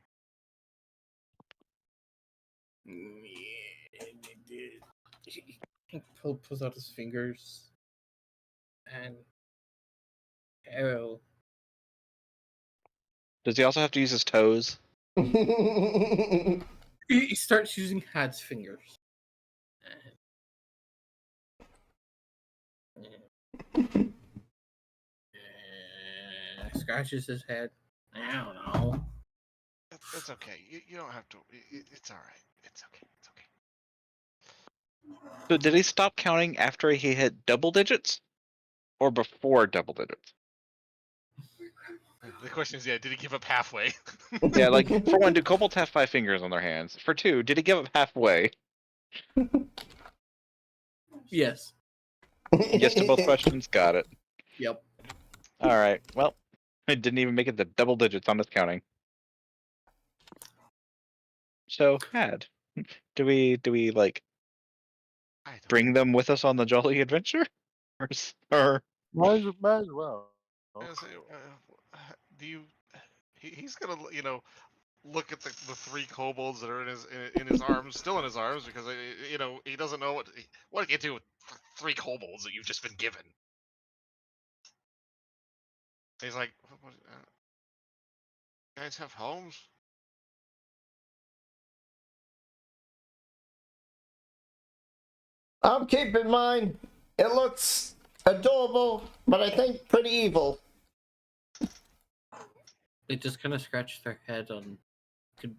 He pulls out his fingers and arrow. Does he also have to use his toes? He starts using Had's fingers. Scratches his head. I don't know. That's okay. You don't have to. It's all right. It's okay. It's okay. So did he stop counting after he hit double digits, or before double digits? The question is, did he give up halfway? Yeah, like for one, do kobolds have 5 fingers on their hands? For two, did he give up halfway? Yes. Yes to both questions. Got it. Yep. All right. Well, I didn't even make it the double digits on this counting. So, Had, do we like I don't bring them with us on the jolly adventure, or Might as well. know. Say, do you? He's gonna, look at the 3 kobolds that are in his arms, still in his arms, because he doesn't know what do you do with 3 kobolds that you've just been given. He's like, what, you guys have homes? I'm keeping mine. It looks adorable, but I think pretty evil. They just kind of scratch their head on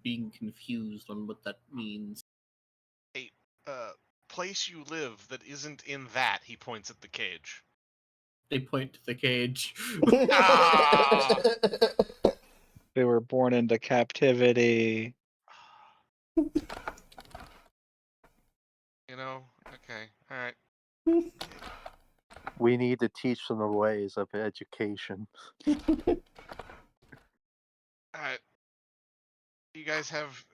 being confused on what that means. A place you live that isn't in that. He points at the cage. They point to the cage. Ah! they were born into captivity? Okay, all right. We need to teach them the ways of education. All right. You guys have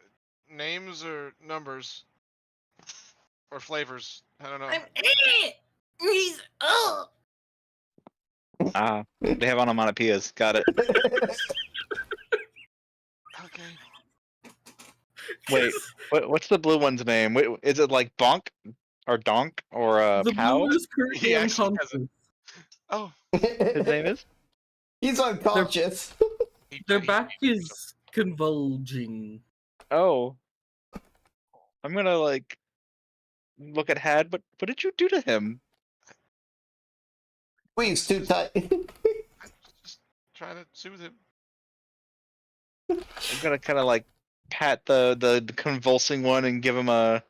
names or numbers or flavors? I don't know. I'm it. He's Ah, they have onomatopoeias. Got it. Okay. Wait, what's the blue one's name? Wait, is it like Bonk or Donk or the Pow? blue is currently He actually has unconscious. Oh, His name is? He's unconscious. Their back is convulging. Oh. I'm gonna like look at Had, but what did you do to him? Squeeze too tight. just trying to soothe him. I'm gonna kind of like pat the convulsing one and give him a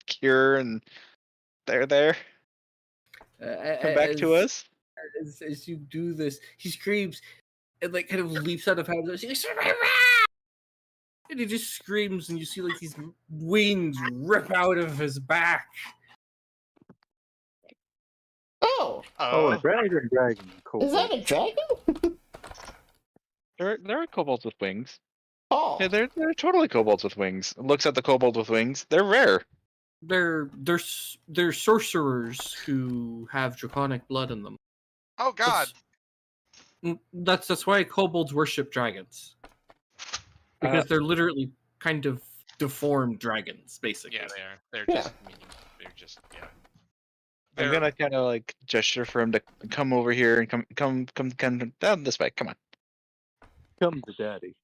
cure, and there. Come back to us. As you do this, he screams and like kind of leaps out of Had's. He goes, and he just screams, and you see like these wings rip out of his back. Oh, a dragon. is that a dragon? There are kobolds with wings. Oh, Yeah, they're totally kobolds with wings. Looks at the kobold with wings. They're rare. They're sorcerers who have draconic blood in them. Oh God. That's why kobolds worship dragons. Because they're literally kind of deformed dragons, basically. Yeah, they are. They're Yeah. just mean. They're just I'm They're- gonna kind of like gesture for him to come over here and come down this way. Come on. Come to daddy.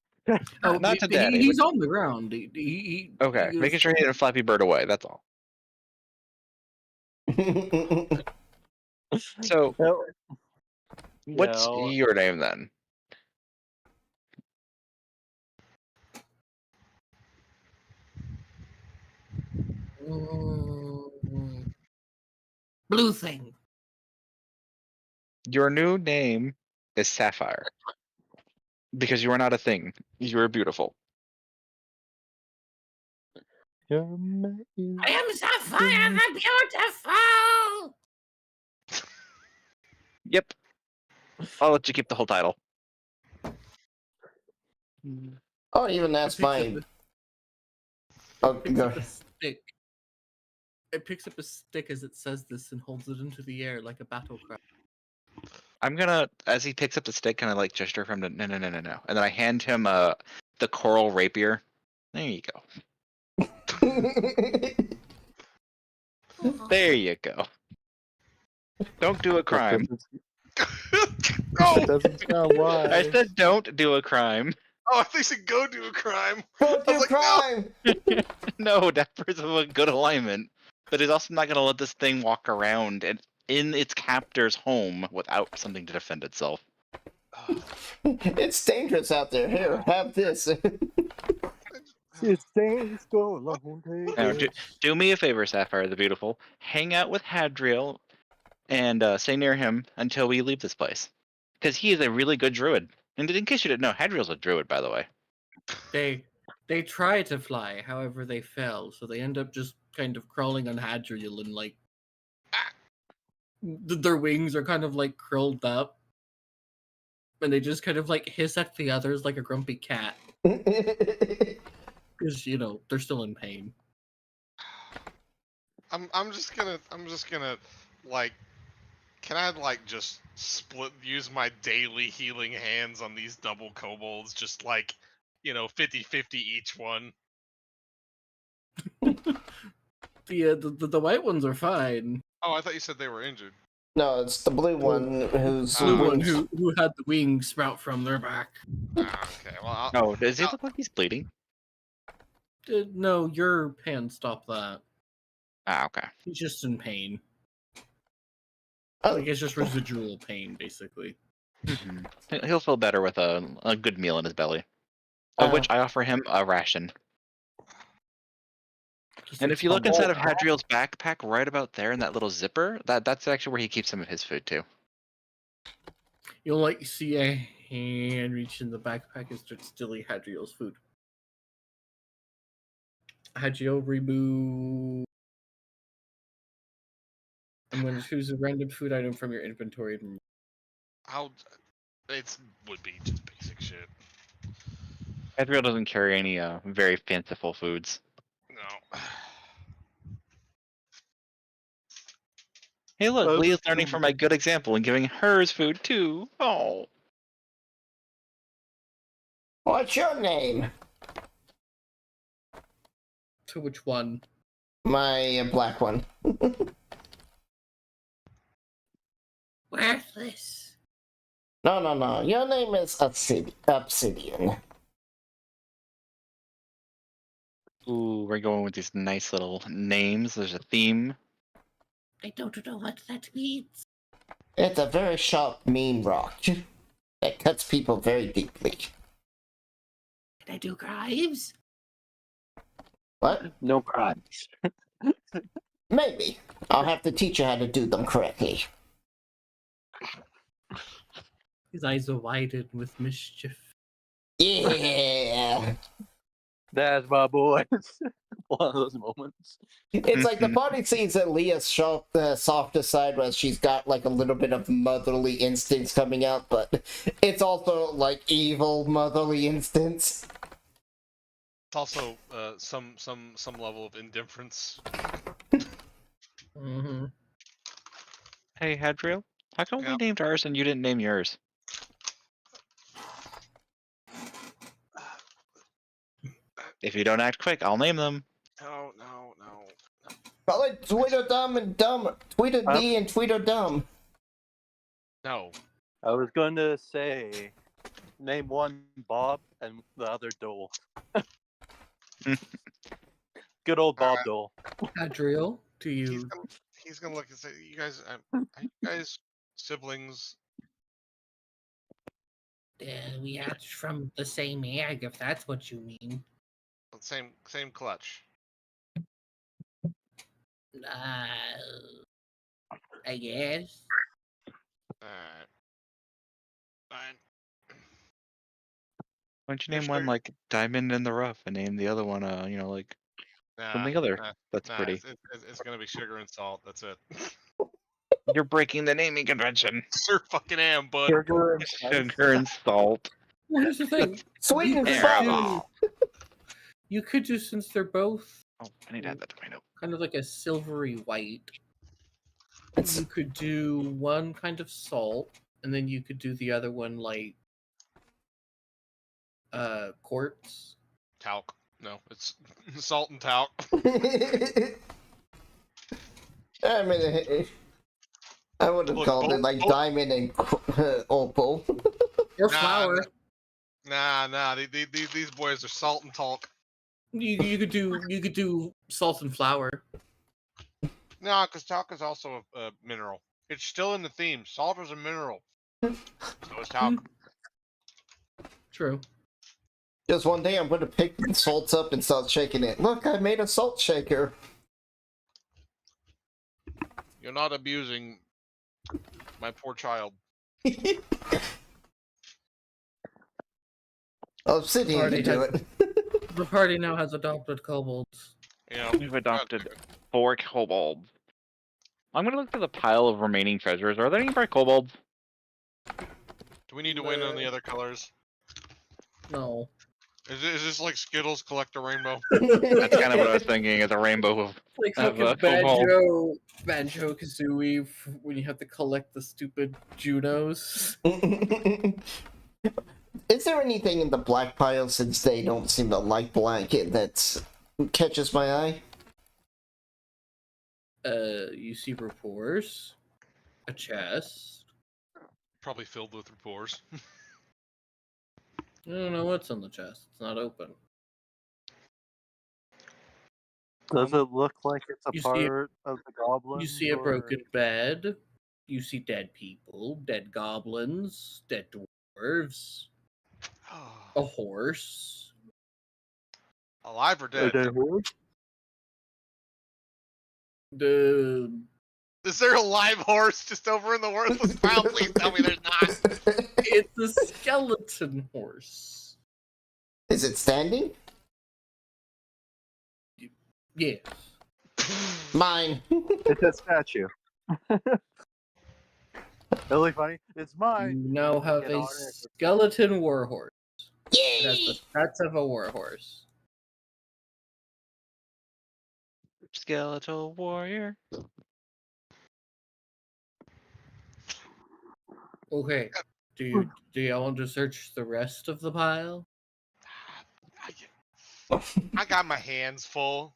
Oh, Not to daddy, He's on the ground. Okay, he making sure he didn't Flappy Bird away. That's all. So, what's your name then? blue thing. Your new name is Sapphire. Because you are not a thing. You are beautiful. You're amazing. I am Sapphire the Beautiful. Yep. I'll let you keep the whole title. oh, even that's my. Oh, picks go up a stick. It picks up a stick as it says this and holds it into the air like a battle cry. I'm gonna, as he picks up the stick, kind of like gesture for him to no. And then I hand him the coral rapier. There you go. There you go. Don't do a crime. That doesn't sound wise. I said don't do a crime. Oh, I think you said go do a crime. Don't I do was like, crime. No, that person was a good alignment. But he's also not gonna let this thing walk around in its captor's home without something to defend itself. It's dangerous out there. Here, have this. It's things go along. Now, do me a favor, Sapphire the Beautiful. Hang out with Hadriel and stay near him until we leave this place. Because he is a really good druid. And in case you didn't know, Hadriel's a druid, by the way. They try to fly, however they fail, so they end up just kind of crawling on Hadriel and like their wings are kind of like curled up, and they just kind of like hiss at the others like a grumpy cat because they're still in pain. I'm just gonna like, can I like just use my daily healing hands on these double kobolds, just like 50-50 each one. The white ones are fine. Oh, I thought you said they were injured. No, it's the blue one who's Blue one who had the wings sprout from their back. Okay, well. Oh, does he look like he's bleeding? No, your hand stopped that. Ah, okay. He's just in pain. Oh. Like, it's just residual pain, basically. He'll feel better with a good meal in his belly, of which I offer him a ration. Just And a if you look tumble. inside of Hadriel's backpack, right about there in that little zipper, that's actually where he keeps some of his food too. You'll like see a hand reach in the backpack and start stealing Hadriel's food. Hadriel, remove. I'm going to choose a random food item from your inventory. Would be just basic shit. Hadriel doesn't carry any very fanciful foods. No. Hey, look, Well, Leah's learning from my good example and giving hers food too. Oh. What's your name? To which one? My black one. Worthless. No. Your name is Obsidian. Ooh, we're going with these nice little names. There's a theme. I don't know what that means. It's a very sharp, mean rock that cuts people very deeply. Can I do crimes? What? No crimes. Maybe. I'll have to teach you how to do them correctly. His eyes are widened with mischief. Yeah! That's my boy. One of those moments. It's like the party scenes at Leah's softer side where she's got like a little bit of motherly instincts coming out, but it's also like evil motherly instincts. It's also some level of indifference. Mm-hmm. Hey, Hadriel, how come we Yep. named ours and you didn't name yours? If you don't act quick, I'll name them. No. Call it Tweedledum and Dumb. Tweedledee and Tweedledum. No. I was going to say, name one Bob and the other Dole. Good old Bob Dole. Hadriel, do you? He's gonna look and say, "You guys, are you guys siblings?" We hatched from the same egg, if that's what you mean. Same clutch. I guess. Alright. Fine. Why don't you name one like Diamond in the Rough and name the other one, like something other that's pretty. It's gonna be Sugar and Salt. That's it. You're breaking the naming convention. Sure fucking am, bud. Sugar and salt. Well, here's the thing. Sweet and Terrible. You could do, since they're both Oh, I need to add that to my note. kind of like a silvery white. It's You could do one kind of salt, and then you could do the other one like quartz. Talc. No, it's salt and talc. I mean, I would have Look, called it like diamond and opal. Or Nah, flour. Nah. These boys are salt and talc. You could do salt and flour. No, because talc is also a mineral. It's still in the theme. Salt is a mineral. So is talc. True. Just one day I'm going to pick the salts up and start shaking it. Look, I made a salt shaker. You're not abusing my poor child. Obsidian Already can do had- it. The party now has adopted kobolds. Yeah. We've adopted 4 kobolds. I'm gonna look through the pile of remaining treasures. Are there any more kobolds? Do we need to win on the other colors? No. Is this like Skittles collect a rainbow? That's kind of what I was thinking. Is a rainbow of Like Have fucking a kobold. Banjo Kazooie when you have to collect the stupid Junos. Is there anything in the black pile, since they don't seem to like black, that catches my eye? You see reports, a chest. Probably filled with rapports. I don't know what's on the chest. It's not open. Does it look like it's a You see a- part of the goblins? You see a or- broken bed. You see dead people, dead goblins, dead dwarves, a horse. Alive or Are dead? they horse? The Is there a live horse just over in the worthless pile? Please tell me there's not. it's a skeleton horse. Is it standing? Yes. Mine. It's a statue. Really funny. It's mine. You now have Get a on it. skeleton warhorse. It has Yay! the stats of a warhorse. skeletal warrior. Okay. Do y'all want to search the rest of the pile? I got my hands full.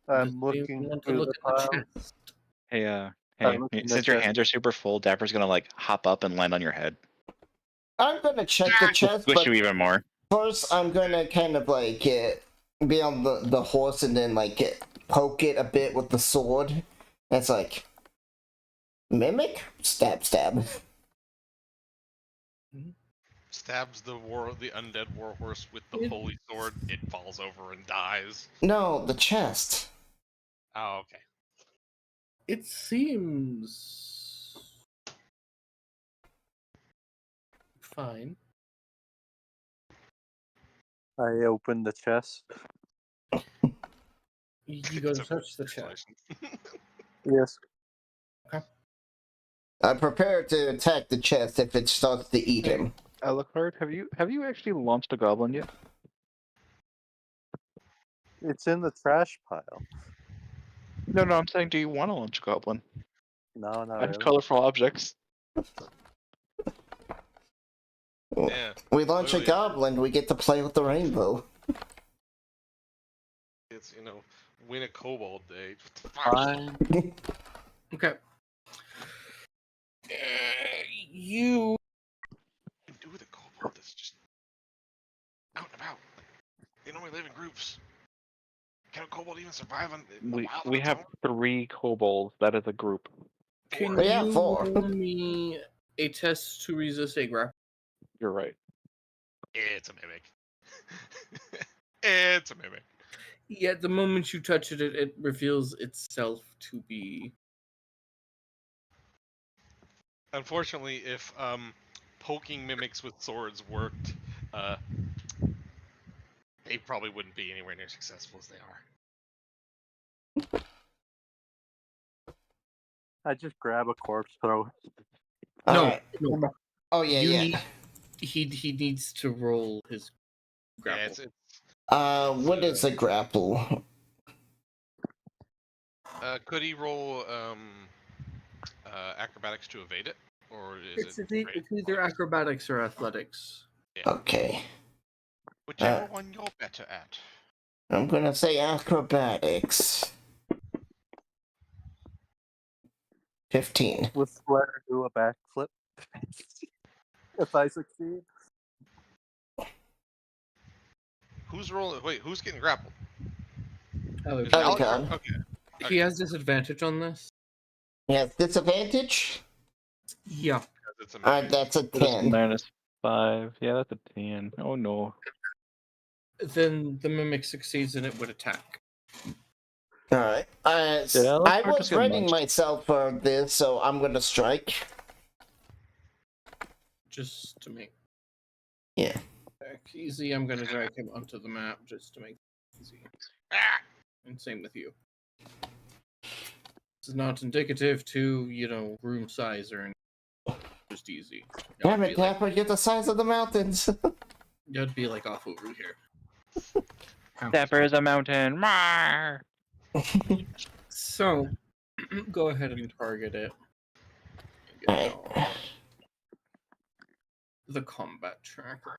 I'm Do you looking want to through look the at pile. the chest? Hey, I'm looking since at your the- hands are super full, Dapper's gonna like hop up and land on your head. I'm gonna check the chest, Squish but you even more. first I'm gonna kind of like be on the horse and then like poke it a bit with the sword. That's like mimic, stab, stab. Stabs the undead warhorse with the holy sword. It falls over and dies. No, the chest. Oh, okay. It seems fine. I opened the chest. You go to search the chest. Yes. I'm prepared to attack the chest if it starts to eat him. Alucard, have you actually launched a goblin yet? It's in the trash pile. No, I'm saying, do you want to launch a goblin? No, not I have really. colorful objects. Yeah. We launch a Literally. goblin, we get to play with the rainbow. It's, win a kobold day. Fine. Okay. You Do with a kobold that's just out and about. They normally live in groups. Can a kobold even survive in the wild on We its have own? 3 kobolds. That is a group. can We have you 4. roll me a test to resist a grapple? You're right. It's a mimic. It's a mimic. Yeah, the moment you touch it, it reveals itself to be. Unfortunately, if poking mimics with swords worked, they probably wouldn't be anywhere near successful as they are. I just grab a corpse, throw it. No, Alright. no. Oh yeah, You yeah. need- he needs to roll his grapple. Yeah, it's What is a grapple? could he roll acrobatics to evade it, or is it? It's either acrobatics or athletics. Okay. Whichever one you're better at. I'm gonna say acrobatics. 15. Let's let her do a backflip. If I succeed. Who's rolling? Wait, who's getting grappled? Alucard. Is it Alucard? Alucard. Okay. He has disadvantage on this. He has disadvantage? Yeah. Because it's a mimic. That's a Just 10. -5. Yeah, that's a 10. Oh no. Then the mimic succeeds and it would attack. Alright. I Alucard was just get readying munched? myself for this, so I'm gonna strike. Just to make. Yeah. Back. Easy, I'm gonna drag him onto the map just to make it easy. Ah! And same with you. This is not indicative to, room size or anything. Just easy. Damn it, Dapper, you're the size of the mountains. You'd be like off over here. Dapper is a mountain. Rawr! So, go ahead and target it. Alright. The combat tracker.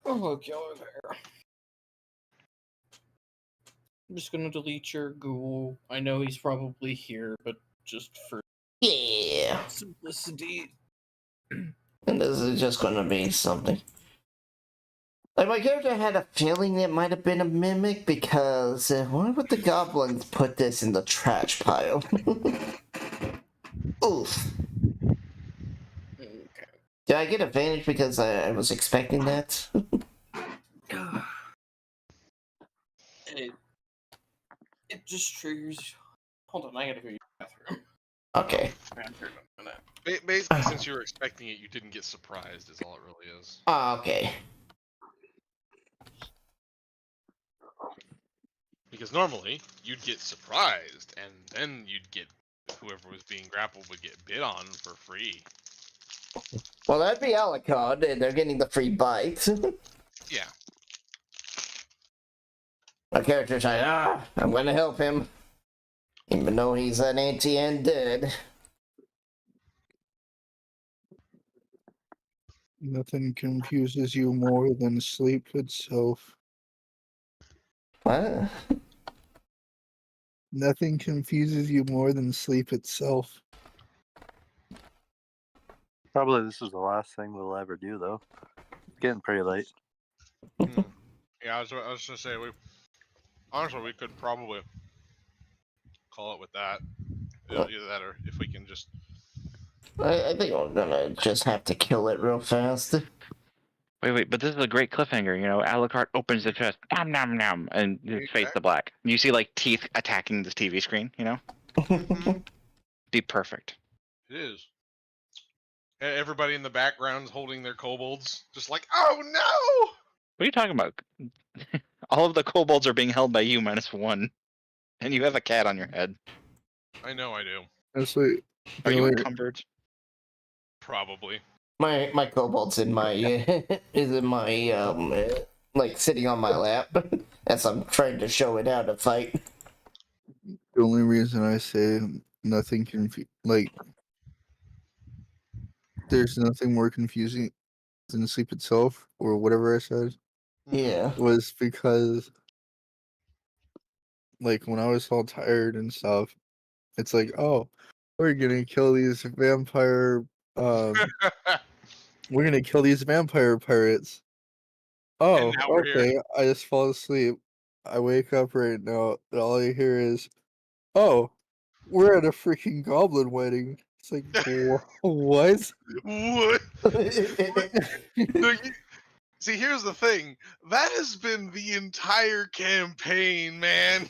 Oh, look, yellow there. I'm just gonna delete your ghoul. I know he's probably here, but just for Yeah. simplicity. And this is just gonna be something. Like, my character had a feeling it might have been a mimic because why would the goblins put this in the trash pile? Oof. Okay. Did I get advantage because I was expecting that? It just triggers. Hold on, I gotta go use the bathroom. Okay. Basically, since you were expecting it, you didn't get surprised, is all it really is. Okay. Because normally, you'd get surprised, and then you'd get whoever was being grappled would get bid on for free. Well, that'd be Alucard, and they're getting the free bite. Yeah. My character's like, I'm gonna help him. Even though he's an anti-undead. Nothing confuses you more than sleep itself. What? Nothing confuses you more than sleep itself. Probably this is the last thing we'll ever do, though. It's getting pretty late. Yeah, I was gonna say, honestly, we could probably call it with that. Either that, or if we can just... I think we're gonna just have to kill it real fast. Wait, but this is a great cliffhanger. Alucard opens the chest, nom nom nom, and it fades to black. You see like teeth attacking this TV screen. Be perfect. It is. Everybody in the background's holding their kobolds, just like, oh no! What are you talking about? All of the kobolds are being held by you -1, and you have a cat on your head. I know I do. Honestly, Are you encumbered? Probably. My kobold's in my is in my like sitting on my lap as I'm trying to show it how to fight. the only reason I say nothing there's nothing more confusing than sleep itself, or whatever I said, Yeah. was because, like, when I was all tired and stuff, it's like, oh, we're gonna kill these vampire, we're gonna kill these vampire pirates. Oh, now we're okay, here. I just fall asleep. I wake up right now, and all I hear is, oh, we're at a freaking goblin wedding. It's like, what? What? See, here's the thing. That has been the entire campaign, man.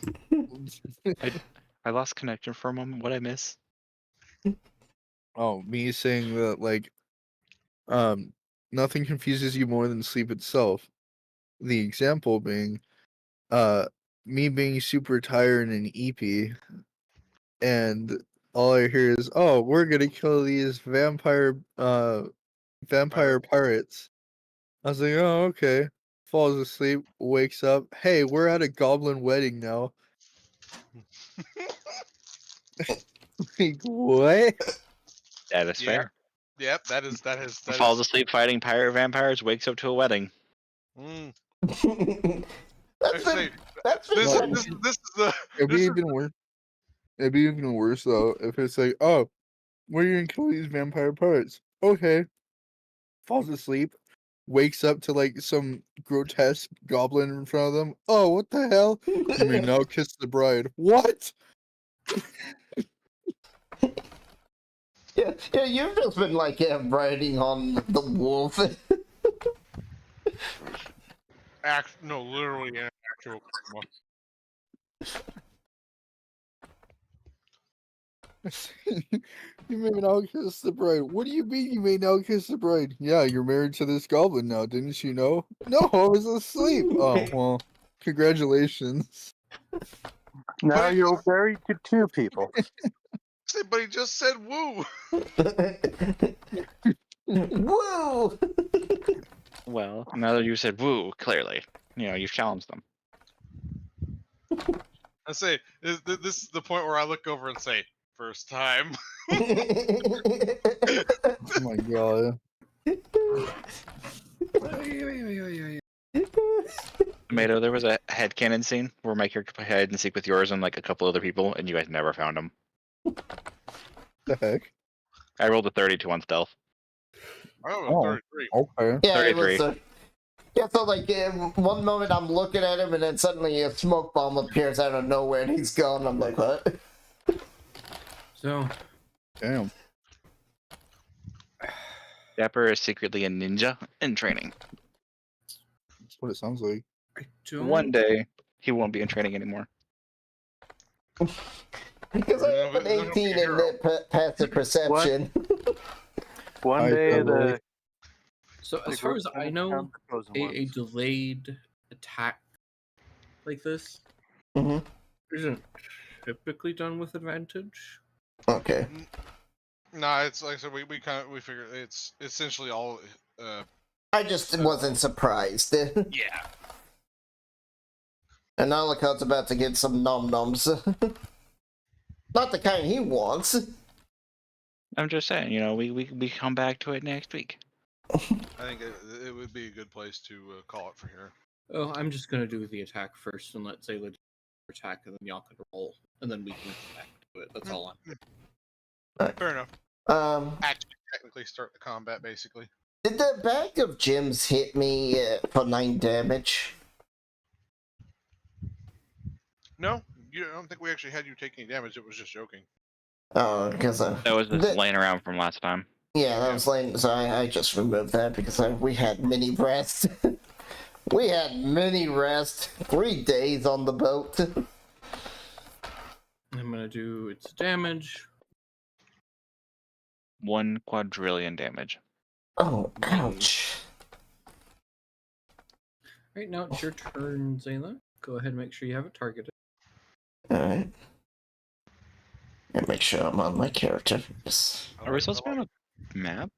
I lost connection for a moment. What'd I miss? Oh, me saying that, like, nothing confuses you more than sleep itself. The example being, me being super tired and eepy, and all I hear is, oh, we're gonna kill these vampire pirates. I was like, oh, okay. Falls asleep, wakes up. Hey, we're at a goblin wedding now. Like, what? That is fair. Yep, that is. Falls asleep fighting pirate vampires, wakes up to a wedding. Mm. That's This is the. It'd be even worse. It'd be even worse though if it's like, oh, we're gonna kill these vampire pirates. Okay. Falls asleep, wakes up to like some grotesque goblin in front of them. Oh, what the hell? You may now kiss the bride. What? Yeah, you've just been like riding on the wolf. No, literally an actual. You may now kiss the bride. What do you mean you may now kiss the bride? Yeah, you're married to this goblin now, didn't you know? No, I was asleep. Oh, well, congratulations. Now But you're married to two people. but he just said woo. Woo! Well, now that you said woo, clearly, you've challenged them. I say this is the point where I look over and say, first time. Oh my god. Tomato, there was a headcanon scene where my character played hide and seek with yours and like a couple other people, and you guys never found him. The heck? I rolled a 32 on stealth. Oh, 33. Okay. Yeah, it 33. was. Yeah, so like one moment I'm looking at him, and then suddenly a smoke bomb appears out of nowhere, and he's gone. I'm like, what? So, Damn. Dapper is secretly a ninja in training. That's what it sounds like. I don't. One day, he won't be in training anymore. Because I have an 18 in passive perception. One I day don't the So, as far as I know, a delayed attack like this Mhm. isn't typically done with advantage. Okay. Nah, it's like I said, we figure it's essentially all I just wasn't surprised. yeah. And Alucard's about to get some nom-noms. Not the kind he wants. I'm just saying, we come back to it next week. I think it would be a good place to call it for here. Oh, I'm just gonna do the attack first, and let's say legit attack, and then y'all can roll, and then we can come back to it. That's all I'm. Fair enough. Actually, technically start the combat, basically. Did the bag of gems hit me for 9 damage? No, I don't think we actually had you take any damage. It was just joking. Oh, because That was just laying around from last time. yeah, that was lame. So I just removed that because we had mini rest. We had mini rest. 3 days on the boat. I'm gonna do its damage. 1 quadrillion damage. Oh, ouch. Right now it's your turn, Zayla. Go ahead and make sure you have it targeted. Alright. And make sure I'm on my character. Yes. Are we supposed to be on a map?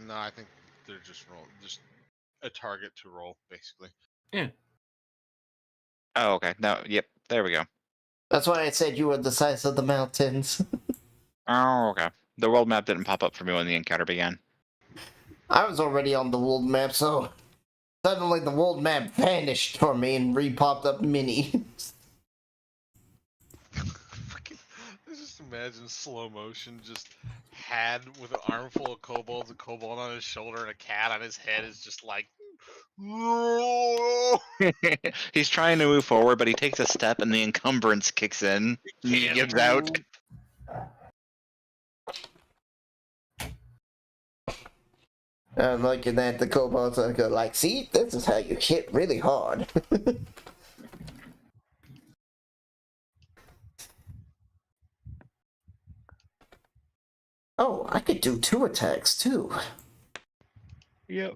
No, I think they're just a target to roll, basically. Yeah. Oh, okay. No, yep. There we go. That's why I said you were the size of the mountains. Oh, okay. The world map didn't pop up for me when the encounter began. I was already on the world map, so suddenly the world map vanished for me and re-popped up mini. I just imagine slow motion, just had with an armful of kobolds, a kobold on his shoulder, and a cat on his head is just like. He's trying to move forward, but he takes a step and the encumbrance kicks in. He gives out. I'm looking at the kobolds and I go like, see, this is how you hit really hard. Oh, I could do 2 attacks too. Yep.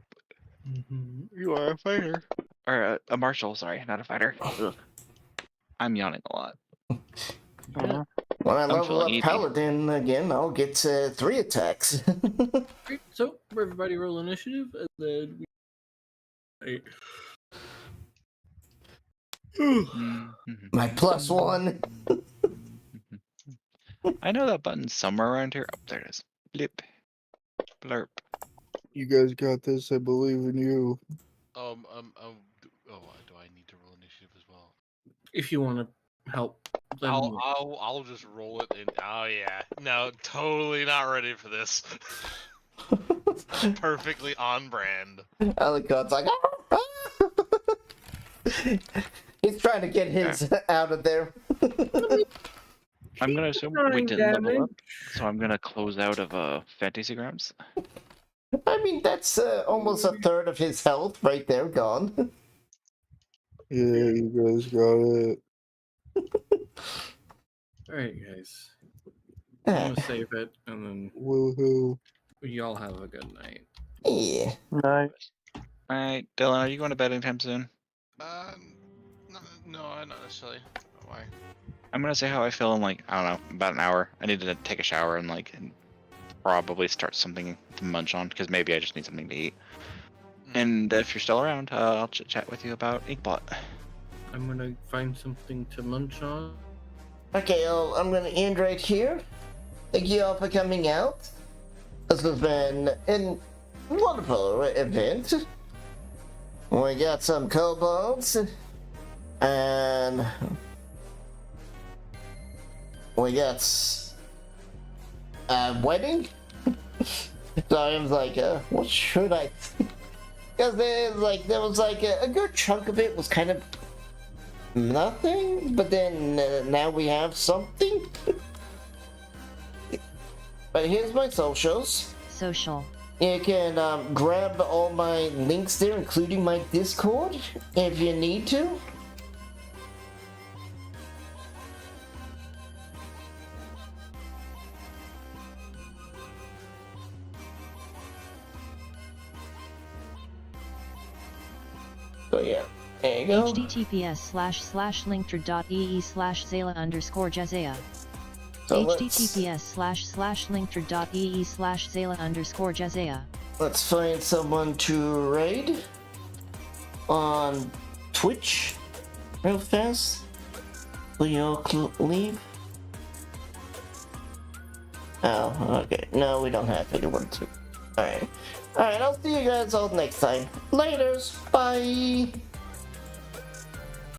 You are a fighter. Or a marshal, sorry, not a fighter. Ugh. I'm yawning a lot. When I level feeling up easy. Paladin again, I'll get 3 attacks. Great. So everybody roll initiative, and then we. My +1. I know that button's somewhere around here. Oh, there it is. Blip. Blurp. You guys got this. I believe in you. Oh, do I need to roll initiative as well? If you want to help, then I'll just roll it. Oh yeah, no, totally not ready for this. Perfectly on brand. Alucard's like, he's trying to get his out of there. I'm gonna assume we didn't level up, so I'm gonna close out of Fantasy Grounds. I mean, that's almost a third of his health right there gone. Yeah, you guys got it. all right, guys. I'm gonna save it, and then Woohoo. y'all have a good night. Yeah. Night. Alright, Dylan, are you going to bed anytime soon? No, not necessarily. Why? I'm gonna say how I feel in like, I don't know, about an hour. I need to take a shower and like probably start something to munch on, because maybe I just need something to eat. And if you're still around, I'll chat with you about Inkblot. I'm gonna find something to munch on. Okay, I'm gonna end right here. Thank you all for coming out. This has been a wonderful event. We got some kobolds, and we got a wedding. So I was like, what should I? Because there was a good chunk of it was kind of nothing, but then now we have something. But here's my socials. Social. You can grab all my links there, including my Discord, if you need to. So yeah, there you go. https://linktree.ee/Zayla_Jazea. So https://linktree.ee/Zayla_Jazea. let's find someone to raid on Twitch real fast. Will you all leave? Oh, okay. No, we don't have anyone to. Alright. Alright, I'll see you guys all next time. Laters! Bye!